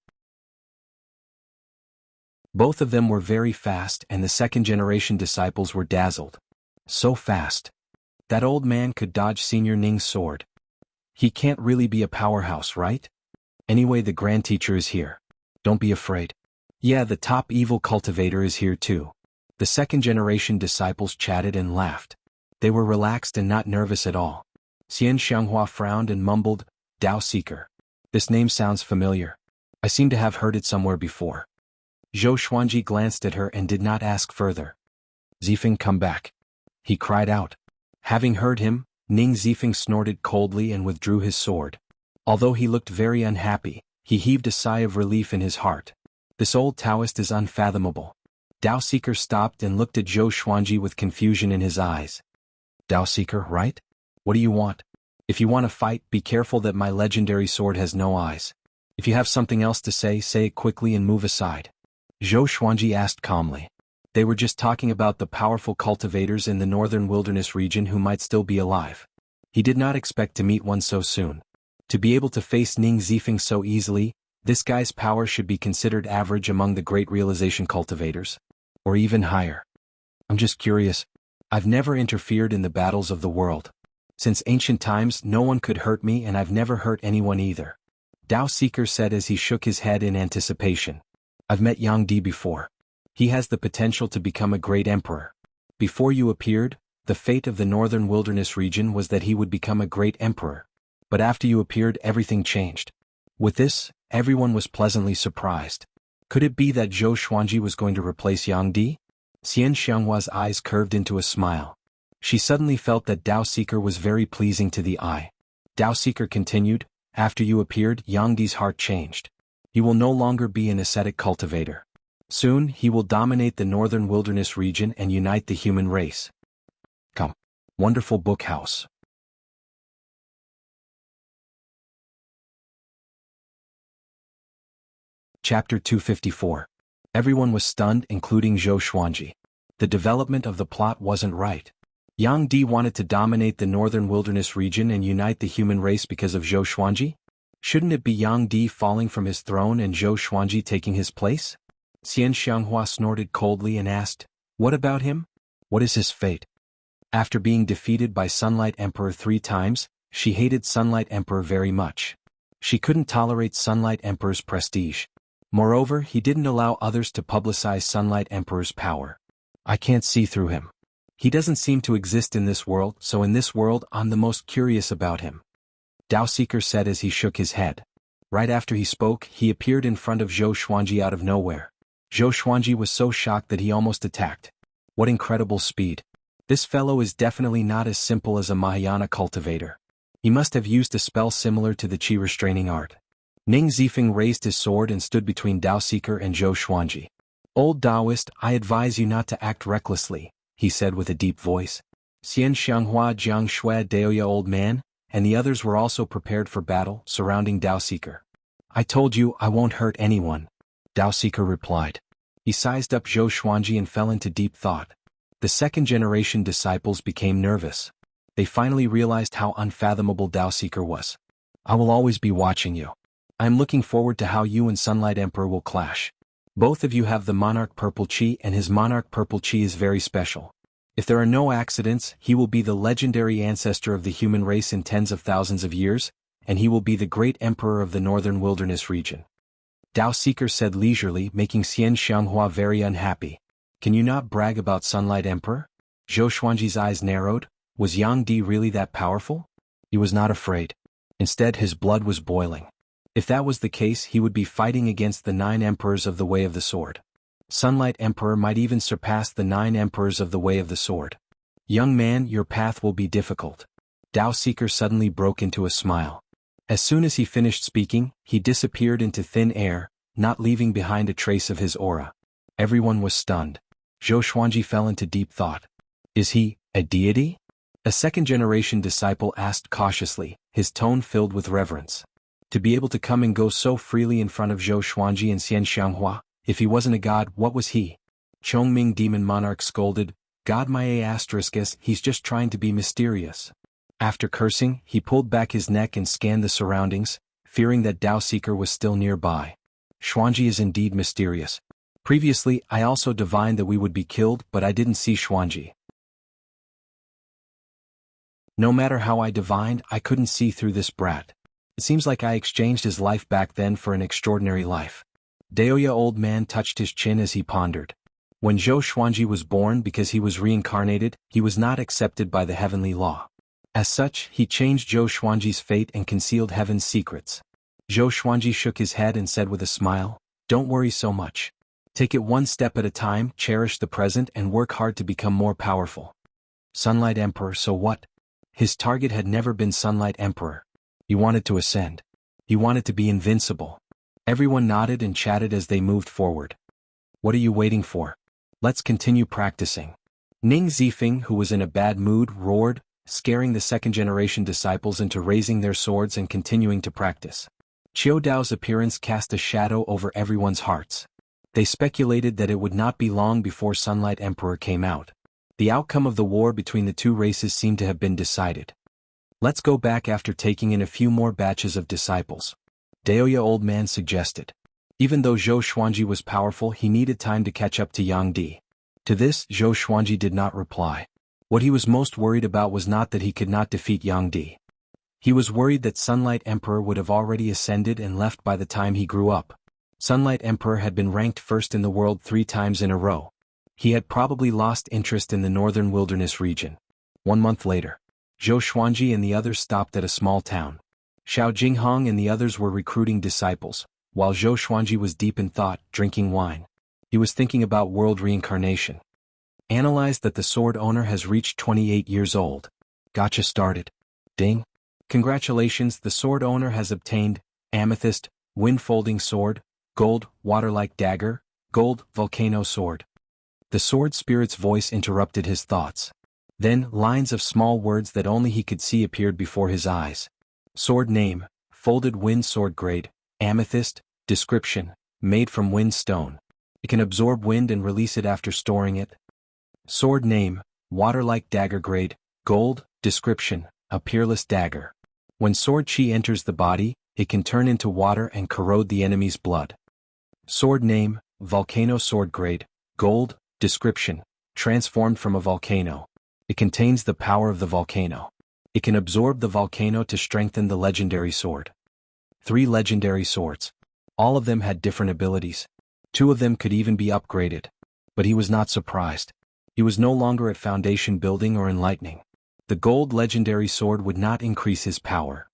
Both of them were very fast, and the second-generation disciples were dazzled. So fast. That old man could dodge Senior Ning's sword. He can't really be a powerhouse, right? Anyway, the Grand Teacher is here. Don't be afraid. Yeah, the top evil cultivator is here too. The second-generation disciples chatted and laughed. They were relaxed and not nervous at all. Xian Xianghua frowned and mumbled, Tao Seeker. This name sounds familiar. I seem to have heard it somewhere before. Zhou Xuanji glanced at her and did not ask further. Zifeng, come back. He cried out. Having heard him, Ning Zifeng snorted coldly and withdrew his sword. Although he looked very unhappy, he heaved a sigh of relief in his heart. This old Taoist is unfathomable. Tao Seeker stopped and looked at Zhou Xuanji with confusion in his eyes. Tao Seeker, right? What do you want? If you want to fight, be careful that my legendary sword has no eyes. If you have something else to say it quickly and move aside. Zhou Xuanji asked calmly. They were just talking about the powerful cultivators in the northern wilderness region who might still be alive. He did not expect to meet one so soon. To be able to face Ning Zifeng so easily, this guy's power should be considered average among the great realization cultivators. Or even higher. I'm just curious. I've never interfered in the battles of the world. Since ancient times, no one could hurt me, and I've never hurt anyone either. Tao Seeker said as he shook his head in anticipation. I've met Yang Di before. He has the potential to become a great emperor. Before you appeared, the fate of the northern wilderness region was that he would become a great emperor. But after you appeared, everything changed. With this, everyone was pleasantly surprised. Could it be that Zhou Xuanji was going to replace Yang Di? Xian Xianghua's eyes curved into a smile. She suddenly felt that Dao Seeker was very pleasing to the eye. Dao Seeker continued, after you appeared, Yang Di's heart changed. He will no longer be an ascetic cultivator. Soon, he will dominate the northern wilderness region and unite the human race. Come. Wonderful book house. Chapter 254. Everyone was stunned, including Zhou Xuanji. The development of the plot wasn't right. Yang Di wanted to dominate the northern wilderness region and unite the human race because of Zhou Xuanji? Shouldn't it be Yang Di falling from his throne and Zhou Xuanji taking his place? Xian Xianghua snorted coldly and asked, what about him? What is his fate? After being defeated by Sunlight Emperor 3 times, she hated Sunlight Emperor very much. She couldn't tolerate Sunlight Emperor's prestige. Moreover, he didn't allow others to publicize Sunlight Emperor's power. I can't see through him. He doesn't seem to exist in this world, so in this world I'm the most curious about him. Dao Seeker said as he shook his head. Right after he spoke, he appeared in front of Zhou Xuanji out of nowhere. Zhou Xuanji was so shocked that he almost attacked. What incredible speed. This fellow is definitely not as simple as a Mahayana cultivator. He must have used a spell similar to the Qi restraining art. Ning Zifeng raised his sword and stood between Dao Seeker and Zhou Xuanji. Old Taoist, I advise you not to act recklessly, he said with a deep voice. Xian Xianghua, Jiang Shui, Daoya old man, and the others were also prepared for battle, surrounding Dao Seeker. I told you I won't hurt anyone, Dao Seeker replied. He sized up Zhou Xuanji and fell into deep thought. The second-generation disciples became nervous. They finally realized how unfathomable Dao Seeker was. I will always be watching you. I am looking forward to how you and Sunlight Emperor will clash. Both of you have the Monarch Purple Qi, and his Monarch Purple Qi is very special. If there are no accidents, he will be the legendary ancestor of the human race in tens of thousands of years, and he will be the great emperor of the northern wilderness region. Dao Seeker said leisurely, making Xian Xianghua very unhappy. Can you not brag about Sunlight Emperor? Zhou Xuanji's eyes narrowed. Was Yang Di really that powerful? He was not afraid. Instead, his blood was boiling. If that was the case, he would be fighting against the 9 emperors of the Way of the Sword. Sunlight Emperor might even surpass the 9 emperors of the Way of the Sword. Young man, your path will be difficult. Dao Seeker suddenly broke into a smile. As soon as he finished speaking, he disappeared into thin air, not leaving behind a trace of his aura. Everyone was stunned. Zhou Xuanji fell into deep thought. Is he a deity? A second-generation disciple asked cautiously, his tone filled with reverence. To be able to come and go so freely in front of Zhou Xuanji and Xian Xianghua, if he wasn't a god, what was he? Chongming Demon Monarch scolded, God my A**s, he's just trying to be mysterious. After cursing, he pulled back his neck and scanned the surroundings, fearing that Dao Seeker was still nearby. Xuanji is indeed mysterious. Previously, I also divined that we would be killed, but I didn't see Xuanji. No matter how I divined, I couldn't see through this brat. It seems like I exchanged his life back then for an extraordinary life. Daoya old man touched his chin as he pondered. When Zhou Xuanji was born, because he was reincarnated, he was not accepted by the heavenly law. As such, he changed Zhou Xuanji's fate and concealed heaven's secrets. Zhou Xuanji shook his head and said with a smile, don't worry so much. Take it one step at a time, cherish the present and work hard to become more powerful. Sunlight Emperor, so what? His target had never been Sunlight Emperor. He wanted to ascend. He wanted to be invincible. Everyone nodded and chatted as they moved forward. What are you waiting for? Let's continue practicing. Ning Zifeng, who was in a bad mood, roared, scaring the second-generation disciples into raising their swords and continuing to practice. Qiu Dao's appearance cast a shadow over everyone's hearts. They speculated that it would not be long before Sunlight Emperor came out. The outcome of the war between the two races seemed to have been decided. Let's go back after taking in a few more batches of disciples. Daoya old man suggested. Even though Zhou Xuanji was powerful, he needed time to catch up to Yang Di. To this, Zhou Xuanji did not reply. What he was most worried about was not that he could not defeat Yang Di. He was worried that Sunlight Emperor would have already ascended and left by the time he grew up. Sunlight Emperor had been ranked first in the world 3 times in a row. He had probably lost interest in the northern wilderness region. 1 month later, Zhou Xuanji and the others stopped at a small town. Xiao Jinghong and the others were recruiting disciples, while Zhou Xuanji was deep in thought, drinking wine. He was thinking about world reincarnation. Analyzed that the sword owner has reached 28 years old. Gotcha started. Ding. Congratulations, the sword owner has obtained amethyst, wind-folding sword, gold, water-like dagger, gold, volcano sword. The sword spirit's voice interrupted his thoughts. Then, lines of small words that only he could see appeared before his eyes. Sword name, folded wind sword grade, amethyst, description, made from wind stone. It can absorb wind and release it after storing it. Sword name, water-like dagger grade, gold, description, a peerless dagger. When sword chi enters the body, it can turn into water and corrode the enemy's blood. Sword name, volcano sword grade, gold, description, transformed from a volcano. It contains the power of the volcano. It can absorb the volcano to strengthen the legendary sword. 3 legendary swords. All of them had different abilities. 2 of them could even be upgraded. But he was not surprised. He was no longer at foundation building or enlightening. The gold legendary sword would not increase his power.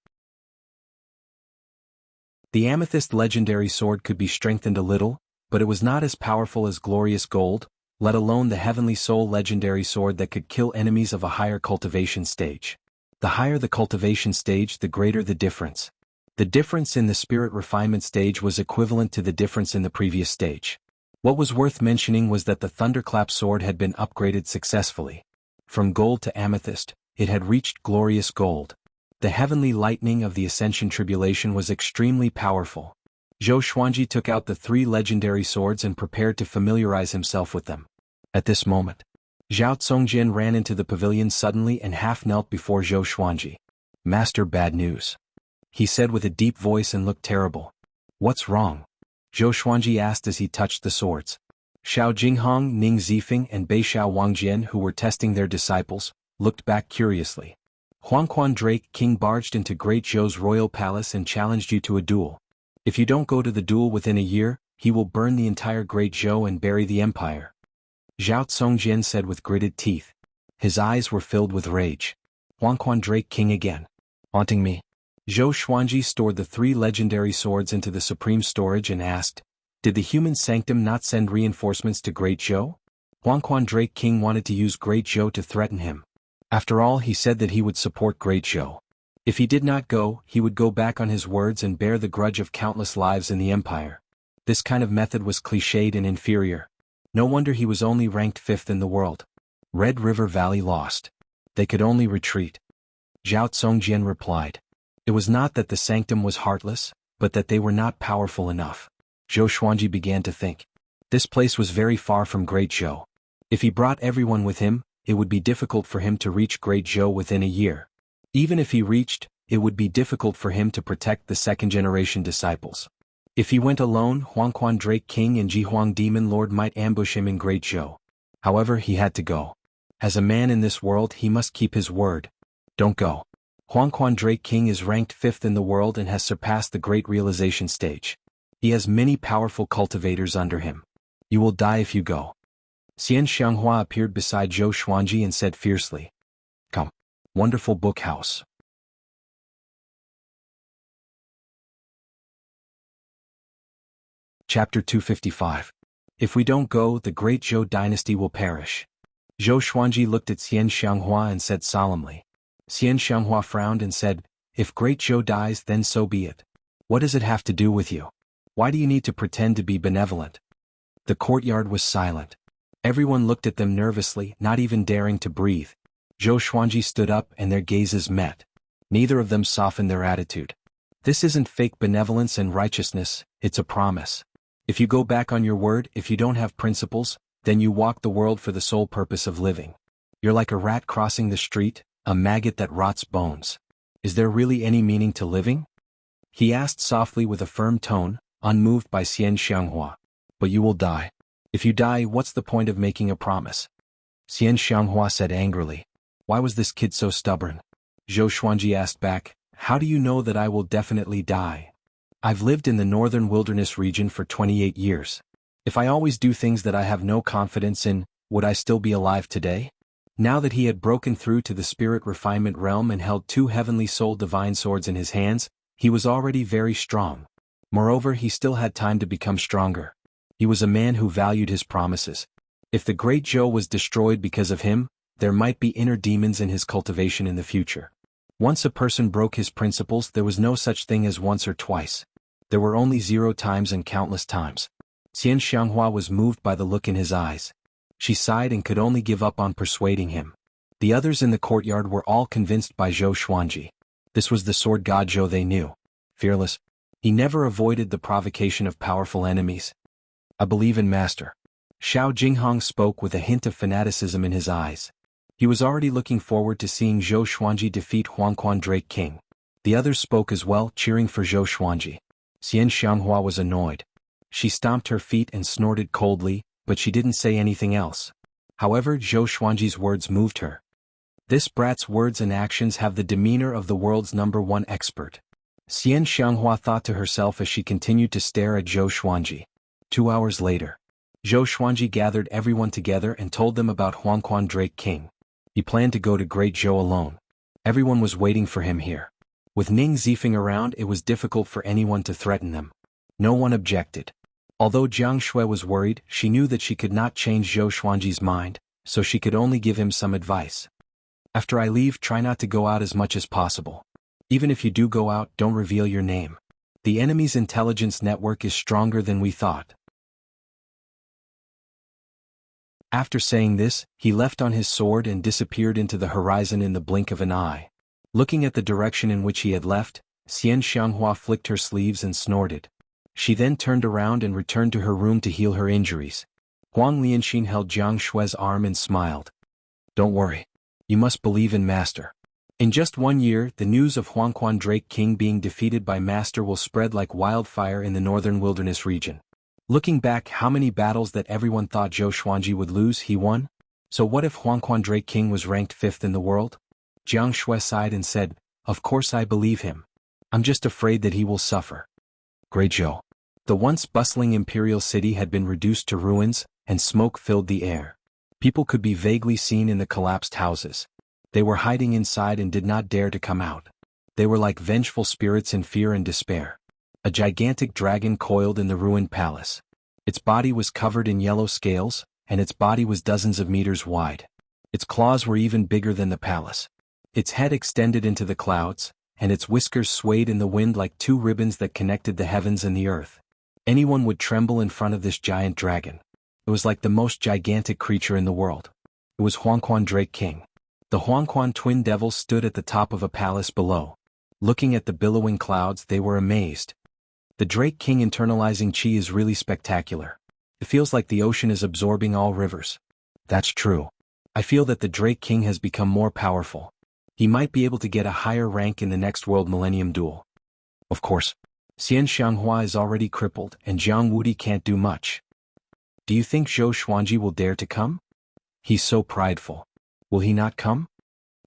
The amethyst legendary sword could be strengthened a little, but it was not as powerful as glorious gold, let alone the heavenly soul legendary sword that could kill enemies of a higher cultivation stage. The higher the cultivation stage, the greater the difference. The difference in the spirit refinement stage was equivalent to the difference in the previous stage. What was worth mentioning was that the thunderclap sword had been upgraded successfully. From gold to amethyst, it had reached glorious gold. The heavenly lightning of the Ascension Tribulation was extremely powerful. Zhou Xuanji took out the 3 legendary swords and prepared to familiarize himself with them. At this moment, Zhao Congjian ran into the pavilion suddenly and half knelt before Zhou Xuanji. "Master, bad news," he said with a deep voice and looked terrible. "What's wrong?" Zhou Xuanji asked as he touched the swords. Xiao Jinghong, Ning Zifeng and Bei Xiao Wangjian, who were testing their disciples, looked back curiously. Huangquan Drake, King, barged into Great Zhou's royal palace and challenged you to a duel. If you don't go to the duel within a year, he will burn the entire Great Zhou and bury the empire. Zhao Congjian said with gritted teeth. His eyes were filled with rage. Huangquan Drake, King again. Haunting me. Zhou Xuanji stored the 3 legendary swords into the supreme storage and asked, "Did the human sanctum not send reinforcements to Great Zhou?" Huangquan Drake, King wanted to use Great Zhou to threaten him. After all, he said that he would support Great Zhou. If he did not go, he would go back on his words and bear the grudge of countless lives in the empire. This kind of method was cliched and inferior. No wonder he was only ranked 5th in the world. Red River Valley lost. They could only retreat. Zhao Congjian replied. It was not that the sanctum was heartless, but that they were not powerful enough. Zhou Xuanji began to think. This place was very far from Great Zhou. If he brought everyone with him, it would be difficult for him to reach Great Zhou within a year. Even if he reached, it would be difficult for him to protect the second-generation disciples. If he went alone, Huangquan Drake King and Jihuang Demon Lord might ambush him in Great Zhou. However, he had to go. As a man in this world, he must keep his word. Don't go. Huangquan Drake King is ranked 5th in the world and has surpassed the Great Realization stage. He has many powerful cultivators under him. You will die if you go. Xian Xianghua appeared beside Zhou Xuanji and said fiercely. Come. Wonderful book house. Chapter 255. If we don't go, the Great Zhou dynasty will perish. Zhou Xuanji looked at Xian Xianghua and said solemnly. Xian Xianghua frowned and said, If Great Zhou dies, then so be it. What does it have to do with you? Why do you need to pretend to be benevolent? The courtyard was silent. Everyone looked at them nervously, not even daring to breathe. Zhou Xuanji stood up and their gazes met. Neither of them softened their attitude. This isn't fake benevolence and righteousness, it's a promise. If you go back on your word, if you don't have principles, then you walk the world for the sole purpose of living. You're like a rat crossing the street, a maggot that rots bones. Is there really any meaning to living? He asked softly with a firm tone, unmoved by Xian Xianghua. But you will die. If you die, what's the point of making a promise? Xian Xianghua said angrily. Why was this kid so stubborn? Zhou Xuanji asked back, How do you know that I will definitely die? I've lived in the northern wilderness region for 28 years. If I always do things that I have no confidence in, would I still be alive today? Now that he had broken through to the spirit refinement realm and held 2 heavenly soul divine swords in his hands, He was already very strong. Moreover, he still had time to become stronger. He was a man who valued his promises. If the Great Zhou was destroyed because of him, there might be inner demons in his cultivation in the future. Once a person broke his principles, there was no such thing as once or twice. There were only 0 times and countless times. Qian Xianghua was moved by the look in his eyes. She sighed and could only give up on persuading him. The others in the courtyard were all convinced by Zhou Xuanji. This was the sword god Zhou they knew. Fearless. He never avoided the provocation of powerful enemies. I believe in Master. Xiao Jinghong spoke with a hint of fanaticism in his eyes. He was already looking forward to seeing Zhou Xuanji defeat Huangquan Drake King. The others spoke as well, cheering for Zhou Xuanji. Qian Xianghua was annoyed. She stomped her feet and snorted coldly, but she didn't say anything else. However, Zhou Xuanji's words moved her. This brat's words and actions have the demeanor of the world's #1 expert. Qian Xianghua thought to herself as she continued to stare at Zhou Xuanji. 2 hours later, Zhou Xuanji gathered everyone together and told them about Huangquan Drake King. He planned to go to Great Zhou alone. Everyone was waiting for him here. With Ning Zifeng around, it was difficult for anyone to threaten them. No one objected. Although Jiang Shui was worried, she knew that she could not change Zhou Xuanji's mind, so she could only give him some advice. After I leave, try not to go out as much as possible. Even if you do go out, don't reveal your name. The enemy's intelligence network is stronger than we thought. After saying this, he left on his sword and disappeared into the horizon in the blink of an eye. Looking at the direction in which he had left, Qian Xianghua flicked her sleeves and snorted. She then turned around and returned to her room to heal her injuries. Huang Lianxin held Jiang Shui's arm and smiled. Don't worry. You must believe in Master. In just 1 year, the news of Huangquan Drake King being defeated by Master will spread like wildfire in the northern wilderness region. Looking back, how many battles that everyone thought Zhou Xuanji would lose, he won? So what if Huangquan Drake King was ranked 5th in the world? Jiang Shui sighed and said, of course I believe him. I'm just afraid that he will suffer. Great Zhou. The once bustling imperial city had been reduced to ruins, and smoke filled the air. People could be vaguely seen in the collapsed houses. They were hiding inside and did not dare to come out. They were like vengeful spirits in fear and despair. A gigantic dragon coiled in the ruined palace. Its body was covered in yellow scales, and its body was dozens of meters wide. Its claws were even bigger than the palace. Its head extended into the clouds, and its whiskers swayed in the wind like 2 ribbons that connected the heavens and the earth. Anyone would tremble in front of this giant dragon. It was like the most gigantic creature in the world. It was Huangquan Drake King. The Huangquan twin devils stood at the top of a palace below. Looking at the billowing clouds, they were amazed. The Drake King internalizing chi is really spectacular. It feels like the ocean is absorbing all rivers. That's true. I feel that the Drake King has become more powerful. He might be able to get a higher rank in the next World Millennium Duel. Of course. Qian Xianghua is already crippled and Jiang Wudi can't do much. Do you think Zhou Xuanji will dare to come? He's so prideful. Will he not come?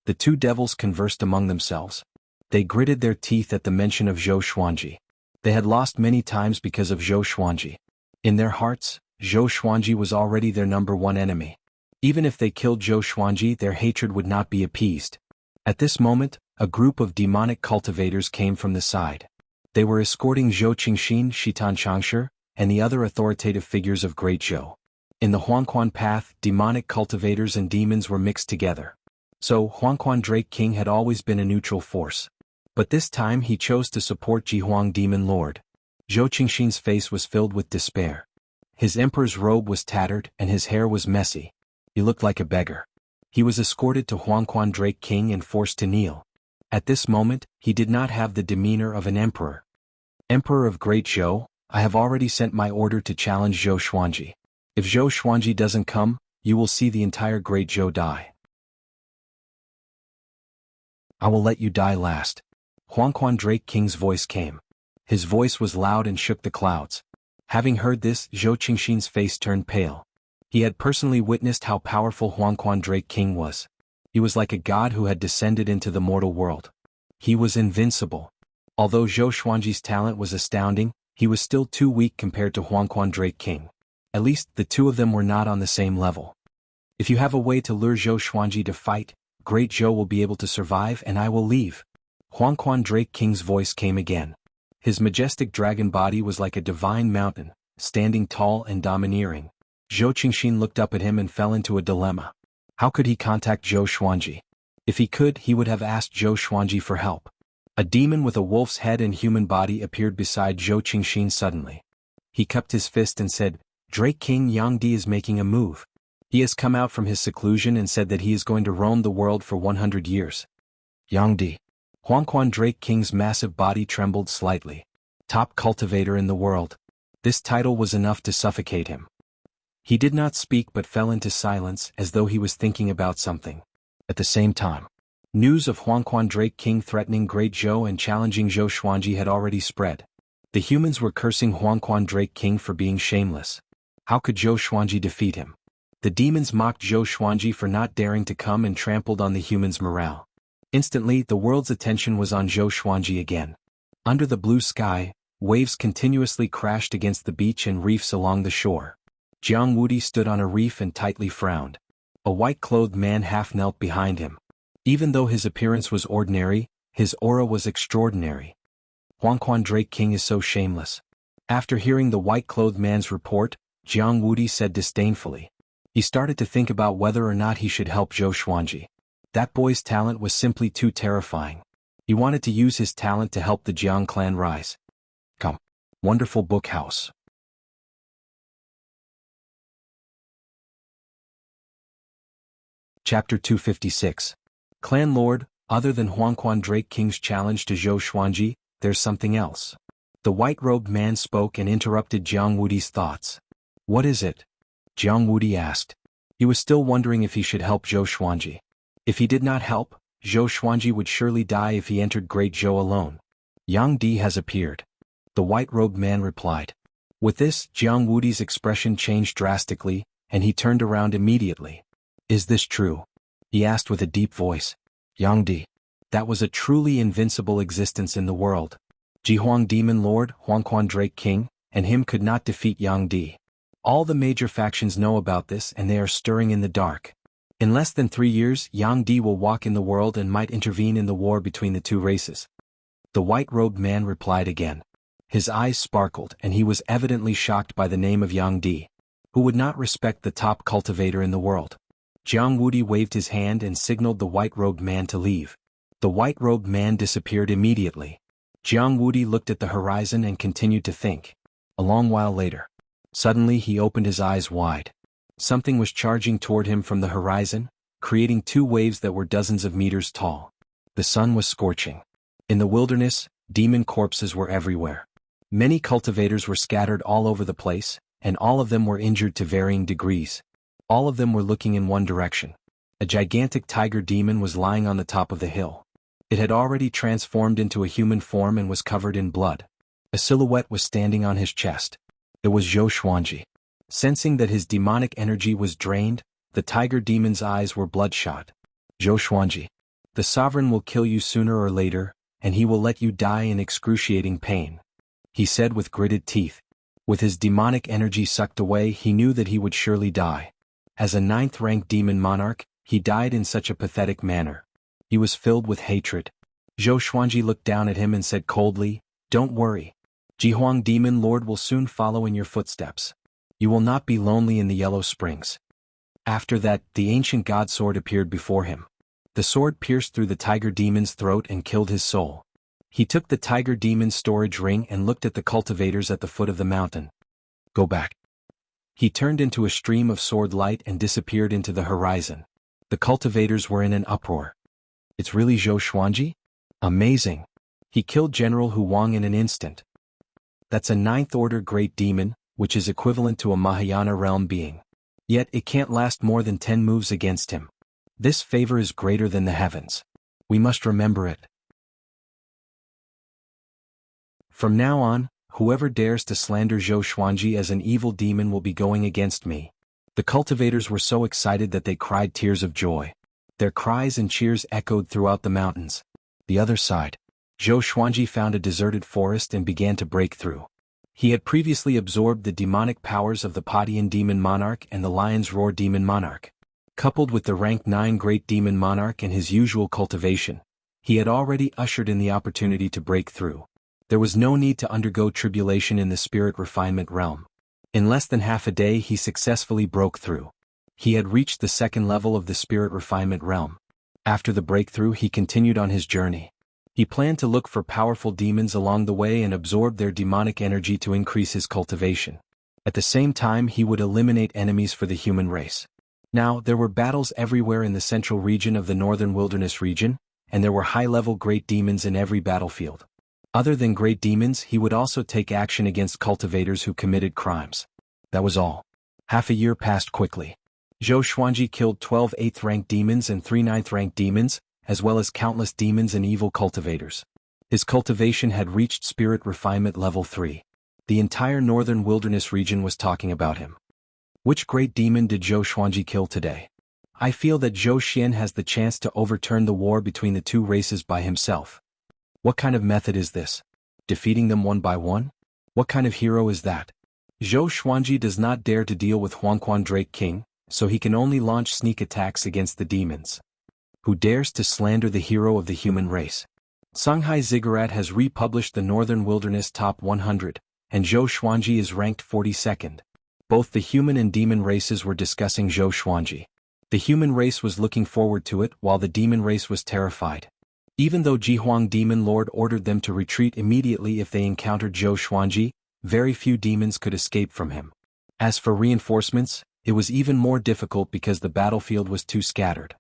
The 2 devils conversed among themselves. They gritted their teeth at the mention of Zhou Xuanji. They had lost many times because of Zhou Xuanji. In their hearts, Zhou Xuanji was already their #1 enemy. Even if they killed Zhou Xuanji, their hatred would not be appeased. At this moment, a group of demonic cultivators came from the side. They were escorting Zhou Qingxin, Shitan Changshe, and the other authoritative figures of Great Zhou. In the Huangquan path, demonic cultivators and demons were mixed together. So, Huangquan Drake King had always been a neutral force. But this time he chose to support Jihuang Demon Lord. Zhou Qingxin's face was filled with despair. His emperor's robe was tattered and his hair was messy. He looked like a beggar. He was escorted to Huangquan Drake King and forced to kneel. At this moment, he did not have the demeanor of an emperor. Emperor of Great Zhou, I have already sent my order to challenge Zhou Xuanji. If Zhou Xuanji doesn't come, you will see the entire Great Zhou die. I will let you die last. Huangquan Drake King's voice came. His voice was loud and shook the clouds. Having heard this, Zhou Qingxin's face turned pale. He had personally witnessed how powerful Huangquan Drake King was. He was like a god who had descended into the mortal world. He was invincible. Although Zhou Xuanji's talent was astounding, he was still too weak compared to Huangquan Drake King. At least, the 2 of them were not on the same level. If you have a way to lure Zhou Xuanji to fight, Great Zhou will be able to survive and I will leave. Huangquan Drake King's voice came again. His majestic dragon body was like a divine mountain, standing tall and domineering. Zhou Qingxin looked up at him and fell into a dilemma. How could he contact Zhou Xuanji? If he could, he would have asked Zhou Xuanji for help. A demon with a wolf's head and human body appeared beside Zhou Qingxin suddenly. He cupped his fist and said, "Drake King Yang Di is making a move. He has come out from his seclusion and said that he is going to roam the world for 100 years. Yang Di." Huangquan Drake King's massive body trembled slightly. Top cultivator in the world. This title was enough to suffocate him. He did not speak but fell into silence as though he was thinking about something. At the same time, news of Huangquan Drake King threatening Great Zhou and challenging Zhou Xuanji had already spread. The humans were cursing Huangquan Drake King for being shameless. How could Zhou Xuanji defeat him? The demons mocked Zhou Xuanji for not daring to come and trampled on the humans' morale. Instantly, the world's attention was on Zhou Xuanji again. Under the blue sky, waves continuously crashed against the beach and reefs along the shore. Jiang Wudi stood on a reef and tightly frowned. A white-clothed man half knelt behind him. Even though his appearance was ordinary, his aura was extraordinary. Huangquan Drake King is so shameless. After hearing the white-clothed man's report, Jiang Wudi said disdainfully. He started to think about whether or not he should help Zhou Xuanji. That boy's talent was simply too terrifying. He wanted to use his talent to help the Jiang clan rise. Come. Wonderful book house. Chapter 256. Clan Lord, other than Huangquan Drake King's challenge to Zhou Xuanji, there's something else. The white-robed man spoke and interrupted Jiang Wudi's thoughts. What is it? Jiang Wudi asked. He was still wondering if he should help Zhou Xuanji. If he did not help, Zhou Xuanji would surely die if he entered Great Zhou alone. Yang Di has appeared. The white-robed man replied. With this, Jiang Wudi's expression changed drastically, and he turned around immediately. Is this true? He asked with a deep voice. Yang Di. That was a truly invincible existence in the world. Jihuang Demon Lord, Huangquan Drake King, and him could not defeat Yang Di. All the major factions know about this and they are stirring in the dark. In less than 3 years, Yang Di will walk in the world and might intervene in the war between the two races. The white-robed man replied again. His eyes sparkled and he was evidently shocked by the name of Yang Di. Who would not respect the top cultivator in the world? Jiang Wudi waved his hand and signaled the white-robed man to leave. The white-robed man disappeared immediately. Jiang Wudi looked at the horizon and continued to think. A long while later. Suddenly he opened his eyes wide. Something was charging toward him from the horizon, creating 2 waves that were dozens of meters tall. The sun was scorching. In the wilderness, demon corpses were everywhere. Many cultivators were scattered all over the place, and all of them were injured to varying degrees. All of them were looking in one direction. A gigantic tiger demon was lying on the top of the hill. It had already transformed into a human form and was covered in blood. A silhouette was standing on his chest. It was Zhou Xuanji. Sensing that his demonic energy was drained, the tiger demon's eyes were bloodshot. Zhou Xuanji. The sovereign will kill you sooner or later, and he will let you die in excruciating pain. He said with gritted teeth. With his demonic energy sucked away, he knew that he would surely die. As a 9th-ranked demon monarch, he died in such a pathetic manner. He was filled with hatred. Zhou Xuanji looked down at him and said coldly, "Don't worry. Jihuang Demon Lord will soon follow in your footsteps. You will not be lonely in the Yellow Springs." After that, the ancient god sword appeared before him. The sword pierced through the tiger demon's throat and killed his soul. He took the tiger demon's storage ring and looked at the cultivators at the foot of the mountain. Go back. He turned into a stream of sword light and disappeared into the horizon. The cultivators were in an uproar. It's really Zhou Xuanji? Amazing. He killed General Hu Wang in an instant. That's a 9th-order great demon, which is equivalent to a Mahayana realm being. Yet it can't last more than 10 moves against him. This favor is greater than the heavens. We must remember it. From now on, whoever dares to slander Zhou Xuanji as an evil demon will be going against me. The cultivators were so excited that they cried tears of joy. Their cries and cheers echoed throughout the mountains. The other side. Zhou Xuanji found a deserted forest and began to break through. He had previously absorbed the demonic powers of the Padian Demon Monarch and the Lion's Roar Demon Monarch. Coupled with the rank 9 Great Demon Monarch and his usual cultivation, He had already ushered in the opportunity to break through. There was no need to undergo tribulation in the spirit refinement realm. In less than half a day he successfully broke through. He had reached the second level of the spirit refinement realm. After the breakthrough he continued on his journey. He planned to look for powerful demons along the way and absorb their demonic energy to increase his cultivation. At the same time he would eliminate enemies for the human race. Now, there were battles everywhere in the central region of the northern wilderness region, and there were high-level great demons in every battlefield. Other than great demons, he would also take action against cultivators who committed crimes. That was all. Half a year passed quickly. Zhou Xuanji killed 12 8th-ranked demons and 3 9th-ranked demons, as well as countless demons and evil cultivators. His cultivation had reached spirit refinement level 3. The entire northern wilderness region was talking about him. Which great demon did Zhou Xuanji kill today? I feel that Zhou Xian has the chance to overturn the war between the two races by himself. What kind of method is this? Defeating them one by one? What kind of hero is that? Zhou Xuanji does not dare to deal with Huangquan Drake King, so he can only launch sneak attacks against the demons. Who dares to slander the hero of the human race? Shanghai Ziggurat has republished the Northern Wilderness Top 100, and Zhou Xuanji is ranked 42nd. Both the human and demon races were discussing Zhou Xuanji. The human race was looking forward to it, while the demon race was terrified. Even though Jihuang Demon Lord ordered them to retreat immediately if they encountered Zhou Xuanji, very few demons could escape from him. As for reinforcements, it was even more difficult because the battlefield was too scattered.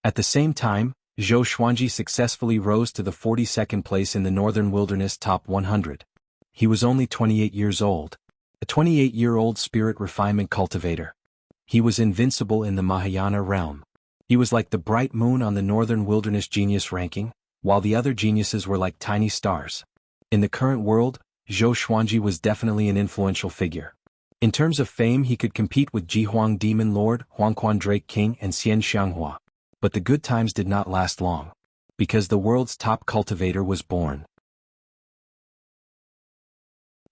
At the same time, Zhou Xuanji successfully rose to the 42nd place in the Northern Wilderness Top 100. He was only 28 years old. A 28-year-old spirit refinement cultivator. He was invincible in the Mahayana realm. He was like the bright moon on the Northern Wilderness Genius ranking, while the other geniuses were like tiny stars. In the current world, Zhou Xuanji was definitely an influential figure. In terms of fame he could compete with Jihuang Demon Lord, Huangquan Drake King and Xian Xianghua. But the good times did not last long. Because the world's top cultivator was born.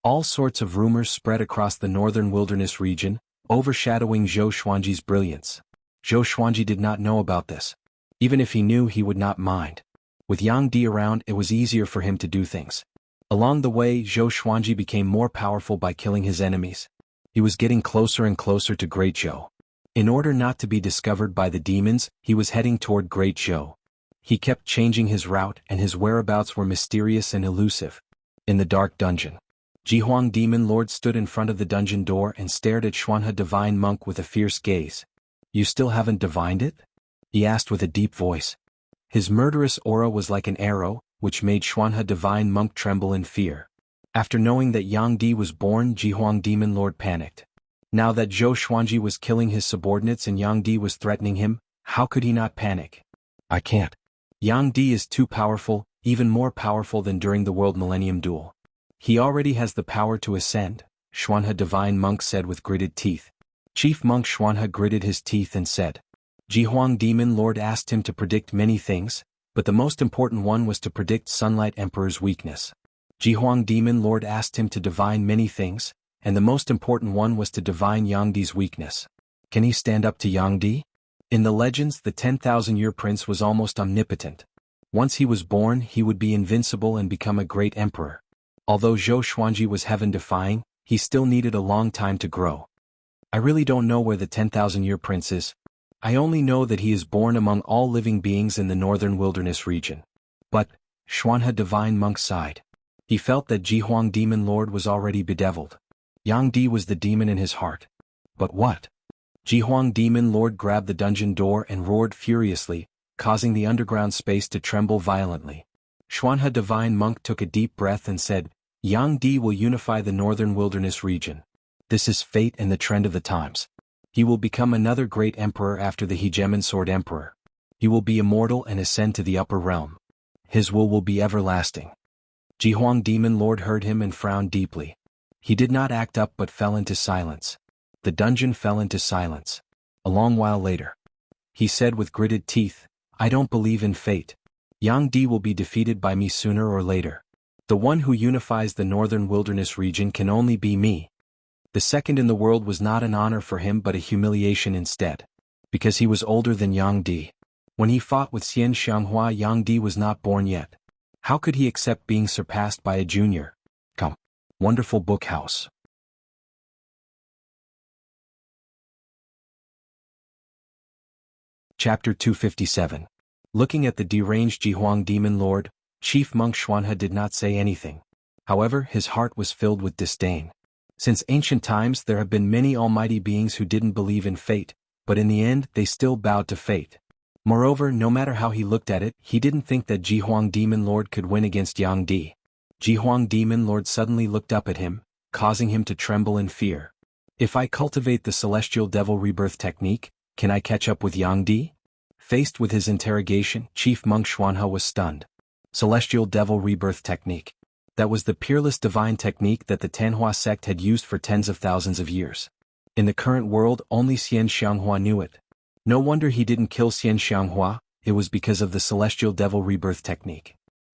All sorts of rumors spread across the northern wilderness region, overshadowing Zhou Xuanji's brilliance. Zhou Xuanji did not know about this. Even if he knew, he would not mind. With Yang Di around, it was easier for him to do things. Along the way, Zhou Xuanji became more powerful by killing his enemies. He was getting closer and closer to Great Zhou. In order not to be discovered by the demons, he was heading toward Great Zhou. He kept changing his route, and his whereabouts were mysterious and elusive. In the dark dungeon, Jihuang Demon Lord stood in front of the dungeon door and stared at Xuanhe Divine Monk with a fierce gaze. "You still haven't divined it?" he asked with a deep voice. His murderous aura was like an arrow, which made Xuanhe Divine Monk tremble in fear. After knowing that Yang Di was born, Jihuang Demon Lord panicked. Now that Zhou Xuanji was killing his subordinates and Yang Di was threatening him, how could he not panic? "I can't. Yang Di is too powerful, even more powerful than during the World Millennium Duel. He already has the power to ascend," Xuanhe Divine Monk said with gritted teeth. Chief Monk Xuanhe gritted his teeth and said, "Jihuang Demon Lord asked him to predict many things, but the most important one was to predict Sunlight Emperor's weakness. Jihuang Demon Lord asked him to divine many things, and the most important one was to divine Yang Di's weakness. Can he stand up to Yang Di? In the legends, the 10,000-year prince was almost omnipotent. Once he was born, he would be invincible and become a great emperor. Although Zhou Xuanji was heaven-defying, he still needed a long time to grow. I really don't know where the 10,000-year prince is. I only know that he is born among all living beings in the northern wilderness region." But, Xuanhe Divine Monk sighed. He felt that Jihuang Demon Lord was already bedeviled. Yang Di was the demon in his heart. But what? Jihuang Demon Lord grabbed the dungeon door and roared furiously, causing the underground space to tremble violently. Xuanhe Divine Monk took a deep breath and said, "Yang Di will unify the northern wilderness region. This is fate and the trend of the times. He will become another great emperor after the Hegemon Sword Emperor. He will be immortal and ascend to the upper realm. His will be everlasting." Jihuang Demon Lord heard him and frowned deeply. He did not act up but fell into silence. The dungeon fell into silence. A long while later, he said with gritted teeth, "I don't believe in fate. Yang Di will be defeated by me sooner or later. The one who unifies the northern wilderness region can only be me." The second in the world was not an honor for him but a humiliation instead. Because he was older than Yang Di. When he fought with Xian Xianghua, Yang Di was not born yet. How could he accept being surpassed by a junior? Come. Wonderful Book House. Chapter 257. Looking at the deranged Jihuang demon lord, Chief Monk Xuanhe did not say anything. However, his heart was filled with disdain. Since ancient times there have been many almighty beings who didn't believe in fate, but in the end they still bowed to fate. Moreover, no matter how he looked at it, he didn't think that Jihuang demon lord could win against Yang Di. Jihuang demon lord suddenly looked up at him, causing him to tremble in fear. If I cultivate the celestial devil rebirth technique, can I catch up with Yang Di? Faced with his interrogation, Chief Monk Xuanhe was stunned. Celestial devil rebirth technique. That was the peerless divine technique that the Tanhua sect had used for tens of thousands of years. In the current world, only Xian Xianghua knew it. No wonder he didn't kill Xian Xianghua, it was because of the celestial devil rebirth technique.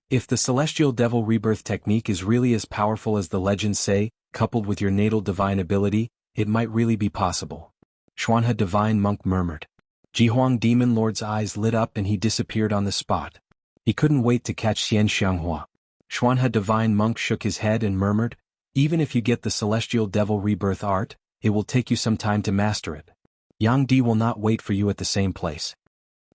If the celestial devil rebirth technique is really as powerful as the legends say, coupled with your natal divine ability, it might really be possible. Xuanhe divine monk murmured. Jihuang demon lord's eyes lit up and he disappeared on the spot. He couldn't wait to catch Xian Xianghua. Xuanhe divine monk shook his head and murmured, even if you get the celestial devil rebirth art, it will take you some time to master it. Yang Di will not wait for you at the same place.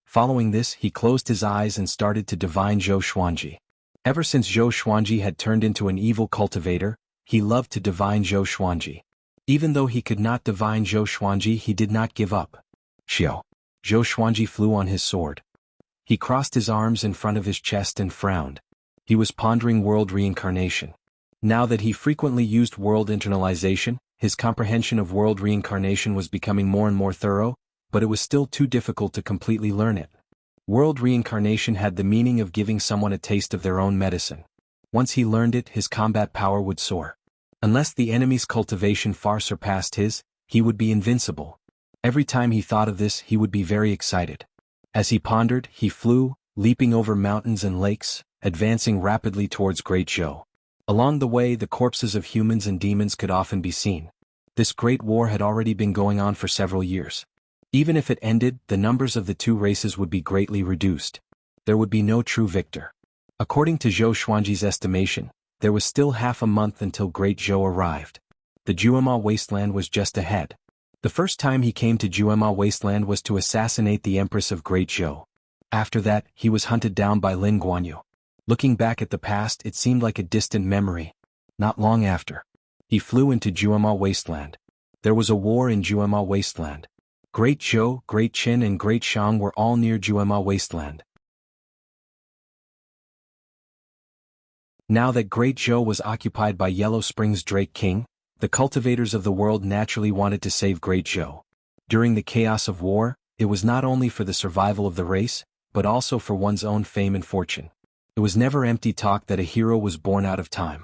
Following this, he closed his eyes and started to divine Zhou Xuanji. Ever since Zhou Xuanji had turned into an evil cultivator, he loved to divine Zhou Xuanji. Even though he could not divine Zhou Xuanji, he did not give up. Xiao. Zhou Xuanji flew on his sword. He crossed his arms in front of his chest and frowned. He was pondering world reincarnation. Now that he frequently used world internalization, his comprehension of world reincarnation was becoming more and more thorough, but it was still too difficult to completely learn it. World reincarnation had the meaning of giving someone a taste of their own medicine. Once he learned it, his combat power would soar. Unless the enemy's cultivation far surpassed his, he would be invincible. Every time he thought of this, he would be very excited. As he pondered, he flew, leaping over mountains and lakes, advancing rapidly towards Great Zhou. Along the way, the corpses of humans and demons could often be seen. This great war had already been going on for several years. Even if it ended, the numbers of the two races would be greatly reduced. There would be no true victor. According to Zhou Xuanji's estimation, there was still half a month until Great Zhou arrived. The Juema wasteland was just ahead. The first time he came to Juema wasteland was to assassinate the Empress of Great Zhou. After that, he was hunted down by Lin Guanyu. Looking back at the past, it seemed like a distant memory. Not long after, he flew into Juema wasteland. There was a war in Juema wasteland. Great Zhou, Great Qin and Great Shang were all near Juema wasteland. Now that Great Zhou was occupied by Yellow Spring's Drake King, the cultivators of the world naturally wanted to save Great Zhou. During the chaos of war, it was not only for the survival of the race, but also for one's own fame and fortune. It was never empty talk that a hero was born out of time.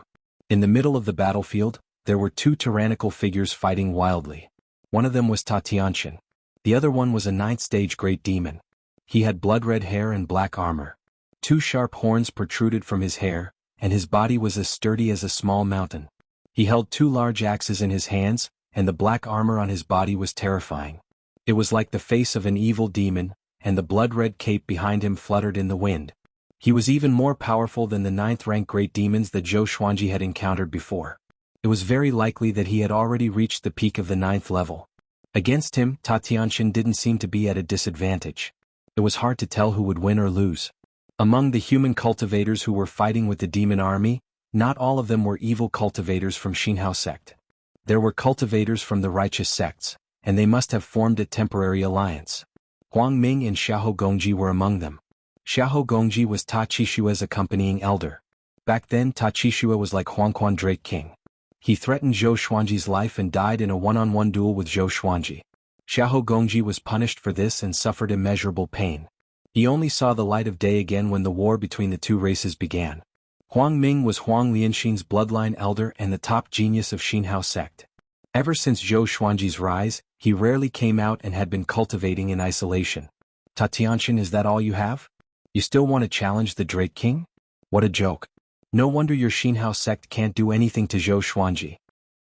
In the middle of the battlefield, there were two tyrannical figures fighting wildly. One of them was Tatianshan. The other one was a ninth-stage great demon. He had blood-red hair and black armor. Two sharp horns protruded from his hair, and his body was as sturdy as a small mountain. He held two large axes in his hands, and the black armor on his body was terrifying. It was like the face of an evil demon, and the blood-red cape behind him fluttered in the wind. He was even more powerful than the ninth-rank great demons that Zhou Xuanji had encountered before. It was very likely that he had already reached the peak of the 9th level. Against him, Tatianshan didn't seem to be at a disadvantage. It was hard to tell who would win or lose. Among the human cultivators who were fighting with the demon army, not all of them were evil cultivators from Xinhao sect. There were cultivators from the righteous sects, and they must have formed a temporary alliance. Huang Ming and Xiahou Gongji were among them. Xiahou Gongji was Ta Qishua's accompanying elder. Back then Ta Qishua was like Huangquan Drake King. He threatened Zhou Xuanji's life and died in a one-on-one duel with Zhou Xuanji. Xiahou Gongji was punished for this and suffered immeasurable pain. He only saw the light of day again when the war between the two races began. Huang Ming was Huang Lianxin's bloodline elder and the top genius of Xinhao sect. Ever since Zhou Xuanji's rise, he rarely came out and had been cultivating in isolation. Tatianshan, is that all you have? You still want to challenge the Drake King? What a joke. No wonder your Xinhao sect can't do anything to Zhou Xuanji.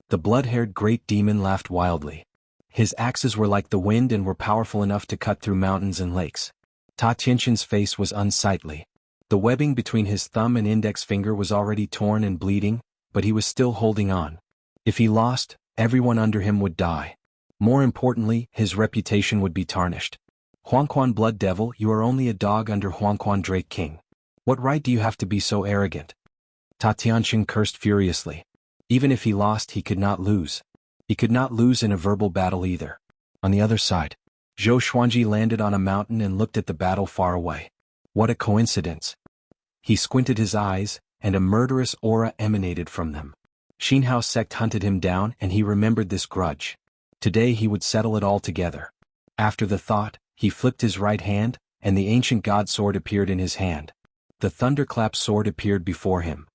The blood-haired great demon laughed wildly. His axes were like the wind and were powerful enough to cut through mountains and lakes. Ta Tianqian's face was unsightly. The webbing between his thumb and index finger was already torn and bleeding, but he was still holding on. If he lost, everyone under him would die. More importantly, his reputation would be tarnished. Huangquan Blood Devil, you are only a dog under Huangquan Drake King. What right do you have to be so arrogant? Ta Tianqian cursed furiously. Even if he lost, he could not lose. He could not lose in a verbal battle either. On the other side, Zhou Xuanji landed on a mountain and looked at the battle far away. What a coincidence. He squinted his eyes, and a murderous aura emanated from them. Xinhao sect hunted him down and he remembered this grudge. Today he would settle it all together. After the thought, he flipped his right hand, and the ancient god sword appeared in his hand. The thunderclap sword appeared before him.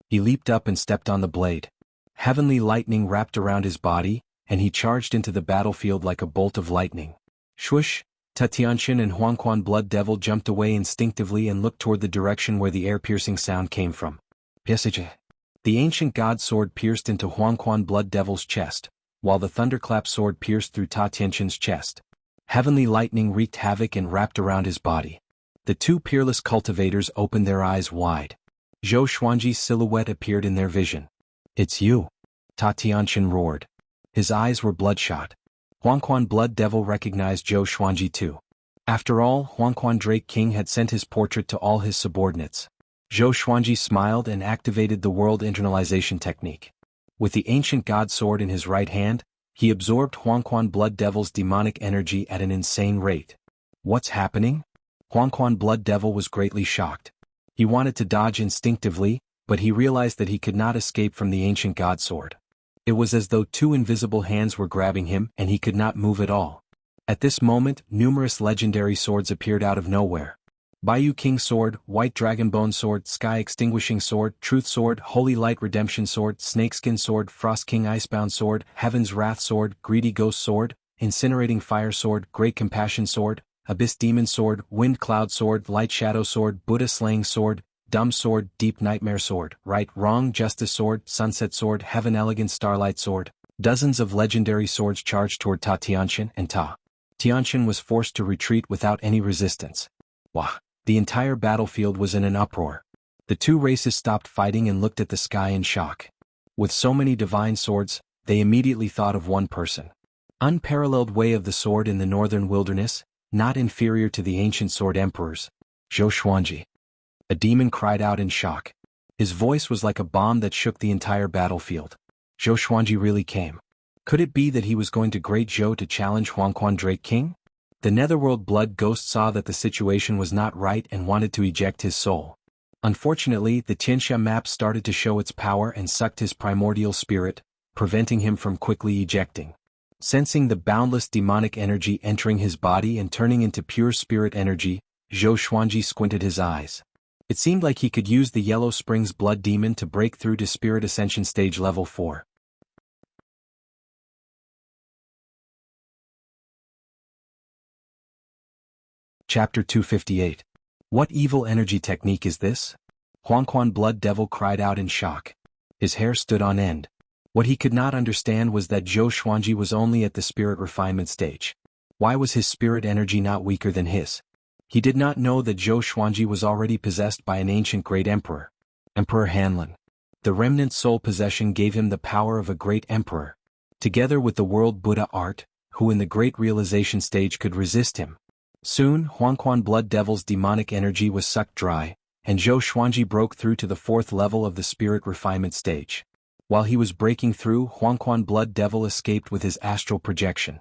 He leaped up and stepped on the blade. Heavenly lightning wrapped around his body, and he charged into the battlefield like a bolt of lightning. Swoosh! Ta Tianqian and Huangquan Blood Devil jumped away instinctively and looked toward the direction where the air-piercing sound came from. The ancient god sword pierced into Huangquan Blood Devil's chest, while the thunderclap sword pierced through Ta Tianqian's chest. Heavenly lightning wreaked havoc and wrapped around his body. The two peerless cultivators opened their eyes wide. Zhou Xuanji's silhouette appeared in their vision. It's you! Ta Tianqian roared. His eyes were bloodshot. Huangquan Blood Devil recognized Zhou Xuanji too. After all, Huangquan Drake King had sent his portrait to all his subordinates. Zhou Xuanji smiled and activated the world internalization technique. With the ancient god sword in his right hand, he absorbed Huangquan Blood Devil's demonic energy at an insane rate. What's happening? Huangquan Blood Devil was greatly shocked. He wanted to dodge instinctively, but he realized that he could not escape from the ancient god sword. It was as though two invisible hands were grabbing him and he could not move at all. At this moment, numerous legendary swords appeared out of nowhere. Baiyu King Sword, White Dragonbone Sword, Sky Extinguishing Sword, Truth Sword, Holy Light Redemption Sword, Snakeskin Sword, Frost King Icebound Sword, Heaven's Wrath Sword, Greedy Ghost Sword, Incinerating Fire Sword, Great Compassion Sword, Abyss Demon Sword, Wind Cloud Sword, Light Shadow Sword, Buddha Slaying Sword, Dumb Sword, Deep Nightmare Sword, Right Wrong Justice Sword, Sunset Sword, Heaven Elegant Starlight Sword. Dozens of legendary swords charged toward Ta Tianqian, and Ta Tianqian was forced to retreat without any resistance. Wah! The entire battlefield was in an uproar. The two races stopped fighting and looked at the sky in shock. With so many divine swords, they immediately thought of one person. Unparalleled way of the sword in the northern wilderness, not inferior to the ancient sword emperors. Zhou Xuanji. A demon cried out in shock. His voice was like a bomb that shook the entire battlefield. Zhou Xuanji really came. Could it be that he was going to Great Zhou to challenge Huangquan Drake King? The Netherworld Blood Ghost saw that the situation was not right and wanted to eject his soul. Unfortunately, the Tianxia map started to show its power and sucked his primordial spirit, preventing him from quickly ejecting. Sensing the boundless demonic energy entering his body and turning into pure spirit energy, Zhou Xuanji squinted his eyes. It seemed like he could use the Yellow Springs Blood Demon to break through to Spirit Ascension Stage Level 4. Chapter 258. What evil energy technique is this? Huangquan Blood Devil cried out in shock. His hair stood on end. What he could not understand was that Zhou Xuanji was only at the spirit refinement stage. Why was his spirit energy not weaker than his? He did not know that Zhou Xuanji was already possessed by an ancient great emperor. Emperor Hanlin. The remnant soul possession gave him the power of a great emperor. Together with the world Buddha art, who in the great realization stage could resist him. Soon, Huangquan Blood Devil's demonic energy was sucked dry, and Zhou Xuanji broke through to the 4th level of the spirit refinement stage. While he was breaking through, Huangquan Blood Devil escaped with his astral projection.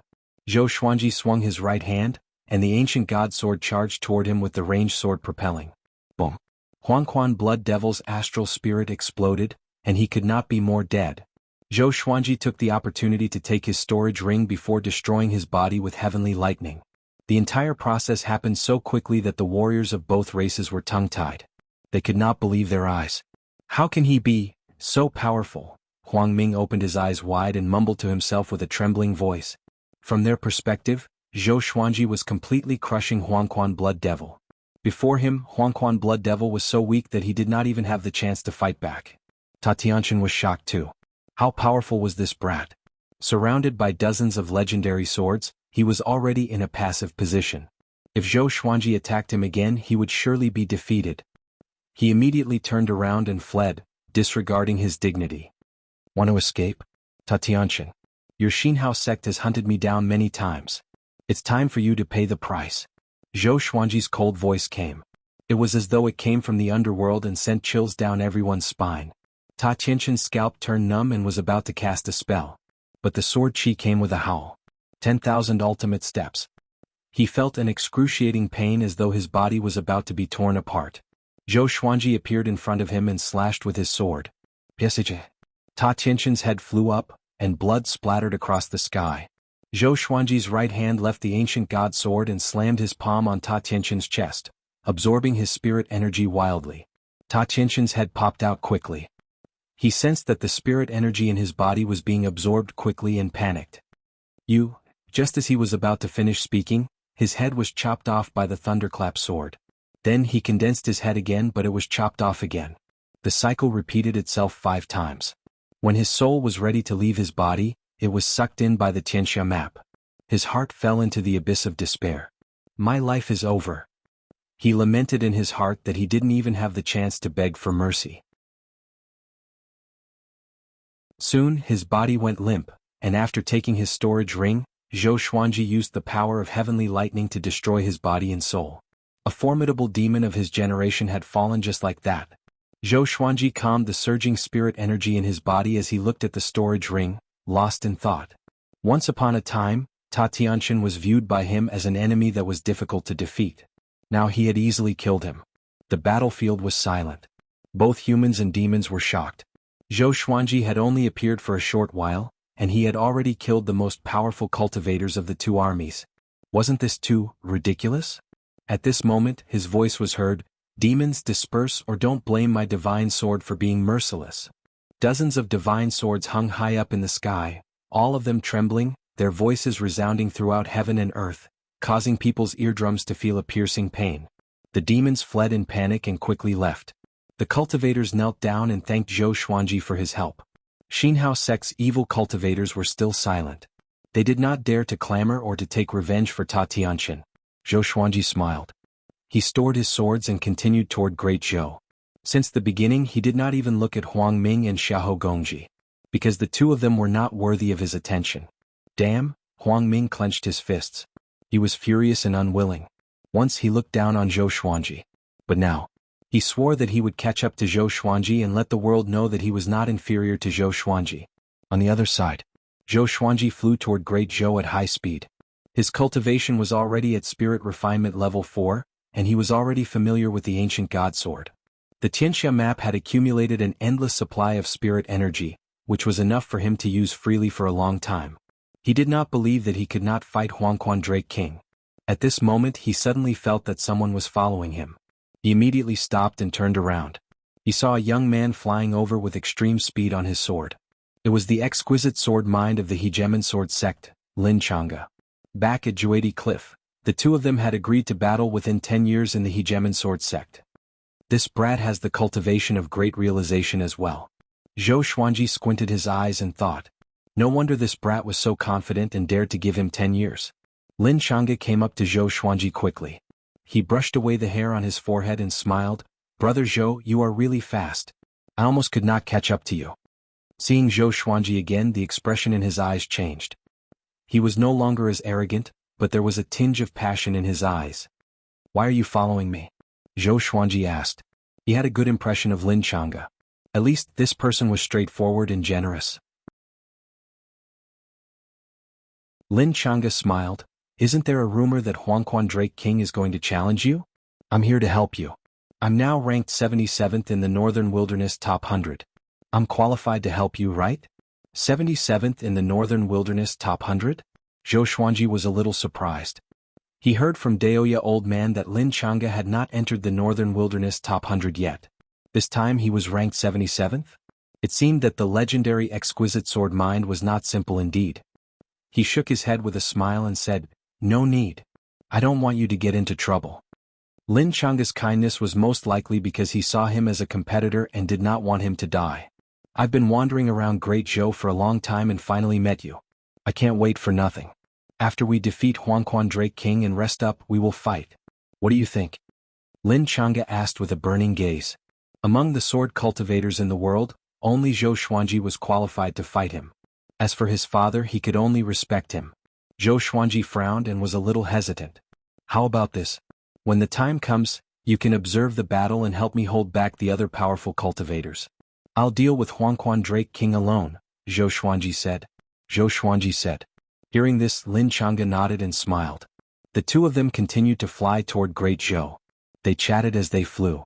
Zhou Xuanji swung his right hand, and the ancient god sword charged toward him with the ranged sword propelling. Boom! Huangquan Blood Devil's astral spirit exploded, and he could not be more dead. Zhou Xuanji took the opportunity to take his storage ring before destroying his body with heavenly lightning. The entire process happened so quickly that the warriors of both races were tongue-tied. They could not believe their eyes. How can he be so powerful? Huang Ming opened his eyes wide and mumbled to himself with a trembling voice. From their perspective, Zhou Xuanji was completely crushing Huangquan Blood Devil. Before him, Huangquan Blood Devil was so weak that he did not even have the chance to fight back. Ta Tianqian was shocked too. How powerful was this brat? Surrounded by dozens of legendary swords, he was already in a passive position. If Zhou Xuanji attacked him again, he would surely be defeated. He immediately turned around and fled, disregarding his dignity. Want to escape? Ta Tianqian. Your Xinhao sect has hunted me down many times. It's time for you to pay the price. Zhou Xuanji's cold voice came. It was as though it came from the underworld and sent chills down everyone's spine. Ta Tianqian's scalp turned numb and was about to cast a spell. But the sword chi came with a howl. 10,000 ultimate steps. He felt an excruciating pain as though his body was about to be torn apart. Zhou Xuanji appeared in front of him and slashed with his sword. Piesige. Ta Tianqian's head flew up, and blood splattered across the sky. Zhou Xuanji's right hand left the ancient god sword and slammed his palm on Ta Tianqian's chest, absorbing his spirit energy wildly. Ta Tianqian's head popped out quickly. He sensed that the spirit energy in his body was being absorbed quickly and panicked. Just as he was about to finish speaking, his head was chopped off by the thunderclap sword. Then he condensed his head again, but it was chopped off again. The cycle repeated itself 5 times. When his soul was ready to leave his body, it was sucked in by the Tianxia map. His heart fell into the abyss of despair. My life is over. He lamented in his heart that he didn't even have the chance to beg for mercy. Soon his body went limp, and after taking his storage ring, Zhou Xuanji used the power of heavenly lightning to destroy his body and soul. A formidable demon of his generation had fallen just like that. Zhou Xuanji calmed the surging spirit energy in his body as he looked at the storage ring, lost in thought. Once upon a time, Ta Tianqian was viewed by him as an enemy that was difficult to defeat. Now he had easily killed him. The battlefield was silent. Both humans and demons were shocked. Zhou Xuanji had only appeared for a short while, and he had already killed the most powerful cultivators of the 2 armies. Wasn't this too ridiculous? At this moment, his voice was heard, "Demons, disperse or don't blame my divine sword for being merciless." Dozens of divine swords hung high up in the sky, all of them trembling, their voices resounding throughout heaven and earth, causing people's eardrums to feel a piercing pain. The demons fled in panic and quickly left. The cultivators knelt down and thanked Zhou Xuanji for his help. Xinhao sect's evil cultivators were still silent. They did not dare to clamor or to take revenge for Ta Tianqian. Zhou Xuanji smiled. He stored his swords and continued toward Great Zhou. Since the beginning he did not even look at Huang Ming and Xiahou Gongji, because the 2 of them were not worthy of his attention. Damn, Huang Ming clenched his fists. He was furious and unwilling. Once he looked down on Zhou Xuanji. But now, he swore that he would catch up to Zhou Xuanji and let the world know that he was not inferior to Zhou Xuanji. On the other side, Zhou Xuanji flew toward Great Zhou at high speed. His cultivation was already at spirit refinement level 4, and he was already familiar with the ancient god sword. The Tianxia map had accumulated an endless supply of spirit energy, which was enough for him to use freely for a long time. He did not believe that he could not fight Huangquan Drake King. At this moment he suddenly felt that someone was following him. He immediately stopped and turned around. He saw a young man flying over with extreme speed on his sword. It was the exquisite sword mind of the Hegemon sword sect, Lin Chang'e. Back at Juedi Cliff, the 2 of them had agreed to battle within 10 years in the Hegemon sword sect. This brat has the cultivation of great realization as well. Zhou Xuanji squinted his eyes and thought. No wonder this brat was so confident and dared to give him 10 years. Lin Chang'e came up to Zhou Xuanji quickly. He brushed away the hair on his forehead and smiled. Brother Zhou, you are really fast. I almost could not catch up to you. Seeing Zhou Xuanji again, the expression in his eyes changed. He was no longer as arrogant, but there was a tinge of passion in his eyes. Why are you following me? Zhou Xuanji asked. He had a good impression of Lin Chang'e. At least this person was straightforward and generous. Lin Chang'e smiled. Isn't there a rumor that Huangquan Drake King is going to challenge you? I'm here to help you. I'm now ranked 77th in the Northern Wilderness Top 100. I'm qualified to help you, right? 77th in the Northern Wilderness Top 100? Zhou Xuanji was a little surprised. He heard from Daoya Old Man that Lin Chang'e had not entered the Northern Wilderness Top 100 yet. This time he was ranked 77th? It seemed that the legendary exquisite sword mind was not simple indeed. He shook his head with a smile and said, No need. I don't want you to get into trouble. Lin Chang'e's kindness was most likely because he saw him as a competitor and did not want him to die. I've been wandering around Great Zhou for a long time and finally met you. I can't wait for nothing. After we defeat Huangquan Drake King and rest up, we will fight. What do you think? Lin Chang'e asked with a burning gaze. Among the sword cultivators in the world, only Zhou Xuanji was qualified to fight him. As for his father, he could only respect him. Zhou Xuanji frowned and was a little hesitant. How about this? When the time comes, you can observe the battle and help me hold back the other powerful cultivators. I'll deal with Huangquan Drake King alone, Zhou Xuanji said. Zhou Xuanji said. Hearing this, Lin Chang'e nodded and smiled. The two of them continued to fly toward Great Zhou. They chatted as they flew.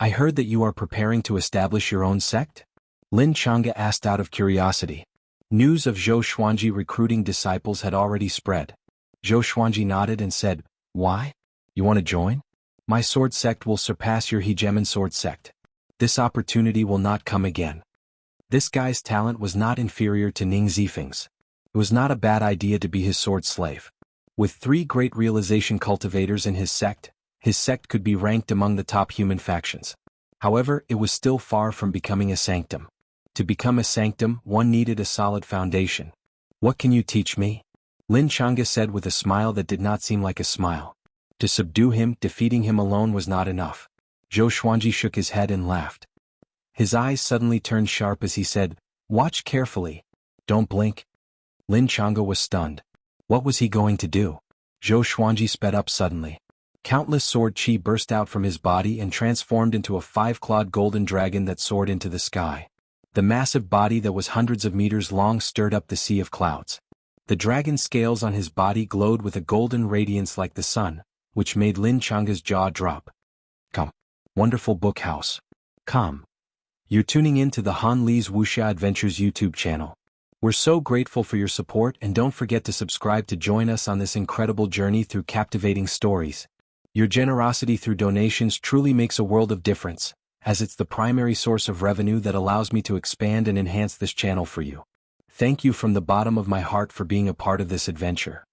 I heard that you are preparing to establish your own sect? Lin Chang'e asked out of curiosity. News of Zhou Xuanji recruiting disciples had already spread. Zhou Xuanji nodded and said, Why? You want to join? My sword sect will surpass your hegemon sword sect. This opportunity will not come again. This guy's talent was not inferior to Ning Zifeng's. It was not a bad idea to be his sword slave. With 3 great realization cultivators in his sect could be ranked among the top human factions. However, it was still far from becoming a sanctum. To become a sanctum, one needed a solid foundation. What can you teach me? Lin Chang'e said with a smile that did not seem like a smile. To subdue him, defeating him alone was not enough. Zhou Xuanji shook his head and laughed. His eyes suddenly turned sharp as he said, Watch carefully. Don't blink. Lin Chang'e was stunned. What was he going to do? Zhou Xuanji sped up suddenly. Countless sword chi burst out from his body and transformed into a 5-clawed golden dragon that soared into the sky. The massive body that was hundreds of meters long stirred up the sea of clouds. The dragon scales on his body glowed with a golden radiance like the sun, which made Lin Chang'e's jaw drop. Come. Wonderful book house. Come. You're tuning in to the Han Li's Wuxia Adventures YouTube channel. We're so grateful for your support, and don't forget to subscribe to join us on this incredible journey through captivating stories. Your generosity through donations truly makes a world of difference, as it's the primary source of revenue that allows me to expand and enhance this channel for you. Thank you from the bottom of my heart for being a part of this adventure.